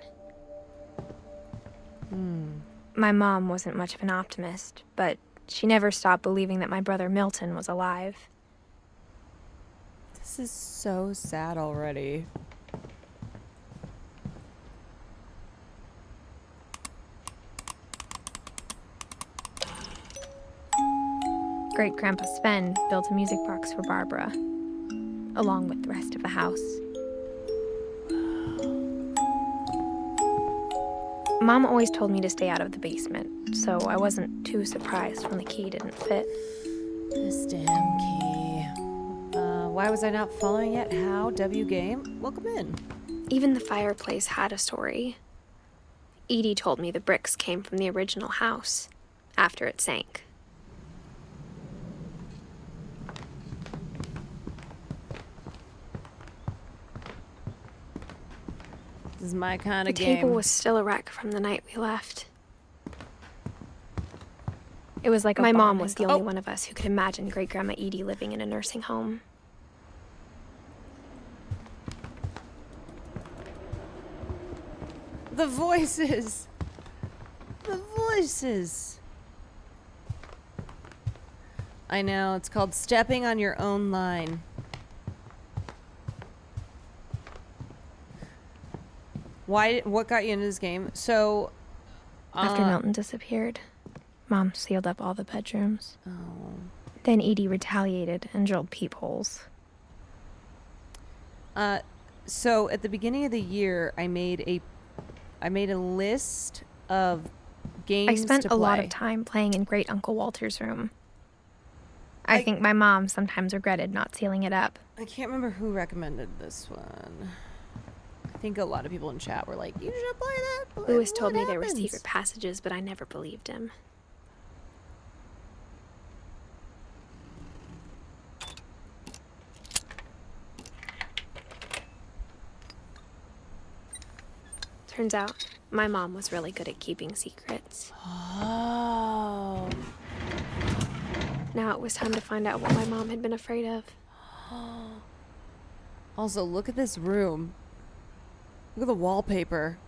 My mom wasn't much of an optimist, but she never stopped believing that my brother Milton was alive. This is so sad already. Great-Grandpa Sven built a music box for Barbara, along with the rest of the house. Mom always told me to stay out of the basement, so I wasn't too surprised when the key didn't fit. This damn key. Why was I not following it? How? W game? Welcome in. Even the fireplace had a story. Edie told me the bricks came from the original house, after it sank. This is my kind of game. game. The table was still a wreck from the night we left. It was like my mom was the only one of us who could imagine Great-Grandma Edie living in a nursing home. The voices! The voices! I know, it's called stepping on your own line. What got you into this game? So, after Milton disappeared, Mom sealed up all the bedrooms. Oh. Then Edie retaliated and drilled peepholes. So at the beginning of the year, I made a list of games I spent to a lot play. of time playing in Great Uncle Walter's room. I think my mom sometimes regretted not sealing it up. I can't remember who recommended this one. I think a lot of people in chat were like, you should play that. Lewis told me there were secret passages, but I never believed him. Turns out, my mom was really good at keeping secrets. Oh. Now it was time to find out what my mom had been afraid of. Also, look at this room. Look at the wallpaper.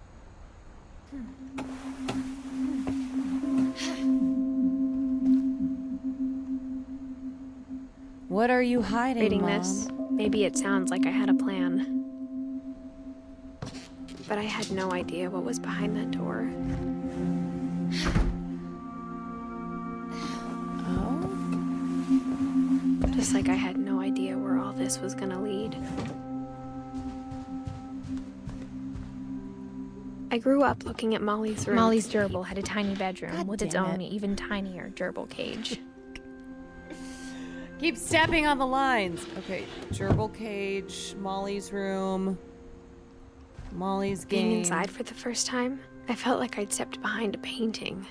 What are you hiding, Reading Mom? this, maybe it sounds like I had a plan. But I had no idea what was behind that door. Oh? Just like I had no idea where all this was gonna lead. I grew up looking at Molly's room. Molly's gerbil had a tiny bedroom with its own even tinier gerbil cage. Keep stepping on the lines. Okay, gerbil cage, Molly's room, Molly's game. Being inside for the first time, I felt like I'd stepped behind a painting.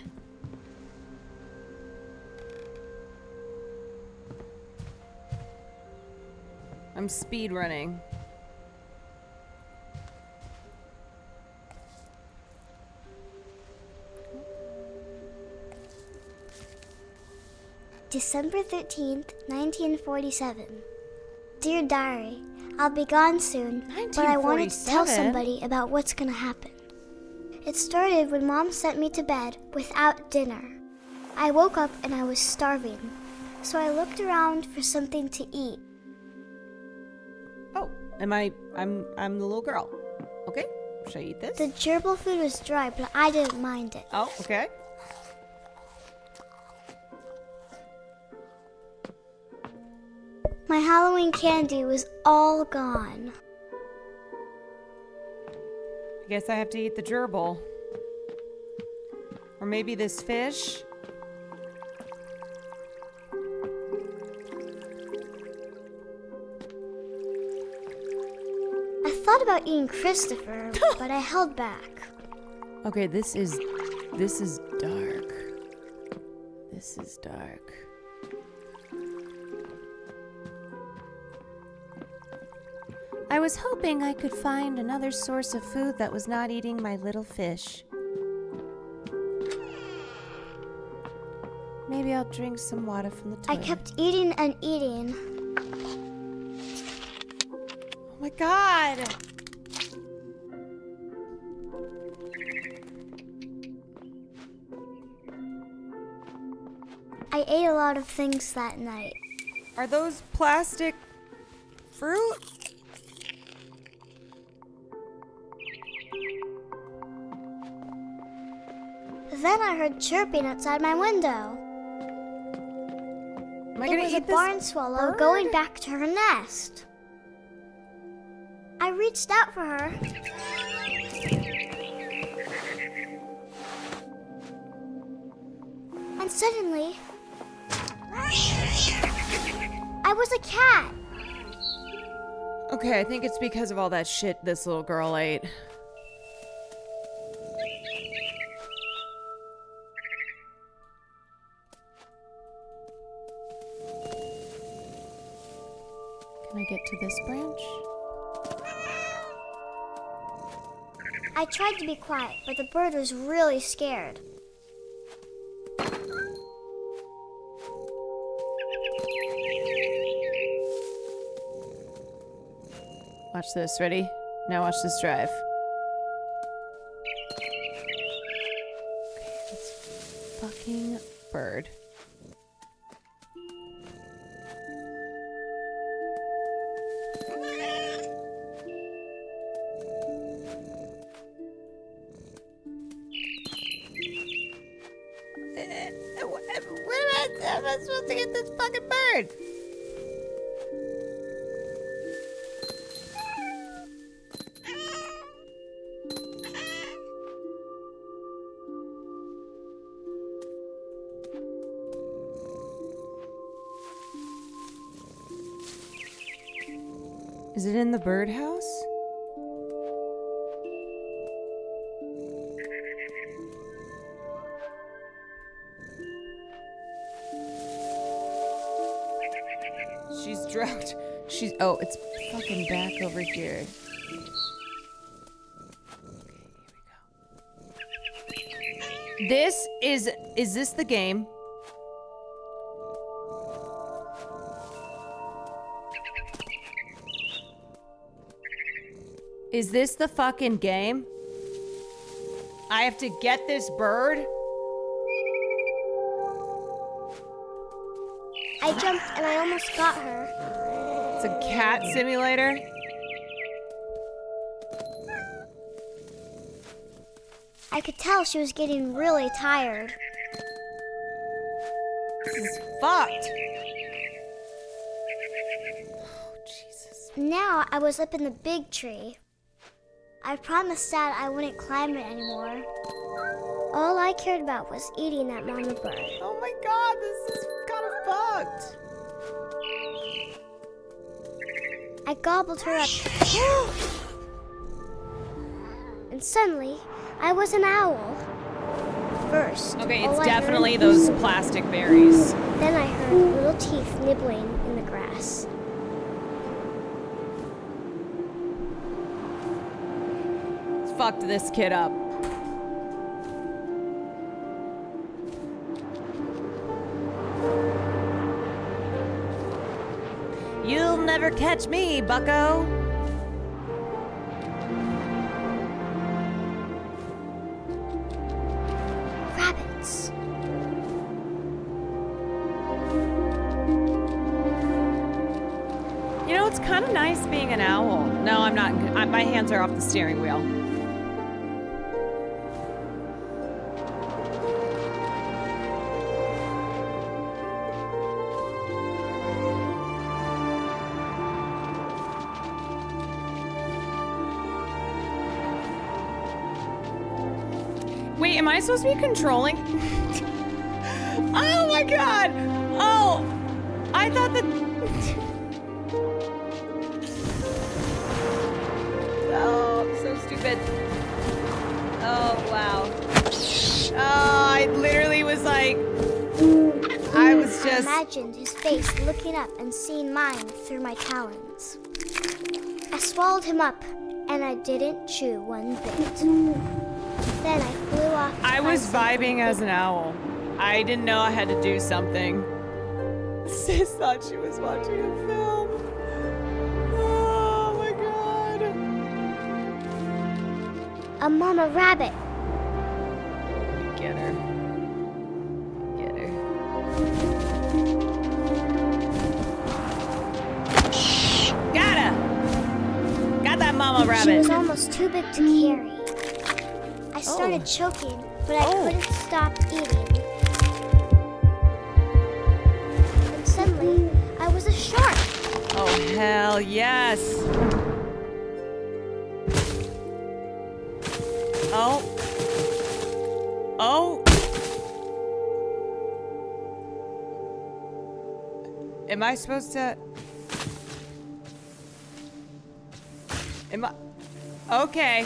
I'm speed running. December 13th, 1947. Dear Diary, I'll be gone soon, but I wanted to tell 1947? somebody about what's gonna happen. It started when Mom sent me to bed without dinner. I woke up and I was starving, so I looked around for something to eat. Oh, I'm the little girl. Okay, should I eat this? The gerbil food was dry, but I didn't mind it. Oh, okay. My Halloween candy was all gone. I guess I have to eat the gerbil. Or maybe this fish. I thought about eating Christopher, but I held back. Okay, this is dark. This is dark. I was hoping I could find another source of food that was not eating my little fish. Maybe I'll drink some water from the I toilet. kept eating and eating. Oh my god! I ate a lot of things that night. Are those plastic fruit? Then I heard chirping outside my window. Am I It gonna was a eat this barn swallow bird? going back to her nest. I reached out for her. And suddenly, I was a cat. Okay, I think it's because of all that shit this little girl ate. Can I get to this branch? I tried to be quiet, but the bird was really scared. Watch this, ready? Now watch this drive. Okay, this fucking bird. Where am I supposed to get this fucking bird? Is it in the birdhouse? She's drowned. She's, oh, it's fucking back over here. This is this the game? Is this the fucking game? I have to get this bird? I jumped and I almost got her. It's a cat simulator? I could tell she was getting really tired. This is fucked. Now I was up in the big tree. I promised Dad I wouldn't climb it anymore. All I cared about was eating that mama bird. Oh my god, this is kind of fucked. I gobbled her up. And suddenly, I was an owl. First, okay, all it's I definitely heard- those plastic berries. Then I heard little teeth nibbling in the grass. Fucked this kid up. You'll never catch me, bucko. Rabbits. You know, it's kind of nice being an owl. No, I'm not. My hands are off the steering wheel. Wait, am I supposed to be controlling? Oh my god! Oh! I thought that... Oh, I'm so stupid. Oh, wow. Oh, I literally was like... I was just... I imagined his face looking up and seeing mine through my talons. I swallowed him up, and I didn't chew one bit. Then I flew off. I was vibing as an owl. I didn't know I had to do something. Sis thought she was watching a film. Oh my god. A mama rabbit. Get her. Get her. Got her! Got that mama rabbit. She was almost too big to carry. I started choking, but I couldn't stop eating. And suddenly, I was a shark. Oh, hell yes. Oh. Oh. Am I supposed to... Am I... Okay.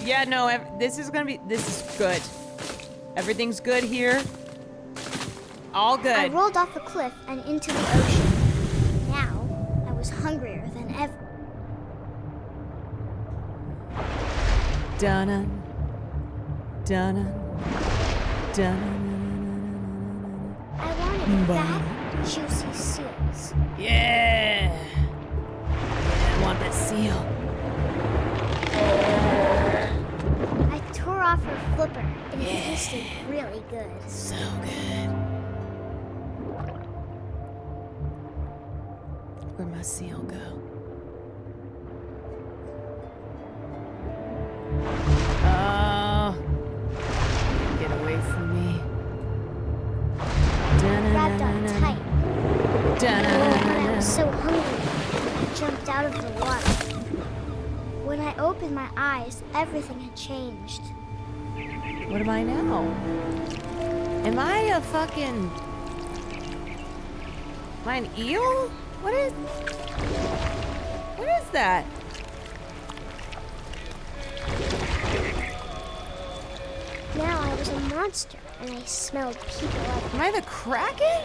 Yeah, no, this is gonna be... This is good. Everything's good here. All good. I rolled off a cliff and into the ocean. Now, I was hungrier than ever. Dun-dun. Dun-dun. Dun-dun. I wanted fat, juicy seals. Yeah. I want that seal. I tore off her flipper, and it tasted really good. So good. Where'd my seal go? Oh. Get away from me. Grabbed on tight. When I was so hungry, I jumped out of the water. When I opened my eyes, everything had changed. What am I now? Am I a fucking... Am I an eel? What What is that? Now I was a monster, and I smelled people up. Am I the Kraken?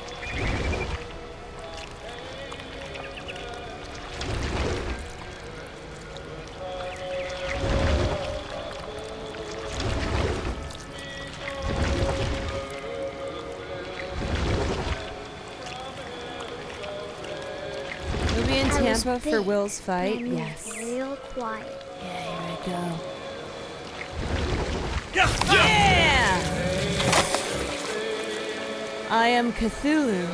We'll be in Tampa for Will's fight. And I Yes. moved real quiet. Yeah, here I go. Yeah! I am Cthulhu.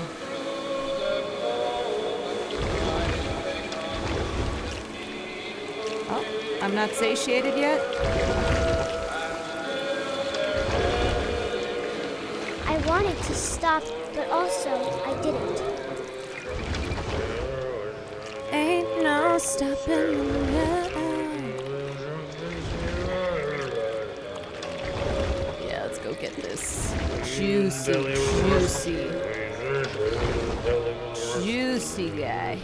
Oh, I'm not satiated yet. I wanted to stop, but also I didn't. Ain't no stopping now. Yeah, let's go get this juicy guy.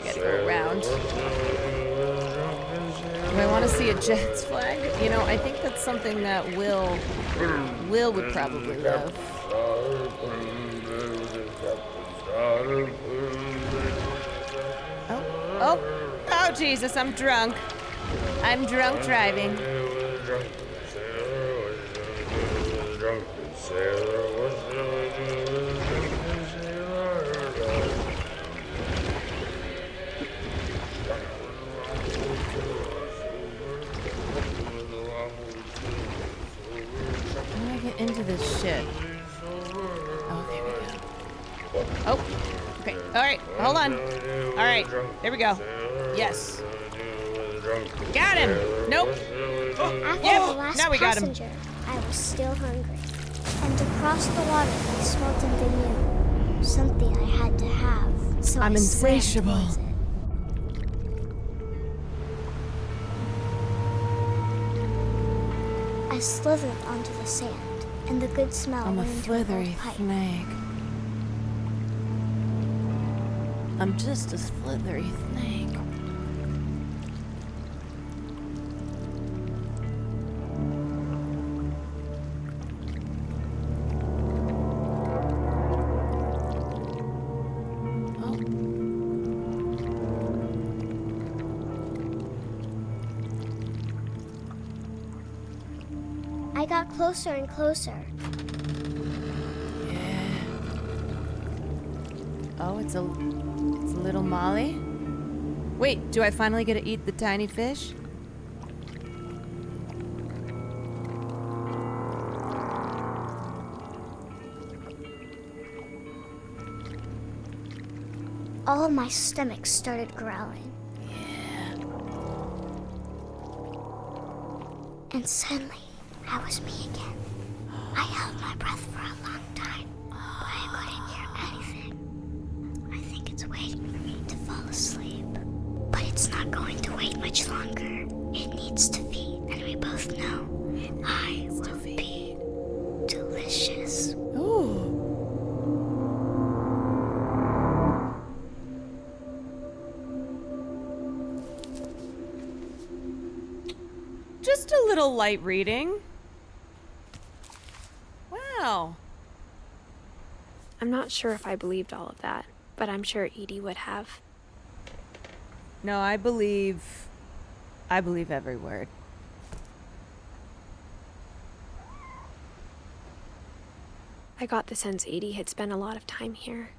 Gotta go around. Do I want to see a Jets flag? You know, I think that's something that Will would probably love. Oh, Jesus, I'm drunk. I'm drunk driving. How do I get into this shit? Oh, there we go. Oh, okay. All right, hold on. All right, there we go. Yes. Got him. Nope. After Yep, the last now we got him. passenger, I was still hungry. And across the water, I smelled something new. Something I had to have. So I'm I swam insatiable. towards it. I slithered onto the sand, and the good smell I'm a went into slithery old pipe. snake. I'm just a slithery snake. I got closer and closer. Oh, it's a little Molly. Wait, do I finally get to eat the tiny fish? All of my stomach started growling. And suddenly, I was me again. I held my breath for a long time, but I couldn't hear anything. I think it's waiting for me to fall asleep. But it's not going to wait much longer. It needs to feed, and we both know I will be delicious. Ooh. Just a little light reading. Wow. I'm not sure if I believed all of that, but I'm sure Edie would have. No, I believe every word. I got the sense Edie had spent a lot of time here.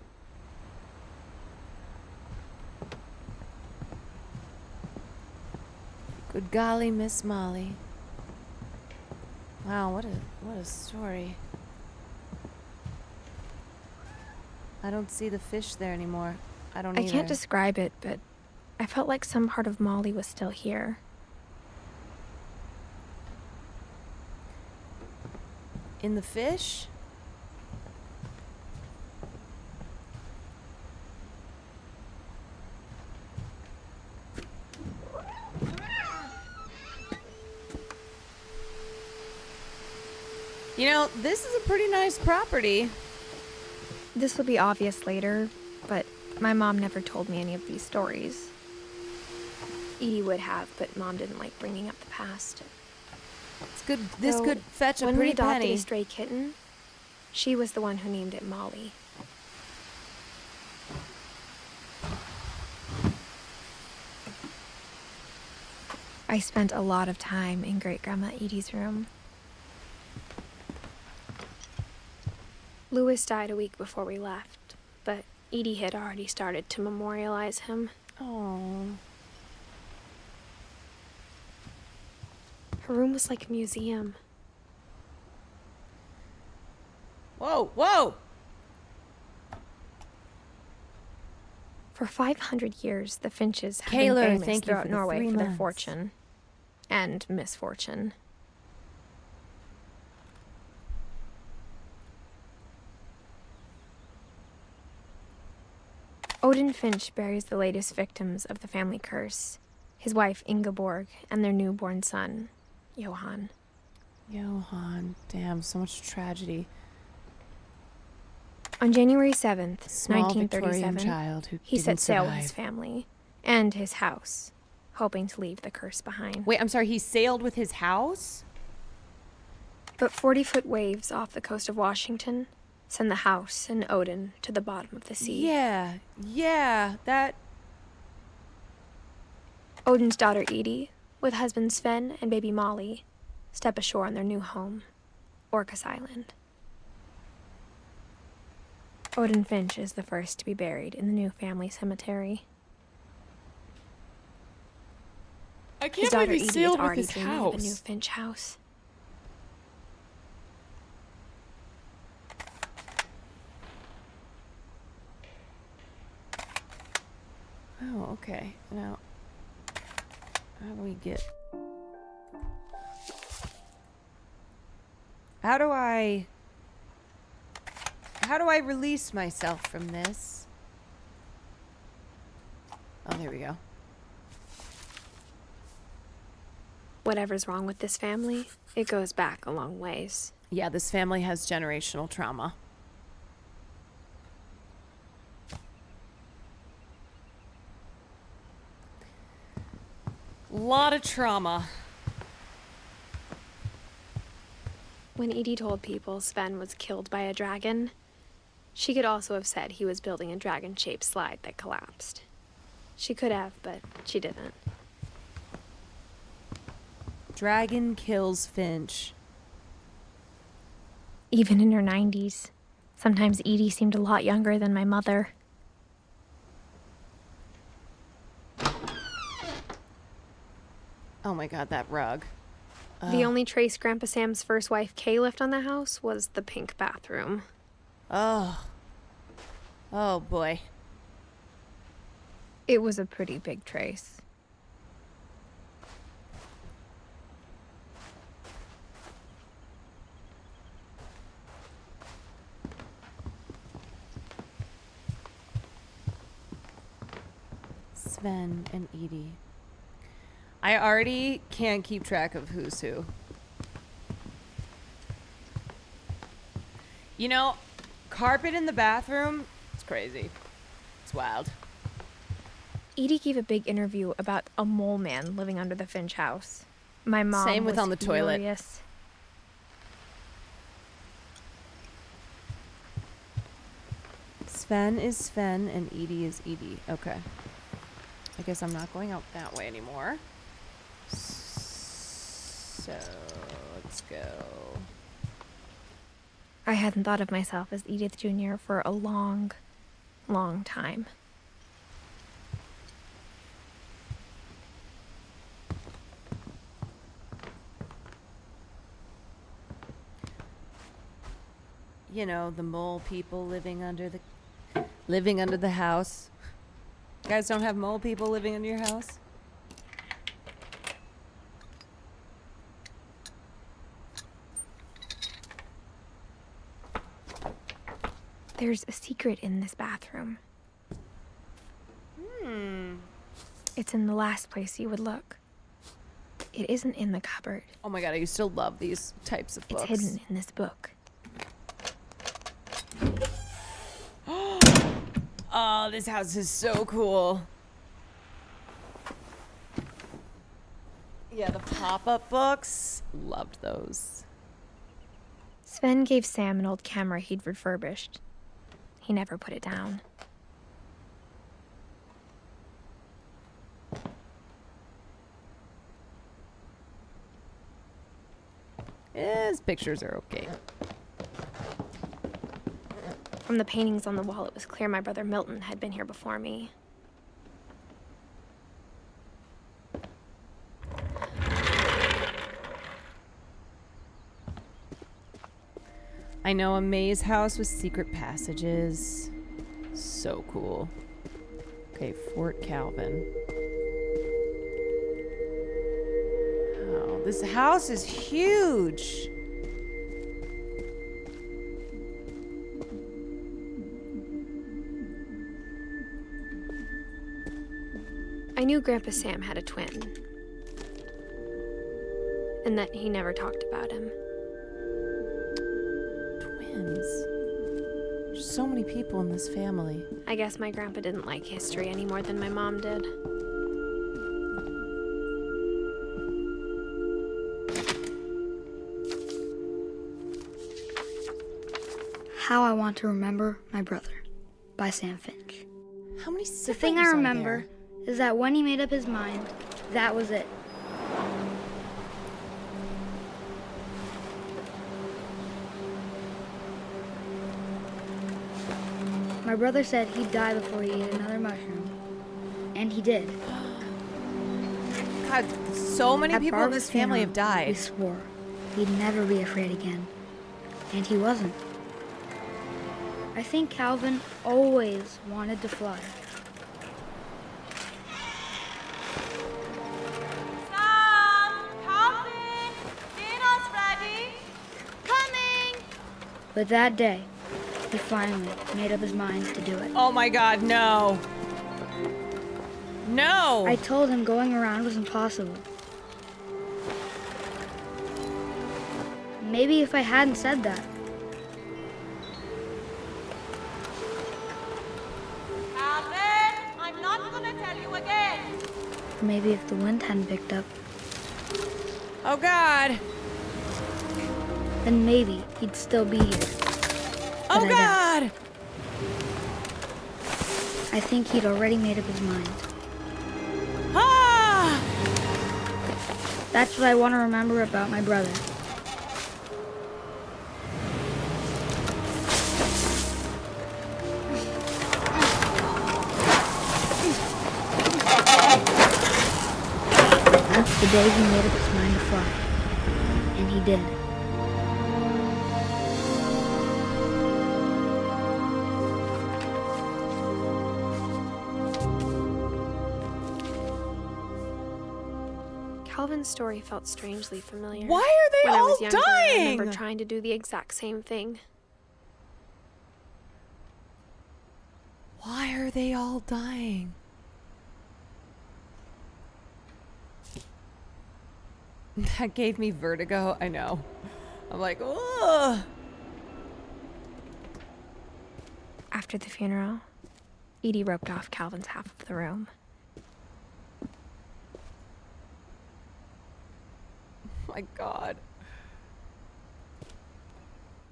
Good golly, Miss Molly. Wow, what a story. I don't see the fish there anymore. I don't either. I can't describe it, but I felt like some part of Molly was still here. In the fish? You know, this is a pretty nice property. This would be obvious later, but my mom never told me any of these stories. Edie would have, but Mom didn't like bringing up the past. It's good. This So, could fetch a when we pretty adopted penny. a stray kitten, she was the one who named it Molly. I spent a lot of time in Great-Grandma Edie's room. Louis died a week before we left, but Edie had already started to memorialize him. Oh. Her room was like a museum. Whoa, whoa! For 500 years, the Finches have Kaylor, been famous thank you throughout for the Norway 3 for their months. fortune and misfortune. Odin Finch buries the latest victims of the family curse, his wife Ingeborg and their newborn son, Johann. Johann, damn, so much tragedy. On January 7th, Small Victorian 1937, child who he didn't set sail with his survive. family and his house, hoping to leave the curse behind. Wait, I'm sorry, he sailed with his house? But 40-foot waves off the coast of Washington send the house and Odin to the bottom of the sea. Yeah, that... Odin's daughter Edie, with husband Sven and baby Molly, step ashore on their new home, Orcas Island. Odin Finch is the first to be buried in the new family cemetery. I His can't daughter believe he Edie is sailed with already his dreaming of a new house. Finch house. Oh, okay. Now, how do we get... How do I release myself from this? Oh, there we go. Whatever's wrong with this family, it goes back a long ways. Yeah, this family has generational trauma. Lot of trauma. When Edie told people Sven was killed by a dragon, she could also have said he was building a dragon-shaped slide that collapsed. She could have, but she didn't. Dragon kills Finch. Even in her 90s, sometimes Edie seemed a lot younger than my mother. Oh my god, that rug. The only trace Grandpa Sam's first wife Kay left on the house was the pink bathroom. Oh boy. It was a pretty big trace. Sven and Edie. I already can't keep track of who's who. You know, carpet in the bathroom, it's crazy. It's wild. Edie gave a big interview about a mole man living under the Finch house. My mom Same with was on the toilet. furious. Sven is Sven and Edie is Edie. Okay. I guess I'm not going out that way anymore. So, let's go. I hadn't thought of myself as Edith Jr. for a long, long time. You know, the mole people living under the house. You guys don't have mole people living under your house? There's a secret in this bathroom. It's in the last place you would look. It isn't in the cupboard. Oh my god, I used to love these types of books. It's hidden in this book. Oh, this house is so cool. Yeah, the pop-up books. Loved those. Sven gave Sam an old camera he'd refurbished. He never put it down. His pictures are okay. From the paintings on the wall, it was clear my brother Milton had been here before me. I know a maze house with secret passages. So cool. Okay, Fort Calvin. Oh, this house is huge. I knew Grandpa Sam had a twin, and that he never talked about him. Twins. There's so many people in this family. I guess my grandpa didn't like history any more than my mom did. How I Want to Remember My Brother by Sam Finch. How many The thing I remember is that when he made up his mind, that was it. My brother said he'd die before he ate another mushroom. And he did. God, so many At people in Barbara's this family have funeral, died. We swore he'd never be afraid again. And he wasn't. I think Calvin always wanted to fly. Dinner's ready. Coming. But that day, he finally made up his mind to do it. Oh my god, no. No! I told him going around was impossible. Maybe if I hadn't said that. Calvin, I'm not gonna tell you again. Or maybe if the wind hadn't picked up. Oh god. Then maybe he'd still be here. Oh I god! I think he'd already made up his mind. Ah! That's what I want to remember about my brother. That's the day he made up his mind to fly. And he did. Calvin's story felt strangely familiar. Why are they when all I was younger, I dying? remember trying to do the exact same thing. Why are they all dying? That gave me vertigo. I know. I'm like, ugh. After the funeral, Edie roped off Calvin's half of the room. Oh my god.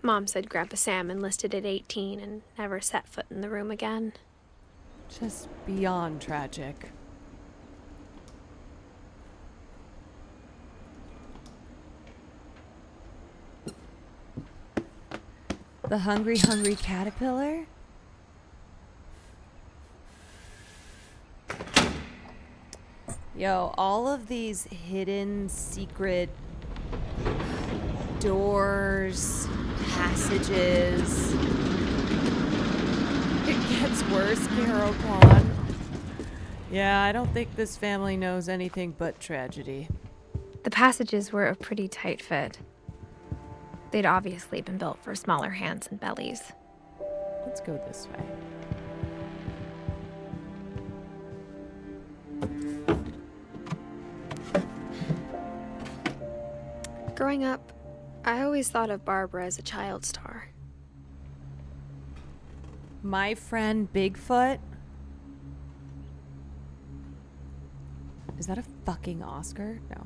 Mom said Grandpa Sam enlisted at 18 and never set foot in the room again. Just beyond tragic. The hungry, hungry caterpillar? Yo, all of these hidden secret doors, passages. It gets worse, Carol Kwan. Yeah, I don't think this family knows anything but tragedy. The passages were a pretty tight fit. They'd obviously been built for smaller hands and bellies. Let's go this way. Growing up, I always thought of Barbara as a child star. My Friend Bigfoot. Is that a fucking Oscar? No.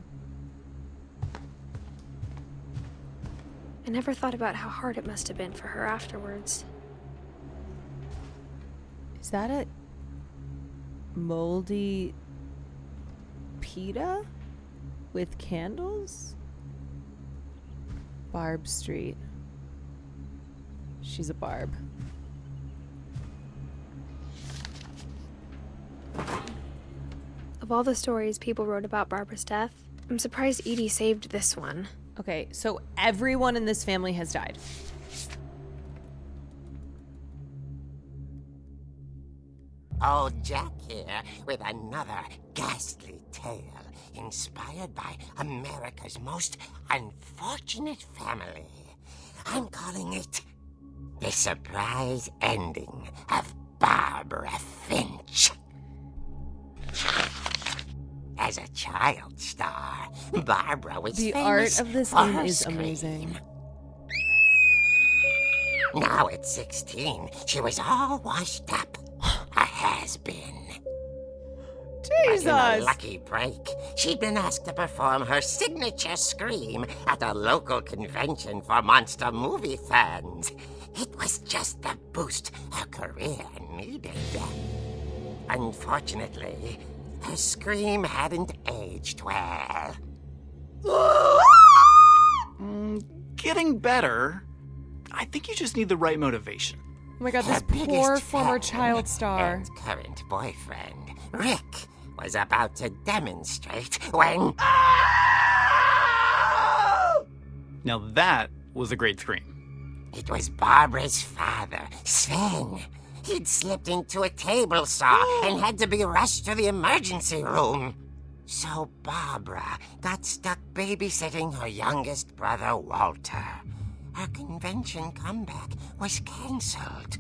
I never thought about how hard it must have been for her afterwards. Is that a moldy pita with candles? Barb Street. She's a Barb. Of all the stories people wrote about Barbara's death, I'm surprised Edie saved this one. Okay, so everyone in this family has died. Old Jack here with another ghastly tale inspired by America's most unfortunate family. I'm calling it The Surprise Ending of Barbara Finch. As a child star, Barbara was The famous art of this for game her is scream. amazing. Now at 16, she was all washed up. A has-been. Jesus! But in a lucky break, she'd been asked to perform her signature scream at a local convention for monster movie fans. It was just the boost her career needed. Unfortunately, her scream hadn't aged well. Getting better. I think you just need the right motivation. Oh my god, this Her biggest poor former fan child star. and current boyfriend, Rick, was about to demonstrate when... Now that was a great scream. It was Barbara's father, Sven. He'd slipped into a table saw and had to be rushed to the emergency room. So Barbara got stuck babysitting her youngest brother, Walter. Her convention comeback was cancelled.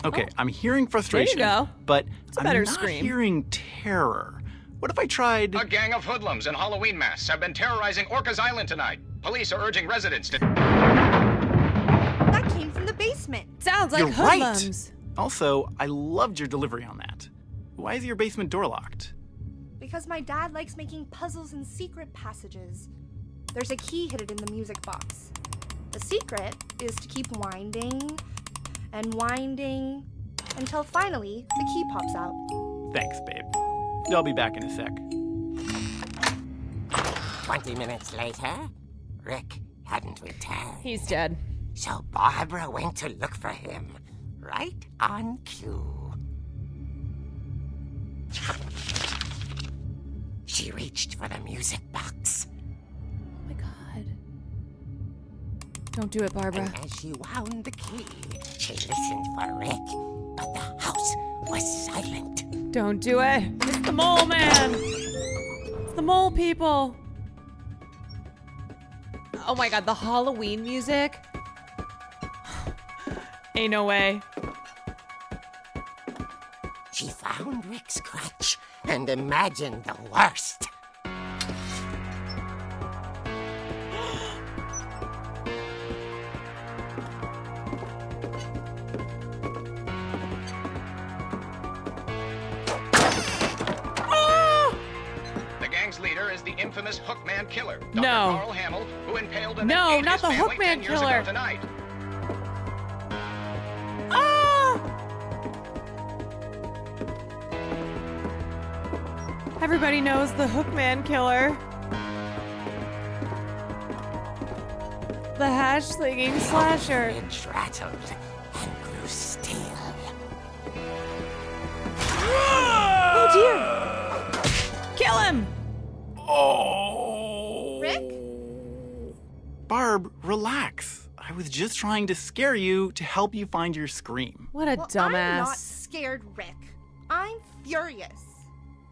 Okay, I'm hearing frustration, go. but a I'm better not scream. hearing terror. What if I tried... A gang of hoodlums in Halloween masks have been terrorizing Orcas Island tonight. Police are urging residents to... That came from the basement. Sounds like You're hoodlums. right! Also, I loved your delivery on that. Why is your basement door locked? Because my dad likes making puzzles and secret passages. There's a key hidden in the music box. The secret is to keep winding and winding until finally the key pops out. Thanks, babe. I'll be back in a sec. 20 minutes later, Rick hadn't returned. He's dead. So Barbara went to look for him, right on cue. She reached for the music box. Oh my god. Don't do it, Barbara. And as she wound the key, she listened for Rick, but the house was silent. Don't do it. It's the mole man. It's the mole people. Oh my god, the Halloween music. Ain't no way. She found Rick's crutch and imagined the worst. The gang's leader is the infamous Hookman Killer, Dr. No. Carl Hamill, who impaled and No, then ate not his the family Hookman 10 years Killer. ago tonight. Everybody knows the Hookman Killer. The hash-slinging slasher. It rattled and grew still. Oh dear! Kill him! Oh. Rick? Barb, relax. I was just trying to scare you to help you find your scream. What a I'm not dumbass. scared, Rick. I'm furious.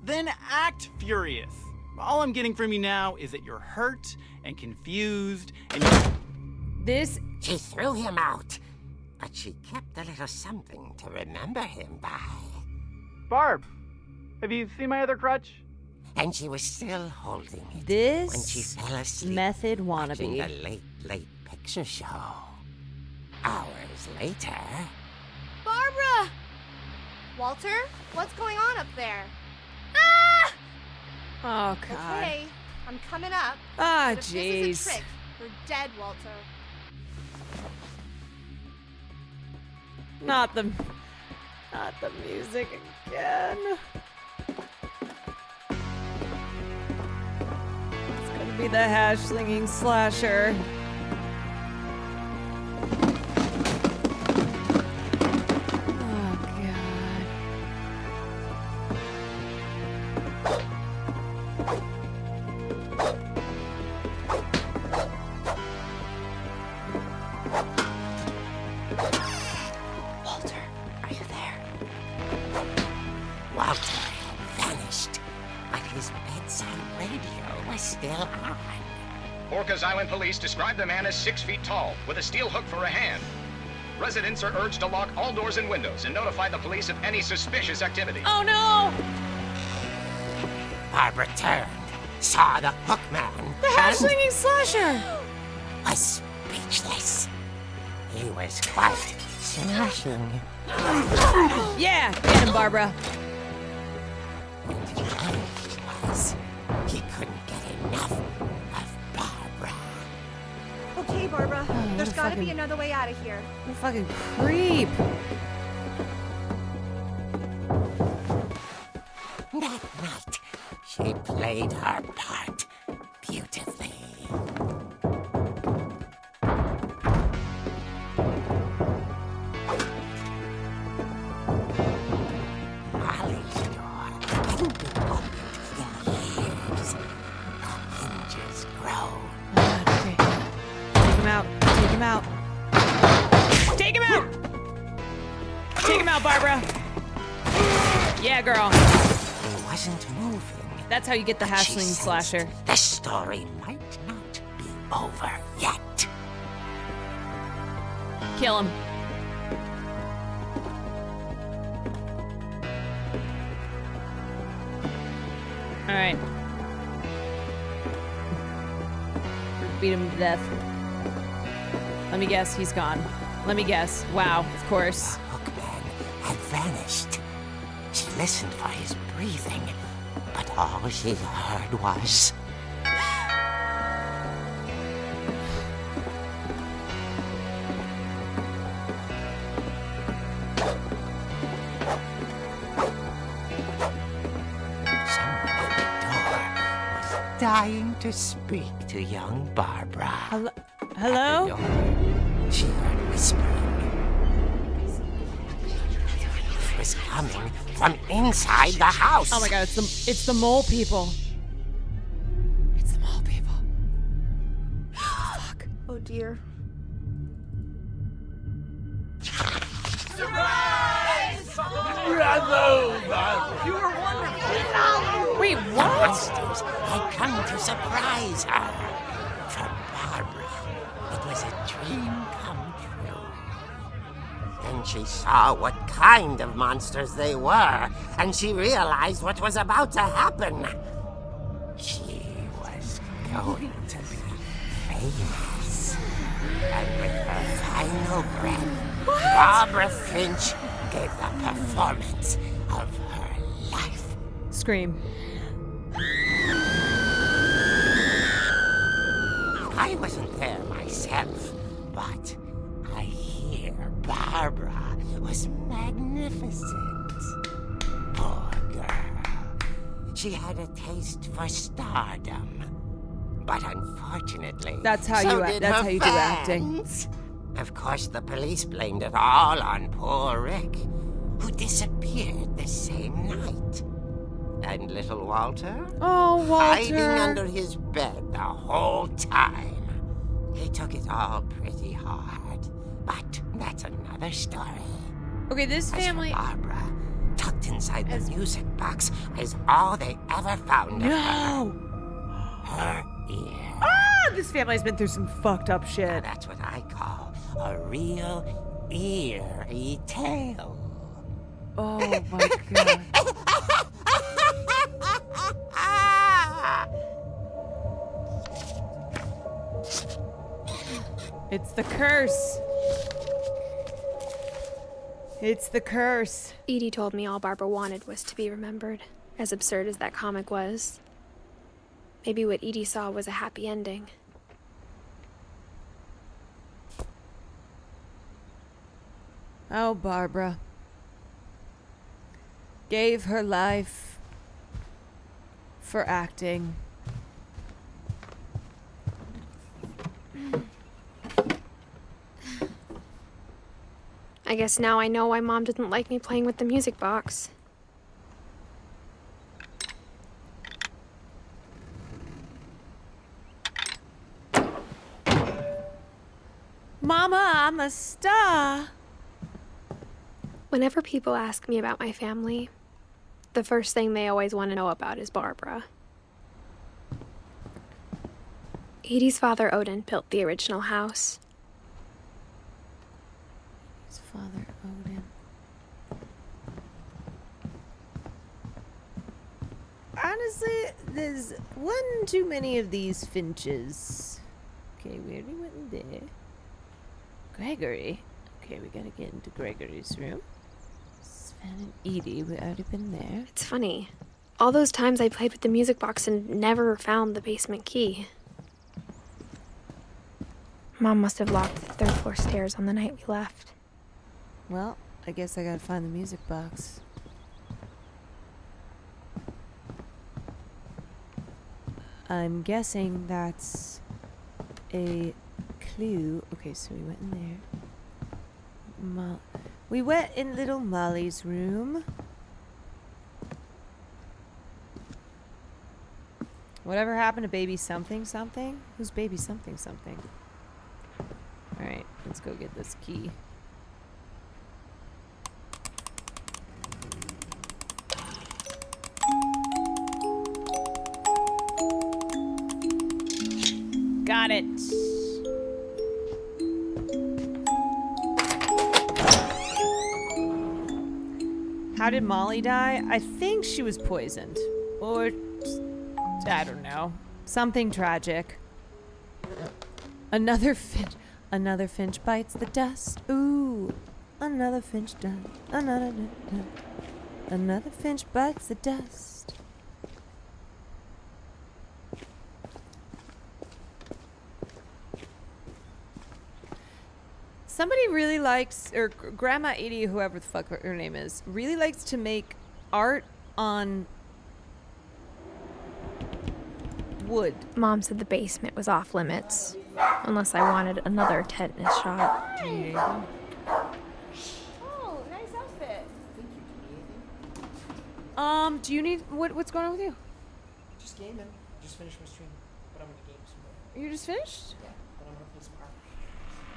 Then act furious. All I'm getting from you now is that you're hurt and confused and This... She threw him out, but she kept a little something to remember him by. Barb, have you seen my other crutch? and she was still holding it This when she fell asleep method watching wannabe. the Late Picture Show. Hours later, Barbara! Walter, what's going on up there? Oh, God. Okay, I'm coming up. Ah, but if this is jeez. a trick, you're dead, Walter. Not the music again. It's gonna be the hash-slinging slasher. Oh, God. Walter, are you there? Walter had vanished, but his bedside radio was still on. Orcas Island police describe the man as 6 feet tall, with a steel hook for a hand. Residents are urged to lock all doors and windows and notify the police of any suspicious activity. Oh, no! Barbara turned, saw the hook man, The hash-slinging slasher! was speechless. He was quite smashing. Yeah, get him, Barbara. He couldn't get enough of Barbara. Okay, Barbara, there's what a gotta be fucking- another way out of here. What a fucking creep. That night, she played her part beautifully. Molly's door hadn't been opened in years. The hinges grown. Take him out. Take him out. Take him out! Take him out, Barbara. Yeah, girl. He wasn't moving. That's how you get the But she hash-slinging sensed slasher. The story might not be over yet. Kill him. All right. Beat him to death. Let me guess, he's gone. Let me guess. Wow, of course. Hookman had vanished. She listened for his breathing, but all she heard was... Someone at the door was dying to speak to young Barbara. Hello? She heard whispering. It was coming from inside the house. Oh my god, it's the mole people. It's the mole people. Fuck. Oh dear. You were wonderful. Wait, The what? monsters had come to surprise her. For Barbara, it was a dream come true. Then she saw what kind of monsters they were, and she realized what was about to happen. She was going to be famous. And with her final breath, Barbara Finch gave the performance of her life. Scream. I wasn't there myself, but I hear Barbara was magnificent. Poor girl. She had a taste for stardom. But unfortunately, That's how so you did that's her how you do acting. fans. Of course, the police blamed it all on poor Rick, who disappeared the same night. And little Walter? Oh, Walter. Hiding under his bed the whole time. He took it all pretty hard, but that's another story. Okay, this As for family. Barbara, tucked inside the music box is all they ever found of her. Her ear. Ah, this family's been through some fucked up shit. That's what I call a real eerie tale. Oh my god. It's the curse. It's the curse. Edie told me all Barbara wanted was to be remembered, as absurd as that comic was. Maybe what Edie saw was a happy ending. Oh, Barbara. Gave her life for acting. I guess now I know why Mom didn't like me playing with the music box. Mama, I'm a star. Whenever people ask me about my family, the first thing they always want to know about is Barbara. Edie's father, Odin, built the original house. His father, Odin. Honestly, there's one too many of these Finches. Okay, we already went in there. Gregory. Okay, we gotta get into Gregory's room. Sven and Edie, we already been there. It's funny. All those times I played with the music box and never found the basement key. Mom must have locked the third floor stairs on the night we left. Well, I guess I gotta find the music box. I'm guessing that's a clue. Okay, so we went in there. We went in little Molly's room. Whatever happened to baby something something? Who's baby something something? Alright, let's go get this key. Got it. How did Molly die? I think she was poisoned. Or, I don't know. Something tragic. Another finch bites the dust. Ooh. Another finch done. Another finch bites the dust. Somebody really likes, or Grandma Edie, whoever the fuck her name is, really likes to make art on wood. Mom said the basement was off limits, unless I wanted another tetanus shot. Oh, nice outfit. Do you need, what's going on with you? Just gaming. Just finished my stream, but I'm gonna game some more. You just finished? Yeah, but I'm gonna play some art.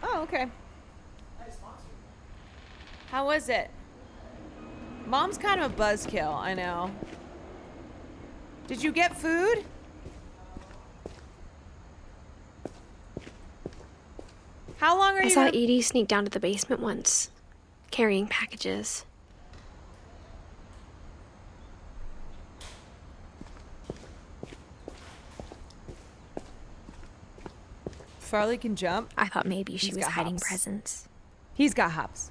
Oh, okay. How was it? Mom's kind of a buzzkill, I know. Did you get food? How long are you? I saw Edie sneak down to the basement once, carrying packages. Farley can jump. I thought maybe she He's was got hiding hops. presents. He's got hops.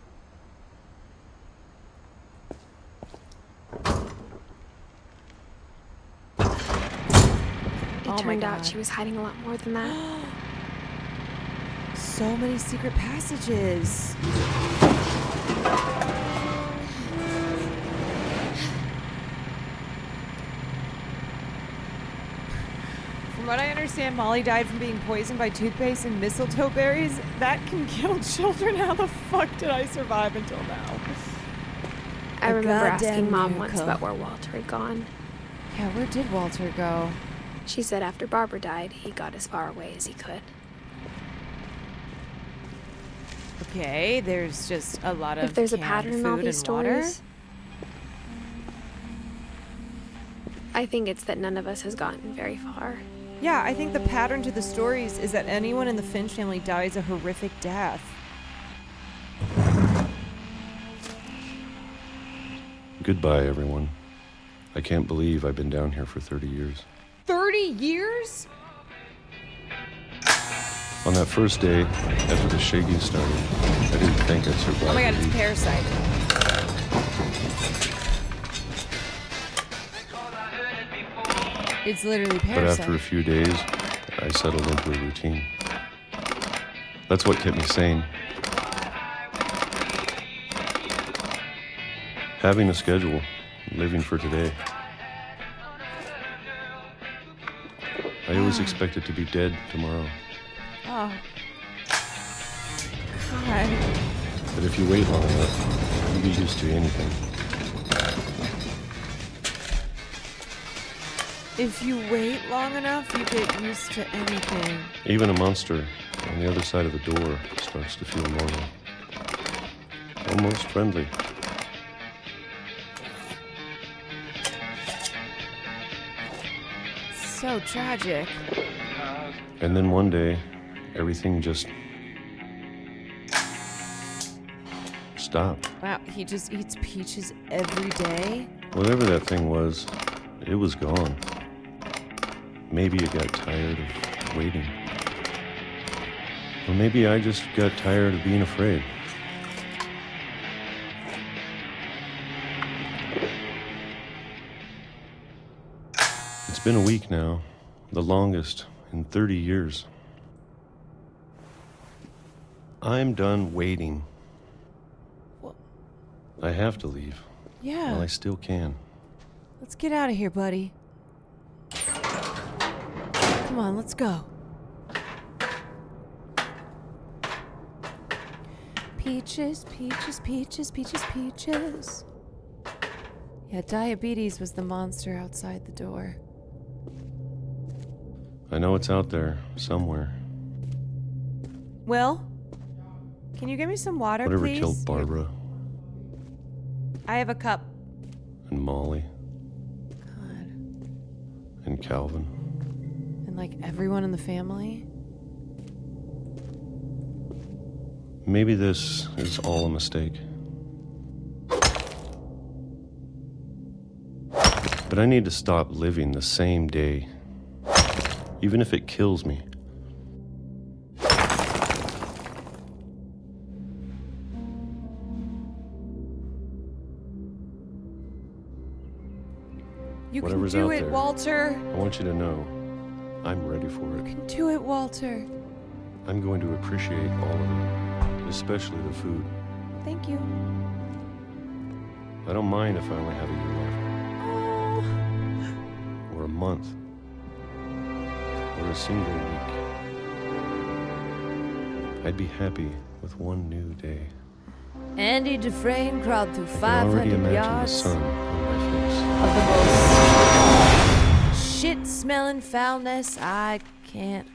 It turned out she was hiding a lot more than that. So many secret passages. From what I understand, Molly died from being poisoned by toothpaste and mistletoe berries. That can kill children. How the fuck did I survive until now? I remember asking Mom once miracle. about where Walter had gone. Yeah, where did Walter go? She said after Barbara died, he got as far away as he could. Okay, there's just a lot of If there's a canned pattern in all food these and water. stories, I think it's that none of us has gotten very far. Yeah, I think the pattern to the stories is that anyone in the Finch family dies a horrific death. Goodbye, everyone. I can't believe I've been down here for 30 years. 30 years? On that first day, after the shaking started, I didn't think I'd survive. Oh my god, the it's week. Parasite. It's literally But Parasite. after a few days, I settled into a routine. That's what kept me sane. Having a schedule, living for today. I always expected to be dead tomorrow. Oh. God. But if you wait long enough, you get used to anything. If you wait long enough, you get used to anything. Even a monster on the other side of the door starts to feel normal. Almost friendly. So tragic. And then one day, everything just stopped. Wow, he just eats peaches every day? Whatever that thing was, it was gone. Maybe it got tired of waiting. Or maybe I just got tired of being afraid. It's been a week now, the longest in 30 years. I'm done waiting. What? I have to leave. Yeah. Well, I still can. Let's get out of here, buddy. Come on, let's go. Peaches, peaches, peaches, peaches, peaches. Yeah, diabetes was the monster outside the door. I know it's out there, somewhere. Will, can you give me some water, Whatever please? killed Barbara I have a cup. and Molly God. and Calvin. And like everyone in the family? Maybe this is all a mistake. But I need to stop living the same day, even if it kills me. You Whatever's can do out it, there, Walter. I want you to know I'm ready for it. Do it, Walter. I'm going to appreciate all of it, especially the food. Thank you. I don't mind if I only have a year left. Or a month. Or a single week. I'd be happy with one new day. Andy Dufresne crawled through I can already 500 imagine the yards sun on my of the most shit-smelling foulness I can't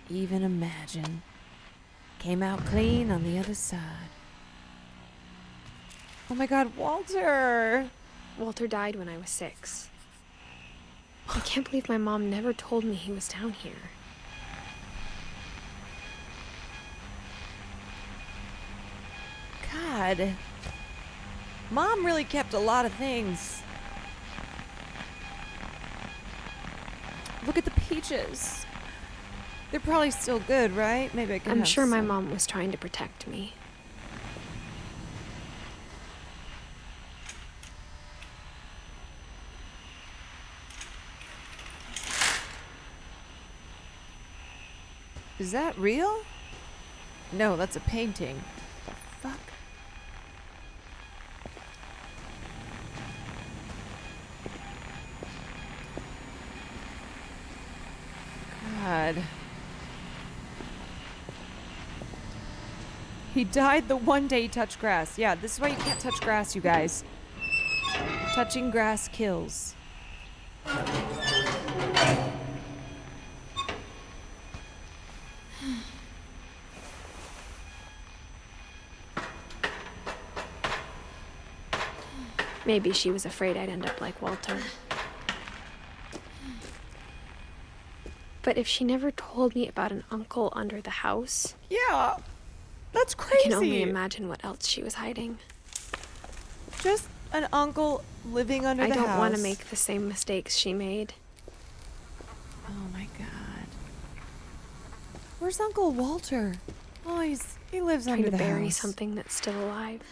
even imagine. Came out clean on the other side. Oh my God, Walter! Walter died when I was 6. I can't believe my mom never told me he was down here. God. Mom really kept a lot of things. Look at the peaches. They're probably still good, right? Maybe I can I'm have sure my some. mom was trying to protect me. Is that real? No, that's a painting. The fuck? God. He died the one day he touched grass. Yeah, this is why you can't touch grass, you guys. Touching grass kills. Maybe she was afraid I'd end up like Walter. But if she never told me about an uncle under the house... Yeah, that's crazy. I can only imagine what else she was hiding. Just an uncle living under the house. I don't want to make the same mistakes she made. Oh my God. Where's Uncle Walter? Oh, he lives Trying under to the bury house. something that's still alive.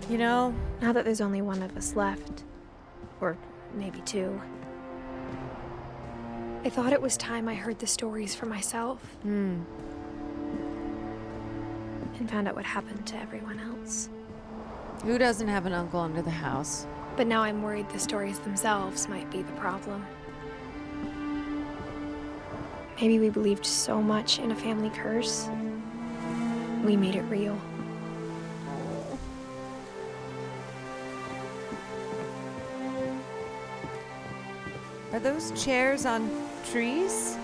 You know, now that there's only one of us left, or maybe two, I thought it was time I heard the stories for myself. And found out what happened to everyone else. Who doesn't have an uncle under the house? But now I'm worried the stories themselves might be the problem. Maybe we believed so much in a family curse, we made it real. Are those chairs on trees?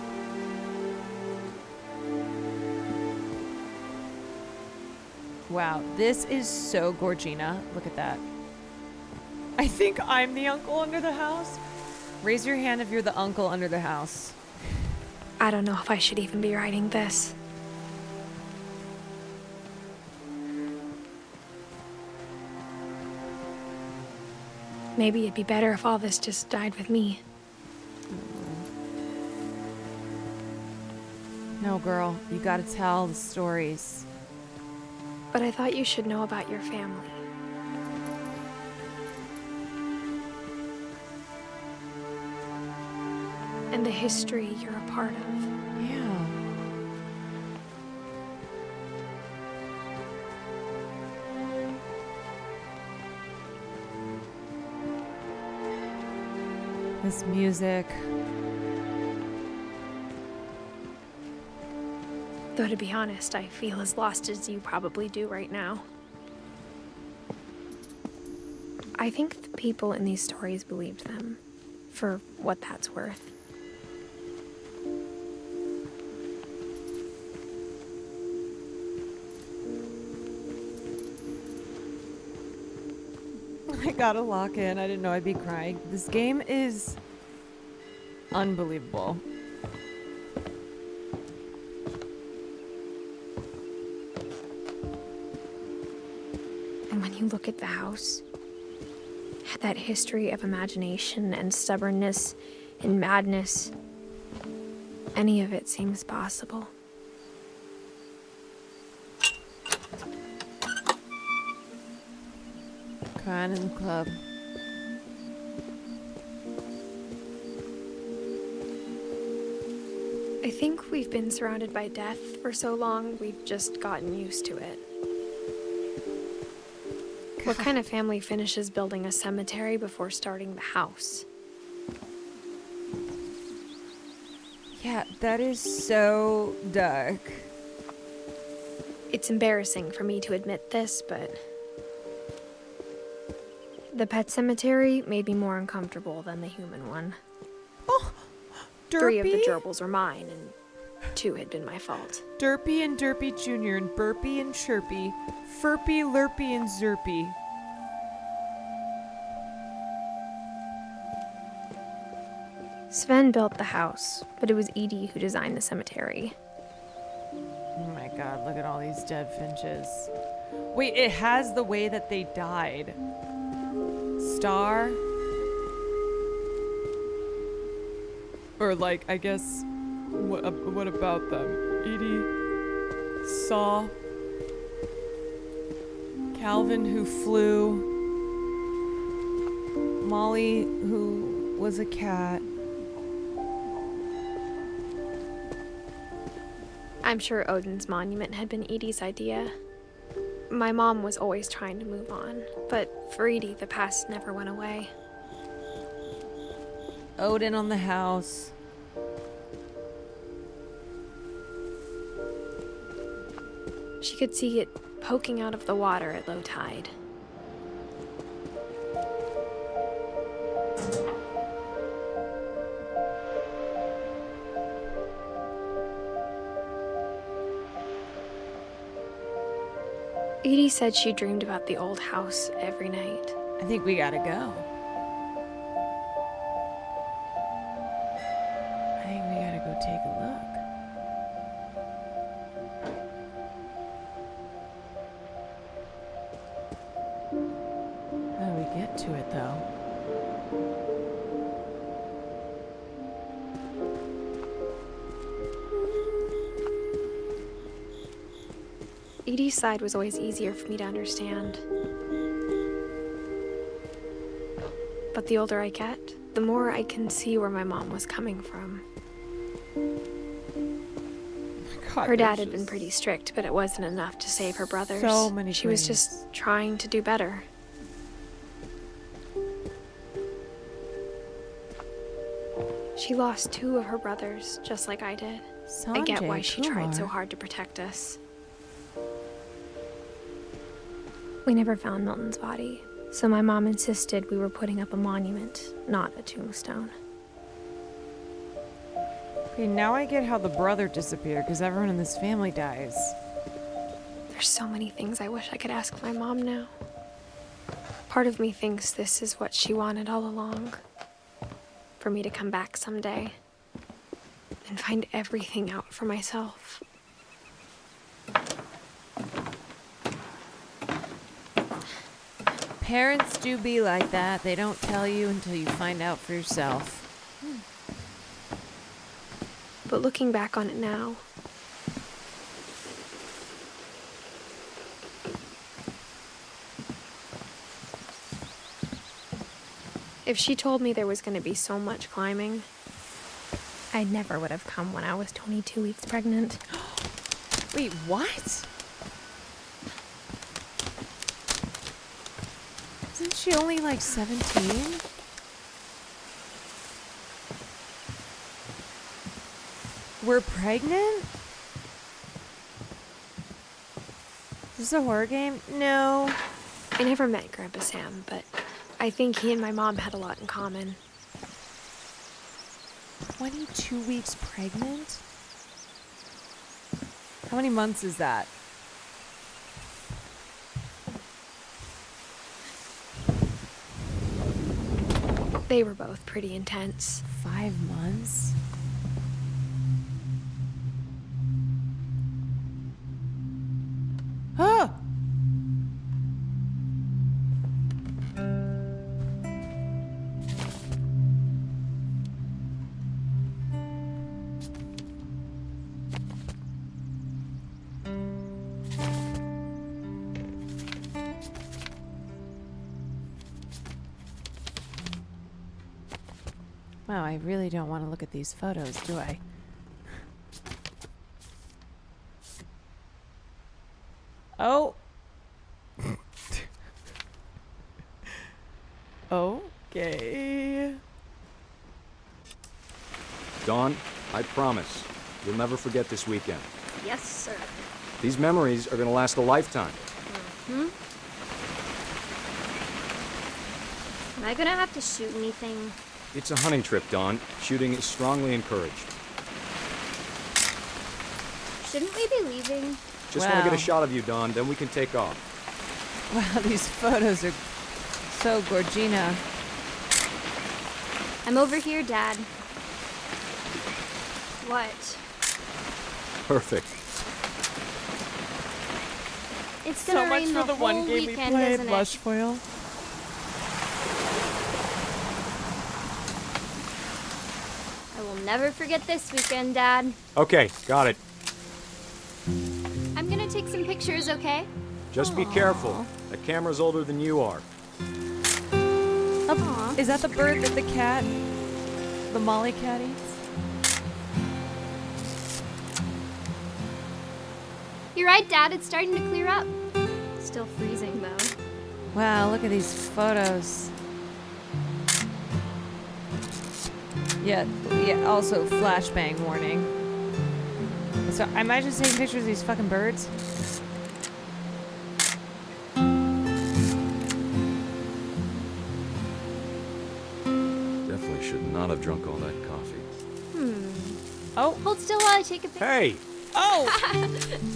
Wow, this is so Gorgina. Look at that. I think I'm the uncle under the house. Raise your hand if you're the uncle under the house. I don't know if I should even be writing this. Maybe it'd be better if all this just died with me. No, girl, you gotta tell the stories. But I thought you should know about your family. And the history you're a part of. Yeah. This music. Though to be honest, I feel as lost as you probably do right now. I think the people in these stories believed them, for what that's worth. I gotta lock in. I didn't know I'd be crying. This game is unbelievable. And when you look at the house, that history of imagination and stubbornness and madness, any of it seems possible. Crying in the club. I think we've been surrounded by death for so long, we've just gotten used to it. What kind of family finishes building a cemetery before starting the house? Yeah, that is so dark. It's embarrassing for me to admit this, but the pet cemetery made me more uncomfortable than the human one. Oh, Derpy? 3 of the gerbils were mine, and 2 had been my fault. Derpy and Derpy Jr. and Burpy and Chirpy, Furpy, Lurpy, and Zerpy. Sven built the house, but it was Edie who designed the cemetery. Oh my god, look at all these dead finches. Wait, it has the way that they died. Star. Or like, I guess, what about them? Edie, Saw, Calvin who flew, Molly who was a cat. I'm sure Odin's monument had been Edie's idea. My mom was always trying to move on, but for Edie, the past never went away. Odin on the house. She could see it poking out of the water at low tide. Edie said she dreamed about the old house every night. I think we gotta go. I think we gotta go take a look. get to it, though. Edie's side was always easier for me to understand. But the older I get, the more I can see where my mom was coming from. God, Her dad had been pretty strict, but it wasn't enough to save her brothers. So many She was ways. just trying to do better. She lost 2 of her brothers, just like I did. I get why Sanjay she tried so Kumar. hard to protect us. We never found Milton's body, so my mom insisted we were putting up a monument, not a tombstone. Okay, now I get how the brother disappeared, because everyone in this family dies. There's so many things I wish I could ask my mom now. Part of me thinks this is what she wanted all along. For me to come back someday and find everything out for myself. Parents do be like that. They don't tell you until you find out for yourself. But looking back on it now, if she told me there was going to be so much climbing, I never would have come when I was 22 weeks pregnant. Wait, what? Isn't she only like 17? We're pregnant? Is this a horror game? No. I never met Grandpa Sam, but I think he and my mom had a lot in common. 22 weeks pregnant? How many months is that? They were both pretty intense. 5 months? Ah! Wow, I really don't want to look at these photos, do I? Oh. Okay. Dawn, I promise, you'll never forget this weekend. Yes, sir. These memories are gonna last a lifetime. Hmm? Am I gonna have to shoot anything? It's a hunting trip, Dawn. Shooting is strongly encouraged. Shouldn't we be leaving? Just want to get Wow. a shot of you, Dawn, then we can take off. Wow, these photos are so gorgina. I'm over here, Dad. What? Perfect. It's gonna So much rain for the one whole game we weekend, played, isn't it? Lush Foil. I will never forget this weekend, Dad. Okay, got it. I'm gonna take some pictures, okay? Just be careful. The camera's older than you are. Oh, is that the bird that the cat, the Molly cat eats? You're right, Dad. It's starting to clear up. Still freezing, though. Wow, look at these photos. Yeah, also flashbang warning. So I might just take pictures of these fucking birds. Definitely should not have drunk all that coffee. Oh. Hold still while I take a picture. Hey! Oh!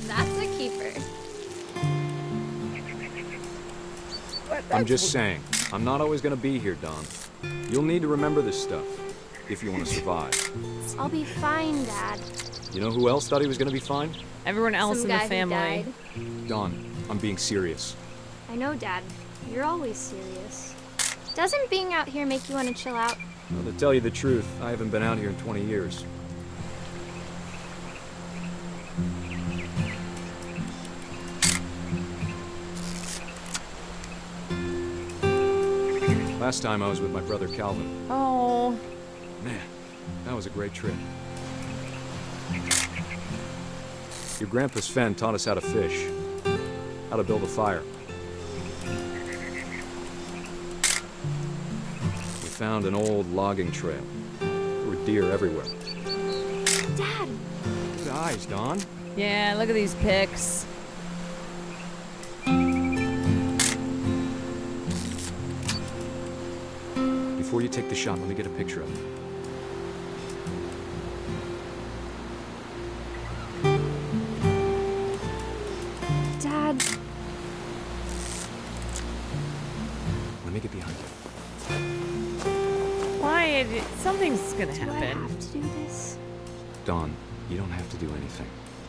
That's a keeper. I'm just saying, I'm not always gonna be here, Dawn. You'll need to remember this stuff if you want to survive. I'll be fine, Dad. You know who else thought he was gonna be fine? Everyone else Some in guy the who family. died. Dawn, I'm being serious. I know, Dad. You're always serious. Doesn't being out here make you want to chill out? Well, to tell you the truth, I haven't been out here in 20 years. Last time I was with my brother Calvin. Oh. Man, that was a great trip. Your grandpa Sven taught us how to fish, how to build a fire. We found an old logging trail. There were deer everywhere. Dad! Good eyes, Don. Yeah, look at these pics. Before you take the shot, let me get a picture of it. Dad. Let me get behind you. Why? Something's gonna Do I happen. have to do this? Don, you don't have to do anything.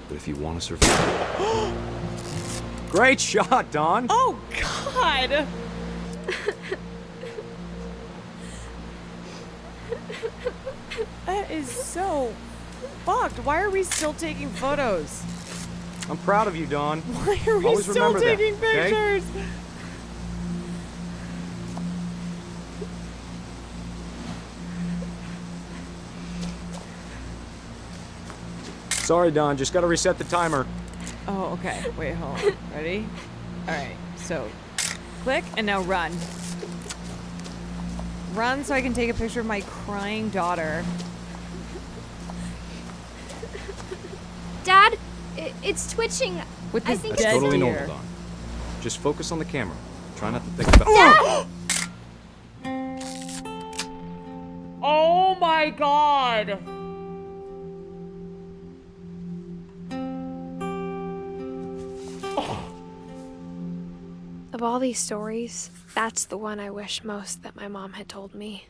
But if you want to survive... Great shot, Don! Oh, God! That is so fucked. Why are we still taking photos? I'm proud of you, Don. Why are we Always still remember that, taking okay? pictures? Sorry, Don. Just gotta reset the timer. Oh, okay. Wait, hold on. Ready? All right. So, click and now run. Run so I can take a picture of my crying daughter. Dad, it's twitching. With I this think That's it's totally deer. normal, Don. Just focus on the camera. Try not to think about... Dad! Oh my God! Of all these stories, that's the one I wish most that my mom had told me.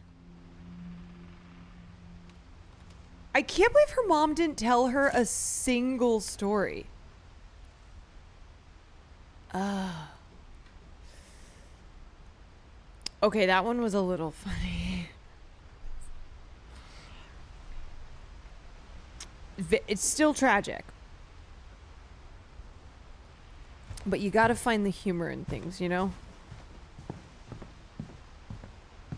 I can't believe her mom didn't tell her a single story. Okay, that one was a little funny. It's still tragic. But you gotta find the humor in things, you know?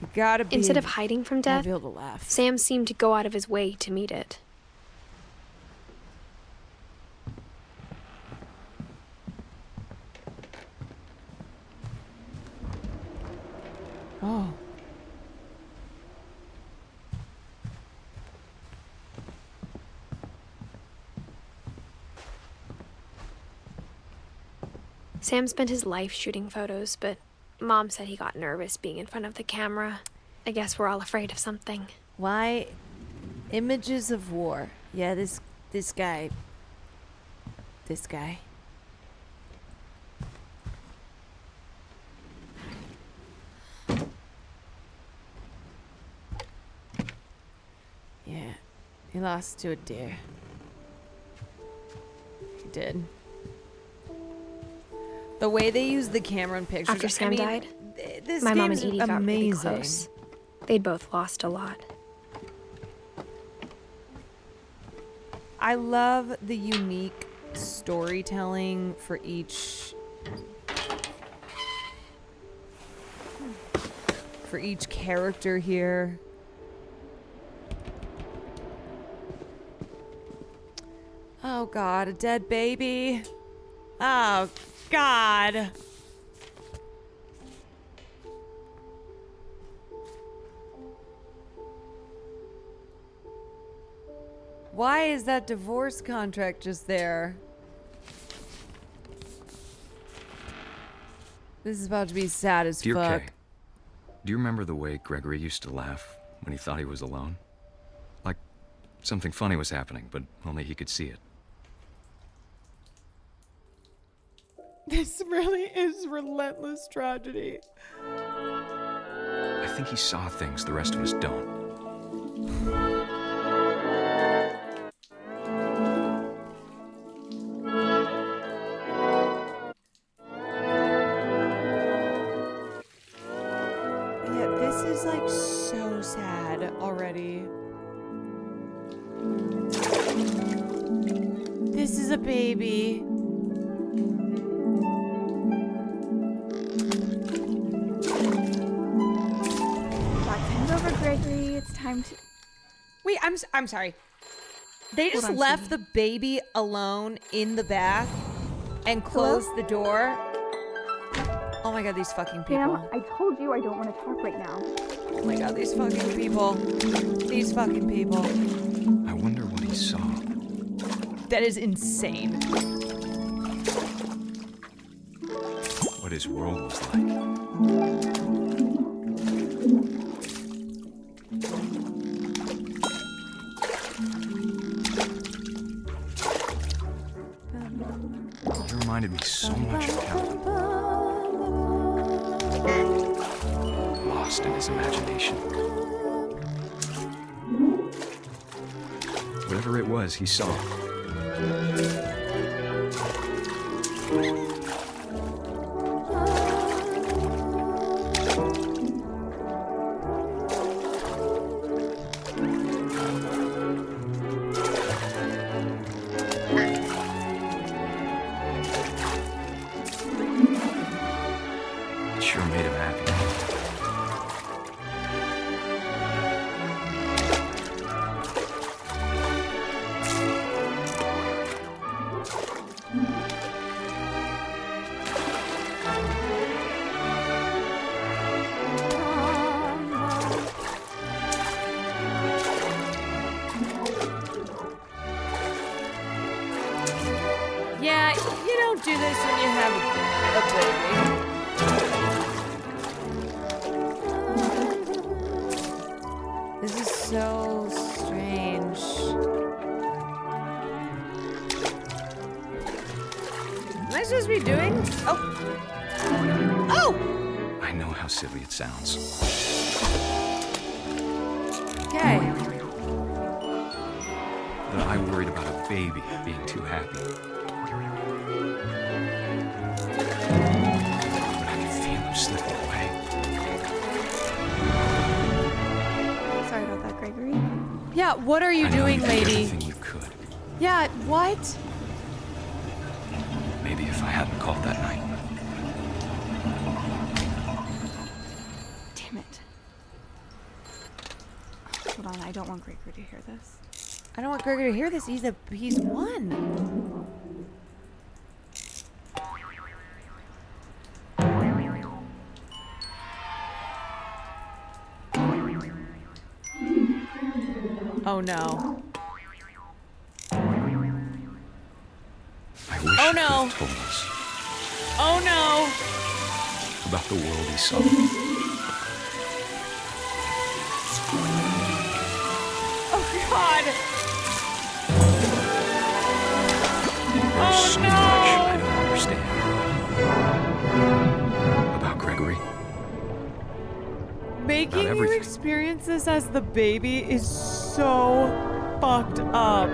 You gotta be... Instead of hiding from gotta death, be able to laugh. Sam seemed to go out of his way to meet it. Oh. Sam spent his life shooting photos, but Mom said he got nervous being in front of the camera. I guess we're all afraid of something. Why? Images of war. Yeah, this guy. This guy. Yeah, he lost to a deer. He did. The way they use the camera in pictures. After Sam died, this my mom and game's Edie got really amazing. close. They'd both lost a lot. I love the unique storytelling for each character here. Oh God, a dead baby. Oh God. Why is that divorce contract just there? This is about to be sad as Dear fuck. Kay, do you remember the way Gregory used to laugh when he thought he was alone? Like something funny was happening, but only he could see it. This really is relentless tragedy. I think he saw things the rest of us don't. Yeah, This is a baby. Bend over, Gregory. It's time to. Wait, I'm sorry. They just Hold on, left the baby alone in the bath and closed the door. Oh my god, these fucking people. Sam, I told you I don't want to talk right now. Oh my god, these fucking people. These fucking people. I wonder what he saw. That is insane. What his world was like. He reminded me so much of Calvin. Lost in his imagination. Whatever it was, he saw. It sure made him happy. Yeah, you don't do this when you have a baby. This is so strange. Am I supposed to be doing? Oh. Oh! I know how silly it sounds. Okay. That I worried about a baby being too happy. But I could feel him slipping away. Sorry about that, Gregory. Yeah, what are you I know doing, did lady? everything you could. Yeah, what? Maybe if I hadn't called that night. Damn it. Hold on, I don't want Gregory to hear this. I don't want Gregory to hear this. He's one. Oh no. I wish Oh he no. could have told us Oh no. about the world he saw. Oh god. There's Oh so no. much I don't understand about Gregory. Making you everything. experience this as the baby is so fucked up.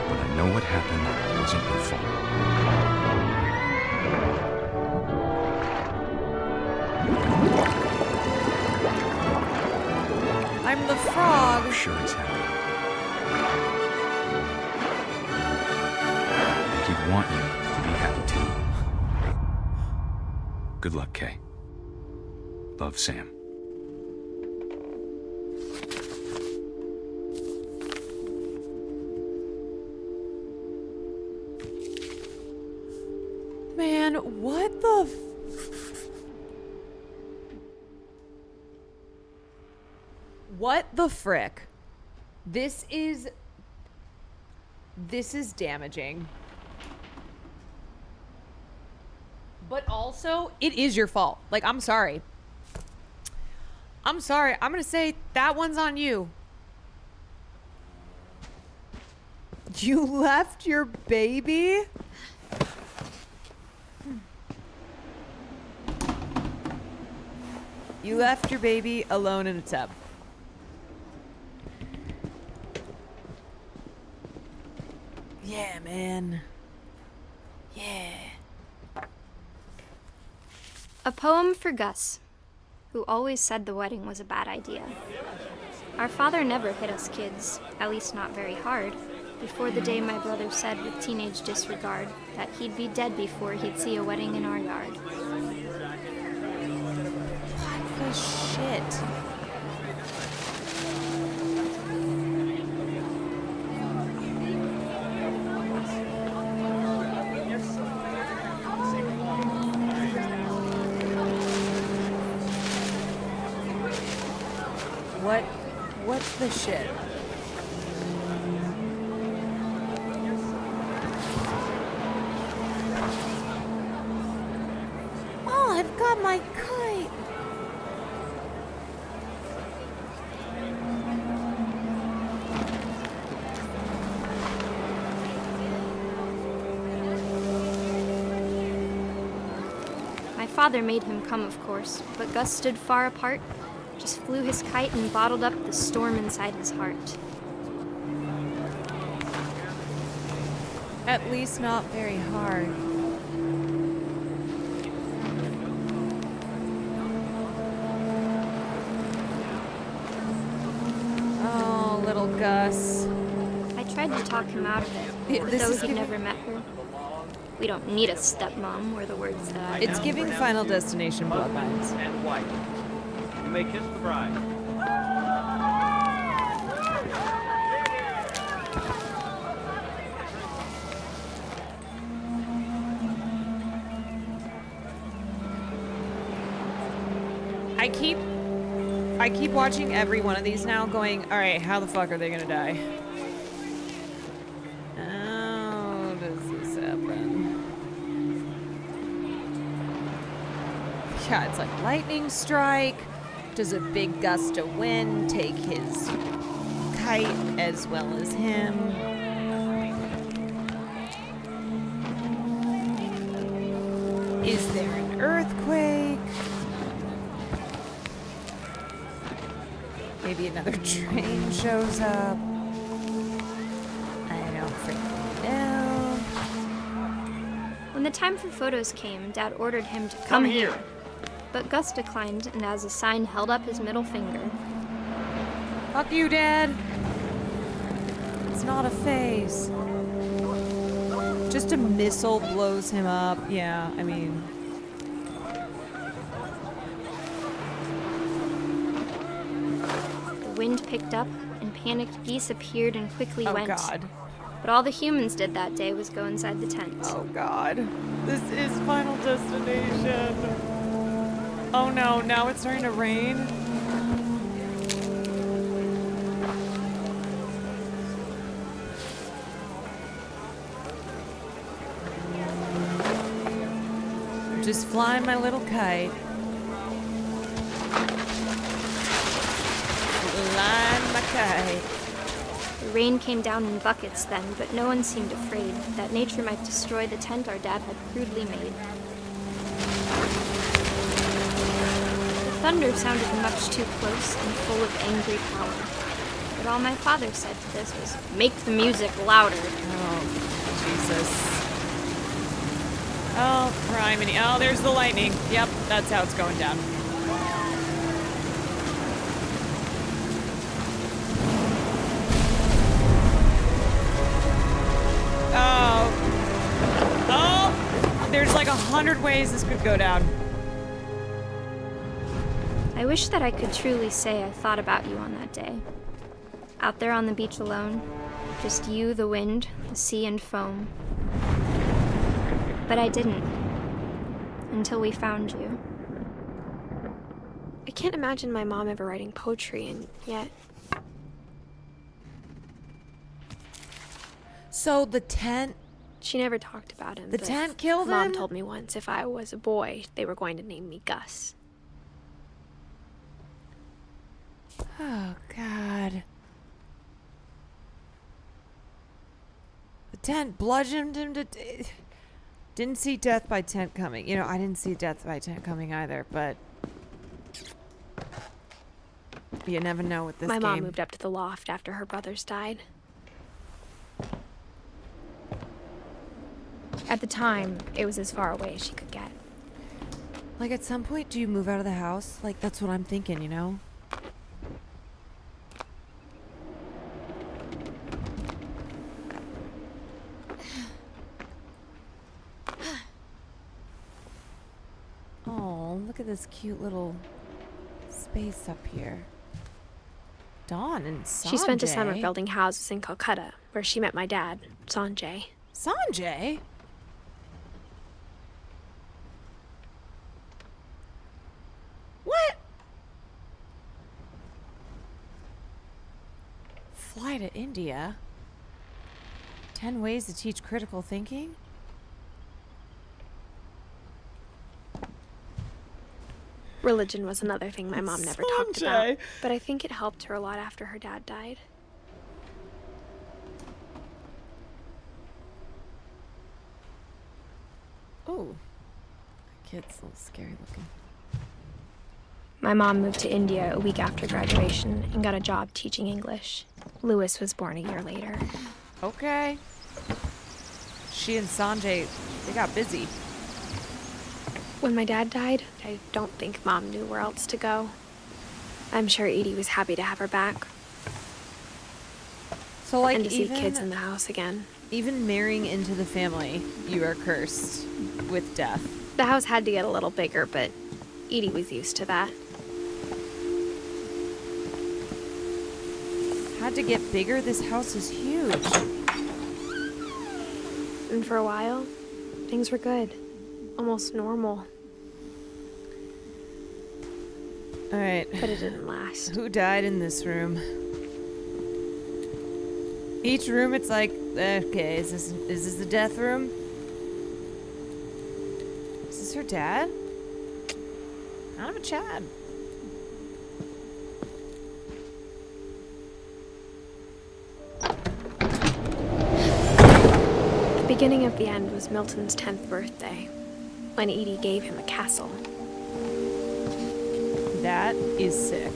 But I know what happened wasn't your fault. I'm the frog. I'm sure he's happy. And he'd want you to be happy too. Good luck, Kay. Love, Sam. Man, what the What the frick? This is damaging. But also, it is your fault. Like, I'm sorry. I'm sorry. I'm going to say that one's on you. You left your baby? You left your baby alone in a tub. Yeah, man. Yeah. A poem for Gus who always said the wedding was a bad idea. Our father never hit us kids, at least not very hard, before the day my brother said with teenage disregard that he'd be dead before he'd see a wedding in our yard. What the shit? What's the shit? Oh, I've got my kite. My father made him come, of course, but Gus stood far apart, just flew his kite and bottled up the storm inside his heart. At least not very hard. Oh, little Gus. I tried to talk him out of it, though he'd never met her. We don't need a stepmom, were the words that I It's giving Final Destination Bloodlines. And white. You may kiss the bride. I keep watching every one of these now going, all right, how the fuck are they gonna die? How does this happen? Yeah, it's like lightning strike. Does a big gust of wind take his kite as well as him? Is there an earthquake? Maybe another train shows up. I don't freaking know. When the time for photos came, Dad ordered him to come here. But Gus declined and as a sign held up his middle finger. Fuck you, Dad. It's not a phase. Just a missile blows him up. Yeah, I mean... The wind picked up and panicked geese appeared and quickly went. Oh, God. But all the humans did that day was go inside the tent. Oh, God. This is Final Destination. Oh, no. Now it's starting to rain. Just flying my little kite. Flying my kite. The rain came down in buckets then, but no one seemed afraid that nature might destroy the tent our dad had crudely made. The thunder sounded much too close and full of angry power. But all my father said to this was, "Make the music louder." Oh, Jesus. Oh, criminy. Oh, there's the lightning. Yep, that's how it's going down. Oh. Oh! There's like 100 ways this could go down. I wish that I could truly say I thought about you on that day. Out there on the beach alone, just you, the wind, the sea, and foam. But I didn't. Until we found you. I can't imagine my mom ever writing poetry, and yet... So the tent... She never talked about him. The tent killed Mom him? told me once if I was a boy, they were going to name me Gus. Oh, God. The tent bludgeoned him to... Didn't see death by tent coming. You know, I didn't see death by tent coming either, but... You never know with this My game. mom moved up to the loft after her brothers died. At the time, it was as far away as she could get. Like, at some point, do you move out of the house? Like, that's what I'm thinking, you know? Oh, look at this cute little space up here. Dawn and Sanjay. She spent a summer building houses in Calcutta, where she met my dad, Sanjay. Sanjay? What? Fly to India? 10 ways to teach critical thinking? Religion was another thing my mom never talked about, but I think it helped her a lot after her dad died. Oh, that kid's a little scary looking. My mom moved to India a week after graduation and got a job teaching English. Lewis was born a year later. Okay. She and Sanjay, they got busy. When my dad died, I don't think Mom knew where else to go. I'm sure Edie was happy to have her back. So, like, and to see even kids in the house again. Even marrying into the family, you are cursed with death. The house had to get a little bigger, but Edie was used to that. Had to get bigger? This house is huge. And for a while, things were good. Almost normal. All right. But it didn't last. Who died in this room? Each room, it's like, okay, is this the death room? Is this her dad? Kind of a Chad. The beginning of the end was Milton's 10th birthday, when Edie gave him a castle. That is sick.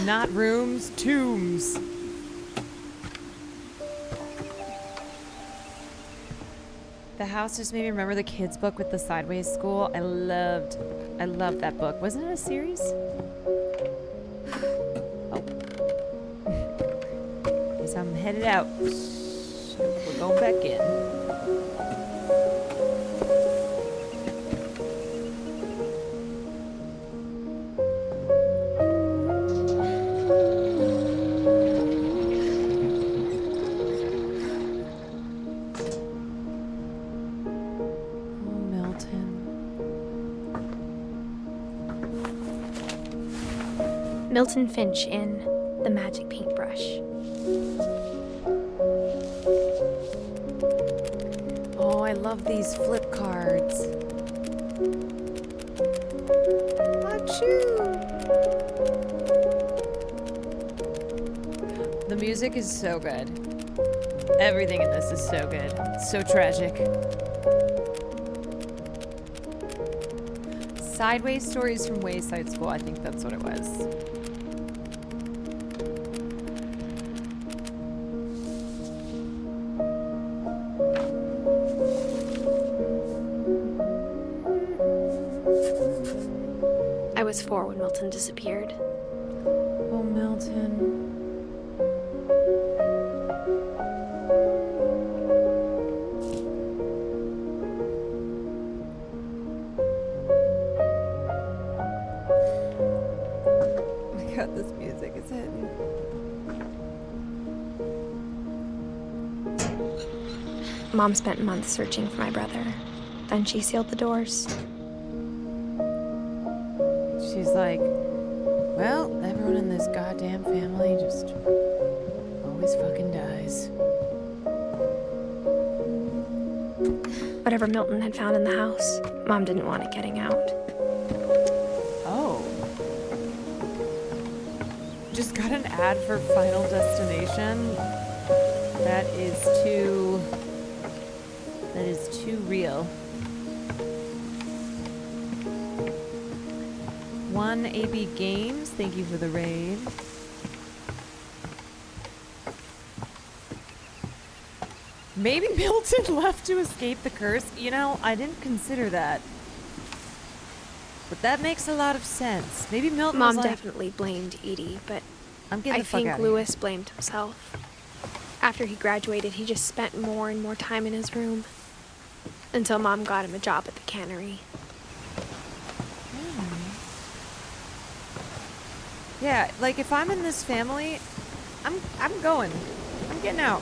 Not rooms, tombs. The house just made me remember the kids' book with the Sideways School. I loved that book. Wasn't it a series? Oh. Guess I'm headed out. We're going back in. Milton Finch in The Magic Paintbrush. Oh, I love these flip cards. Achoo! The music is so good. Everything in this is so good. It's so tragic. Sideways Stories from Wayside School. I think that's what it was. I was 4 when Milton disappeared. Oh, Milton. Oh my God, this music is hitting. Mom spent months searching for my brother. Then she sealed the doors. She's like, well, everyone in this goddamn family just always fucking dies. Whatever Milton had found in the house, Mom didn't want it getting out. Oh. Just got an ad for Final Destination. That is too real. 1AB Games, thank you for the raid. Maybe Milton left to escape the curse. You know, I didn't consider that. But that makes a lot of sense. Maybe Milton Mom was like, definitely blamed Edie, but I'm getting I the fuck think outta here. Lewis blamed himself. After he graduated, he just spent more and more time in his room. Until Mom got him a job at the cannery. Yeah, like if I'm in this family, I'm going. I'm getting out.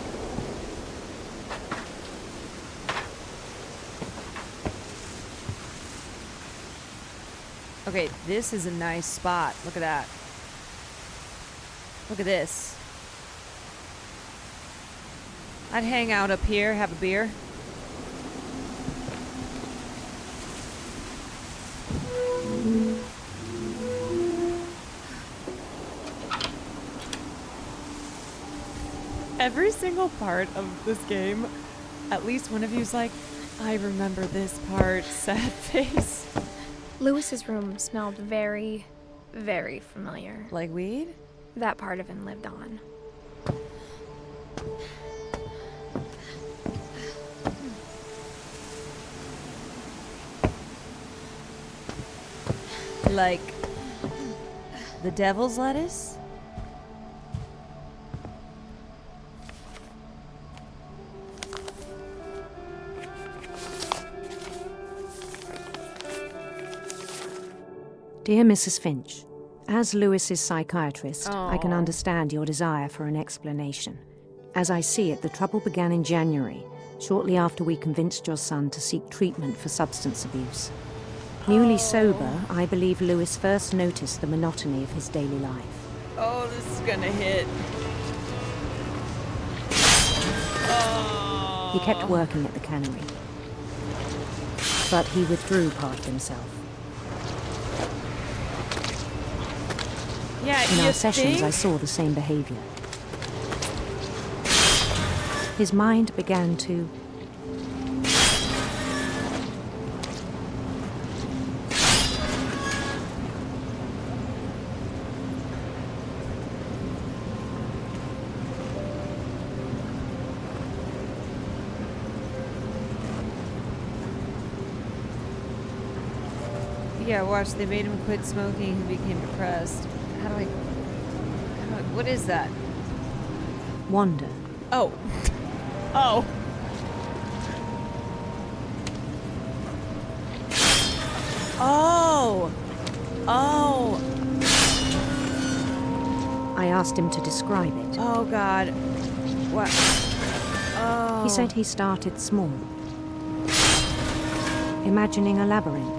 Okay, this is a nice spot. Look at that. Look at this. I'd hang out up here, have a beer. Every single part of this game, at least one of you's like, I remember this part, sad face. Lewis's room smelled very, very familiar. Like weed? That part of him lived on. Like the devil's lettuce? Dear Mrs. Finch, as Lewis's psychiatrist, I can Aw. understand your desire for an explanation. As I see it, the trouble began in January, shortly after we convinced your son to seek treatment for substance abuse. Newly sober, I believe Lewis first noticed the monotony of his daily life. Oh, this is gonna hit. He kept working at the cannery, but he withdrew part himself. Yeah, In you our sessions, I think? saw the same behavior. His mind began to Yeah, watch, they made him quit smoking, he became depressed. What is that? wander. Oh. Oh. Oh. Oh. I asked him to describe it. Oh, God. What? Oh. He said he started small, imagining a labyrinth.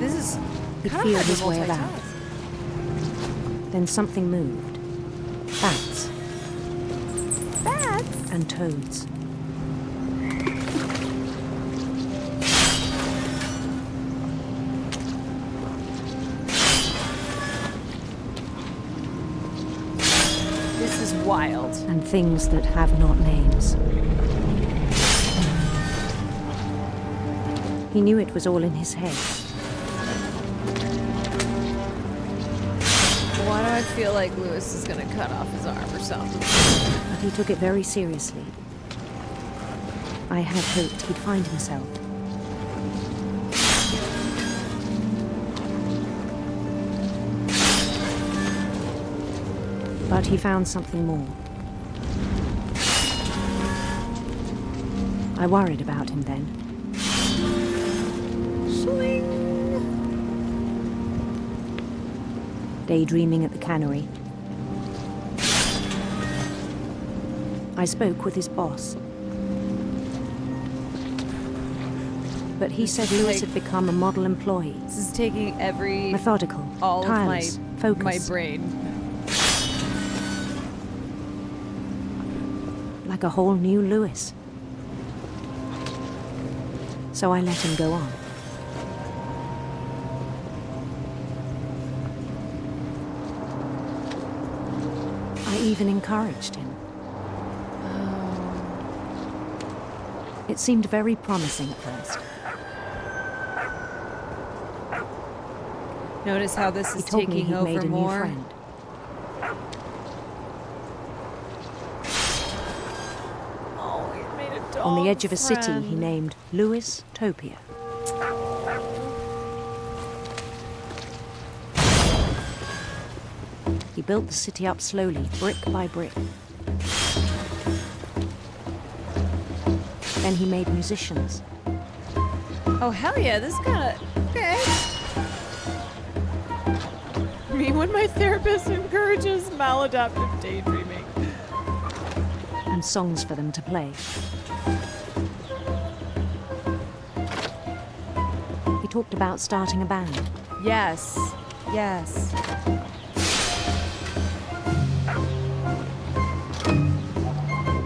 This is He'd kind feel of his way multitask. about. Then something moved. Bats. Bats? And toads. This is wild. And things that have not names. He knew it was all in his head. Why do I feel like Lewis is gonna cut off his arm or something? But he took it very seriously. I had hoped he'd find himself. But he found something more. I worried about him then. Daydreaming at the cannery. I spoke with his boss. But he said Lewis had become a model employee. This is taking every Methodical, all tireless, of my focused. brain. Like a whole new Lewis. So I let him go on. I even encouraged him. It seemed very promising at first. Notice how this He is told me taking he'd over made a more. new friend. on the edge of a city friend. he named Louis Topia. He built the city up slowly, brick by brick. Then he made musicians. Oh, hell yeah, this kind of... Okay. Me when my therapist encourages maladaptive daydreaming. And songs for them to play. He talked about starting a band. Yes. Yes.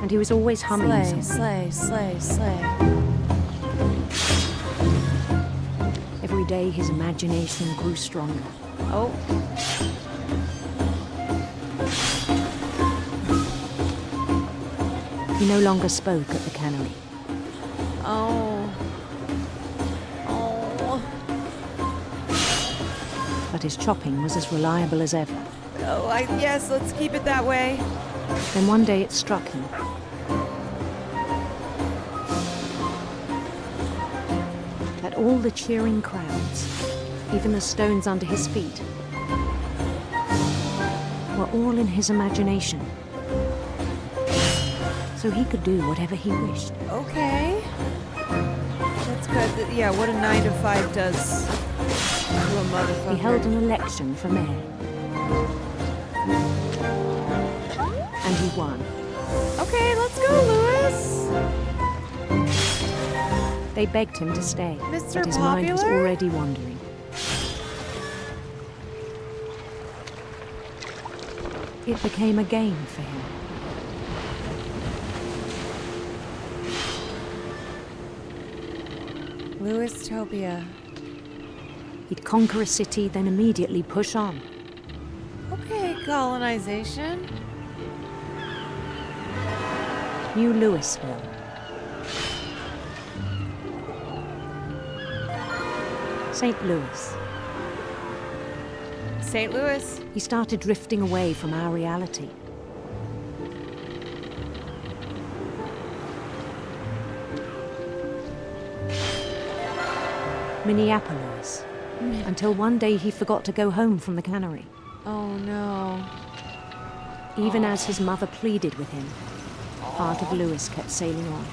And he was always humming Slay, something. slay, slay, slay. Every day his imagination grew stronger. Oh. He no longer spoke at the cannery. Oh. Oh. But his chopping was as reliable as ever. Oh, yes, let's keep it that way. Then one day it struck him. That all the cheering crowds, even the stones under his feet, were all in his imagination. So he could do whatever he wished. Okay. That's good. Yeah, what a 9 to 5 does to a motherfucker. He held an election for mayor. And he won. Okay, let's go, Louis. They begged him to stay, Mr. but his mind was Popular? already wandering. It became a game for him. Louis Topia. He'd conquer a city, then immediately push on. Okay, colonization. New Louisville. St. Louis. St. Louis. He started drifting away from our reality. Minneapolis. Until one day he forgot to go home from the cannery. Oh no. Even as his mother pleaded with him, part of Louis kept sailing on.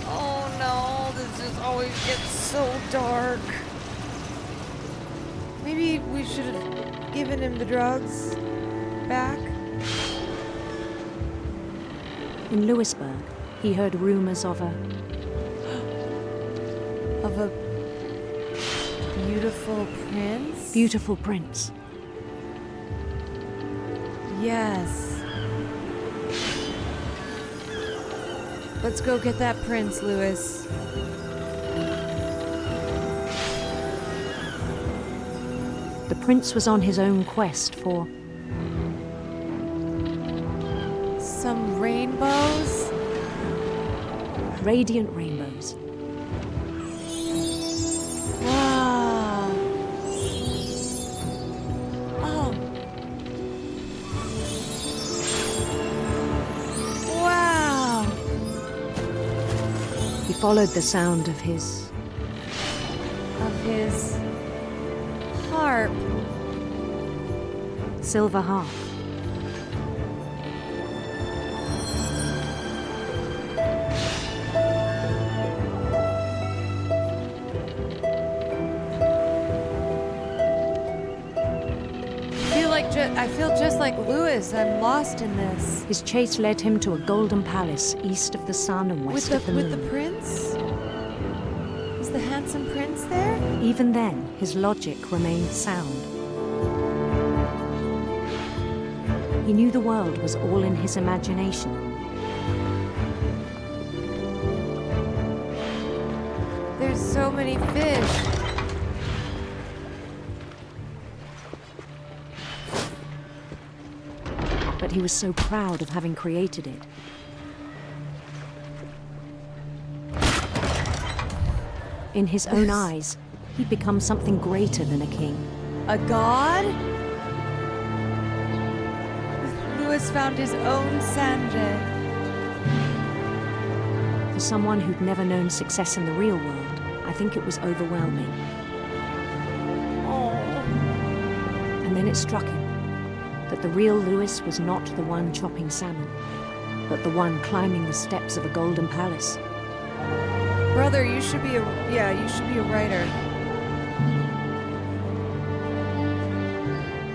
Oh no, this just always gets so dark. Maybe we should have given him the drugs back. In Louisburg, he heard rumors of a beautiful prince? Beautiful prince. Yes. Let's go get that prince, Louis. The prince was on his own quest for some rainbows? Radiant rainbows. Wow. Oh. Wow. He followed the sound of his harp. Silver harp. I feel just like Louis. I'm lost in this. His chase led him to a golden palace east of the sun and west of the moon. With the prince? Is the handsome prince there? Even then, his logic remained sound. He knew the world was all in his imagination. There's so many fish. But he was so proud of having created it. In his own eyes, he'd become something greater than a king. A god? Louis found his own Sanjay. For someone who'd never known success in the real world, I think it was overwhelming. And then it struck him that the real Lewis was not the one chopping salmon, but the one climbing the steps of a golden palace. Brother, you should be a writer.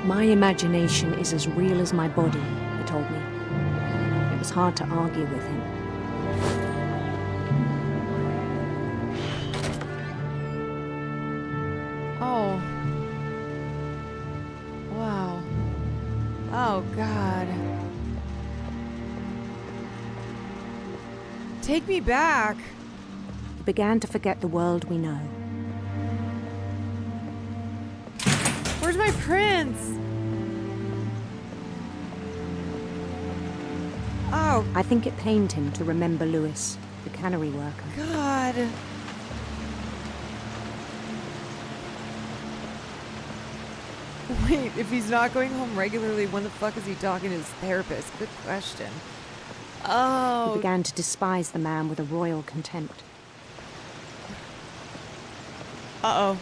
My imagination is as real as my body, he told me. It was hard to argue with him. Oh. Wow. Oh, God. Take me back. He began to forget the world we know. Where's my prince? Oh. I think it pained him to remember Lewis, the cannery worker. God. Wait, if he's not going home regularly, when the fuck is he talking to his therapist? Good question. Oh. He began to despise the man with a royal contempt. Uh-oh.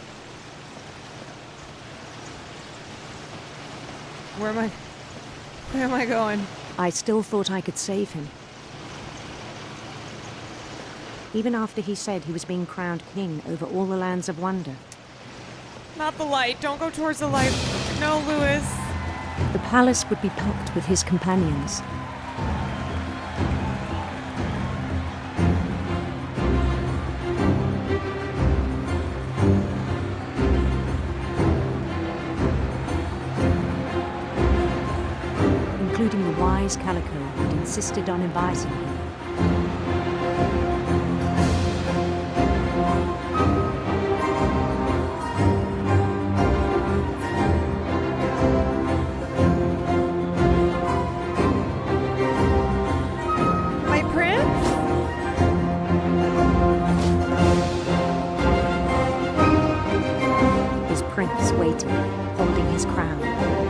Where am I going? I still thought I could save him. Even after he said he was being crowned king over all the lands of wonder. Not the light. Don't go towards the light. No, Lewis. The palace would be packed with his companions. Including the wise Calico who'd insisted on inviting him. My prince? His prince waited, holding his crown.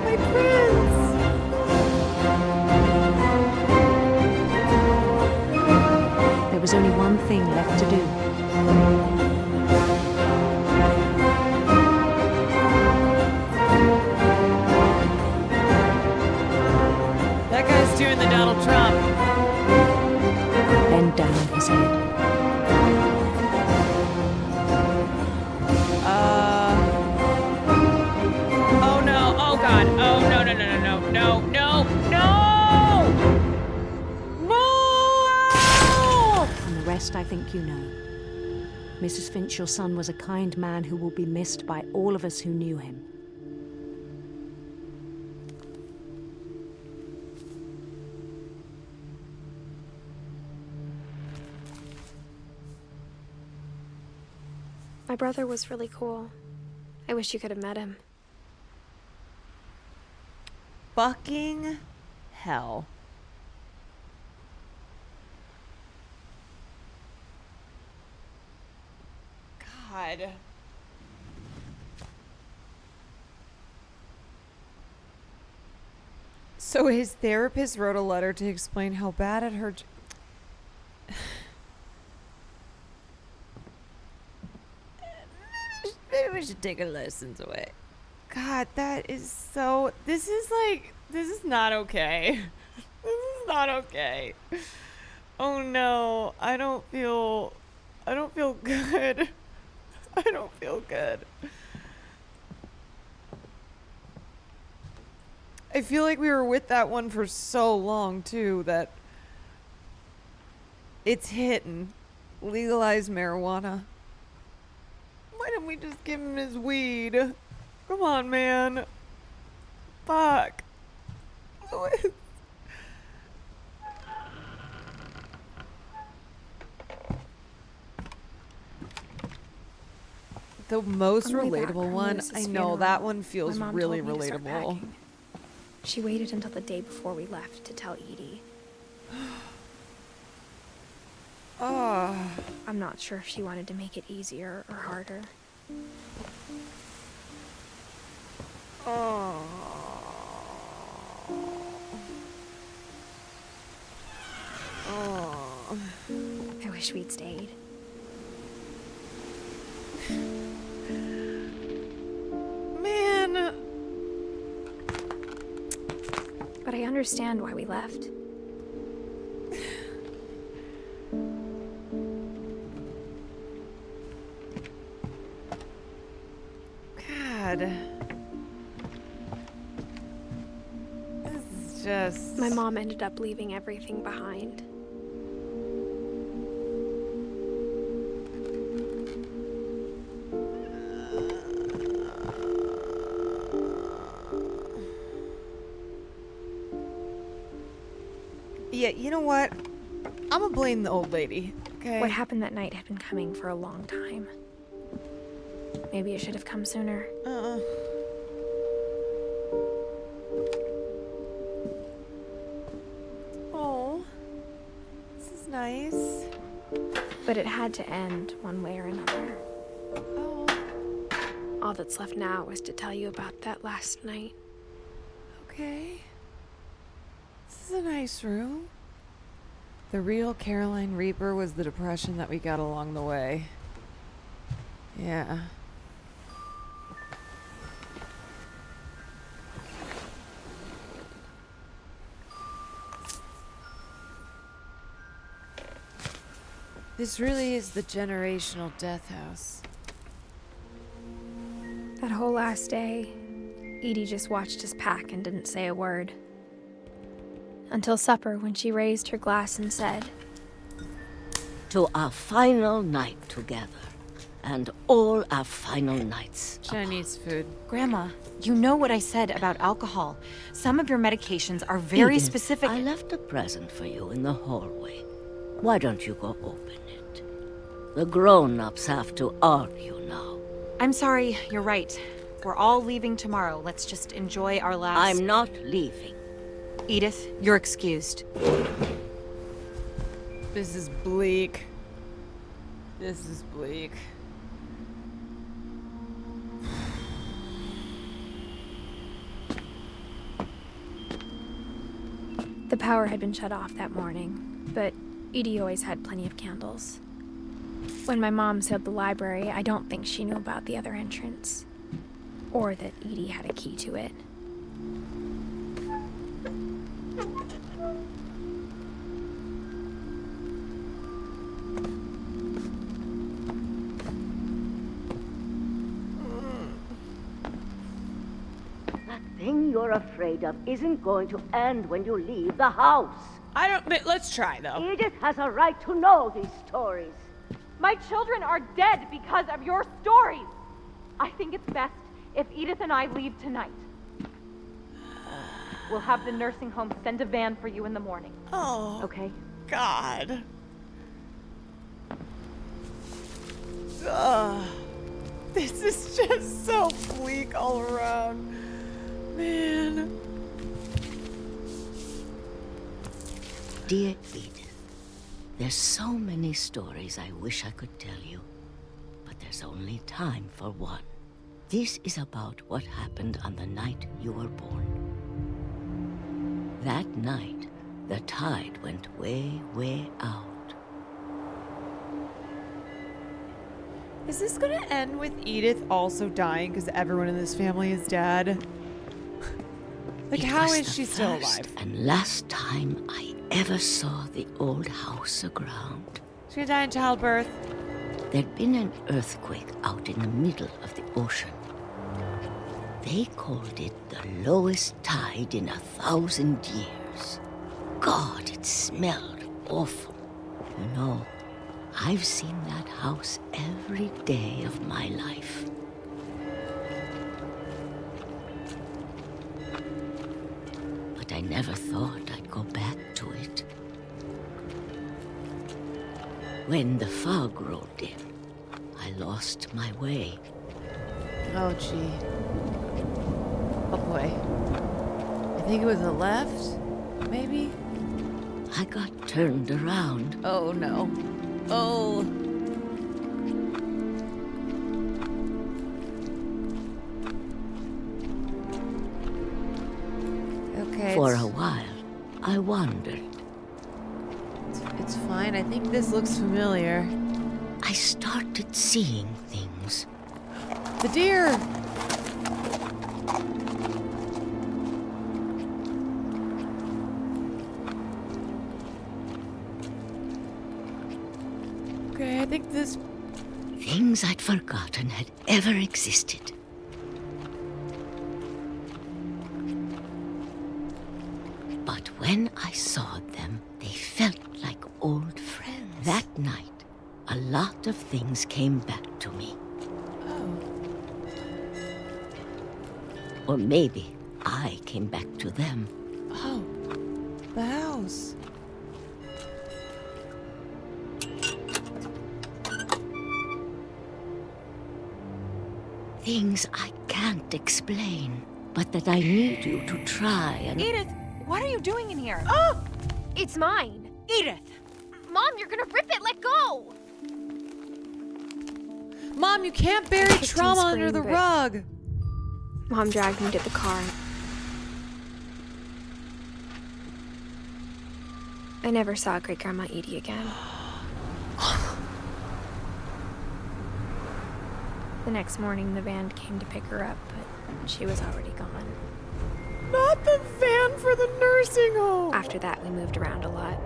My prince! There was only one thing left to do. That guy's doing the Donald Trump. Bend down his head. Oh no. Oh God. Oh no, no, no, no, no, no, no, no! And the rest I think you know. Mrs. Finch, your son was a kind man who will be missed by all of us who knew him. My brother was really cool. I wish you could have met him. Fucking hell. God. So his therapist wrote a letter to explain how bad it hurt. Maybe we should take our lessons away. God, that is so... This is not okay. This is not okay. Oh no, I don't feel good. I don't feel good. I feel like we were with that one for so long too that it's hitting. Legalize marijuana. Why didn't we just give him his weed? Come on, man. Fuck. Louis. The most On the way back relatable from one, Lewis's I know funeral, that one my feels mom really told me to start relatable. packing. She waited until the day before we left to tell Edie. Oh. I'm not sure if she wanted to make it easier or harder. Oh. Oh. I wish we'd stayed. Man. But I understand why we left. God. This is just... My mom ended up leaving everything behind. Yeah, you know what? I'm gonna blame the old lady, okay? What happened that night had been coming for a long time. Maybe it should have come sooner. Oh, this is nice. But it had to end one way or another. Oh. All that's left now is to tell you about that last night. Okay. This is a nice room. The real Caroline Reaper was the depression that we got along the way. Yeah. This really is the generational death house. That whole last day, Edie just watched us pack and didn't say a word. Until supper, when she raised her glass and said, "To our final night together, and all our final nights." Chinese food. Grandma, you know what I said about alcohol. Some of your medications are very Edith, specific. I left a present for you in the hallway. Why don't you go open it? The grown-ups have to argue now. I'm sorry, you're right. We're all leaving tomorrow. Let's just enjoy our last... I'm not leaving. Edith, you're excused. This is bleak. This is bleak. The power had been shut off that morning, but Edie always had plenty of candles. When my mom sealed the library, I don't think she knew about the other entrance. Or that Edie had a key to it. That thing you're afraid of isn't going to end when you leave the house. I don't... But let's try, though. Edith has a right to know these stories. My children are dead because of your stories. I think it's best if Edith and I leave tonight. We'll have the nursing home send a van for you in the morning. Oh. Okay? God. Ugh. This is just so bleak all around. Man. Dear Edith, there's so many stories I wish I could tell you, but there's only time for one. This is about what happened on the night you were born. That night, the tide went way, way out. Is this gonna end with Edith also dying because everyone in this family is dead? Like, how is she still alive? And last time I ever saw the old house aground. She's gonna die in childbirth. There'd been an earthquake out in the middle of the ocean. They called it the lowest tide in 1,000 years. God, it smelled awful. You know, I've seen that house every day of my life. But I never thought I'd go back to it. When the fog rolled in, I lost my way. Oh, gee. Oh, boy. I think it was the left, maybe? I got turned around. Oh, no. Oh. Okay. For a while, I wandered. It's fine. mind. I think this looks familiar. I started seeing things. The deer! Okay, I think this... Things I'd forgotten had ever existed. But when I saw them, they felt like old friends. That night, a lot of things came back to me. Oh. Or maybe I came back to them. Oh. The house. Things I can't explain, but that I need you to try and... Edith, what are you doing in here? Oh! It's mine. Edith! Mom, you're gonna rip it! Let go! Mom, you can't bury trauma under the rug! Mom dragged me to the car. I never saw Great Grandma Edie again. The next morning, the van came to pick her up, but she was already gone. Not the van for the nursing home! After that, we moved around a lot.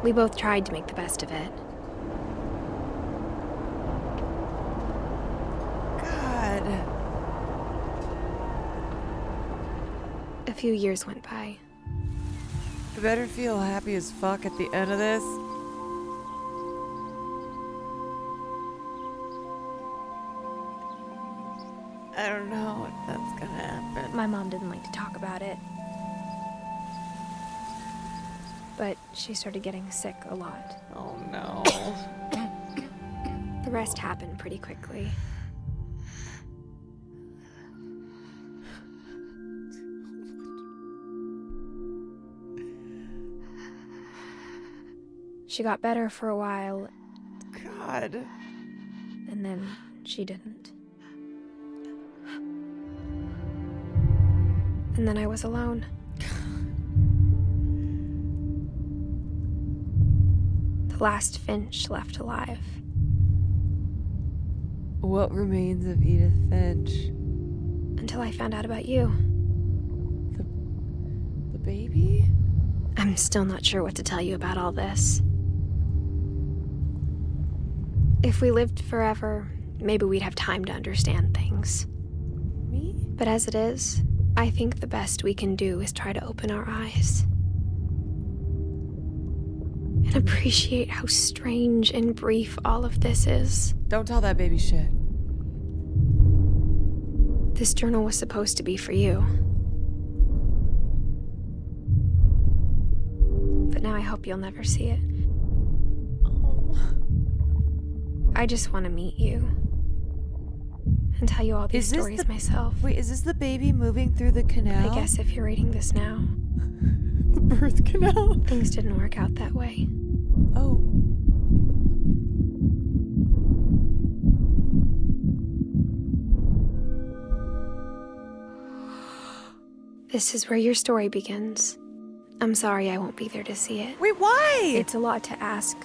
We both tried to make the best of it. God. A few years went by. I better feel happy as fuck at the end of this. I don't know if that's gonna happen. My mom didn't like to talk about it. But she started getting sick a lot. Oh no. The rest happened pretty quickly. She got better for a while. God. And then she didn't. And then I was alone. The last Finch left alive. What remains of Edith Finch? Until I found out about you. The baby? I'm still not sure what to tell you about all this. If we lived forever, maybe we'd have time to understand things. Me? But as it is, I think the best we can do is try to open our eyes. And appreciate how strange and brief all of this is. Don't tell that baby shit. This journal was supposed to be for you. But now I hope you'll never see it. I just want to meet you. And tell you all these stories myself. Wait, is this the baby moving through the canal? I guess if you're reading this now. The birth canal? Things didn't work out that way. Oh. This is where your story begins. I'm sorry I won't be there to see it. Wait, why? It's a lot to ask,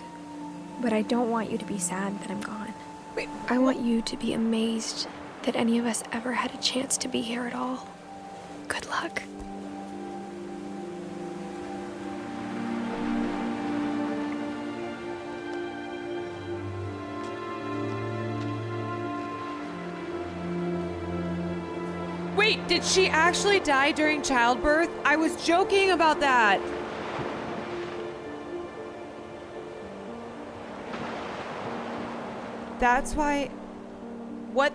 but I don't want you to be sad that I'm gone. Wait, I want you to be amazed that any of us ever had a chance to be here at all. Good luck. Wait, did she actually die during childbirth? I was joking about that. That's why... What?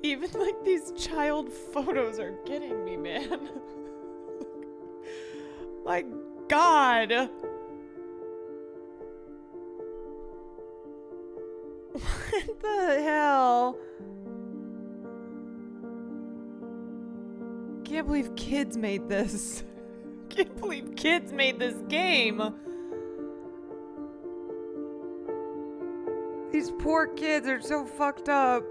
Even like these child photos are getting me, man. My God. What the hell? Can't believe kids made this. Can't believe kids made this game. These poor kids are so fucked up.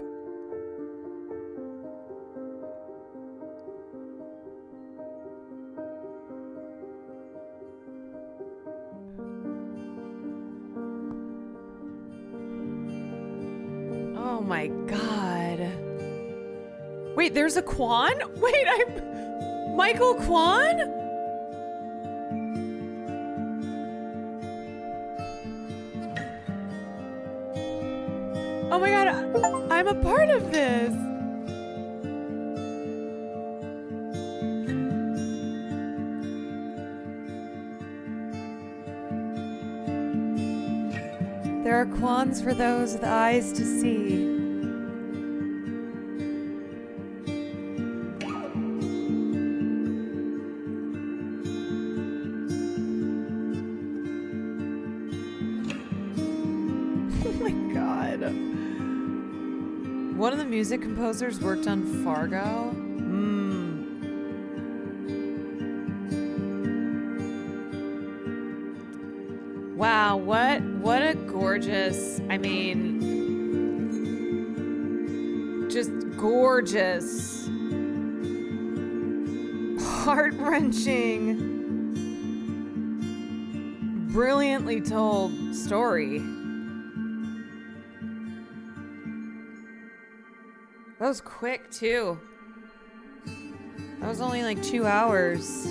Oh my God. Wait, there's a Kwan? Wait, Michael Kwan? Oh my God, I'm a part of this. There are Kwans for those with eyes to see. One of the music composers worked on Fargo. Wow, what a gorgeous, I mean, just gorgeous, heart-wrenching, brilliantly told story. That was quick, too. That was only like 2 hours.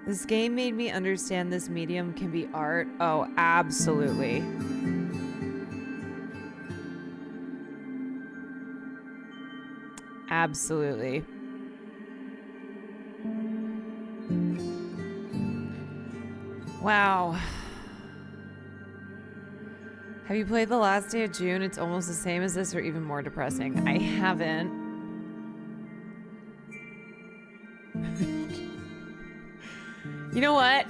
This game made me understand this medium can be art. Oh, absolutely. Absolutely. Wow. Have you played The Last Day of June? It's almost the same as this or even more depressing. I haven't. You know what?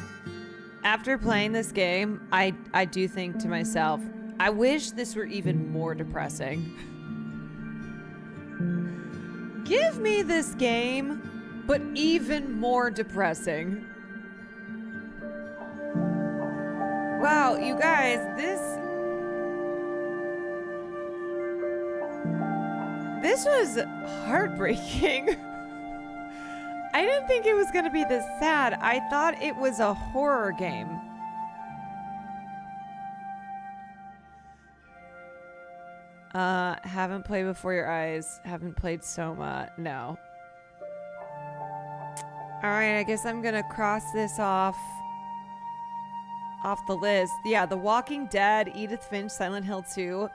After playing this game, I do think to myself, I wish this were even more depressing. Give me this game, but even more depressing. Wow, you guys, This was heartbreaking. I didn't think it was going to be this sad. I thought it was a horror game. Haven't played Before Your Eyes. Haven't played Soma. No. Alright, I guess I'm going to cross this off the list. Yeah, The Walking Dead, Edith Finch, Silent Hill 2.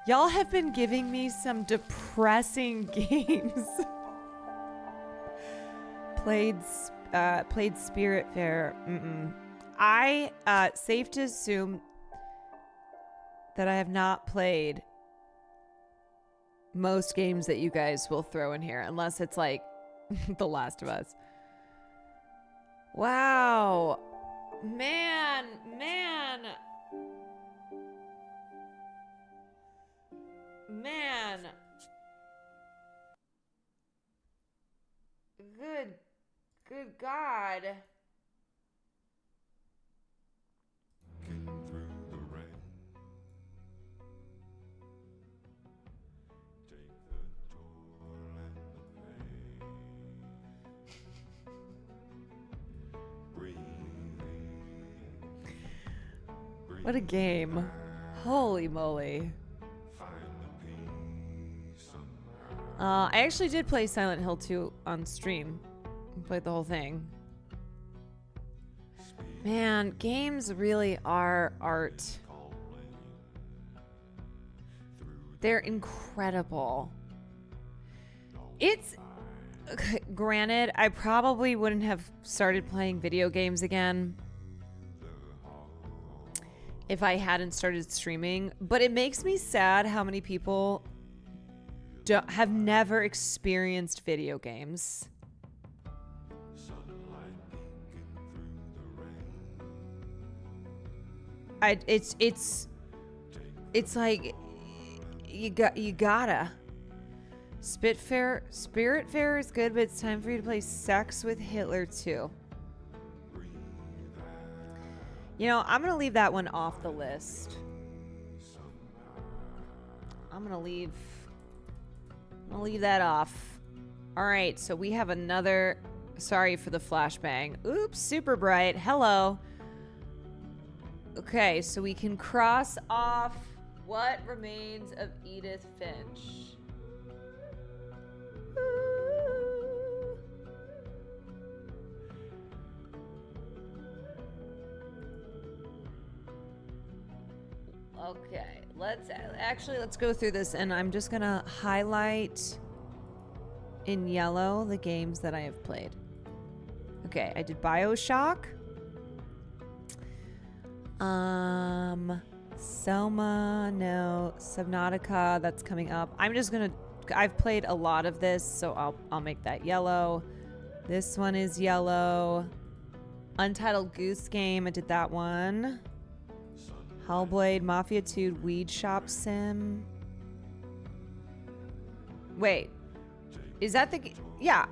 Y'all have been giving me some depressing games. Played Spiritfarer. Safe to assume that I have not played most games that you guys will throw in here, unless it's like The Last of Us. Wow. Man. Good God. What a game. Holy moly. I actually did play Silent Hill 2 on stream. Played the whole thing. Man, games really are art. They're incredible. It's... Granted, I probably wouldn't have started playing video games again if I hadn't started streaming, but it makes me sad how many people have never experienced video games. It's like you gotta. Spiritfarer is good, but it's time for you to play Sex with Hitler too. You know, I'm gonna leave that one off the list. I'm gonna leave that off. All right, so we have another. Sorry for the flashbang. Oops, super bright. Hello. Okay, so we can cross off What Remains of Edith Finch. Okay, let's go through this, and I'm just gonna highlight in yellow the games that I have played. Okay, I did BioShock. Selma, no. Subnautica, that's coming up. I've played a lot of this, so I'll make that yellow. This one is yellow. Untitled Goose Game, I did that one. Hellblade, Mafia 2, Weed Shop Sim. Wait. Is that the... Yeah.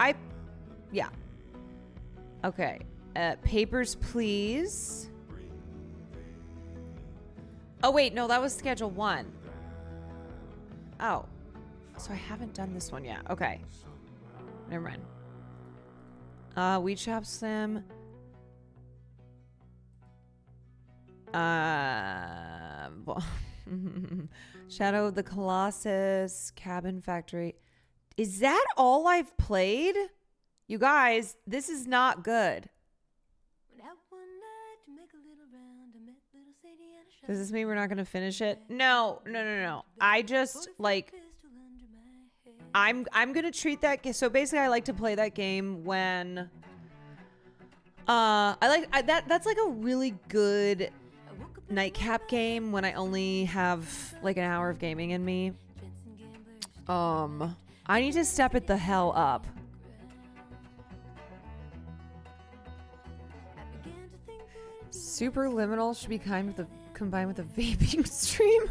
Okay. Papers, Please. Oh, wait. No, that was Schedule 1. Oh. So I haven't done this one yet. Okay. Never mind. Weed Shop Sim. Shadow of the Colossus, Cabin Factory. Is that all I've played? You guys, this is not good. Does this mean we're not going to finish it? No. I just I'm going to treat that game. So basically I like to play that game when that's like a really good nightcap game when I only have like an hour of gaming in me. I need to step it the hell up. Superliminal should be combined with a vaping stream.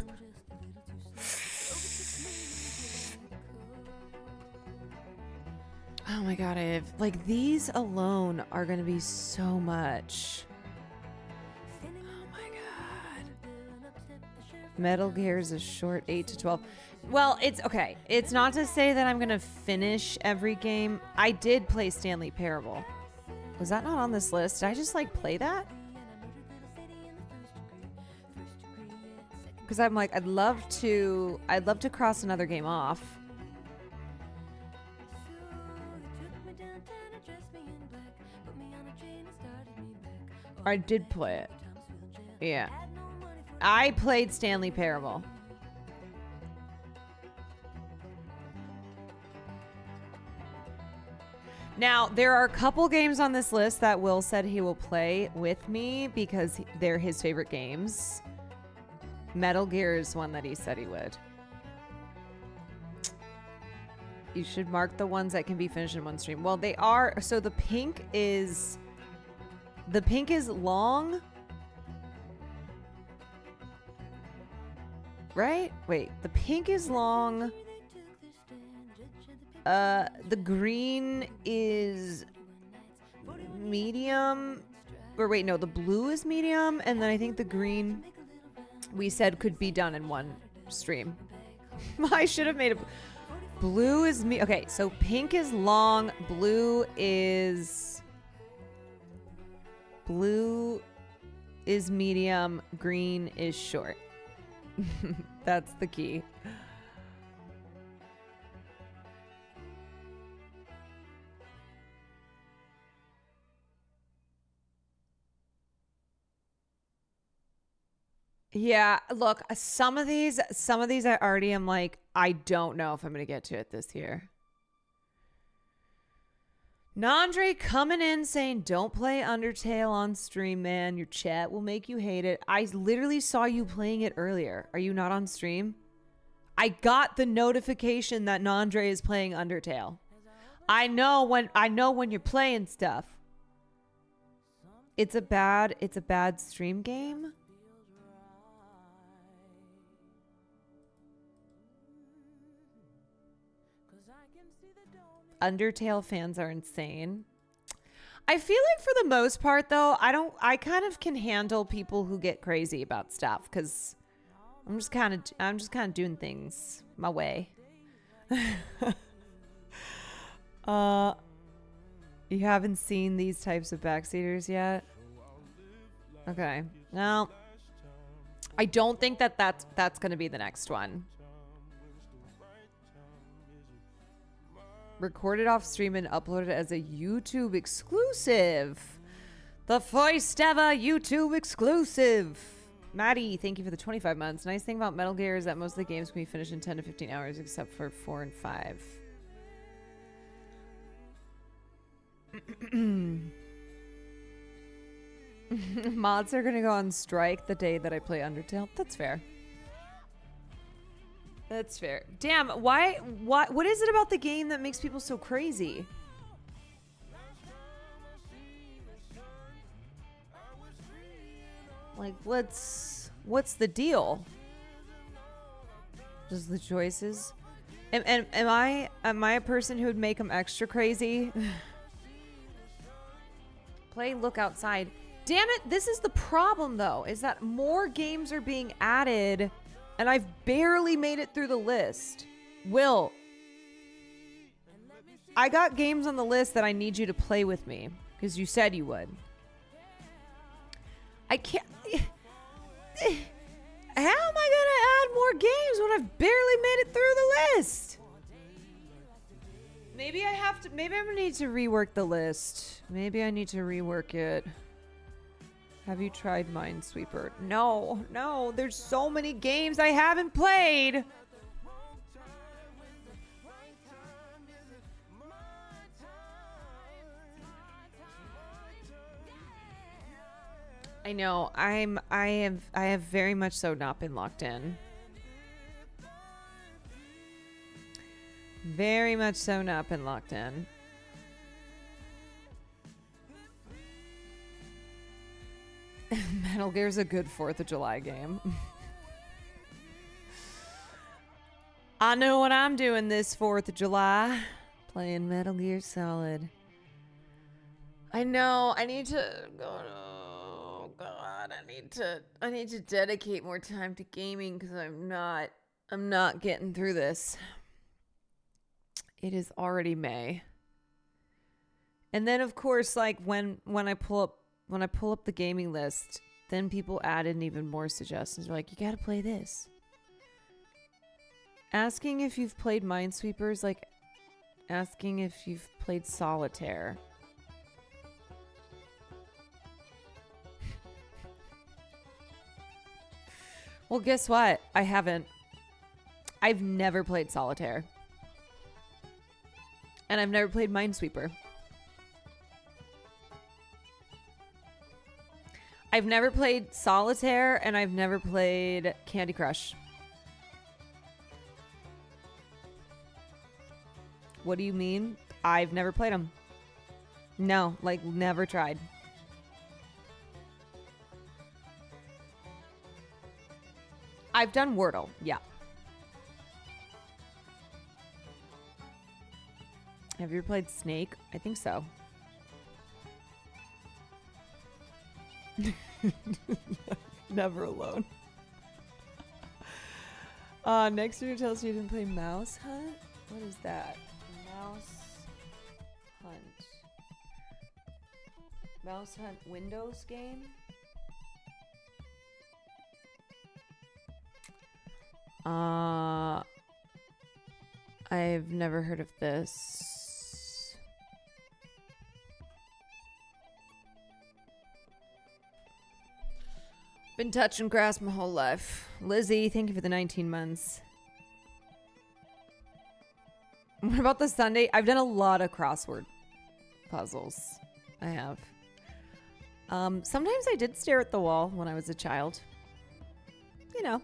Oh my god, like these alone are gonna be so much. Metal Gear is a short 8 to 12. Well, it's okay. It's not to say that I'm going to finish every game. I did play Stanley Parable. Was that not on this list? Did I just play that? Because I'm like, I'd love to cross another game off. I did play it. Yeah. I played Stanley Parable. Now, there are a couple games on this list that Will said he will play with me because they're his favorite games. Metal Gear is one that he said he would. You should mark the ones that can be finished in one stream. Well, they are. So the pink is long. Right? Wait, the pink is long. The green is medium. Or wait, no, the blue is medium. And then I think the green we said could be done in one stream. I should have made a... Blue is okay, so pink is long. Blue is medium. Green is short. That's the key. Yeah, look, some of these I already am like, I don't know if I'm going to get to it this year. Nandre coming in saying, don't play Undertale on stream, man. Your chat will make you hate it. I literally saw you playing it earlier. Are you not on stream? I got the notification that Nandre is playing Undertale. I know when you're playing stuff. It's a bad stream game. Undertale fans are insane. I feel like for the most part though, I kind of can handle people who get crazy about stuff cuz I'm just kind of doing things my way. You haven't seen these types of backseaters yet? Okay. No. I don't think that's going to be the next one. Recorded off stream and uploaded as a YouTube exclusive. The first ever YouTube exclusive. Maddie, thank you for the 25 months. Nice thing about Metal Gear is that most of the games can be finished in 10 to 15 hours except for 4 and 5. Mods are gonna go on strike the day that I play Undertale. That's fair. That's fair. Damn, what is it about the game that makes people so crazy? Like, what's the deal? Just the choices? Am I a person who would make them extra crazy? Play Look Outside. Damn it, this is the problem though, is that more games are being added and I've barely made it through the list. Will, I got games on the list that I need you to play with me because you said you would. I can't. How am I gonna add more games when I've barely made it through the list? Maybe I need to rework the list. Maybe I need to rework it. Have you tried Minesweeper? No, there's so many games I haven't played. I know. I have very much so not been locked in. Very much so not been locked in. Metal Gear's a good 4th of July game. I know what I'm doing this 4th of July. Playing Metal Gear Solid. I know. I need to go. Oh God. I need to dedicate more time to gaming because I'm not getting through this. It is already May. And then of course, like when I pull up the gaming list, then people add in even more suggestions. They're like, you gotta play this. Asking if you've played Minesweeper is like asking if you've played Solitaire. Well, guess what? I haven't. I've never played Solitaire. And I've never played Minesweeper. I've never played Solitaire, and I've never played Candy Crush. What do you mean? I've never played them. No, like never tried. I've done Wordle, yeah. Have you ever played Snake? I think so. Never alone. Next year tells you didn't play Mouse Hunt? What is that? Mouse Hunt. Mouse Hunt Windows game? I've never heard of this. Been touching grass my whole life. Lizzie, thank you for the 19 months. What about the Sunday? I've done a lot of crossword puzzles. I have. Sometimes I did stare at the wall when I was a child. You know.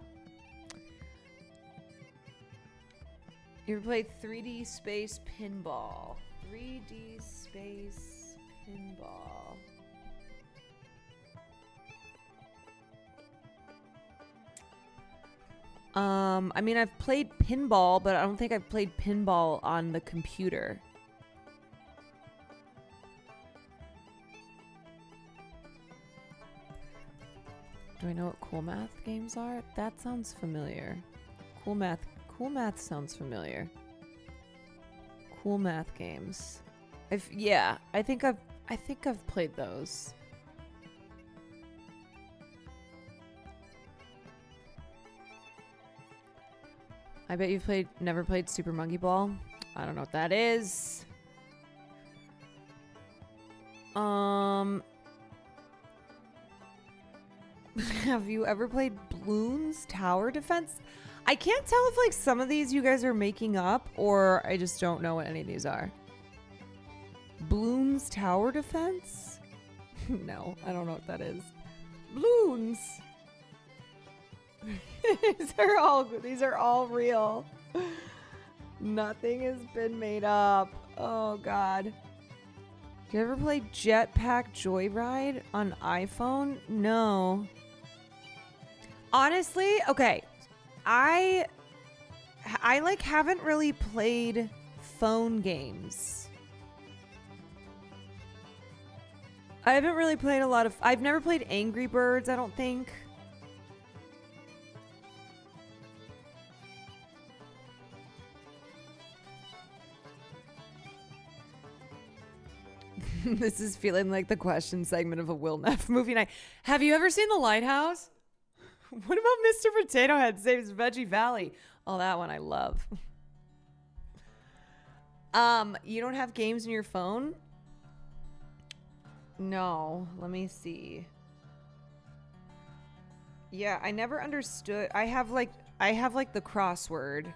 You ever played 3D Space Pinball? 3D Space Pinball. I mean, I've played pinball, but I don't think I've played pinball on the computer. Do I know what cool math games are? That sounds familiar. Cool math sounds familiar. Cool math games. I think I've played those. I bet you've never played Super Monkey Ball. I don't know what that is. Have you ever played Bloons Tower Defense? I can't tell if like some of these you guys are making up or I just don't know what any of these are. Bloons Tower Defense? No, I don't know what that is. Bloons. These are all real. Nothing has been made up. Oh god. You ever play Jetpack Joyride on iPhone? No. Honestly, okay. I like haven't really played phone games. I haven't really played a lot of I've never played Angry Birds, I don't think. This is feeling like the question segment of a Will Neff movie night. Have you ever seen The Lighthouse? What about Mr. Potato Head Saves Veggie Valley? Oh, that one I love. You don't have games in your phone? No, let me see. Yeah, I never understood. I have like the crossword.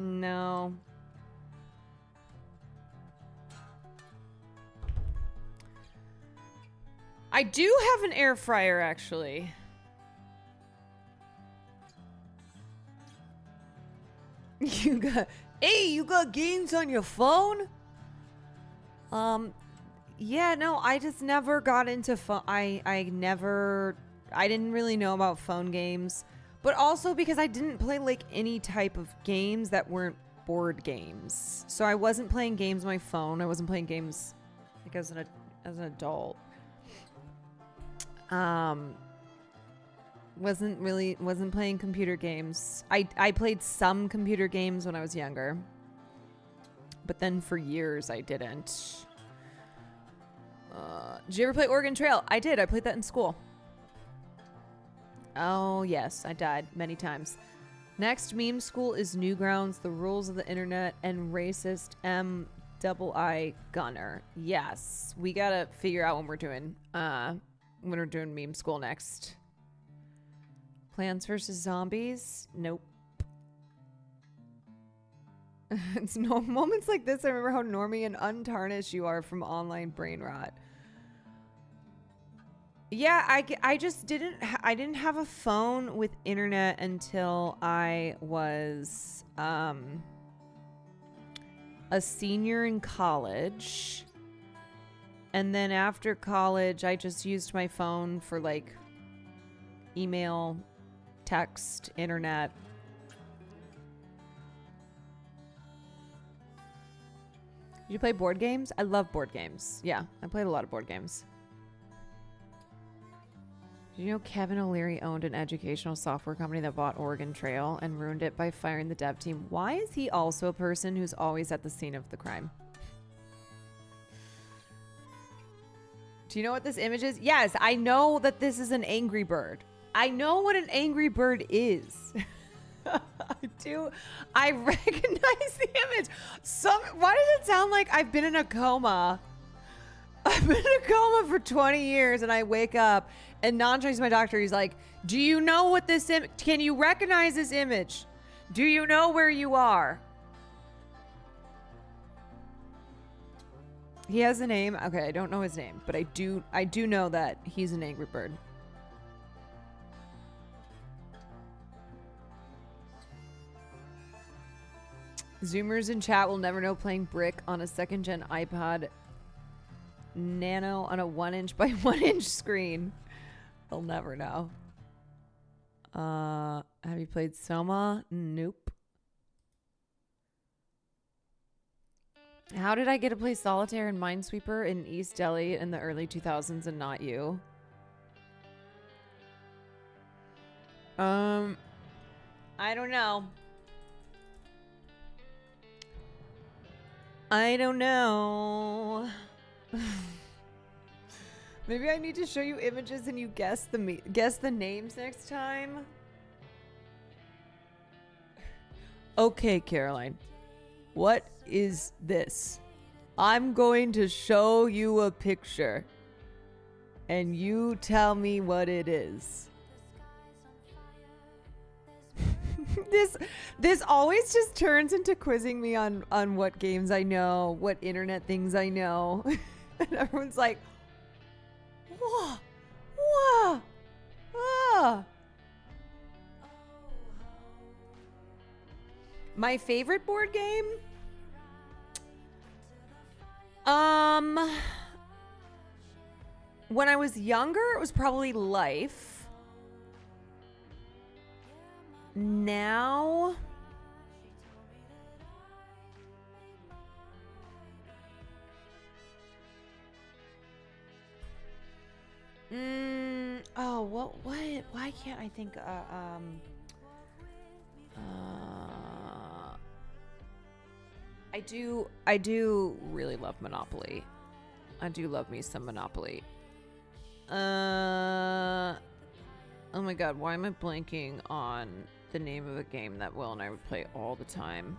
No. I do have an air fryer, actually. You got games on your phone? Yeah, no, I just never got into phone. I didn't really know about phone games. But also because I didn't play like any type of games that weren't board games. So I wasn't playing games on my phone. I wasn't playing games like as an adult. Wasn't playing computer games. I played some computer games when I was younger. But then for years I didn't. Did you ever play Oregon Trail? I did. I played that in school. Oh, yes. I died many times. Next meme school is Newgrounds, The Rules of the Internet, and Racist MII Gunner. Yes. We gotta figure out when we're doing meme school next. Plants vs. Zombies? Nope. It's no moments like this. I remember how normie and untarnished you are from online brain rot. Yeah, I just didn't have a phone with internet until I was a senior in college. And then after college, I just used my phone for like email, text, internet. Did you play board games? I love board games. Yeah, I played a lot of board games. Did you know Kevin O'Leary owned an educational software company that bought Oregon Trail and ruined it by firing the dev team? Why is he also a person who's always at the scene of the crime? Do you know what this image is? Yes, I know that this is an Angry Bird. I know what an Angry Bird is. I do. I recognize the image. Why does it sound like I've been in a coma? I've been in a coma for 20 years and I wake up and Nanjai's my doctor. He's like, do you know what this can you recognize this image? Do you know where you are? He has a name. Okay, I don't know his name, but I do know that he's an angry bird. Zoomers in chat will never know playing Brick on a second-gen iPod Nano on a 1" by 1" screen. They'll never know. Have you played Soma? Nope. How did I get to play Solitaire and Minesweeper in East Delhi in the early 2000s and not you? I don't know. I don't know. Maybe I need to show you images and you guess the names next time. Okay, Caroline. What is this? I'm going to show you a picture. And you tell me what it is. This always just turns into quizzing me on what games I know, what internet things I know. And everyone's like, whoa, whoa, ah. My favorite board game? When I was younger, it was probably Life. Now, oh, why can't I think, I do really love Monopoly. I do love me some Monopoly. Oh my god, why am I blanking on the name of a game that Will and I would play all the time?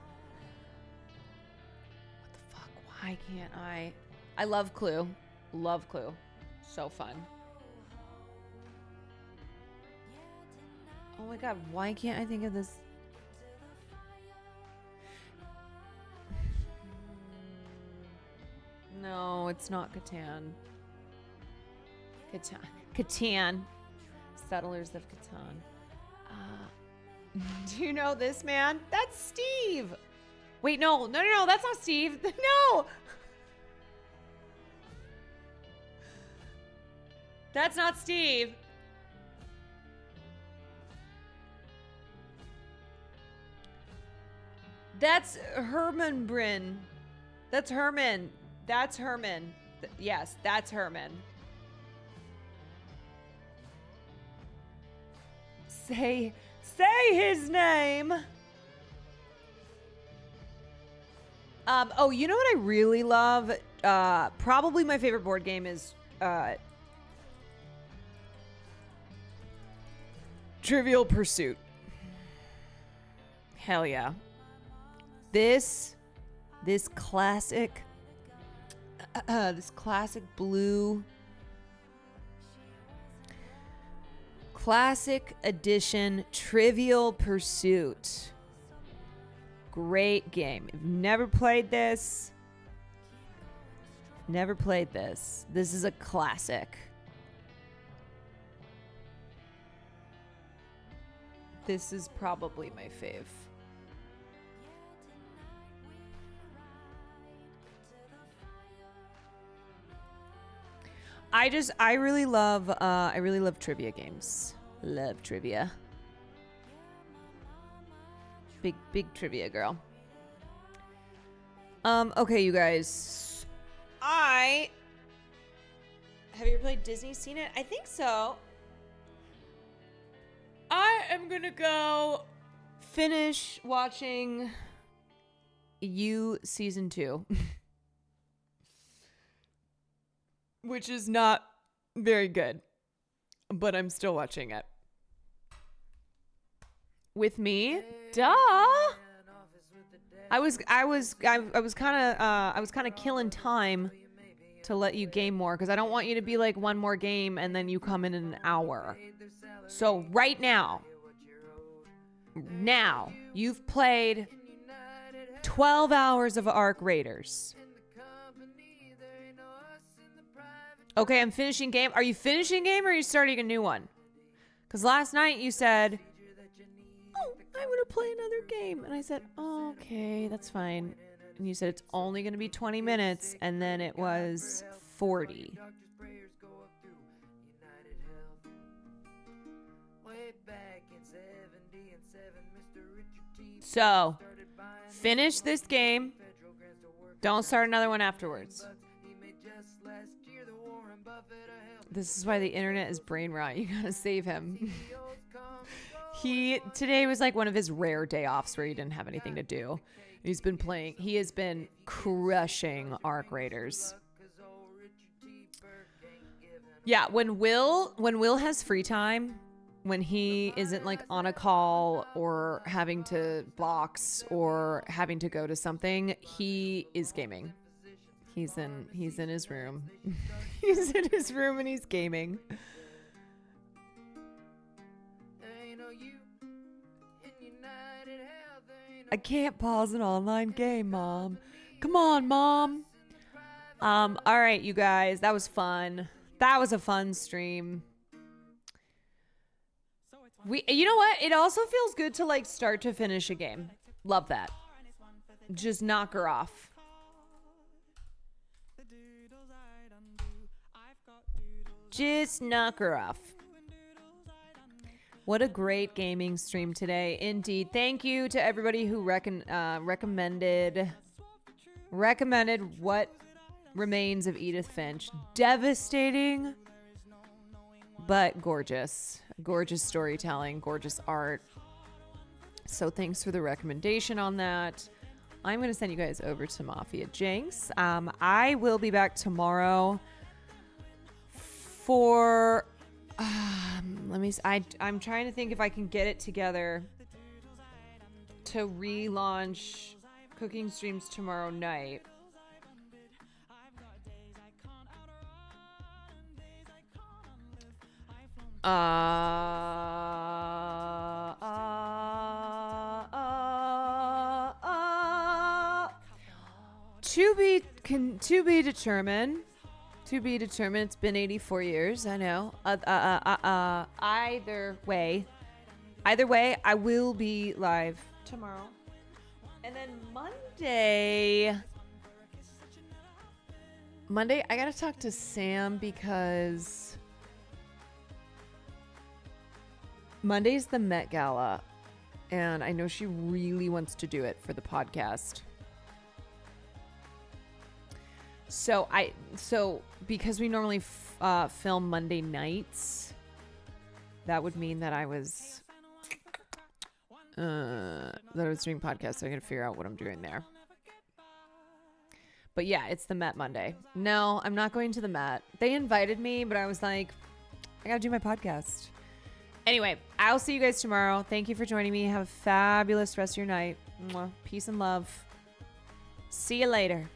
What the fuck? Why can't I? I love Clue. Love Clue. So fun. Oh my god, why can't I think of this? No, it's not Catan. Catan. Settlers of Catan. Do you know this man? That's Steve. Wait, no, that's not Steve. No. That's not Steve. That's Herman Bryn. That's Herman. That's Herman. Yes, that's Herman. Say his name. Oh, you know what I really love? Probably my favorite board game is Trivial Pursuit. Hell yeah. This classic blue classic edition Trivial Pursuit. Great game. If you've never played this, this is a classic. This is probably my fave. I really love trivia games. Love trivia. Big trivia girl. Okay, you guys. Have you ever played Disney? Seen it? I think so. I am gonna go finish watching You Season 2. Which is not very good, but I'm still watching it. With me? Duh. I was kind of killing time to let you game more because I don't want you to be like one more game and then you come in an hour. So right now you've played 12 hours of Arc Raiders. Okay, I'm finishing game. Are you finishing game or are you starting a new one? Because last night you said, oh, I'm going to play another game. And I said, oh, okay, that's fine. And you said it's only going to be 20 minutes. And then it was 40. So, finish this game. Don't start another one afterwards. This is why the internet is brain rot. You gotta save him. Today was like one of his rare day offs where he didn't have anything to do. He has been crushing Arc Raiders. Yeah, when Will has free time, when he isn't like on a call or having to box or having to go to something, he is gaming. He's in his room. He's in his room and he's gaming. I can't pause an online game, Mom. Come on, Mom. All right, you guys, that was fun. That was a fun stream. You know what? It also feels good to like start to finish a game. Love that. Just knock her off. Just knock her off. What a great gaming stream today. Indeed. Thank you to everybody who recommended What Remains of Edith Finch. Devastating, but gorgeous. Gorgeous storytelling, gorgeous art. So thanks for the recommendation on that. I'm going to send you guys over to Mafia Jinx. I will be back tomorrow for I'm trying to think if I can get it together to relaunch cooking streams tomorrow night. To be determined. To be determined. It's been 84 years. I know. Either way, I will be live tomorrow. And then Monday, I gotta talk to Sam because Monday's the Met Gala, and I know she really wants to do it for the podcast. So because we normally film Monday nights, that would mean that I was doing podcasts. So I gotta figure out what I'm doing there. But yeah, it's the Met Monday. No, I'm not going to the Met. They invited me, but I was like, I gotta do my podcast. Anyway, I'll see you guys tomorrow. Thank you for joining me. Have a fabulous rest of your night. Mwah. Peace and love. See you later.